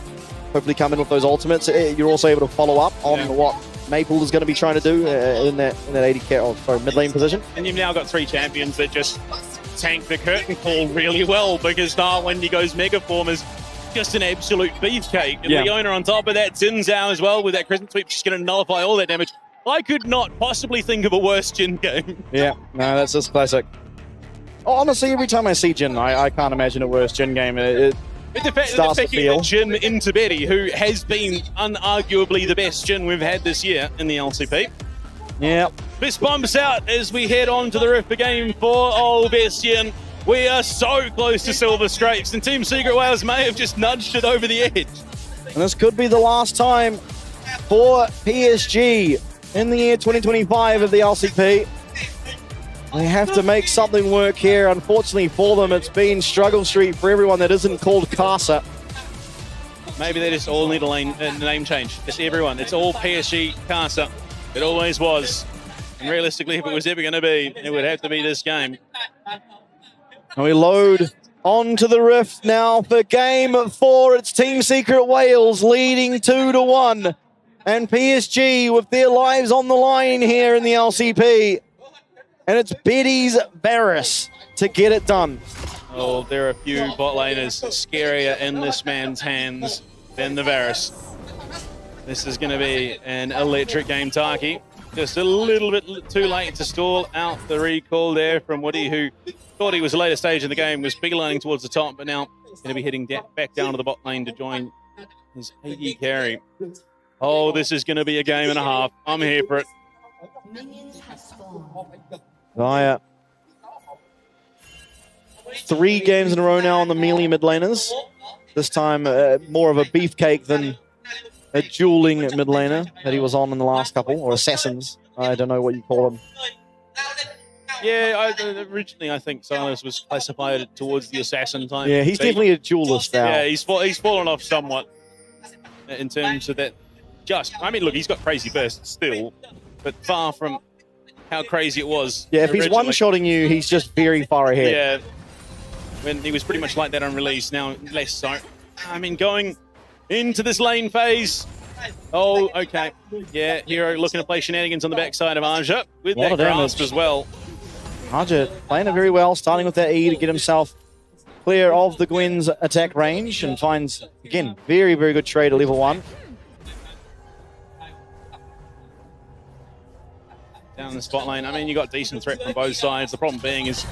hopefully come in with those ultimates. You're also able to follow up on what Maple is going to be trying to do in that 80 mid lane position. And you've now got 3 champions that just tank the curtain call really well, because Nah, when he goes Mega Form, is just an absolute beefcake. And Leona on top of that, Xin as well with that Crescent Sweep, just going to nullify all that damage. I could not possibly think of a worse Jhin game. Yeah, no, that's just classic. Oh, honestly, every time I see Jhin, I can't imagine a worse Jhin game. But the fact that Jhin into Betty, who has been unarguably the best Jhin we've had this year in the LCP. Yeah. Fist bumps out as we head on to the ref for game 4. Oh, Bestian, we are so close to Silver Scrapes, and Team Secret Wales may have just nudged it over the edge. And this could be the last time for PSG in the year 2025 of the LCP. They have to make something work here. Unfortunately for them, it's been struggle street for everyone that isn't called Casa. Maybe they just all need a name change. It's everyone. It's all PSG Casa. It always was. And realistically, if it was ever going to be, it would have to be this game. And we load onto the Rift now for game 4. It's Team Secret Wales leading 2-1. And PSG with their lives on the line here in the LCP. And it's Betty's Varus to get it done. Oh, there are a few bot laners scarier in this man's hands than the Varus. This is going to be an electric game, Taki. Just a little bit too late to stall out the recall there from Woody, who thought he was a later stage in the game, was beelining towards the top, but now going to be heading back down to the bot lane to join his AD carry. Oh, this is going to be a game and a half. I'm here for it. Via 3 games in a row now on the melee mid laners. This time more of a beefcake than a dueling mid laner that he was on in the last couple, or assassins. I don't know what you call them. Yeah, originally I think Silas was classified towards the assassin type. Yeah, he's definitely a duelist now. Yeah, he's fallen off somewhat in terms of that. I mean, look, he's got crazy bursts still, but far from how crazy it was. Yeah, if he's one-shotting you, he's just very far ahead. Yeah, when he was pretty much like that on release, now less so. I mean, going into this lane phase. Oh, okay. Yeah, Hero looking to play shenanigans on the backside of Aja with that grasp as well. Aja playing it very well, starting with that E to get himself clear of the Gwen's attack range, and finds, again, very, very good trade at level 1. Down the spot lane. I mean, you got decent threat from both sides. The problem being is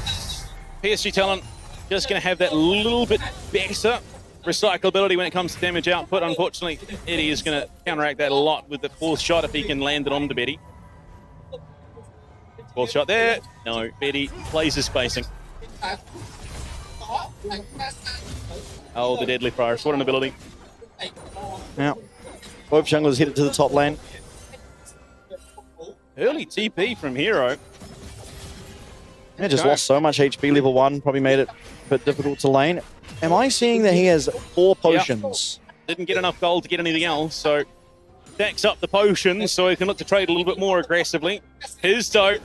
PSG talent just going to have that little bit better recyclability when it comes to damage output. Unfortunately, Eddie is going to counteract that a lot with the 4th shot if he can land it onto Betty. 4th shot there. No, Betty plays his spacing. Oh, the deadly forest. What an ability. Now, both junglers headed to the top lane. Early TP from Hero. Yeah, just lost so much HP level 1, probably made it a bit difficult to lane. Am I seeing that he has 4 potions? Yep. Didn't get enough gold to get anything else, so stacks up the potions so he can look to trade a little bit more aggressively. Hizdo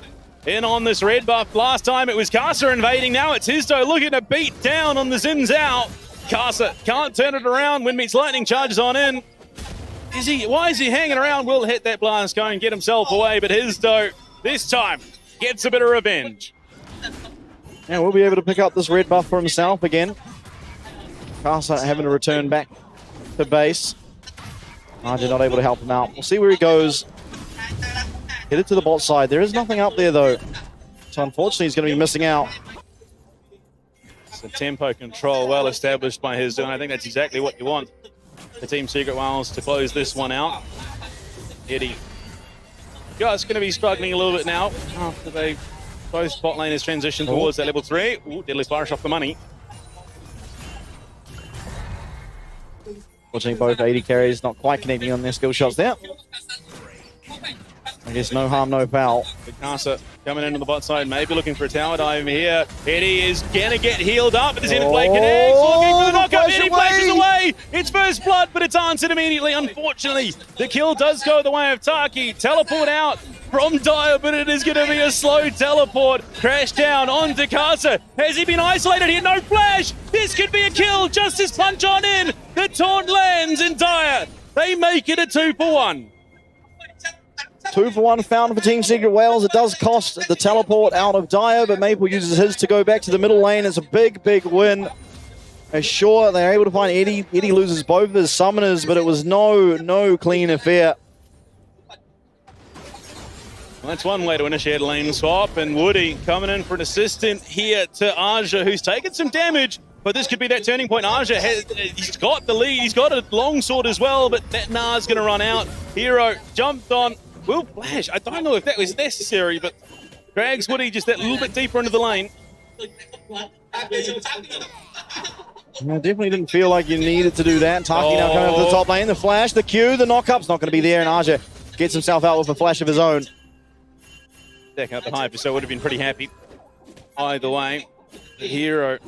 in on this red buff. Last time it was Casa invading, now it's Hizdo looking to beat down on the Zins out. Casa can't turn it around. Wind meets lightning, charges on in. Why is he hanging around? Will hit that blast cone, get himself away, but Hizdo this time gets a bit of revenge. And we'll be able to pick up this red buff for himself again. Casa having to return back to base. Aja not able to help him out. We'll see where he goes. Headed to the bot side. There is nothing up there though. So unfortunately he's going to be missing out. So tempo control well established by Hizdo, and I think that's exactly what you want. The Team Secret Wales to close this one out. Eddie just going to be struggling a little bit now after they both bot laners transition towards that level 3. Ooh, deadly splash off the money. Watching both AD carries not quite connecting on their skill shots there. I guess no harm, no foul. Casa coming into the bot side, maybe looking for a tower dive here. Eddie is gonna get healed up, but this interplay connects, looking for the knockup. Eddie flashes away. It's first blood, but it's answered immediately. Unfortunately, the kill does go the way of Taki. Teleport out from Dire, but it is going to be a slow teleport. Crash down onto Casa. Has he been isolated here? No flash. This could be a kill. Justice punch on in. The taunt lands in Dire. They make it a 2-for-1. 2-for-1 found for Team Secret Wales. It does cost the teleport out of Dire, but Maple uses his to go back to the middle lane. It's a big, big win. Sure, they're able to find Eddie. Eddie loses both of his summoners, but it was no clean affair. Well, that's one way to initiate a lane swap, and Woody coming in for an assistant here to Aja, who's taken some damage, but this could be that turning point. Aja, he's got the lead, he's got a longsword as well, but that Na's going to run out. Hero jumped on, will flash. I don't know if that was necessary, but drags Woody just that little bit deeper into the lane. No, definitely didn't feel like you needed to do that. Taki now coming up to the top lane. The flash, the Q, the knockup's not going to be there, and Aja gets himself out with a flash of his own. Deck out the Hyper, so would have been pretty happy. Either way, the Hero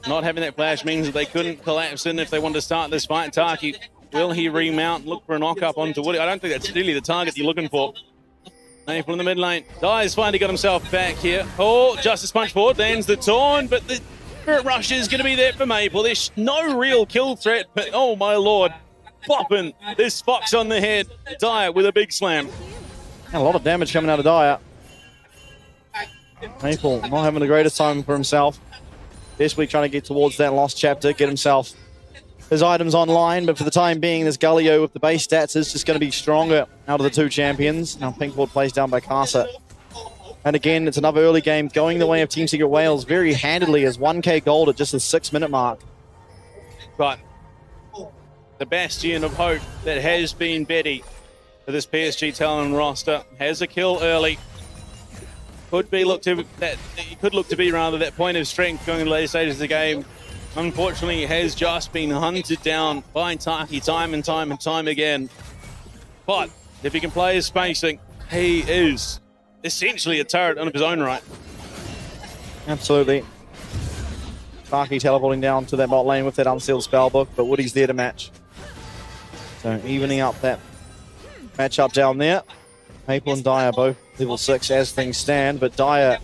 not having that flash means that they couldn't collapse in if they wanted to start this fight. Taki, will he remount, look for a knock-up onto Woody? I don't think that's really the target you're looking for. Maple in the mid lane. Dies finally got himself back here. Oh, Justice punch forward, lands the taunt, but the Spirit Rush is going to be there for Maple. There's no real kill threat, but oh my lord, popping this Fox on the head. Dire with a big slam. And a lot of damage coming out of Dire. Maple not having the greatest time for himself. Desperately trying to get towards that lost chapter, get himself his items online, but for the time being, this Galio with the base stats is just going to be stronger out of the two champions. Now Pinkboard plays down by Casa. And again, it's another early game going the way of Team Secret Wales very handily as 1k gold at just the 6-minute mark. But the bastion of hope that has been Betty for this PSG Talon roster has a kill early. Could look to be that point of strength going in the later stages of the game. Unfortunately, has just been hunted down by Taki time and time again. But if he can play his spacing, he is essentially a turret on his own right. Absolutely. Taki teleporting down to that bot lane with that unsealed spellbook, but Woody's there to match. So evening up that matchup down there. Maple and Dire both level 6 as things stand, but Dire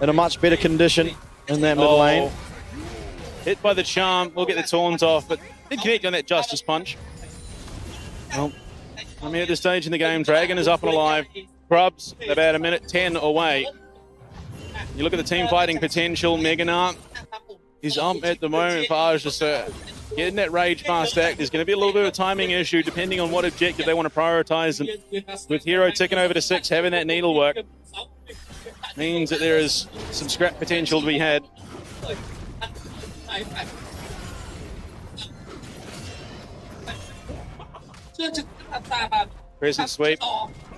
in a much better condition in that mid lane. Hit by the charm, we'll get the taunt off, but did connect on that Justice punch. Well, I'm here at this stage in the game. Dragon is up and alive. Grubs about a minute 10 away. You look at the team fighting potential. Meganar is up at the moment for Aja. Getting that rage fast act is going to be a little bit of a timing issue depending on what objective they want to prioritize. And with Hero ticking over to 6, having that needlework means that there is some scrap potential to be had. Crescent sweep,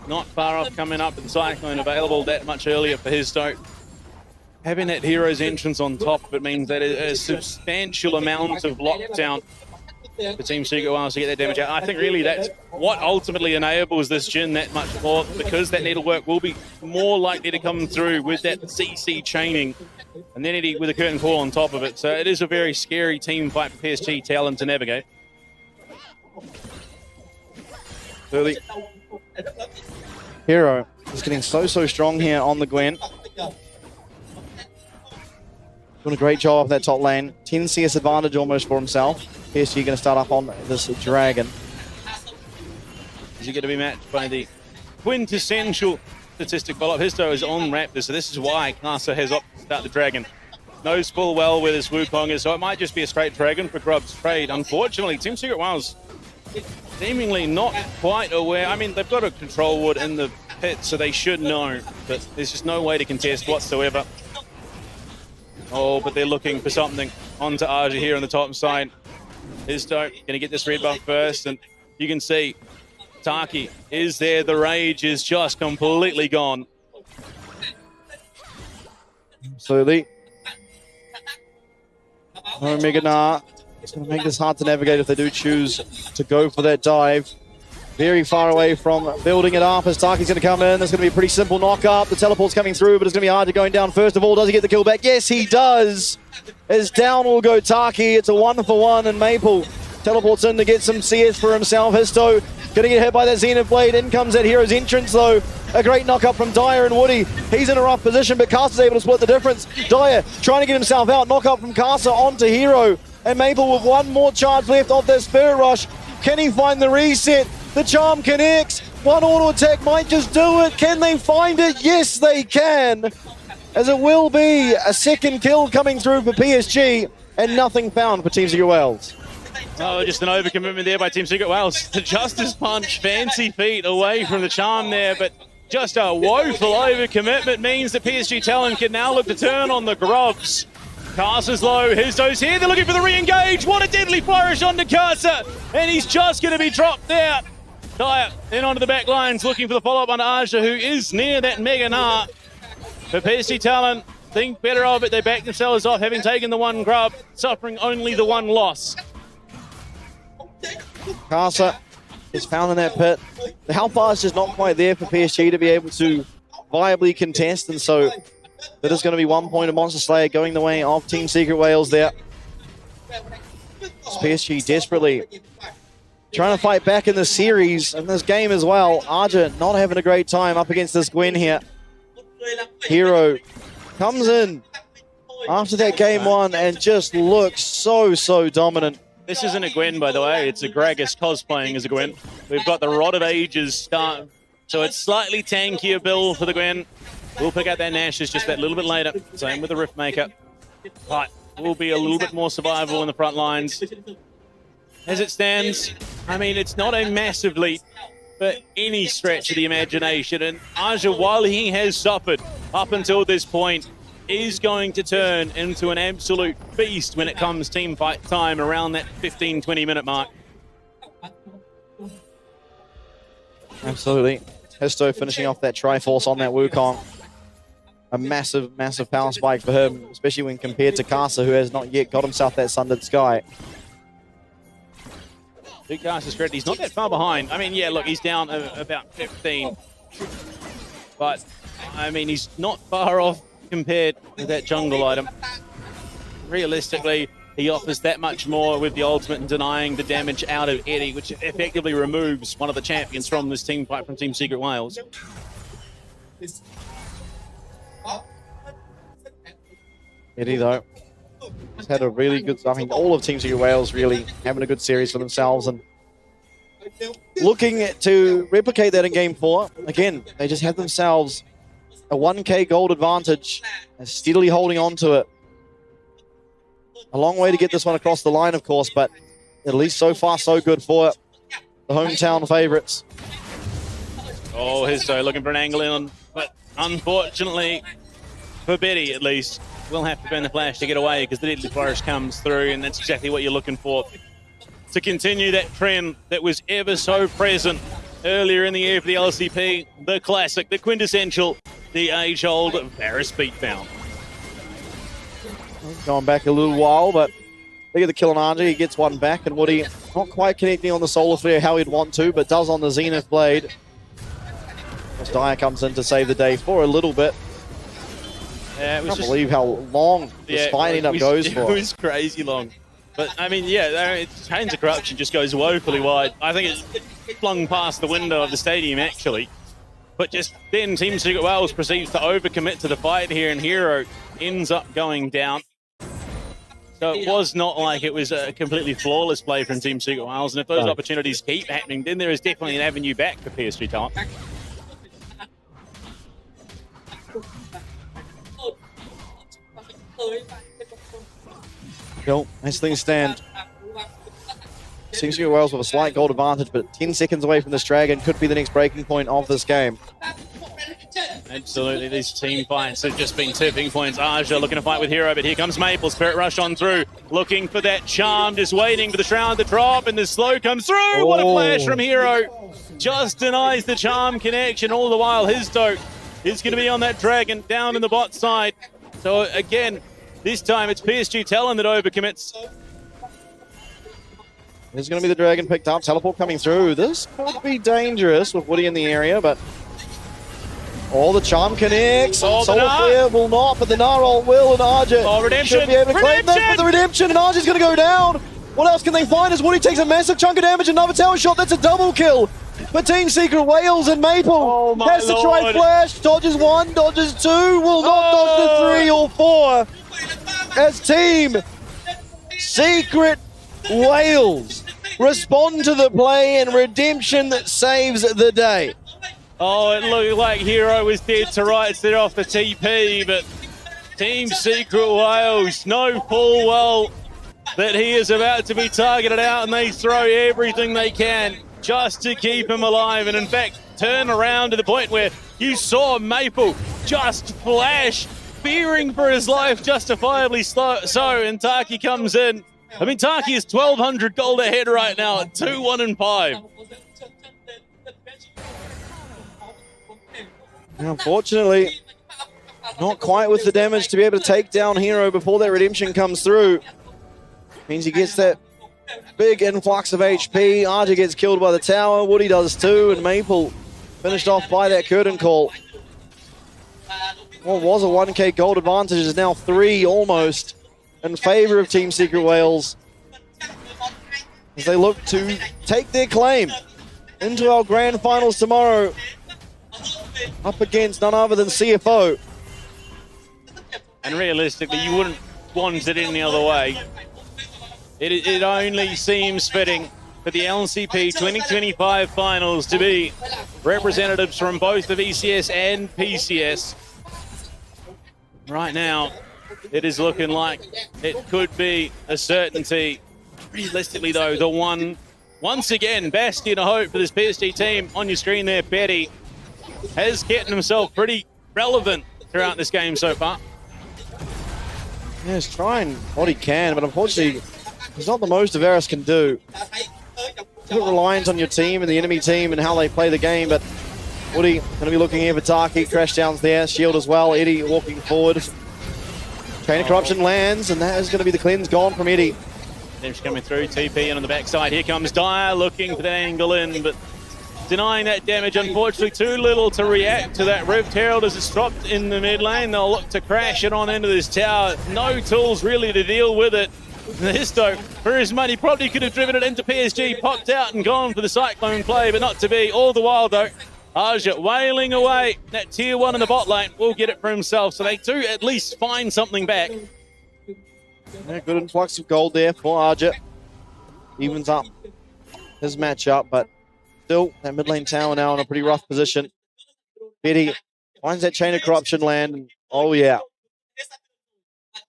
not far off coming up, and Cyclone available that much earlier for his start. Having that Hero's entrance on top of it means that a substantial amount of lockdown for Team Secret Wales to get that damage out. I think really that's what ultimately enables this Jhin that much more, because that needlework will be more likely to come through with that CC chaining, and then Eddie with a curtain call on top of it. So it is a very scary team fight for PSG Talon to navigate. Early. Hero is getting so strong here on the Gwen. Doing a great job of that top lane. 10 CS advantage almost for himself. PSG going to start up on this Dragon. Is he going to be matched by the quintessential statistic follow-up? Histo is on Raptor, so this is why Casa has opted to start the Dragon. Knows full well where this Wukong is, so it might just be a straight Dragon for Grub's trade. Unfortunately, Team Secret Wales seemingly not quite aware. I mean, they've got a control wood in the pit, so they should know, but there's just no way to contest whatsoever. Oh, but they're looking for something onto Aja here on the top side. Histo gonna get this red buff first, and you can see Taki is there. The rage is just completely gone. Absolutely. No Meganar. It's going to make this hard to navigate if they do choose to go for that dive. very far away from building it up as Taki's going to come in. There's going to be a pretty simple knock up. The teleport's coming through, but it's going to be hard to going down. First of all, does he get the kill back? Yes, he does. As down will go Taki. It's a 1-for-1, and Maple teleports in to get some CS for himself. Histo going to get hit by that Zenith Blade. In comes that Hero's entrance, though. A great knock up from Dyer and Woody. He's in a rough position, but Casa's able to split the difference. Dyer trying to get himself out. Knock up from Casa onto Hero. And Maple with one more charge left of that Spirit Rush. Can he find the reset? The charm connects. One auto attack might just do it. Can they find it? Yes, they can. As it will be a second kill coming through for PSG and nothing found for Team Secret Wales. Oh, just an overcommitment there by Team Secret Wales. The Justice Punch, fancy feet away from the charm there, but just a woeful overcommitment means that PSG Talon can now look to turn on the Grubs. Casa's low, Histo's here, they're looking for the re-engage. What a deadly flourish onto Casa, and he's just going to be dropped out. Dyer in onto the back lines, looking for the follow-up on Aja, who is near that Mega Gnar. But PSG Talon think better of it. They back themselves off, having taken the one grub, suffering only the one loss. Casa is found in that pit. The health bar is just not quite there for PSG to be able to viably contest, and so that is going to be 1 point of Monster Slayer going the way of Team Secret Wales there. It's PSG desperately trying to fight back in the series and this game as well. Aja not having a great time up against this Gwen here. Hero comes in after that game one and just looks so dominant. This isn't a Gwen, by the way. It's a Gragas cosplaying as a Gwen. We've got the Rod of Ages start, so it's slightly tankier build for the Gwen. We'll pick out that Nash's just that little bit later. Same with the Rift Maker. But will be a little bit more survival in the front lines. As it stands, I mean, it's not a massive leap for any stretch of the imagination. And Aja, while he has suffered up until this point, is going to turn into an absolute beast when it comes team fight time around that 15-20 minute mark. Absolutely. Histo finishing off that Triforce on that Wukong. A massive power spike for him, especially when compared to Casa, who has not yet got himself that Sundered Sky. Big Casa's credit, he's not that far behind. I mean, yeah, look, he's down about 15. But, I mean, he's not far off compared with that jungle item. Realistically, he offers that much more with the ultimate and denying the damage out of Eddie, which effectively removes one of the champions from this team fight from Team Secret Wales. Eddie, though, has had a really good, I mean, all of Team Secret Wales really having a good series for themselves and looking to replicate that in Game 4. Again, they just have themselves a 1k gold advantage and steadily holding on to it. A long way to get this one across the line, of course, but at least so far so good for the hometown favorites. Oh, Histo looking for an angle in, but unfortunately, for Betty at least, we'll have to burn the flash to get away because the Deadly Flourish comes through, and that's exactly what you're looking for. To continue that trend that was ever so present earlier in the year for the LCP, the classic, the quintessential, the age-old Varus beatdown. Going back a little while, but look at the kill on Argy. He gets one back, and Woody not quite connecting on the Solar Flare how he'd want to, but does on the Zenith Blade. As Dyer comes in to save the day for a little bit. Yeah, I can't believe how long this fighting up goes for. It was crazy long. But, I mean, yeah, Chains of Corruption just goes woefully wide. I think it's flung past the window of the stadium, actually. But just then, Team Secret Wales proceeds to overcommit to the fight here, and Hero ends up going down. So it was not like it was a completely flawless play from Team Secret Wales, and if those opportunities keep happening, then there is definitely an avenue back for PSG Talent. Cool. As things stand, Team Secret Wales with a slight gold advantage, but 10 seconds away from this Dragon could be the next breaking point of this game. Absolutely, these team fights have just been tipping points. Aja looking to fight with Hero, but here comes Maple. Spirit Rush on through, looking for that charm, just waiting for the Shroud to drop, and the slow comes through. What a flash from Hero. Just denies the charm connection, all the while Histo is going to be on that Dragon down in the bot side. So again, this time it's PSG Talon that overcommits. There's going to be the dragon picked up. Teleport coming through. This could be dangerous with Woody in the area, but... Oh, the charm connects. Oh, Solar Flare will not, but the Narol will, and Arja Redemption. should be able to claim this with the Redemption, and Arja's going to go down. What else can they find as Woody takes a massive chunk of damage? Another tower shot. That's a double kill for Team Secret Wales, and Maple has to try flash. Dodges one, dodges two, will not dodge the 3 or 4. As Team Secret Wales respond to the play, and Redemption saves the day. Oh, it looked like Hero was dead to rights there off the TP, but Team Secret Wales know full well that he is about to be targeted out, and they throw everything they can just to keep him alive, and in fact turn around to the point where you saw Maple just flash, fearing for his life, justifiably so, and Taki comes in. I mean, Taki is 1,200 gold ahead right now at 2-1-5. Unfortunately, not quite with the damage to be able to take down Hero before that Redemption comes through. Means he gets that big influx of HP. Arja gets killed by the tower. Woody does too, and Maple finished off by that curtain call. What was a 1k gold advantage is now 3 almost in favor of Team Secret Wales, as they look to take their claim into our grand finals tomorrow, up against none other than CFO. And realistically, you wouldn't want it any other way. It only seems fitting for the LCP 2025 finals to be representatives from both the VCS and PCS. Right now, it is looking like it could be a certainty. Realistically though, the one, once again, bastion of hope for this PSG team on your screen there, Betty, has kept himself pretty relevant throughout this game so far. Yeah, he's trying what he can, but unfortunately, it's not the most Avaris can do. A bit reliant on your team and the enemy team and how they play the game, but Woody going to be looking here for Taki. Crash downs there, shield as well. Eddie walking forward. Chain of Corruption lands, and that is going to be the cleanse gone from Eddie. They're coming through, TP in on the backside. Here comes Dyer looking for that angle in, but denying that damage. Unfortunately, too little to react to that Rift Herald as it's dropped in the mid lane. They'll look to crash it on into this tower. No tools really to deal with it. The Histo, for his money, probably could have driven it into PSG, popped out and gone for the Cyclone play, but not to be. All the while, though, Arja wailing away. That tier 1 in the bot lane will get it for himself, so they do at least find something back. Yeah, good influx of gold there for Arja. Evens up his matchup, but still, that mid lane tower now in a pretty rough position. Betty finds that Chain of Corruption land, and oh yeah.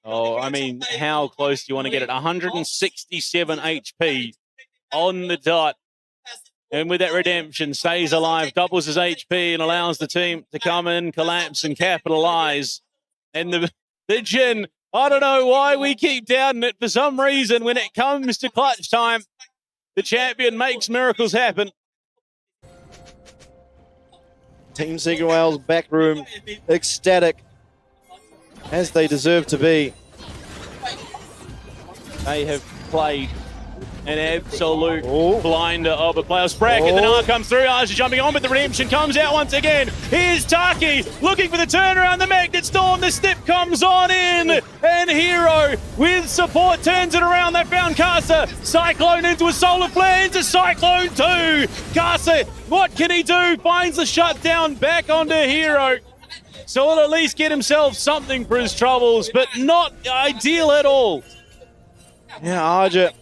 Oh, I mean, how close do you want to get it? 167 HP on the dot. And with that Redemption, stays alive, doubles his HP and allows the team to come in, collapse and capitalize. And the Jin, I don't know why we keep doubting it. For some reason, when it comes to clutch time, the champion makes miracles happen. Team Secret Wales back room ecstatic, as they deserve to be. They have played an absolute blinder of a playoffs bracket. The Nar comes through, Arja jumping on, but the Redemption comes out once again. Here's Taki looking for the turnaround, the Magnet Storm, the step comes on in, and Hero with support turns it around. They found Kasa, Cyclone into a Solar Flare, into Cyclone 2. Kasa, what can he do? Finds the shutdown back onto Hero. So he'll at least get himself something for his troubles, but not ideal at all. Yeah, Arja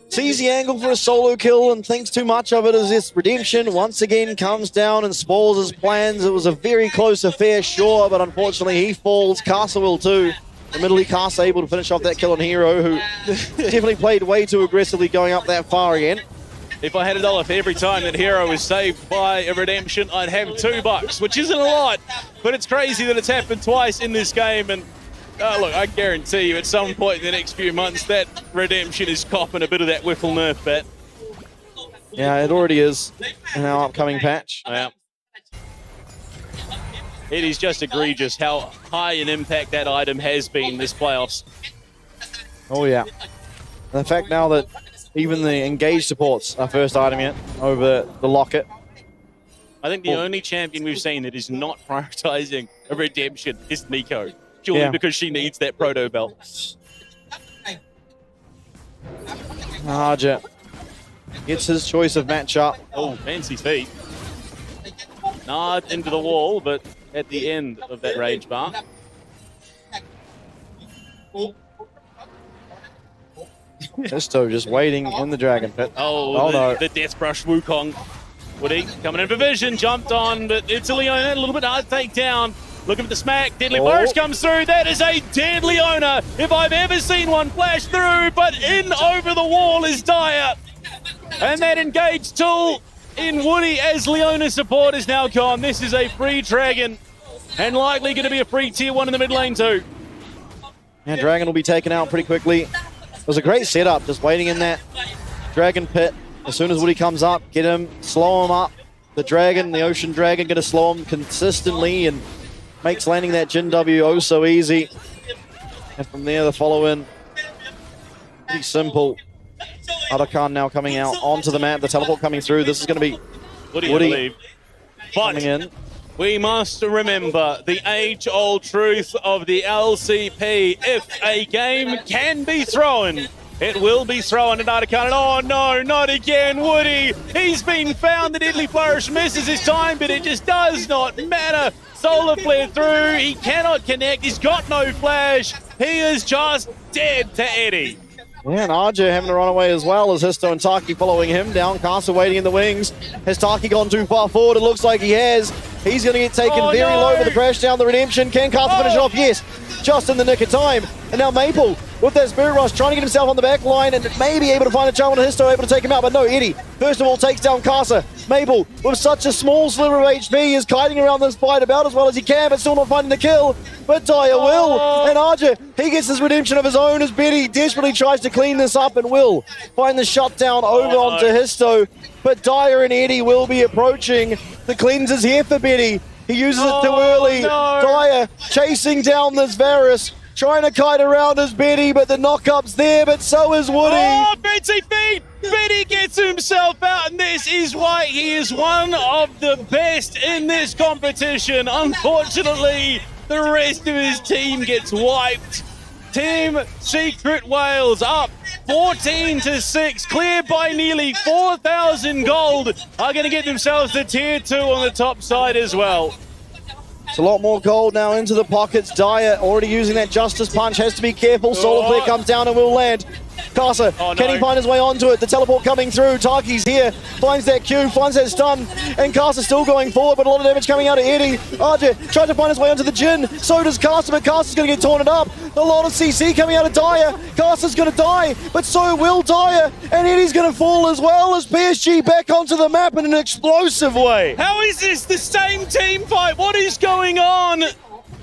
sees the angle for a solo kill and thinks too much of it as this Redemption once again comes down and spoils his plans. It was a very close affair, sure, but unfortunately he falls. Kasa will too. Admittedly, Kasa able to finish off that kill on Hero, who definitely played way too aggressively going up that far again. If I had $1 for every time that Hero was saved by a Redemption, I'd have $2, which isn't a lot, but it's crazy that it's happened twice in this game. And look, I guarantee you at some point in the next few months, that Redemption is copping a bit of that Whiffle nerf bet. Yeah, it already is in our upcoming patch. Yeah. It is just egregious how high an impact that item has been this playoffs. Oh yeah. And the fact now that even the engaged supports are first item yet over the locket. I think the only champion we've seen that is not prioritizing a redemption is Nico, purely because she needs that proto belt. Arja gets his choice of matchup. Oh, fancy feet. Nard into the wall, but at the end of that rage bar. Histo just waiting in the Dragon Pit. Oh, no. The Death Brush Wukong. Woody coming in for vision, jumped on, but it's a Leona, a little bit hard to take down. Looking for the smack, Deadly Flourish comes through. That is a dead Leona, if I've ever seen one flash through, but in over the wall is Dyer. And that engaged tool in Woody as Leona support is now gone. This is a free Dragon, and likely going to be a free tier 1 in the mid lane too. And Dragon will be taken out pretty quickly. It was a great setup, just waiting in that Dragon Pit. As soon as Woody comes up, get him, slow him up. The Dragon, the Ocean Dragon, going to slow him consistently and makes landing that Jin W oh so easy. And from there, the follow-in, pretty simple. Arakan now coming out onto the map, the teleport coming through. This is going to be Woody coming in. We must remember the age-old truth of the LCP. If a game can be thrown, it will be thrown at Arakan. Oh no, not again, Woody. He's been found. The Deadly Flourish misses his time, but it just does not matter. Solar Flare through, he cannot connect, he's got no flash. He is just dead to Eddie. Yeah, and Arja having to run away as well as Histo and Taki following him down. Castle waiting in the wings. Has Taki gone too far forward? It looks like he has. He's going to get taken very low with the crash down the redemption. Can Castle finish it off? Yes, just in the nick of time. And now Maple with that Spirit Rush trying to get himself on the back line and maybe able to find a charm on Histo, able to take him out. But no, Eddie, first of all, takes down Casa. Maple, with such a small sliver of HP, is kiting around this fight about as well as he can, but still not finding the kill. But Dyer will. And Arja, he gets his redemption of his own as Betty desperately tries to clean this up and will find the shutdown over onto Histo. But Dyer and Eddie will be approaching. The cleanser's here for Betty. He uses it too early. Dyer chasing down this Varus. Trying to kite around as Betty, but the knock-up's there, but so is Woody. Oh, Betsy feet! Betty gets himself out, and this is why he is one of the best in this competition. Unfortunately, the rest of his team gets wiped. Team Secret Wales up 14-6, cleared by nearly 4,000 gold, are going to get themselves to tier 2 on the top side as well. It's a lot more gold now into the pockets. Dyer already using that Justice Punch, has to be careful. Solar Flare comes down and will land. Casa, can he find his way onto it? The teleport coming through. Taki's here, finds that Q, finds that stun, and Casa still going forward, but a lot of damage coming out of Eddie. Arja tries to find his way onto the Jin, so does Casa, but Casa's going to get torn up. A lot of CC coming out of Dyer. Casa's going to die, but so will Dyer, and Eddie's going to fall as well as PSG back onto the map in an explosive way. How is this the same team fight? What is going on?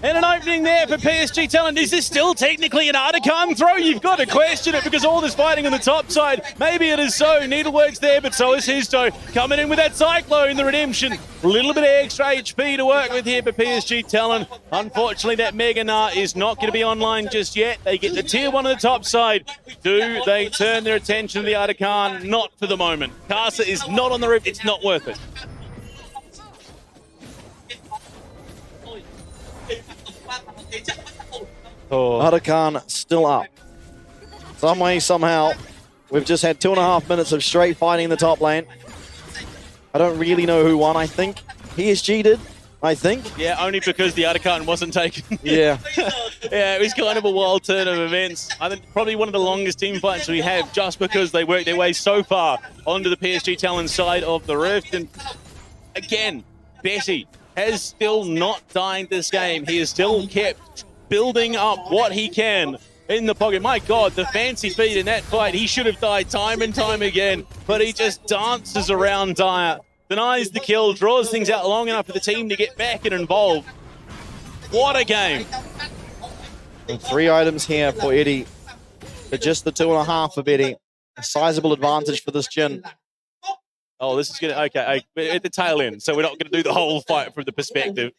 And an opening there for PSG Talent. Is this still technically an Arakan throw? You've got to question it because all this fighting on the top side. Maybe it is so. Needlework's there, but so is Histo. Coming in with that Cyclone, the redemption. A little bit of extra HP to work with here for PSG Talent. Unfortunately, that Mega Gnar is not going to be online just yet. They get the tier 1 on the top side. Do they turn their attention to the Arakan? Not for the moment. Casa is not on the roof. It's not worth it. Arakan still up. Some way, somehow. We've just had 2.5 minutes of straight fighting in the top lane. I don't really know who won. I think PSG did. I think. Yeah, only because the Arakan wasn't taken. Yeah. Yeah, it was kind of a wild turn of events. I think probably one of the longest team fights we have just because they worked their way so far onto the PSG Talon side of the Rift. And again, Betty has still not died this game. He has still kept building up what he can in the pocket. My God, the fancy feet in that fight. He should have died time and time again, but he just dances around Dyer, denies the kill, draws things out long enough for the team to get back and involved. What a game. And 3 items here for Eddie, but just the 2.5 for Eddie. A sizable advantage for this Jin. Oh, this is going to, okay, at the tail end, so we're not going to do the whole fight from the perspective.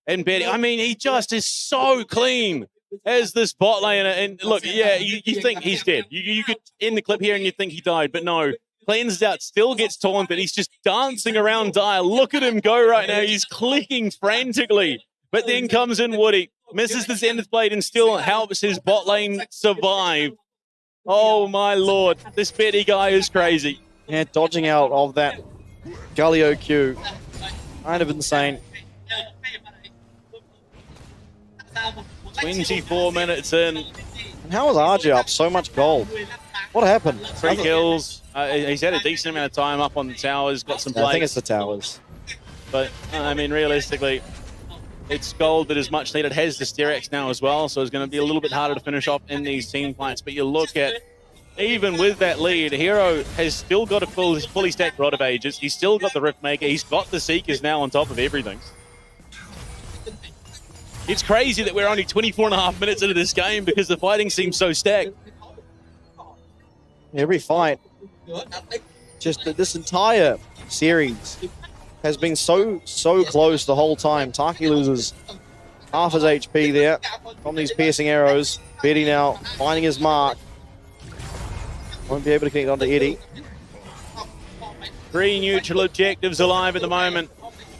And Betty, I mean, he just is so clean. as this bot lane. And look, yeah, you think he's dead. You could end the clip here and you think he died, but no. Cleanses out, still gets taunted. He's just dancing around Dire. Look at him go right now. He's clicking frantically. But then comes in Woody. Misses the Zenith Blade and still helps his bot lane survive. Oh my lord. This Betty guy is crazy. Yeah, dodging out of that Galio Q. Kind of insane. 24 minutes in. And how was RJ up so much gold? What happened? 3 kills. He's had a decent amount of time up on the towers, got some blades. I think it's the towers. But, I mean, realistically, it's gold that is much needed. Has the Steerax now as well, so it's going to be a little bit harder to finish off in these team fights. But you look at, even with that lead, Hero has still got a fully stacked Rod of Ages. He's still got the Rift Maker. He's got the Seekers now on top of everything. It's crazy that we're only 24.5 minutes into this game because the fighting seems so stacked. Every fight, just this entire series has been so close the whole time. Taki loses half his HP there from these piercing arrows. Betty now finding his mark. Won't be able to connect onto Eddie. 3 neutral objectives alive at the moment.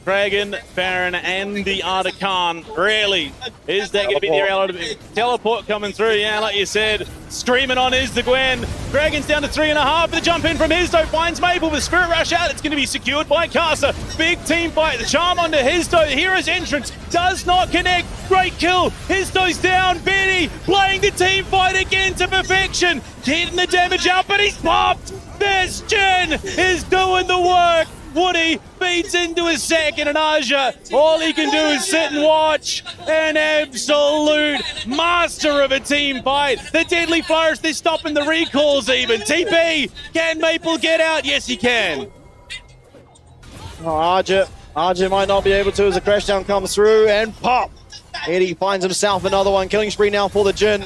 Dragon, Baron, and the Artican. Really, is that going to be their element? Teleport coming through, yeah, like you said. Screaming on is the Gwen. Dragon's down to 3.5. The jump in from Hizdo finds Maple with Spirit Rush out. It's going to be secured by Casa. Big team fight. The charm onto Hizdo. The Hero's entrance does not connect. Great kill. Hizdo's down. Betty playing the team fight again to perfection. Getting the damage out, but he's popped. This Jin is doing the work. Woody feeds into his second, and Aja, all he can do is sit and watch. An absolute master of a team fight. The Deadly Flourish, they're stopping the recalls even. TP, can Maple get out? Yes, he can. Oh, Aja might not be able to as the crashdown comes through, and pop. Eddie finds himself another one. Killing spree now for the Jin.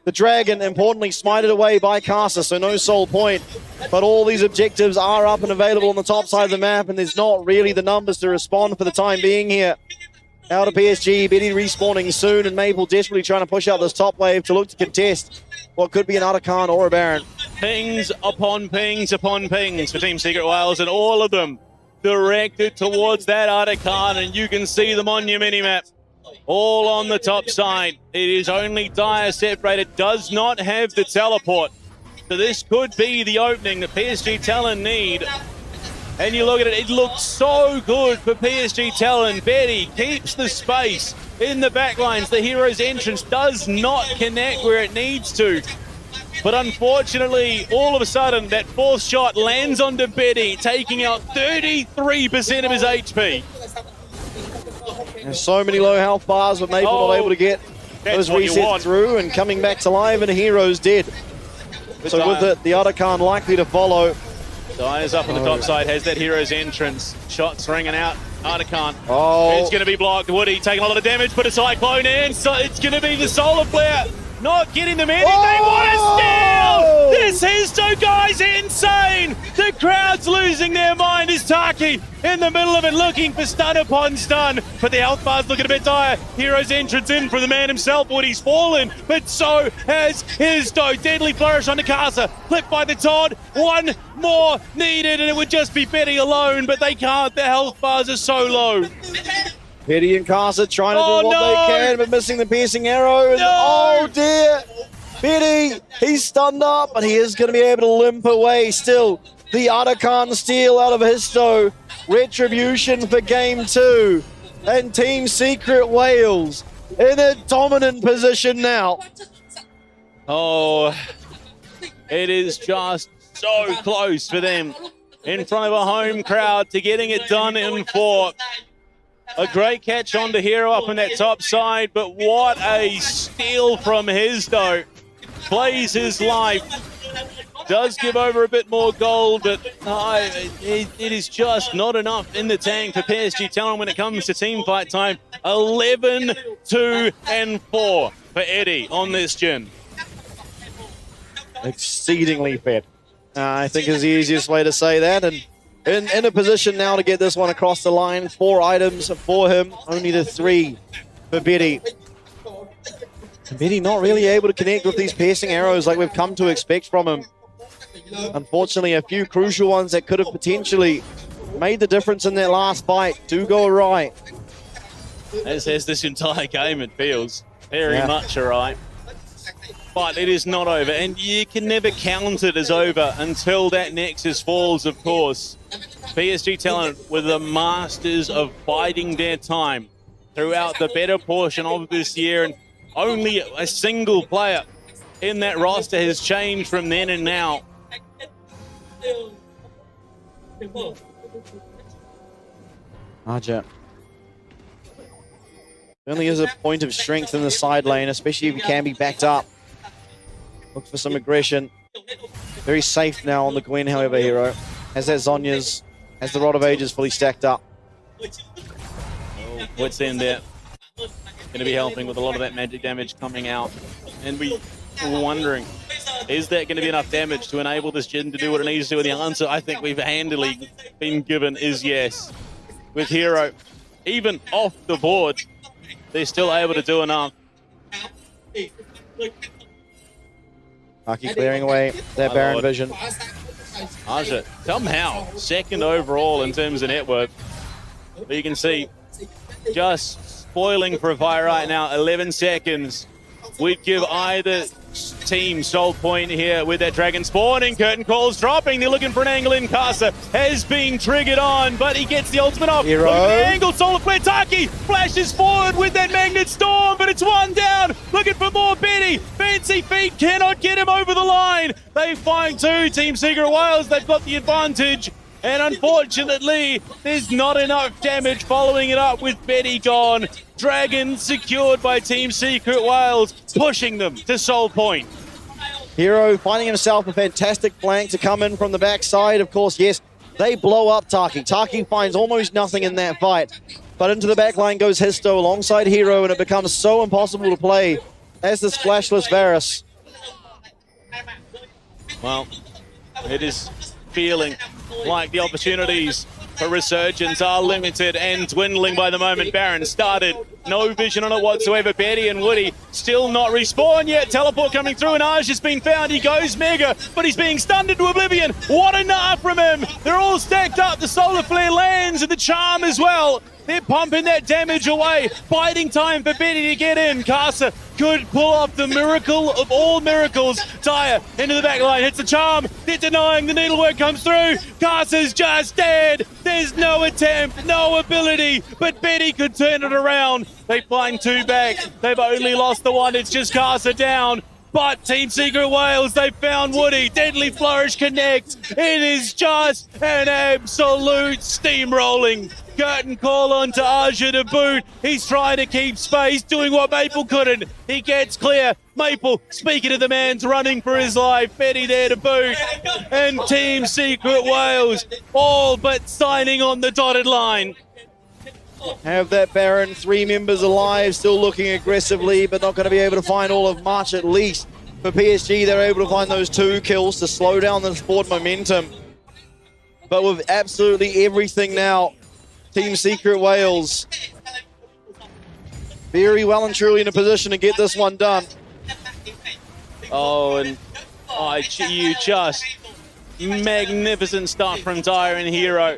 The Dragon, importantly, smited away by Casa, so no soul point. But all these objectives are up and available on the top side of the map, and there's not really the numbers to respond for the time being here. Out of PSG, Betty respawning soon, and Maple desperately trying to push out this top wave to look to contest what could be an Artican or a Baron. Pings upon pings upon pings for Team Secret Wales, and all of them directed towards that Artican, and you can see them on your minimap. All on the top side. It is only Dire separated, does not have the teleport. So this could be the opening that PSG Talon need. And you look at it, it looks so good for PSG Talon. Betty keeps the space in the backlines. The Hero's entrance does not connect where it needs to. But unfortunately, all of a sudden, that fourth shot lands onto Betty, taking out 33% of his HP. There's so many low health bars, but Maple not able to get those resets through, and coming back to life, and Hero's dead. So with it, the Artican likely to follow. Dire's up on the top side, has that Hero's entrance. Shots ringing out. Artican. Oh. It's going to be blocked. Woody taking a lot of damage, put a Cyclone in. So it's going to be the Solar Flare. Not getting them anything. What a steal! This Hizdo guy's insane! The crowd's losing their mind as Taki in the middle of it looking for stun upon stun. But the health bar's looking a bit dire. Hero's entrance in for the man himself. Woody's fallen, but so has Hizdo. Deadly Flourish on the Casa. Clipped by the Todd. One more needed, and it would just be Betty alone, but they can't. The health bars are so low. Betty and Casa trying to do what they can, but missing the piercing arrow. And oh dear! Betty, he's stunned up, but he is going to be able to limp away still. The Artican steal out of Hizdo. Retribution for game 2. And Team Secret Wales in a dominant position now. Oh, it is just so close for them. In front of a home crowd to getting it done in 4. A great catch onto Hero up on that top side, but what a steal from Hizdo. Plays his life. Does give over a bit more gold, but it is just not enough in the tank for PSG Talon when it comes to team fight time. 11, 2, and 4 for Eddie on this Jin. Exceedingly fit. I think is the easiest way to say that. And in a position now to get this one across the line. 4 items for him, only the 3 for Betty. Betty not really able to connect with these piercing arrows like we've come to expect from him. Unfortunately, a few crucial ones that could have potentially made the difference in that last fight do go awry. As has this entire game, it feels very much awry. But it is not over, and you can never count it as over until that Nexus falls, of course. PSG Talent were the masters of biding their time throughout the better portion of this year, and only a single player in that roster has changed from then and now. Arja only is a point of strength in the side lane, especially if he can be backed up. Look for some aggression. Very safe now on the Gwen, however, Hero. Has that Zonya's, has the Rod of Ages fully stacked up. Oh, what's in there? Going to be helping with a lot of that magic damage coming out. And we were wondering, is that going to be enough damage to enable this Jin to do what it needs to do? And the answer I think we've handily been given is yes. With Hero, even off the board, they're still able to do enough. Aki clearing away that Baron vision. Arja, somehow, second overall in terms of net worth. But you can see, just spoiling for a fire right now, 11 seconds. We'd give either team sole point here with that Dragon spawning. Curtain calls dropping. They're looking for an angle in. Casa has been triggered on, but he gets the ultimate off. Hero. Look at the angle. Solar Flare Taki flashes forward with that Magnet Storm, but it's one down. Looking for more Betty. Fancy Feet cannot get him over the line. They find two. Team Secret Wales, they've got the advantage. And unfortunately, there's not enough damage following it up with Betty gone. Dragon secured by Team Secret Wales, pushing them to Soul Point. Hero finding himself a fantastic flank to come in from the backside. Of course, yes, they blow up Taki. Taki finds almost nothing in that fight. But into the back line goes Histo alongside Hero, and it becomes so impossible to play as this flashless Varus. Well, it is feeling like the opportunities for resurgence are limited and dwindling by the moment. Baron started, no vision on it whatsoever. Betty and Woody still not respawn yet. Teleport coming through, and Aj has been found. He goes Mega, but he's being stunned into oblivion. What a nut from him. They're all stacked up. The Solar Flare lands and the Charm as well. They're pumping that damage away. Biding time for Betty to get in. Casa could pull off the miracle of all miracles. Dyer into the back line, hits the Charm. They're denying, the needlework comes through. Casa's just dead. There's no attempt, no ability, but Betty could turn it around. They find two back. They've only lost the one. It's just Casa down. But Team Secret Wales, they found Woody. Deadly Flourish connects. It is just an absolute steamrolling. Curtain call onto Arja to boot. He's trying to keep space, doing what Maple couldn't. He gets clear. Maple, speaking of the man's running for his life. Betty there to boot. And Team Secret Wales all but signing on the dotted line. Have that Baron, 3 members alive, still looking aggressively, but not going to be able to find all of March at least. For PSG, they're able to find those 2 kills to slow down the forward momentum. But with absolutely everything now, Team Secret Wales very well and truly in a position to get this one done. Oh, and you just magnificent stuff from Dyer and Hero.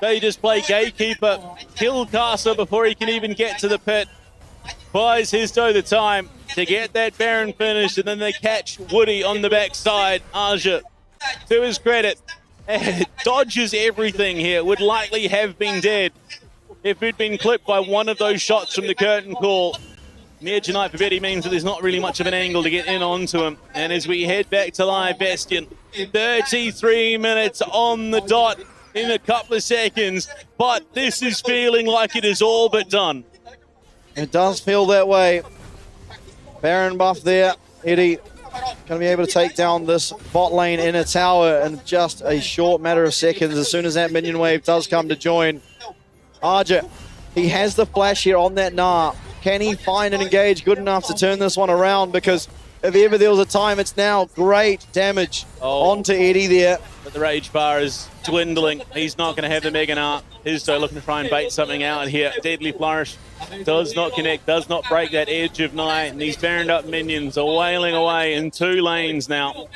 They just play gatekeeper, kill Casa before he can even get to the pit. Buys Histo the time to get that Baron finished, and then they catch Woody on the backside. Arja, to his credit, dodges everything here. Would likely have been dead if he'd been clipped by one of those shots from the curtain call. Near tonight for Betty means that there's not really much of an angle to get in onto him. And as we head back to live Bastion, 33 minutes on the dot in a couple of seconds, but this is feeling like it is all but done. It does feel that way. Baron buff there. Eddie going to be able to take down this bot lane in a tower in just a short matter of seconds as soon as that minion wave does come to join. Arja, he has the flash here on that Gnar. Can he find and engage good enough to turn this one around? Because if ever there was a time, it's now. Great damage onto Eddie there. but the rage bar is dwindling. He's not going to have the Mega Gnar. Hizdo looking to try and bait something out here. Deadly Flourish does not connect, does not break that edge of night, and these Baroned up minions are wailing away in 2 lanes now.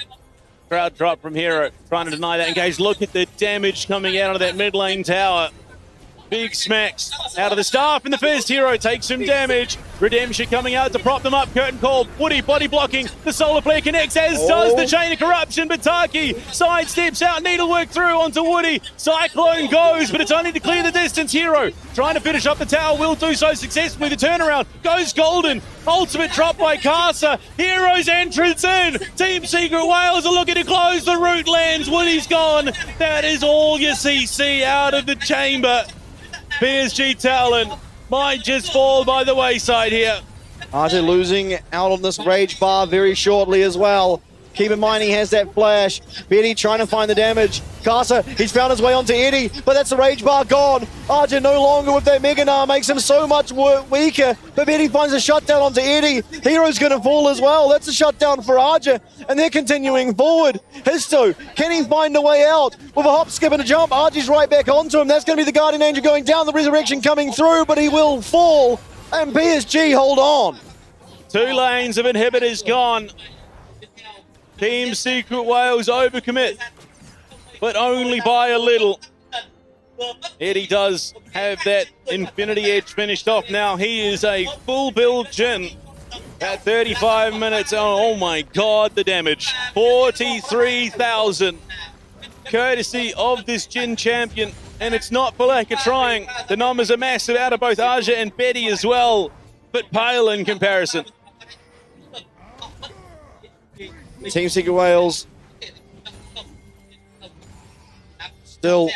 Crowd drop from Hero, trying to deny that engage. Look at the damage coming out of that mid lane tower. Big smacks out of the staff, and the first Hero takes some damage. Redemption coming out to prop them up. Curtain call. Woody body blocking. The solar player connects, as does the Chain of Corruption. But Taki sidesteps out. Needlework through onto Woody. Cyclone goes, but it's only to clear the distance. Hero trying to finish up the tower. Will do so successfully. The turnaround goes golden. Ultimate drop by Casa. Hero's entrance in. Team Secret Wales are looking to close the route. Lands. Woody's gone. That is all you see out of the chamber. PSG Talon might just fall by the wayside here. RJ losing out on this rage bar very shortly as well. Keep in mind he has that flash. Betty trying to find the damage. Casa, he's found his way onto Eddie, but that's the rage bar gone. RJ no longer with that Mega Gnar, makes him so much weaker. But Betty finds a shutdown onto Eddie. Hero's going to fall as well. That's a shutdown for RJ, and they're continuing forward. Histo, can he find a way out? With a hop, skip, and a jump, RJ's right back onto him. That's going to be the Guardian Angel going down, the Resurrection coming through, but he will fall, and PSG hold on. 2 lanes of inhibitors gone. Team Secret Wales overcommit, but only by a little. Eddie does have that Infinity Edge finished off now. He is a full build Jhin at 35 minutes. Oh my God, the damage. 43,000. Courtesy of this Jhin champion, and it's not for lack of trying. The numbers are massive out of both Aja and Betty as well, but pale in comparison. Team Secret Wales still,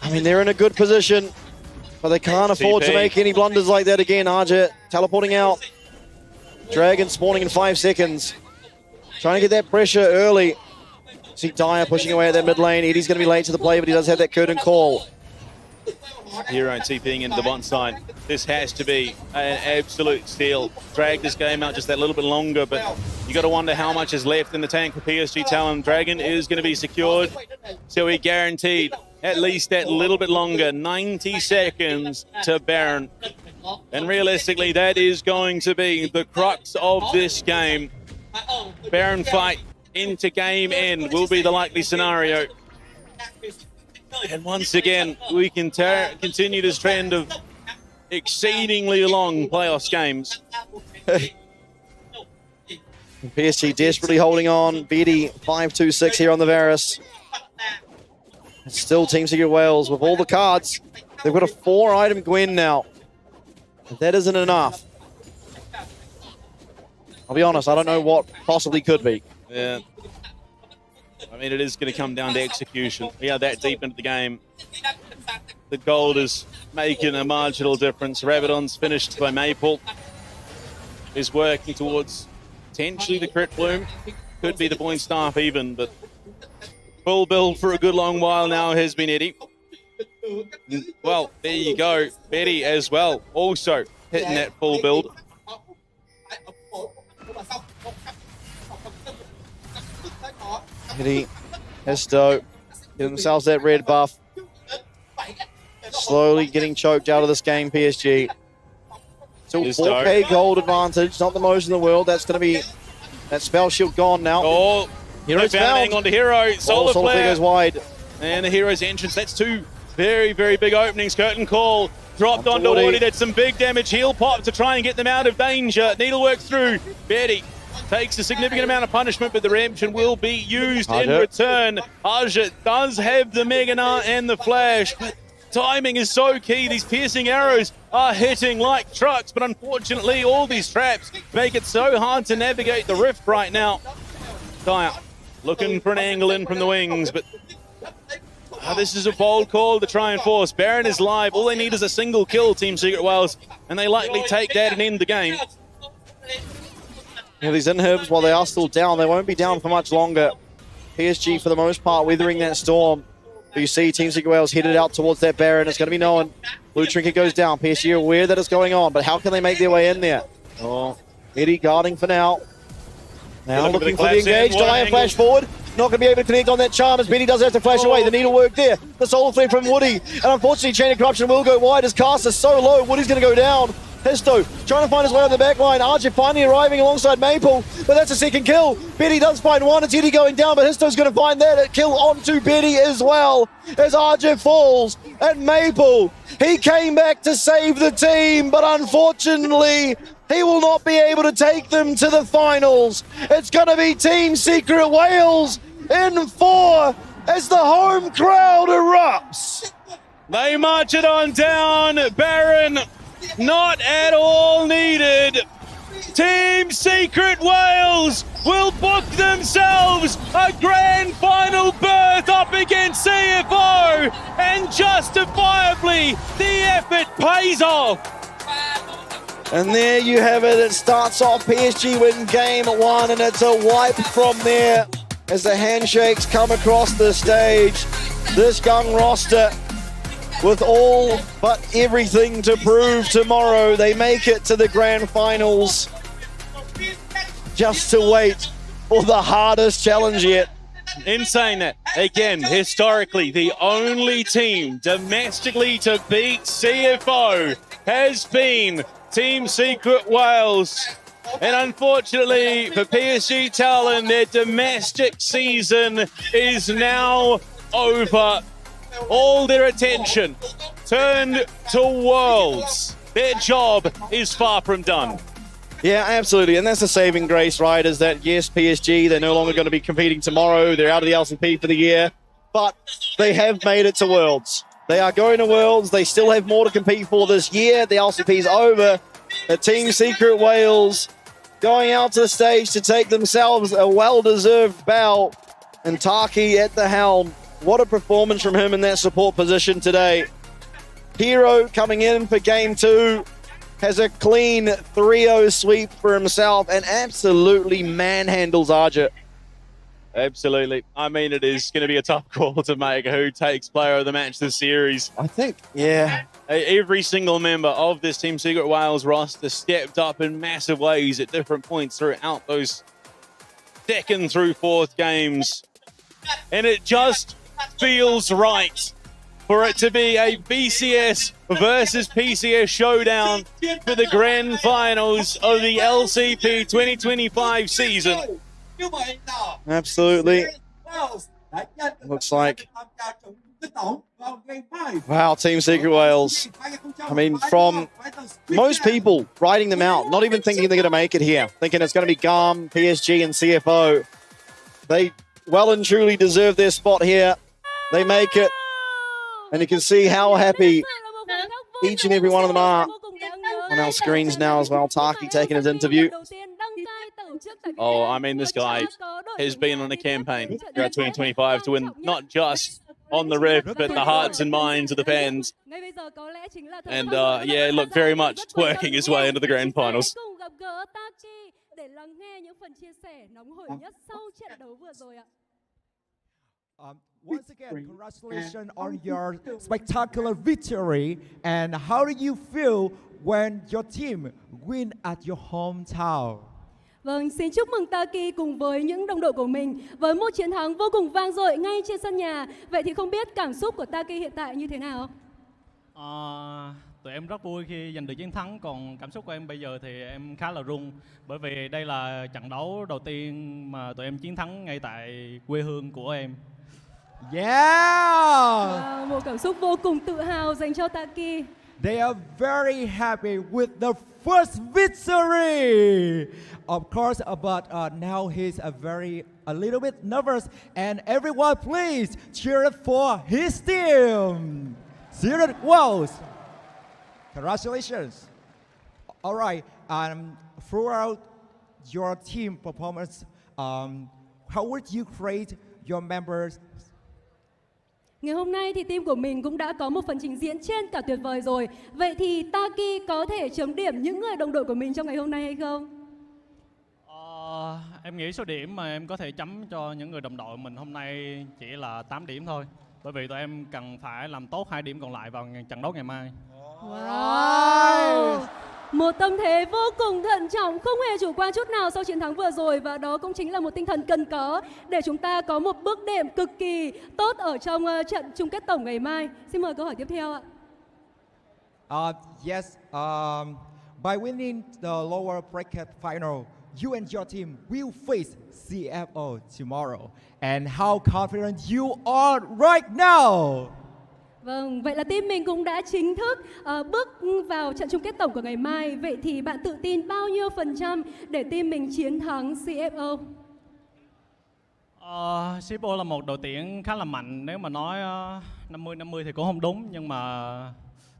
I mean, they're in a good position, but they can't afford to make any blunders like that again. Arja teleporting out. Dragon spawning in 5 seconds. Trying to get that pressure early. See Dyer pushing away at that mid lane. Eddie's going to be late to the play, but he does have that curtain call. Hero TPing into the bot side. This has to be an absolute steal. Drag this game out just that little bit longer, but you got to wonder how much is left in the tank for PSG Talon. Dragon is going to be secured, so we guaranteed at least that little bit longer, 90 seconds to Baron. And realistically, that is going to be the crux of this game. Baron fight into game end will be the likely scenario. And once again, we can continue this trend of exceedingly long playoffs games. PSG desperately holding on. Betty 5-2-6 here on the Varus. Still Team Secret Wales with all the cards. They've got a 4-item Gwen now. If that isn't enough, I'll be honest, I don't know what possibly could be. Yeah. I mean, it is going to come down to execution. We are that deep into the game. The gold is making a marginal difference. Rabadon's finished by Maple. Is working towards potentially the crit bloom. Could be the point staff even, but full build for a good long while now has been Eddie. Well, there you go. Betty as well, also hitting that full build. Eddie, Histo, give themselves that red buff. Slowly getting choked out of this game, PSG. Still 4K gold advantage, not the most in the world. That's going to be that spell shield gone now. Oh, Hero's bounding onto Hero. Solar flare goes wide. And the Hero's entrance. That's 2 very, very big openings. Curtain call dropped onto Woody. That's some big damage. Heal pop to try and get them out of danger. Needlework through. Betty takes a significant amount of punishment, but the redemption will be used in return. Aja does have the Mega Gnar and the flash, but timing is so key. These piercing arrows are hitting like trucks, but unfortunately all these traps make it so hard to navigate the rift right now. Dyer looking for an angle in from the wings, but this is a bold call to try and force. Baron is live. All they need is a single kill, Team Secret Wales, and they likely take that and end the game. Yeah, these inhibs, while they are still down, they won't be down for much longer. PSG, for the most part, weathering that storm. But you see Team Secret Wales headed out towards that Baron. It's going to be known. Blue Trinket goes down. PSG are aware that it's going on, but how can they make their way in there? Oh, Eddie guarding for now. Now looking for the engage. Dyer flash forward. Not going to be able to connect on that charm as Benny does have to flash away. The needle work there. The solar flare from Woody. And unfortunately, Chain of Corruption will go wide as Cast is so low. Woody's going to go down. Histo trying to find his way on the back line. RJ finally arriving alongside Maple, but that's a second kill. Betty does find one. It's Eddie going down, but Histo's going to find that kill onto Betty as well as RJ falls. And Maple, he came back to save the team, but unfortunately, he will not be able to take them to the finals. It's going to be Team Secret Wales in 4 as the home crowd erupts. They march it on down. Baron, not at all needed. Team Secret Wales will book themselves a grand final berth up against CFO, and justifiably, the effort pays off. And there you have it. It starts off PSG win game 1, and it's a wipe from there as the handshakes come across the stage. This young roster with all but everything to prove tomorrow. They make it to the grand finals just to wait for the hardest challenge yet. In saying that, again, historically, the only team domestically to beat CFO has been Team Secret Wales. And unfortunately for PSG Talon, their domestic season is now over. All their attention turned to Worlds. Their job is far from done. Yeah, absolutely. And that's the saving grace, right? Is that, yes, PSG, they're no longer going to be competing tomorrow. They're out of the LCP for the year. But they have made it to Worlds. They are going to Worlds. They still have more to compete for this year. The LCP's over. The Team Secret Wales going out to the stage to take themselves a well-deserved bow. And Taki at the helm. What a performance from him in that support position today. Hero coming in for game 2. Has a clean 3-0 sweep for himself and absolutely manhandles Arja. Absolutely. I mean, it is going to be a tough call to make who takes player of the match this series. I think, yeah. Every single member of this Team Secret Wales roster stepped up in massive ways at different points throughout those second through fourth games. And it just feels right for it to be a BCS versus PCS showdown for the grand finals of the LCP 2025 season. Absolutely. Looks like, wow, Team Secret Wales. I mean, from most people writing them out, not even thinking they're going to make it here, thinking it's going to be GARM, PSG, and CFO. They well and truly deserve their spot here. They make it. And you can see how happy each and every one of them are on our screens now as well. Taki taking his interview. Oh, I mean, this guy has been on a campaign throughout 2025 to win not just on the ref, but the hearts and minds of the fans. And yeah, look, very much working his way into the grand finals. Once again, congratulations on your spectacular victory. And how do you feel when your team win at your hometown? Vâng, xin chúc mừng Taki cùng với những đồng đội của mình với một chiến thắng vô cùng vang dội ngay trên sân nhà. Vậy thì không biết cảm xúc của Taki hiện tại như thế nào? Tụi em rất vui khi giành được chiến thắng, còn cảm xúc của em bây giờ thì em khá là run, bởi vì đây là trận đấu đầu tiên mà tụi em chiến thắng ngay tại quê hương của em. Yeah! Một cảm xúc vô cùng tự hào dành cho Taki. They are very happy with the first victory. Of course, but now he's a little bit nervous. And everyone, please cheer it for his team. Secret Wales. Congratulations. All right. Throughout your team performance, how would you rate your members? Ngày hôm nay thì team của mình cũng đã có một phần trình diễn trên cả tuyệt vời rồi. Vậy thì Taki có thể chấm điểm những người đồng đội của mình trong ngày hôm nay hay không? Em nghĩ số điểm mà em có thể chấm cho những người đồng đội mình hôm nay chỉ là 8 điểm thôi. Bởi vì tụi em cần phải làm tốt 2 điểm còn lại vào trận đấu ngày mai. Wow. Một tâm thế vô cùng thận trọng, không hề chủ quan chút nào sau chiến thắng vừa rồi, và đó cũng chính là một tinh thần cần có để chúng ta có một bước đệm cực kỳ tốt ở trong trận chung kết tổng ngày mai. Xin mời câu hỏi tiếp theo ạ. Yes, by winning the lower bracket final, you and your team will face CFO tomorrow. And how confident you are right now? Vâng, vậy là team mình cũng đã chính thức bước vào trận chung kết tổng của ngày mai. Vậy thì bạn tự tin bao nhiêu % để team mình chiến thắng CFO? CFO là một đội tuyển khá là mạnh. Nếu mà nói 50-50 thì cũng không đúng, nhưng mà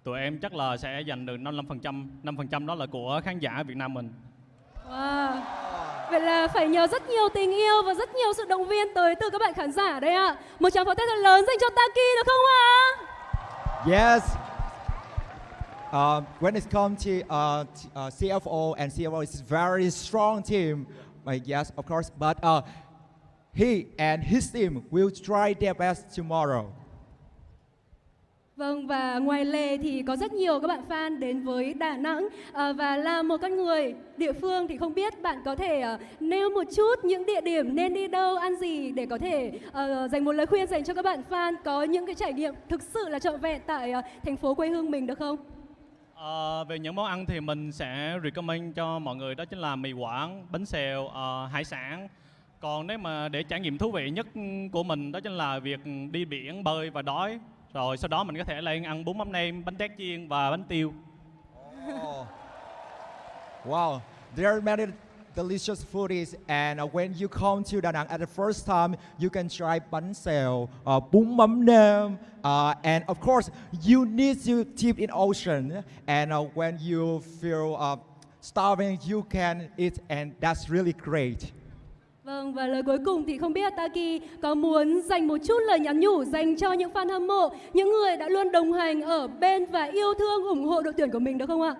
tụi em chắc là sẽ giành được 55%. 5% đó là của khán giả Việt Nam mình. Wow. Vậy là phải nhờ rất nhiều tình yêu và rất nhiều sự động viên tới từ các bạn khán giả đấy ạ. Một tràng pháo tay thật lớn dành cho Taki được không ạ? Yes. When it comes to CFO, and CFO is a very strong team. Yes, of course. But he and his team will try their best tomorrow. Vâng, và ngoài lề thì có rất nhiều các bạn fan đến với Đà Nẵng, và là một con người địa phương thì không biết bạn có thể nêu một chút những địa điểm nên đi đâu, ăn gì để có thể dành một lời khuyên dành cho các bạn fan có những cái trải nghiệm thực sự là trọn vẹn tại thành phố quê hương mình được không? Về những món ăn thì mình sẽ recommend cho mọi người đó chính là mì Quảng, bánh xèo, hải sản. Còn nếu mà để trải nghiệm thú vị nhất của mình đó chính là việc đi biển, bơi và đói. Rồi sau đó mình có thể lên ăn bún mắm nêm, bánh tét chiên và bánh tiêu. Wow, there are many delicious foodies, and when you come to Da Nang at the first time, you can try bánh xèo, bún mắm nêm, and of course, you need to dip in ocean. And when you feel starving, you can eat, and that's really great. Vâng, và lời cuối cùng thì không biết Taki có muốn dành một chút lời nhắn nhủ dành cho những fan hâm mộ, những người đã luôn đồng hành ở bên và yêu thương ủng hộ đội tuyển của mình được không ạ?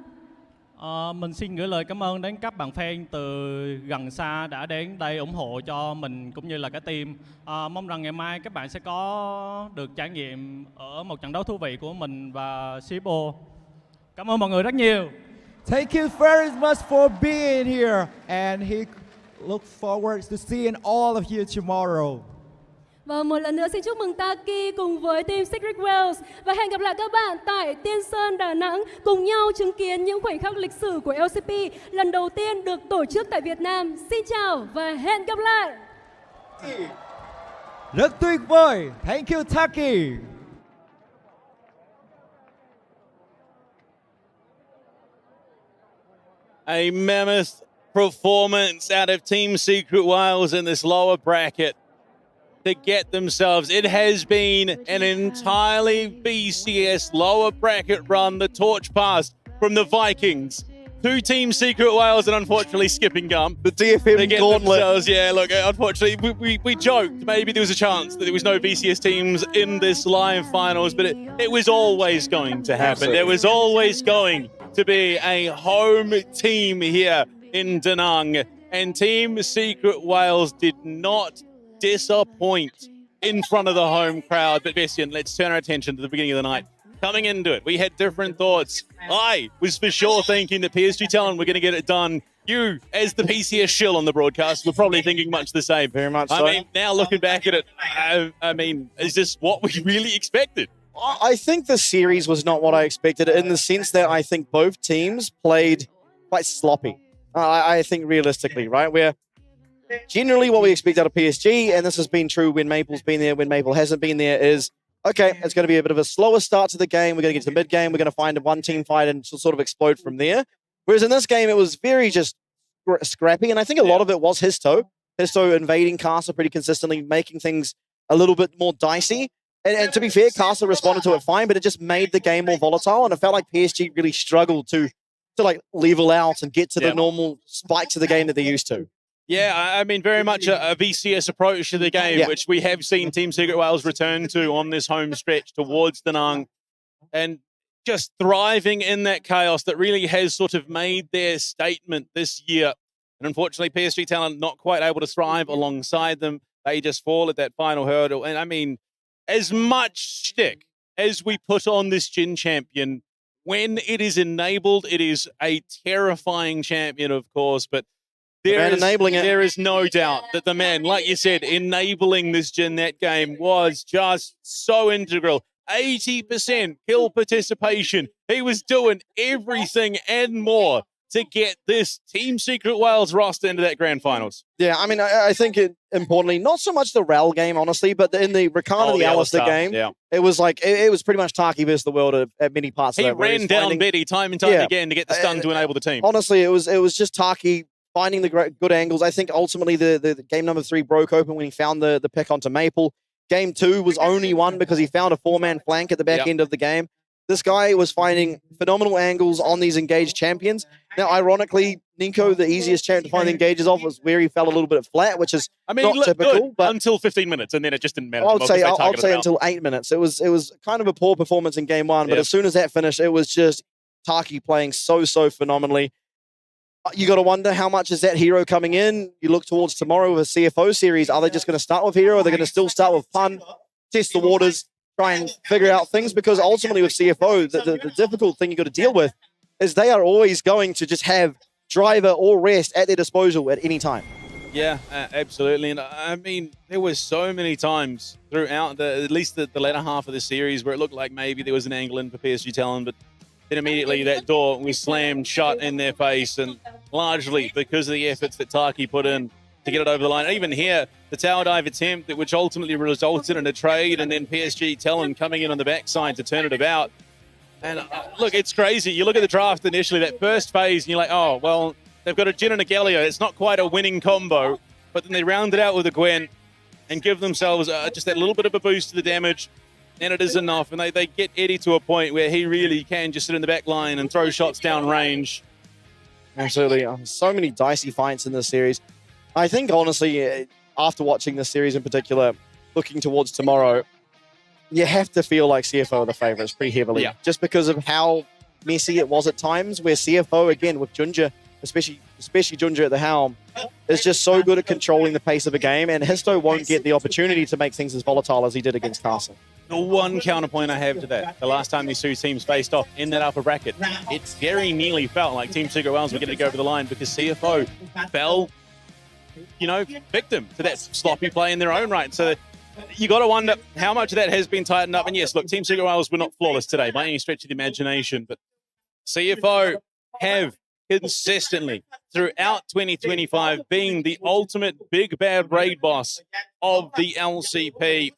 Mình xin gửi lời cảm ơn đến các bạn fan từ gần xa đã đến đây ủng hộ cho mình cũng như là cả team. Mong rằng ngày mai các bạn sẽ có được trải nghiệm ở một trận đấu thú vị của mình và CFO. Cảm ơn mọi người rất nhiều. Thank you very much for being here, and he look forward to seeing all of you tomorrow. Và một lần nữa xin chúc mừng Taki cùng với team Secret Wales, và hẹn gặp lại các bạn tại Tiên Sơn, Đà Nẵng, cùng nhau chứng kiến những khoảnh khắc lịch sử của LCP lần đầu tiên được tổ chức tại Việt Nam. Xin chào và hẹn gặp lại. Rất tuyệt vời. Thank you, Taki. A mammoth performance out of Team Secret Wales in this lower bracket to get themselves. It has been an entirely BCS lower bracket run. The torch passed from the Vikings to Team Secret Wales, and unfortunately skipping Gump. The DFM to get gauntlet. themselves, yeah, look, unfortunately, we joked maybe there was a chance that there was no BCS teams in this live finals, but it was always going to happen. Absolutely. There was always going to be a home team here in Da Nang, and Team Secret Wales did not disappoint in front of the home crowd. But Bessian, let's turn our attention to the beginning of the night. Coming into it, we had different thoughts. I was for sure thinking that PSG Talent were going to get it done. You, as the PCS shill on the broadcast, were probably thinking much the same. Very much I so. mean, now looking back at it, I mean, is this what we really expected? I think the series was not what I expected, in the sense that I think both teams played quite sloppy. I think realistically, right? Where generally what we expect out of PSG, and this has been true when Maple's been there, when Maple hasn't been there, is, okay, it's going to be a bit of a slower start to the game. We're going to get to the mid-game. We're going to find a one-team fight and sort of explode from there. Whereas in this game, it was very just scrappy, and I think a lot of it was Histo invading Castle pretty consistently, making things a little bit more dicey. And to be fair, Castle responded to it fine, but it just made the game more volatile, and it felt like PSG really struggled to like level out and get to the normal spikes of the game that they're used to. Yeah, I mean, very much a VCS approach to the game, which we have seen Team Secret Wales return to on this home stretch towards Da Nang, and just thriving in that chaos that really has sort of made their statement this year. And unfortunately, PSG Talent not quite able to thrive alongside them. They just fall at that final hurdle. And I mean, as much shtick as we put on this Jin champion, when it is enabled, it is a terrifying champion, of course, but there is no doubt that the man, like you said, enabling this Gen Net game was just so integral. 80% kill participation. He was doing everything and more to get this Team Secret Wales roster into that grand finals. Yeah, I mean, I think importantly, not so much the RAL game, honestly, but in the Rakana, the Alistair game, it was like, it was pretty much Taki versus the world at many parts of that. He ran down Betty time and time again to get the stun to enable the team. Honestly, it was just Taki finding the good angles. I think ultimately the game number 3 broke open when he found the pick onto Maple. Game 2 was only won because he found a 4-man flank at the back end of the game. This guy was finding phenomenal angles on these engaged champions. Now, ironically, Nico, the easiest champ to find engages off was where he fell a little bit flat, which is not typical. But until 15 minutes, and then it just didn't matter. I'll say until 8 minutes. It was kind of a poor performance in game 1, but as soon as that finished, it was just Taki playing so phenomenally. You got to wonder how much is that hero coming in. You look towards tomorrow with a CFO series. Are they just going to start with hero? Are they going to still start with pun, test the waters, try and figure out things? Because ultimately with CFO, the difficult thing you got to deal with is they are always going to just have driver or rest at their disposal at any time. Yeah, absolutely. And I mean, there were so many times throughout at least the latter half of the series where it looked like maybe there was an angle in for PSG Talon, but then immediately that door was slammed shut in their face, and largely because of the efforts that Taki put in to get it over the line. Even here, the tower dive attempt, which ultimately resulted in a trade, and then PSG Talon coming in on the backside to turn it about. And look, it's crazy. You look at the draft initially, that first phase, and you're like, oh, well, they've got a Jhin and a Galio. It's not quite a winning combo, but then they round it out with a Gwen and give themselves just that little bit of a boost to the damage. And it is enough, and they get Eddie to a point where he really can just sit in the back line and throw shots down range. Absolutely. So many dicey fights in this series. I think, honestly, after watching this series in particular, looking towards tomorrow, you have to feel like CFO are the favorites pretty heavily. Just because of how messy it was at times, where CFO, again, with Junja, especially Junja at the helm, is just so good at controlling the pace of a game, and Histo won't get the opportunity to make things as volatile as he did against Castle. The one counterpoint I have to that, the last time these two teams faced off in that upper bracket, it very nearly felt like Team Secret Wales were going to go over the line because CFO fell, victim to that sloppy play in their own right. So you got to wonder how much of that has been tightened up. And yes, look, Team Secret Wales were not flawless today by any stretch of the imagination, but CFO have consistently throughout 2025 being the ultimate big bad raid boss of the LCP.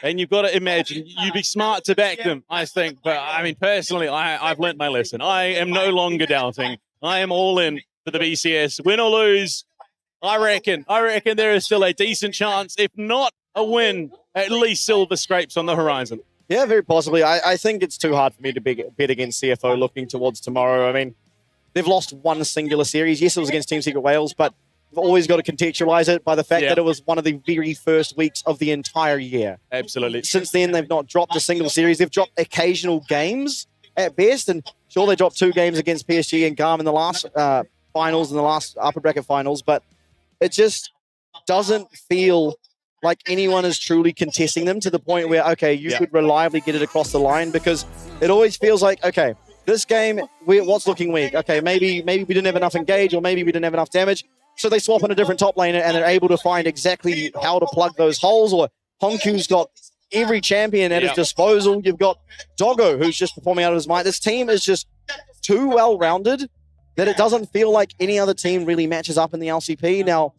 And you've got to imagine, you'd be smart to back them, I think. But I mean, personally, I've learnt my lesson. I am no longer doubting. I am all in for the BCS. Win or lose, I reckon there is still a decent chance, if not a win, at least silver scrapes on the horizon. Yeah, very possibly. I think it's too hard for me to bet against CFO looking towards tomorrow. I mean, they've lost one singular series. Yes, it was against Team Secret Wales, but we've always got to contextualize it by the fact that it was one of the very first weeks of the entire year. Absolutely. Since then, they've not dropped a single series. They've dropped occasional games at best, and sure, they dropped 2 games against PSG and GAM in the last finals, in the last upper bracket finals, but it just doesn't feel like anyone is truly contesting them to the point where, okay, you could reliably get it across the line, because it always feels like, okay, this game, what's looking weak? Okay, maybe we didn't have enough engage, or maybe we didn't have enough damage. So they swap in a different top laner, and they're able to find exactly how to plug those holes. Or Honku's got every champion at his disposal. You've got Doggo, who's just performing out of his mind. This team is just too well-rounded that it doesn't feel like any other team really matches up in the LCP. Now,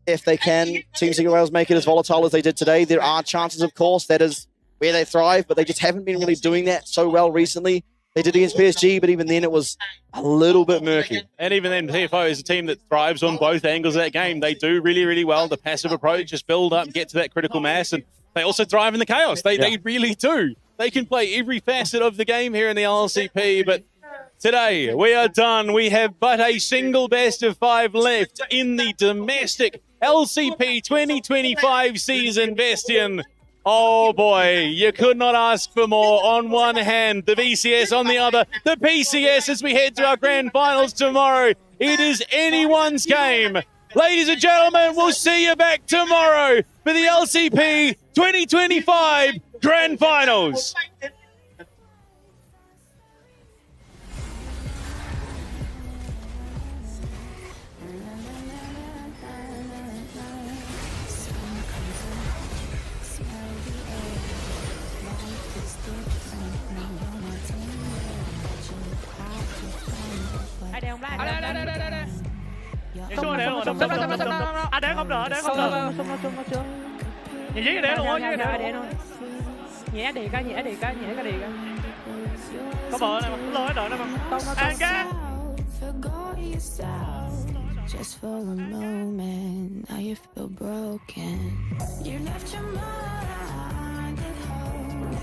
if they can, Team Secret Wales make it as volatile as they did today, there are chances, of course. That is where they thrive, but they just haven't been really doing that so well recently. They did against PSG, but even then it was a little bit murky. And even then, TFO is a team that thrives on both angles of that game. They do really, really well. The passive approach, just build up, get to that critical mass, and they also thrive in the chaos. They really do. They can play every facet of the game here in the LCP, but today we are done. We have but a single best of 5 left in the domestic LCP 2025 season, Bastion. Oh boy, you could not ask for more. On one hand, the VCS, on the other, the PCS as we head to our grand finals tomorrow. It is anyone's game. Ladies and gentlemen, we'll see you back tomorrow for the LCP 2025 grand finals. xuống để luôn, đâm. À để không đỡ, Nhìn dưới để luôn á, dưới để luôn. Nhẹ đi cái. Có vợ này mà, lôi đợi nó mà. Ăn cá. Just for a moment, now you feel broken. You left your mind at home.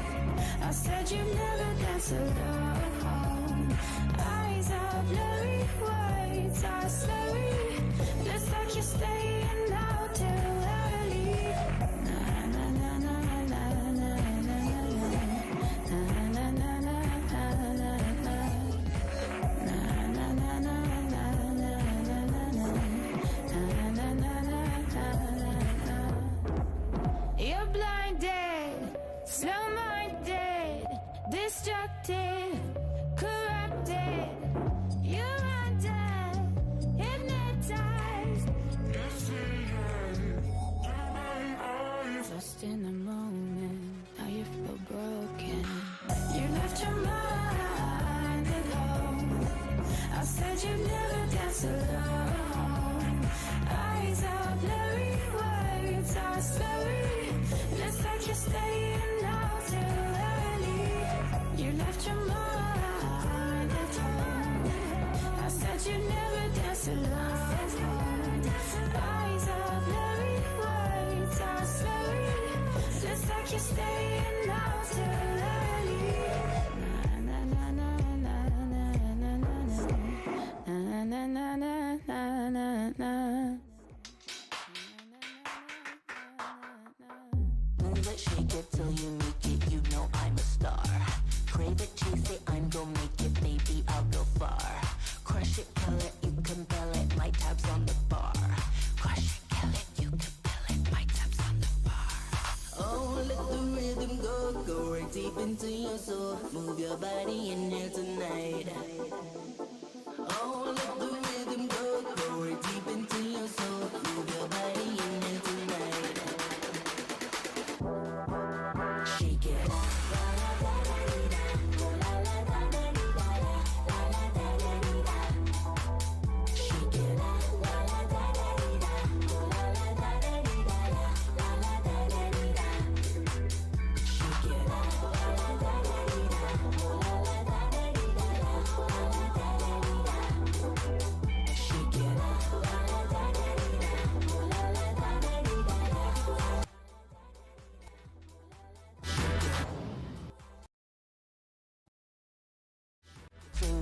I said you never dance alone. Eyes are blurry, words are slurry. Looks like you're staying out too early. Na na na na na na na na na na na. You're blinded, slow-minded, destructive, corrupted. You're undone, hypnotized. Lost in the moment, now you feel broken. You left your mind at home. I said you'd never dance alone. Eyes are blurry, words are slurry. Looks like you're staying out too early. You left your mind at home. I said you'd never dance alone. Eyes are blurry, words are slurry. Looks like you're staying out too early. Na na na na na na na na na na na na. Move it, shake it till you make it, you know I'm a star. Crave it, chase it, I'm gon' make it, baby, I'll go far. Crush it, kill it, you compel it, my tab's on the bar. Crush it, kill it, you compel it, my tab's on the bar. Oh, let the rhythm go right deep into your soul. Move your body in here tonight. Oh, let the rhythm go right deep into your soul. Move your body in here tonight. Shake it.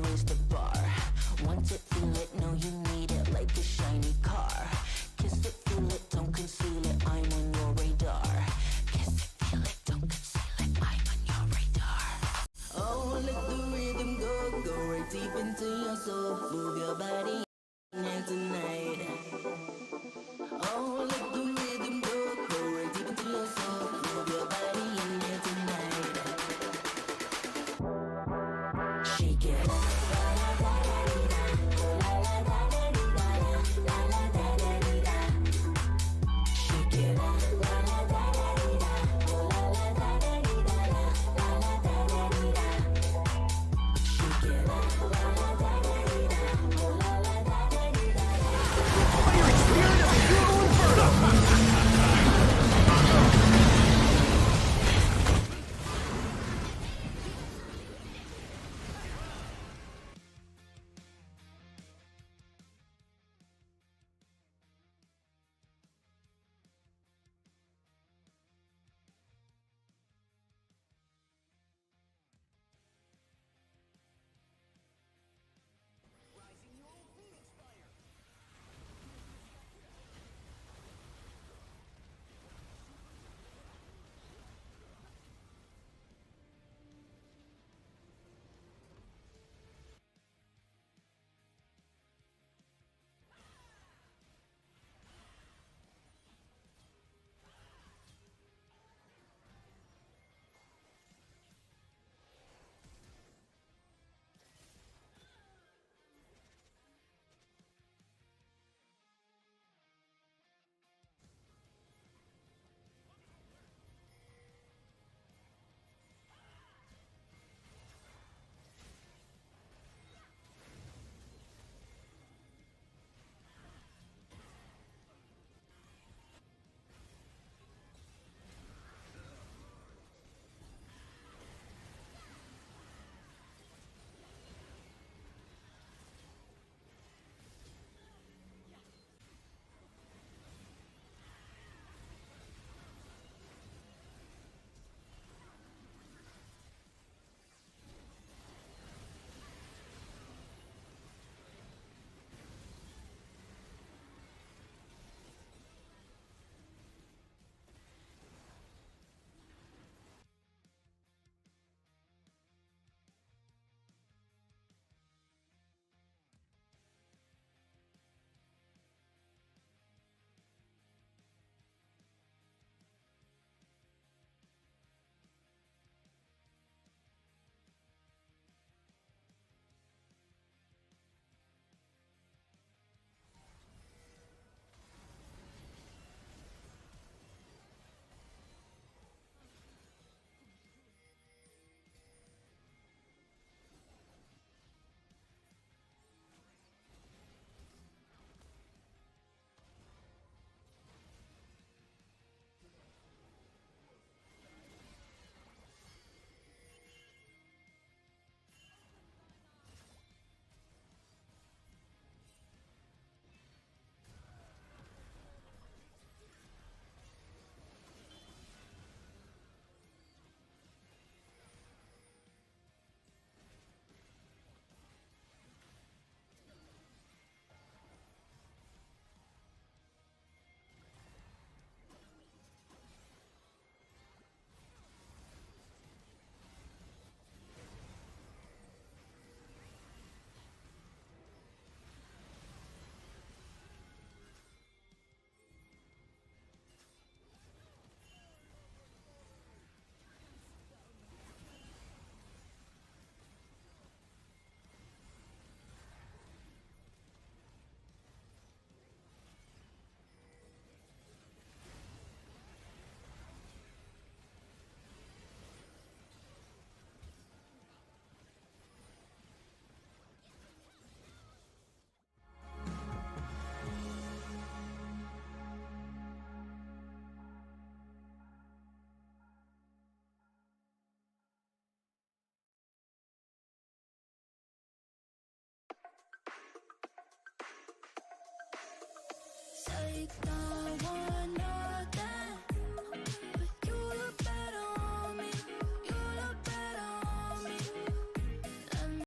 Raise the bar. Want it, feel it, know you need it like a shiny car. Kiss it, feel it, don't conceal it, I'm on your radar. Kiss it, feel it, don't conceal it, I'm on your radar. Oh, let the rhythm go right deep into your soul. Move your body.